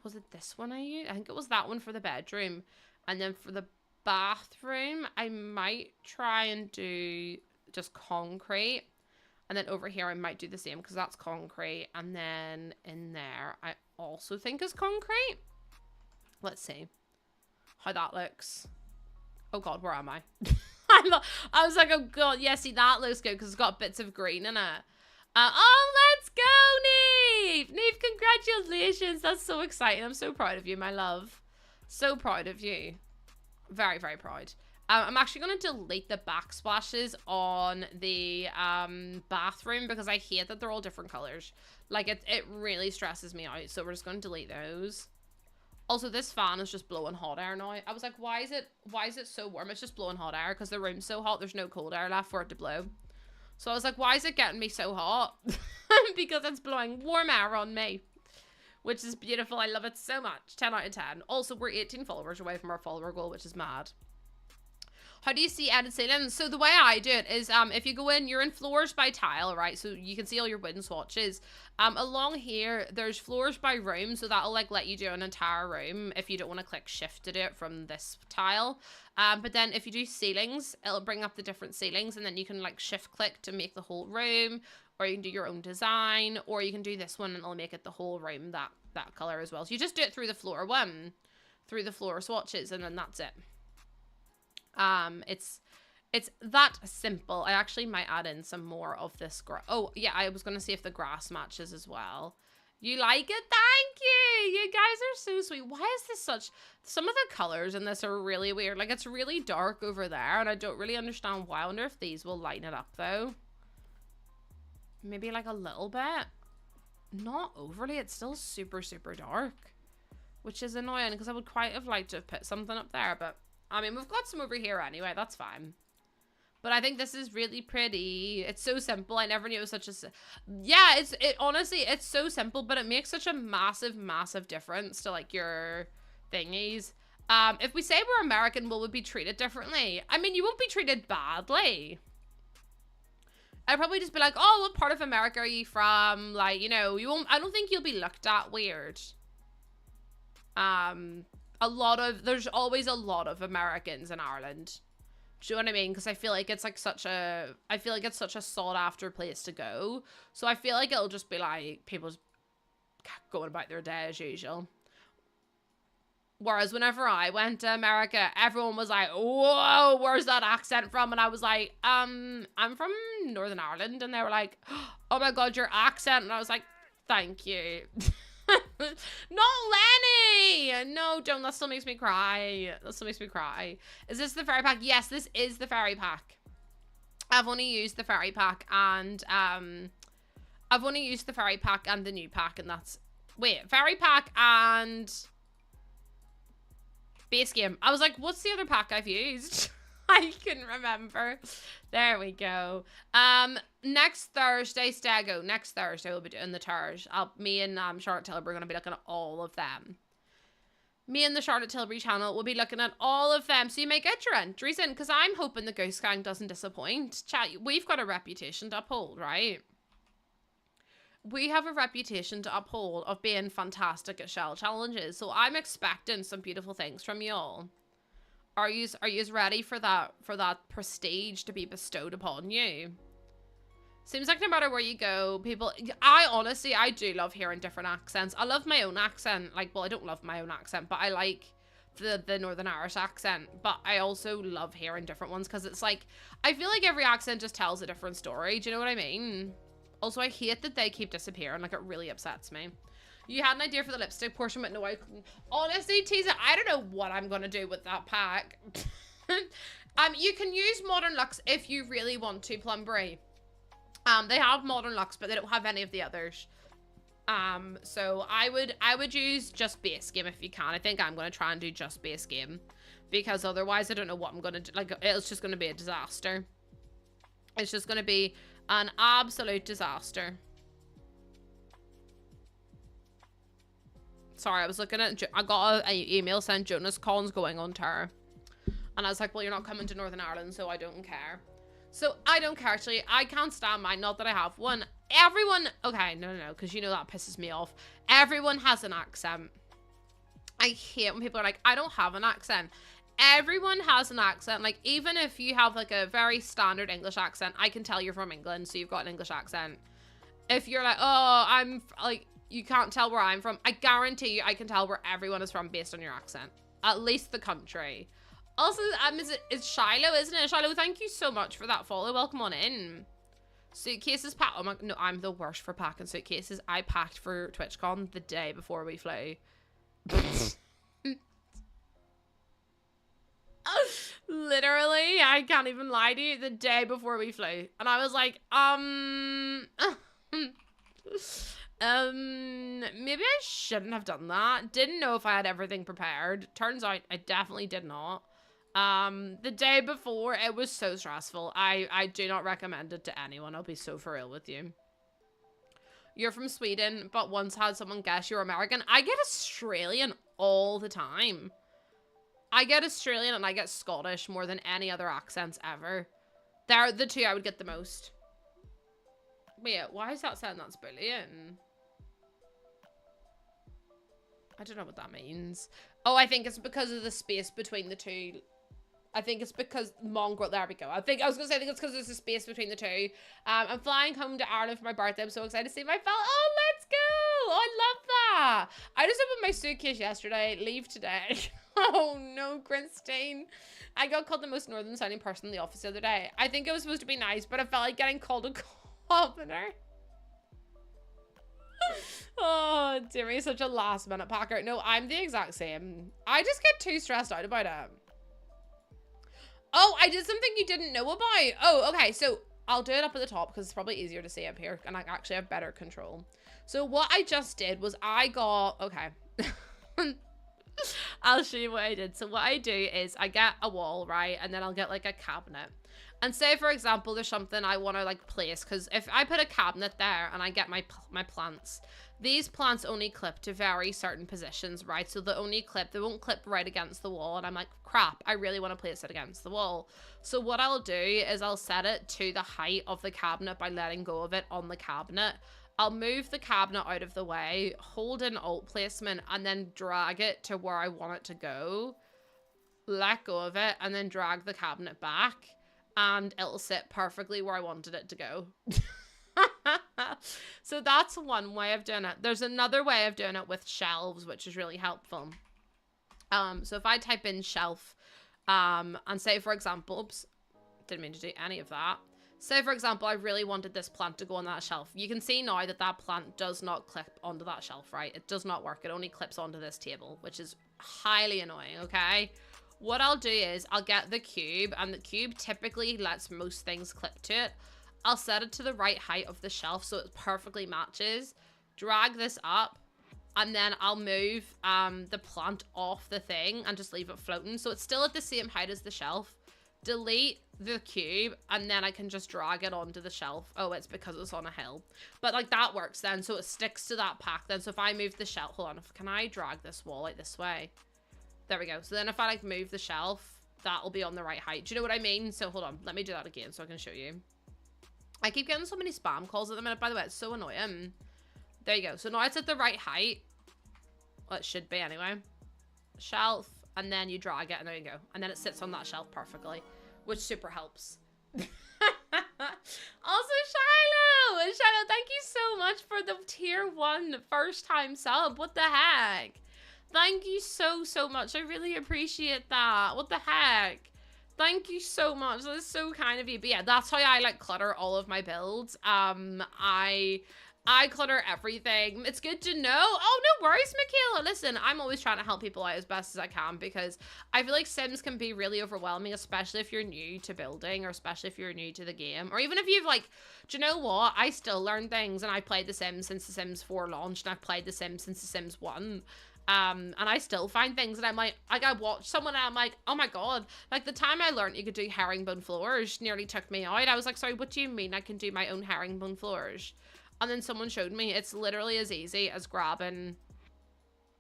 was it this one I used? I think it was that one for the bedroom. And then for the bathroom, I might try and do just concrete. And then over here, I might do the same because that's concrete. And then in there, I also think is concrete. Let's see how that looks. Oh God, where am I? I was like, oh God, yeah, see, that looks good because it's got bits of green in it. Oh, let's go, Neve. Neve, congratulations. That's so exciting. I'm so proud of you, my love. So proud of you. Very, very proud. I'm actually going to delete the backsplashes on the bathroom because I hate that they're all different colors. Like, it really stresses me out. So we're just going to delete those. Also, this fan is just blowing hot air now. I was like, why is it so warm? It's just blowing hot air because the room's so hot. There's no cold air left for it to blow. So I was like, why is it getting me so hot? Because it's blowing warm air on me. Which is beautiful. I love it so much. 10 out of 10. Also, we're 18 followers away from our follower goal, which is mad. How do you see edit ceilings? So the way I do it is, if you go in, you're in floors by tile, right? So you can see all your wooden swatches. Along here, there's floors by room, so that'll like let you do an entire room if you don't want to click shift to do it from this tile. But then if you do ceilings, it'll bring up the different ceilings, and then you can like shift click to make the whole room, or you can do your own design, or you can do this one and it'll make it the whole room that color as well. So you just do it through the floor one, through the floor swatches, and then that's it. It's that simple. I actually might add in some more of this oh yeah, I was gonna see if the grass matches as well. You like it? Thank you. You guys are so sweet. Why is this such, some of the colors in this are really weird. Like, it's really dark over there and I don't really understand why. I wonder if these will lighten it up though. Maybe like a little bit. Not overly. It's still super, super dark, which is annoying because I would quite have liked to have put something up there, but I mean, we've got some over here anyway. That's fine. But I think this is really pretty. It's so simple. I never knew it was such a... Yeah, honestly, it's so simple, but it makes such a massive, massive difference to, like, your thingies. If we say we're American, will we be treated differently? I mean, you won't be treated badly. I'd probably just be like, oh, what part of America are you from? Like, you know, you won't... I don't think you'll be looked at weird. There's always a lot of Americans in Ireland. Do you know what I mean? Because I feel like it's like such a sought after place to go. So I feel like it'll just be like people going about their day as usual. Whereas whenever I went to America, everyone was like, whoa, where's that accent from? And I was like, I'm from Northern Ireland. And they were like, oh my God, your accent. And I was like, thank you. Not Lenny! No, don't. That still makes me cry. That still makes me cry. Is this the fairy pack? Yes, this is the fairy pack. I've only used the fairy pack and the new pack, and that's... Wait, fairy pack and... base game. I was like, what's the other pack I've used? I couldn't remember. There we go. Next Thursday, Stego. Next Thursday, we'll be doing the tours. Me and Charlotte Tilbury are going to be looking at all of them. Me and the Charlotte Tilbury channel will be looking at all of them. So you may get your entries in, because I'm hoping the Ghost Gang doesn't disappoint. Chat, we've got a reputation to uphold, right? We have a reputation to uphold of being fantastic at shell challenges. So I'm expecting some beautiful things from you all. Are you ready for that prestige to be bestowed upon you? Seems like no matter where you go, people... I do love hearing different accents. I love my own accent. Like, well, I don't love my own accent, but I like the Northern Irish accent. But I also love hearing different ones because it's like... I feel like every accent just tells a different story. Do you know what I mean? Also, I hate that they keep disappearing. Like, it really upsets me. You had an idea for the lipstick portion, but no, I couldn't. Honestly, Teaser, I don't know what I'm going to do with that pack. You can use Modern Luxe if you really want to, Plumbray. They have Modern Luxe, but they don't have any of the others. So I would use just base game if you can. I think I'm going to try and do just base game. Because otherwise, I don't know what I'm going to do. Like, it's just going to be a disaster. It's just going to be an absolute disaster. Sorry, I was looking at... I got an email saying Jonas Con's going on tour. And I was like, well, you're not coming to Northern Ireland, so I don't care. So, I don't care, actually. I can't stand mine. Not that I have one. Everyone... Okay, no, because you know that pisses me off. Everyone has an accent. I hate when people are like, I don't have an accent. Everyone has an accent. Like, even if you have, like, a very standard English accent, I can tell you're from England, so you've got an English accent. If you're like, oh, I'm, like... You can't tell where I'm from. I guarantee you I can tell where everyone is from based on your accent. At least the country. Also, it's Shiloh, isn't it? Shiloh, thank you so much for that follow. Welcome on in. Suitcases packed. Oh my, no, I'm the worst for packing suitcases. I packed for TwitchCon the day before we flew. Literally, I can't even lie to you, the day before we flew. And I was like, maybe I shouldn't have done that. Didn't know if I had everything prepared. Turns out I definitely did not. The day before, it was so stressful. I do not recommend it to anyone. I'll be so for real with you. You're from Sweden, but once had someone guess you're American. I get Australian all the time. I get Australian and I get Scottish more than any other accents ever. They're the two I would get the most. Wait, why is that saying that's Boolean? I don't know what that means. Oh, I think it's because of the space between the two. I think it's because mongrel. There we go. I think it's because there's a space between the two. I'm flying home to Ireland for my birthday. I'm so excited to see my fellow. Oh, let's go! I love that. I just opened my suitcase yesterday. Leave today. Oh no, Christine. I got called the most northern sounding person in the office the other day. I think it was supposed to be nice, but I felt like getting called a commoner. Oh, dear me, such a last minute packer. No, I'm the exact same. I just get too stressed out about it. Oh, I did something you didn't know about. Oh, okay, so I'll do it up at the top because it's probably easier to see up here and I actually have better control. So what I just did was I got, okay. I'll show you what I did. So what I do is I get a wall, right? And then I'll get like a cabinet. And say, for example, there's something I want to like place. Because if I put a cabinet there and I get my plants, these plants only clip to very certain positions, right? So they won't clip right against the wall. And I'm like, crap, I really want to place it against the wall. So what I'll do is I'll set it to the height of the cabinet by letting go of it on the cabinet. I'll move the cabinet out of the way, hold an alt placement, and then drag it to where I want it to go. Let go of it, and then drag the cabinet back, and it'll sit perfectly where I wanted it to go. So that's one way of doing it. There's another way of doing it with shelves, which is really helpful. So if I type in shelf, and say, for example, oops, didn't mean to do any of that. Say, for example, I really wanted this plant to go on that shelf. You can see now that that plant does not clip onto that shelf, right? It does not work. It only clips onto this table, which is highly annoying, okay? What I'll do is I'll get the cube, and the cube typically lets most things clip to it. I'll set it to the right height of the shelf so it perfectly matches. Drag this up, and then I'll move the plant off the thing and just leave it floating. So it's still at the same height as the shelf. Delete the cube, and then I can just drag it onto the shelf. Oh, it's because it's on a hill. But like that works then, so it sticks to that pack then. So if I move the shelf, hold on, can I drag this wall out this way? There we go. So then if I like move the shelf, that'll be on the right height. Do you know what I mean? So hold on, let me do that again so I can show you. I keep getting so many spam calls at the minute, by the way. It's so annoying. There you go. So now it's at the right height. Well, it should be anyway. Shelf, and then you drag it, and there you go. And then it sits on that shelf perfectly, which super helps. Also, Shiloh, thank you so much for the tier 1 first time sub. What the heck? Thank you so much. I really appreciate that. What the heck? Thank you so much. That is so kind of you. But yeah, that's how I like clutter all of my builds. I clutter everything. It's good to know. Oh, no worries, Michaela. Listen, I'm always trying to help people out as best as I can because I feel like Sims can be really overwhelming, especially if you're new to building or especially if you're new to the game. Or even if you've like, do you know what? I still learn things and I played The Sims since The Sims 4 launched and I've played The Sims since The Sims 1. And I still find things and I'm like I watch someone and I'm like, oh my god, like the time I learned you could do herringbone floors nearly took me out. I was like, sorry, what do you mean I can do my own herringbone floors? And then someone showed me it's literally as easy as grabbing,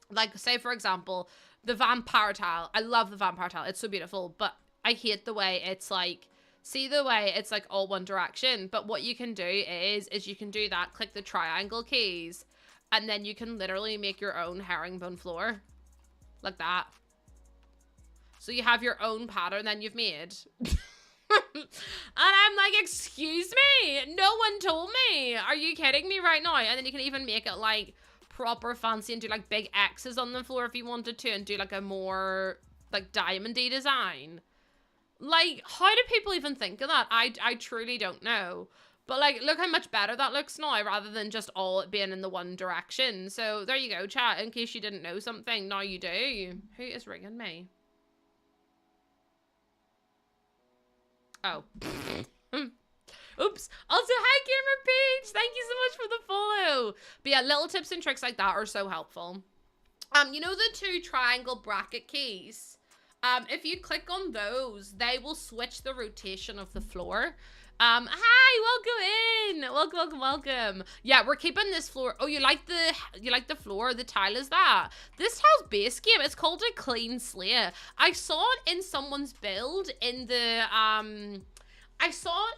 like, say, for example, the vampire tile. I love the vampire tile. It's so beautiful, but I hate the way it's like, see the way it's like all one direction. But what you can do is you can do that, click the triangle keys, and then you can literally make your own herringbone floor. Like that. So you have your own pattern then you've made. And I'm like, excuse me, no one told me. Are you kidding me right now? And then you can even make it like proper fancy and do like big X's on the floor if you wanted to and do like a more like diamond-y design. Like, how do people even think of that? I truly don't know. But, like, look how much better that looks now, rather than just all it being in the one direction. So, there you go, chat. In case you didn't know something, now you do. Who is ringing me? Oh. Oops. Also, hi, Gamer Page. Thank you so much for the follow. But yeah, little tips and tricks like that are so helpful. You know the 2 triangle bracket keys? If you click on those, they will switch the rotation of the floor. Hi, welcome in. Welcome. Yeah, we're keeping this floor. Oh, you like the floor? The tile is that? This tile's base game. It's called a clean slate. I saw it in someone's build in the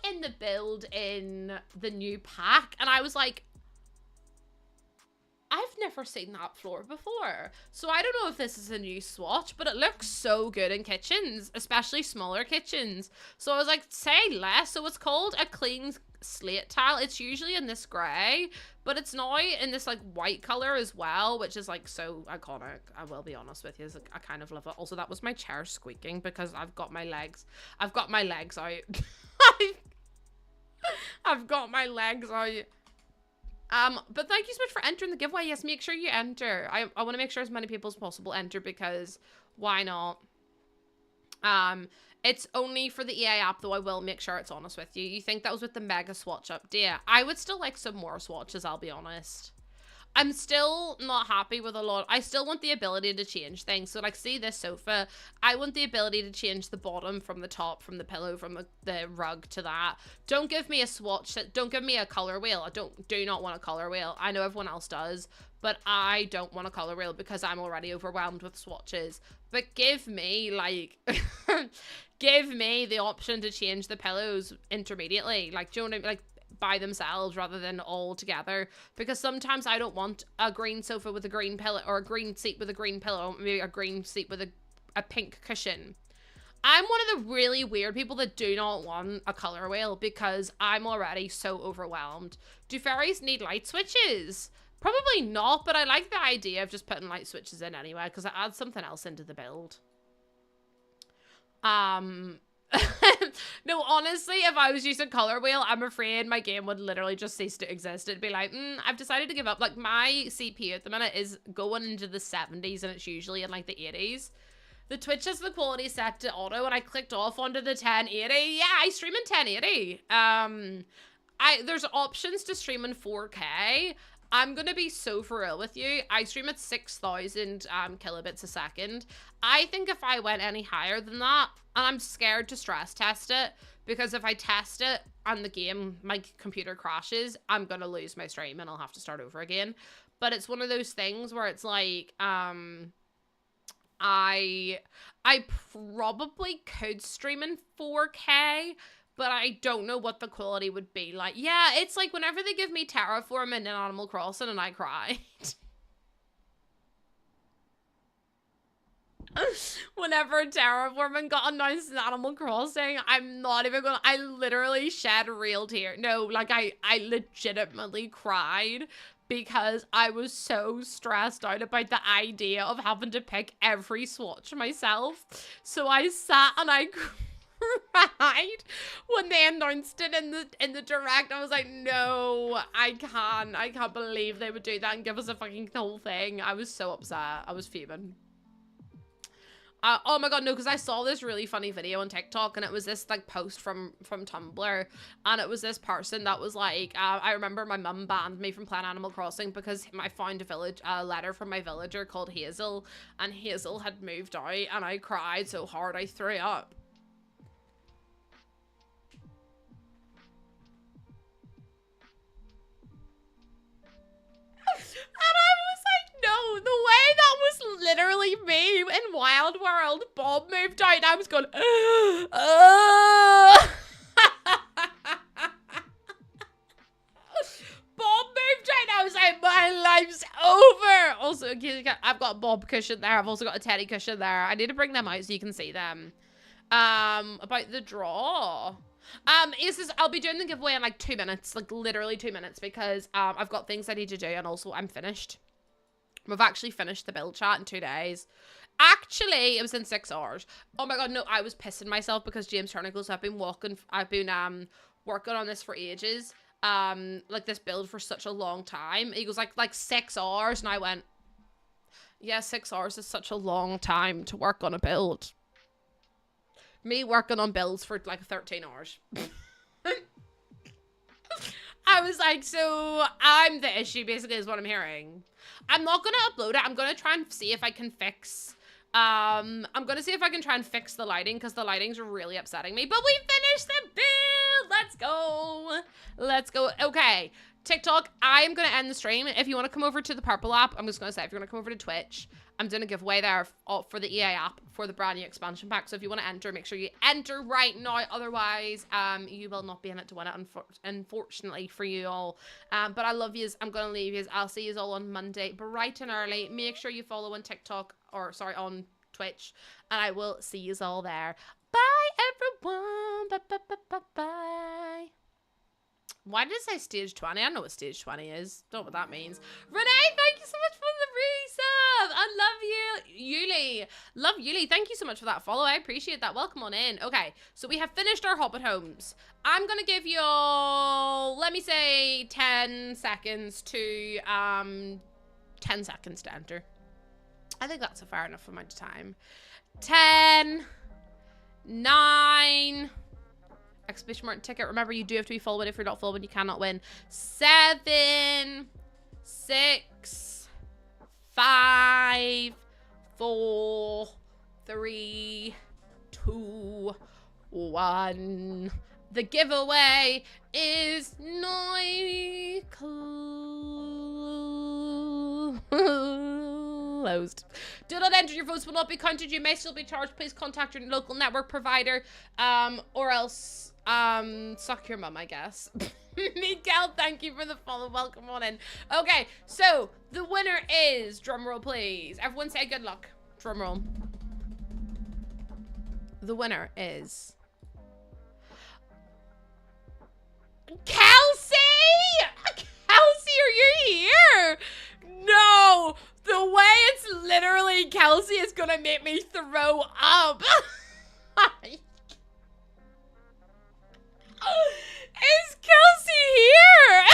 in the new pack, and I was like, I've never seen that floor before. So I don't know if this is a new swatch, but it looks so good in kitchens, especially smaller kitchens. So I was like, say less. So it's called a clean slate tile. It's usually in this gray, but it's now in this like white color as well, which is like so iconic. I will be honest with you, I kind of love it. Also, that was my chair squeaking because I've got my legs out. I've got my legs out. But thank you so much for entering the giveaway. Yes, make sure you enter. I want to make sure as many people as possible enter, because why not? It's only for the EA app, though. I will make sure it's honest with you. You think that was with the mega swatch update? I would still like some more swatches, I'll be honest. I'm still not happy with a lot. I still want the ability to change things. So, like, see this sofa? I want the ability to change the bottom from the top, from the pillow, from the rug to that. Don't give me a swatch. Don't give me a color wheel. I do not want a color wheel. I know everyone else does, but I don't want a color wheel because I'm already overwhelmed with swatches. But give me, like, give me the option to change the pillows intermediately. Like, do you know what I mean? Like, by themselves rather than all together, because sometimes I don't want a green sofa with a green pillow, or a green seat with a green pillow, maybe a green seat with a pink cushion. I'm one of the really weird people that do not want a color wheel because I'm already so overwhelmed. Do fairies need light switches? Probably not, but I like the idea of just putting light switches in anyway, because it adds something else into the build. No, honestly, if I was using color wheel, I'm afraid my game would literally just cease to exist. It'd be like, I've decided to give up. Like, my CPU at the minute is going into the 70s, and it's usually in like the 80s. The Twitch has the quality set to auto, and I clicked off onto the 1080. Yeah, I stream in 1080. There's options to stream in 4K. I'm gonna be so for real with you. I stream at 6,000 kilobits a second. I think if I went any higher than that, and I'm scared to stress test it, because if I test it and the game, my computer crashes, I'm gonna lose my stream and I'll have to start over again. But it's one of those things where it's like, I probably could stream in 4K, but I don't know what the quality would be like. Yeah, it's like whenever they give me Terraform in Animal Crossing and I cried. Whenever Terraforming got announced in Animal Crossing, I'm not even gonna, I literally shed real tears. No, like I legitimately cried because I was so stressed out about the idea of having to pick every swatch myself. So I sat and I cried when they announced it in the direct. I was like, no, I can't believe they would do that and give us a fucking whole thing. I was so upset. I was fuming. Oh my god, no, because I saw this really funny video on TikTok, and it was this like post from Tumblr, and it was this person that was like, I remember my mum banned me from playing Animal Crossing because I found a letter from my villager called Hazel, and Hazel had moved out, and I cried so hard I threw up. And I was like, no, the way that was literally me in Wild World. Bob moved out and I was going, Bob moved out. I was like, my life's over. Also, I've got a Bob cushion there. I've also got a Teddy cushion there. I need to bring them out so you can see them. About the draw. I'll be doing the giveaway in like 2 minutes, like literally 2 minutes, because I've got things I need to do, and also I'm finished. We've actually finished the build chat in 2 days. Actually, it was in 6 hours. Oh my god, no, I was pissing myself because James Turner goes, I've been working on this for ages. Like this build for such a long time. He goes like 6 hours, and I went, yeah, 6 hours is such a long time to work on a build. Me working on builds for like 13 hours. I was like, so I'm the issue, basically, is what I'm hearing. I'm not gonna upload it. I'm gonna try and see if I can fix I'm gonna see if I can try and fix the lighting, because the lighting's really upsetting me. But we finished the build. Let's go. Let's go. Okay, TikTok, I am gonna end the stream. If you want to come over to the purple app, I'm just gonna say, if you want to come over to Twitch, I'm doing a giveaway there for the EA app for the brand new expansion pack. So if you want to enter, make sure you enter right now. Otherwise, you will not be in it to win it, unfortunately for you all. But I love yous. I'm going to leave yous. I'll see yous all on Monday, bright and early. Make sure you follow on TikTok, or sorry, on Twitch. And I will see yous all there. Bye, everyone. Bye, bye, bye, bye, bye. Why did it say stage 20? I know what stage 20 is. Don't know what that means. Renee, thank you so much for the resub. I love you. Yuli. Love Yuli. Thank you so much for that follow. I appreciate that. Welcome on in. Okay, so we have finished our Hobbit Homes. I'm going to give you all, let me say, 10 seconds to, 10 seconds to enter. I think that's a fair enough amount of time. 10, 9... exclamation mark ticket. Remember, you do have to be followed. If you're not followed, you cannot win. 7, 6, 5, 4, 3, 2, 1. The giveaway is now closed. Do not enter. Your votes will not be counted. You may still be charged. Please contact your local network provider, or else suck your mum, I guess. Miguel, thank you for the follow. Welcome on in. Okay, so the winner is, drumroll please. Everyone say good luck. Drumroll. The winner is Kelsey! Kelsey, are you here? No! The way it's literally Kelsey is gonna make me throw up. Is Kelsey here?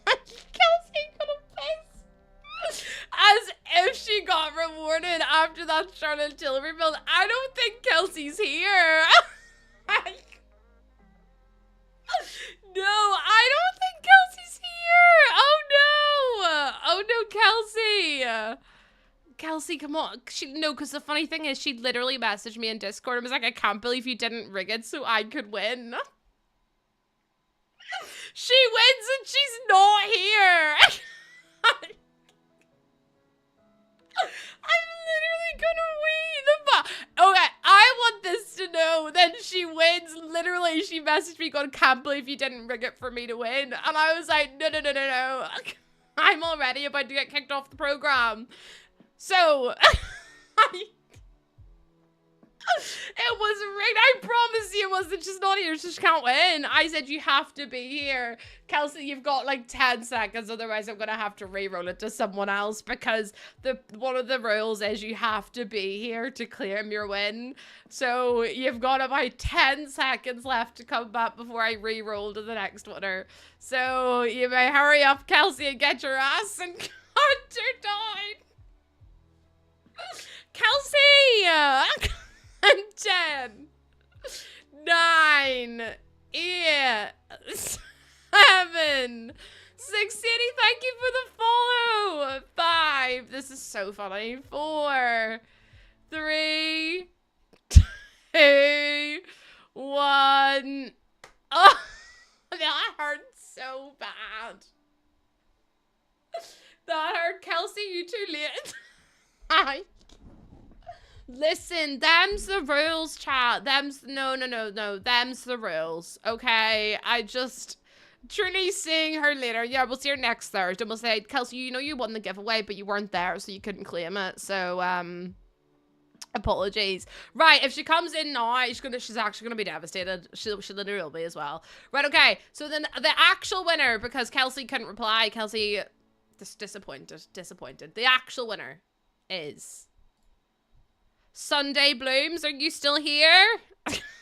Kelsey gonna piss. As if she got rewarded after that Charlotte Tilbury build. I don't think Kelsey's here. No, I don't think Kelsey's here. Oh no, Kelsey. Kelsey, come on. No, because the funny thing is, she literally messaged me in Discord and was like, I can't believe you didn't rig it so I could win. She wins and she's not here. I'm literally gonna win the okay, I want this to know. Then she wins. Literally, she messaged me going, can't believe you didn't rig it for me to win. And I was like, no. I'm already about to get kicked off the program. So, it was rigged. I promise you it wasn't. She's not here, so she can't win. I said you have to be here. Kelsey, you've got like 10 seconds, otherwise I'm gonna have to re-roll it to someone else, because one of the rules is you have to be here to claim your win. So you've got about 10 seconds left to come back before I re-roll to the next winner. So you may hurry up, Kelsey, and get your ass and cut her down. Kelsey! And 10, 9, 8, 7, 6, Sadie, thank you for the follow. 5, this is so funny. 4, 3, 2, 1. Oh, that hurt so bad. That hurt. Kelsey, you too late. Hi. Listen, them's the rules, chat. No. Them's the rules, okay? I just, Trini's seeing her later. Yeah, we'll see her next Thursday. We'll say, Kelsey, you know you won the giveaway, but you weren't there, so you couldn't claim it. So, apologies. Right, if she comes in now, she's actually gonna be devastated. She literally will be as well. Right, okay. So then the actual winner, because Kelsey couldn't reply. Kelsey, disappointed. The actual winner is Sunday Blooms. Are you still here?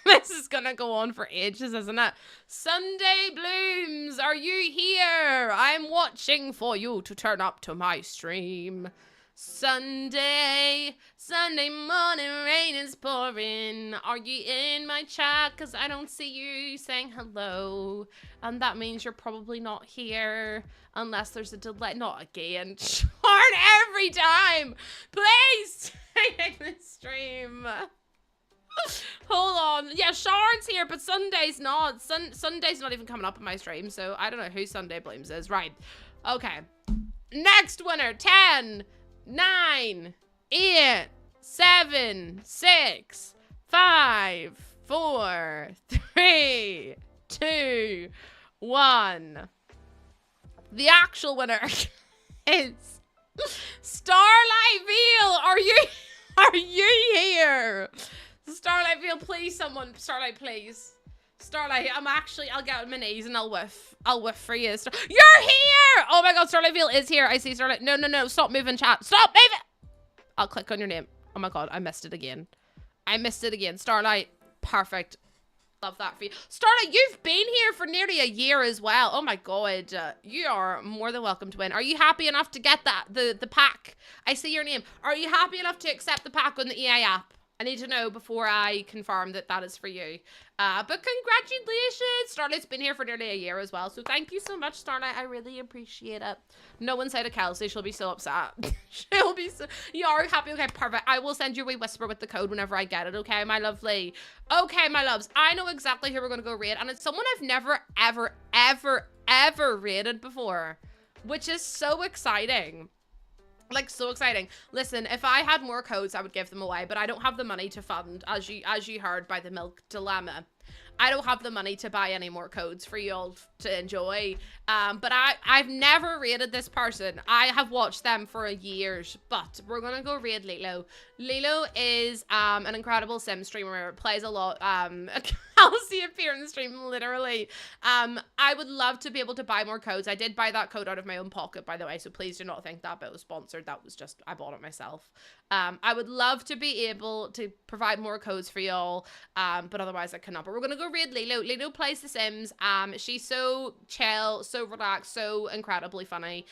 This is gonna go on for ages, isn't it? Sunday Blooms, are you here? I'm watching for you to turn up to my stream. Sunday morning, rain is pouring. Are you in my chat? Because I don't see you saying hello. And that means you're probably not here. Unless there's a delay. Not again. Darn, every time. Please take the stream. Hold on. Yeah, Sharon's here, but Sunday's not. Sunday's not even coming up on my stream, so I don't know who Sunday Blooms is. Right. Okay. Next winner. 10, 9, 8, 7, 6, 5, 4, 3, 2, 1. The actual winner is Starlight Veal. Are you here? Starlight Veal, please, someone. Starlight, please. Starlight, I'll get on my knees and I'll whiff for you. You're here! Oh my god, Starlight Veal is here. I see Starlight. No, stop moving, chat. Stop moving! I'll click on your name. Oh my god, I missed it again. Starlight, perfect. Love that for you. Starlight, you've been here for nearly a year as well. Oh my god, you are more than welcome to win. Are you happy enough to get the pack? I see your name. Are you happy enough to accept the pack on the EA app? I need to know before I confirm that is for you. But congratulations! Starlight's been here for nearly a year as well. So thank you so much, Starlight. I really appreciate it. No one said to Kelsey. She'll be so upset. She'll be so... You are happy? Okay, perfect. I will send you a wee whisper with the code whenever I get it. Okay, my lovely. Okay, my loves. I know exactly who we're going to go raid. And it's someone I've never, ever raided before. Which is so exciting. Like, so exciting. Listen, if I had more codes, I would give them away, but I don't have the money to fund, as you heard by the milk dilemma. I don't have the money to buy any more codes for you all to enjoy. But I've never raided this person. I have watched them for years, but we're gonna go raid Lilo. Lilo is an incredible sim streamer, plays a lot. I'll see appear in the stream, literally. I would love to be able to buy more codes. I did buy that code out of my own pocket, by the way, so please do not think that bit was sponsored. That was just, I bought it myself. I would love to be able to provide more codes for y'all, but otherwise I cannot. But we're gonna go raid Lilo. Lilo plays The Sims. She's so chill, so relaxed, so incredibly funny.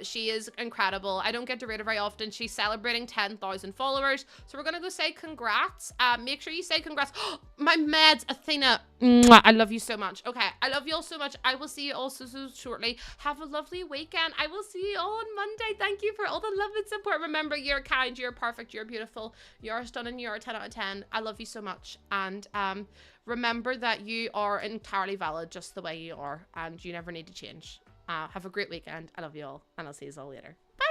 She is incredible. I don't get to raid her very often. She's celebrating 10,000 followers, so we're gonna go say congrats. Make sure you say congrats. My meds, Athena. Mwah, I love you so much. Okay, I love you all so much. I will see you all so shortly. Have a lovely weekend. I will see you all on Monday. Thank you for all the love and support. Remember, you're kind, you're perfect, you're beautiful, you're stunning, you're a 10 out of 10. I love you so much. And remember that you are entirely valid just the way you are, and you never need to change. Have a great weekend. I love you all, and I'll see you all later. Bye.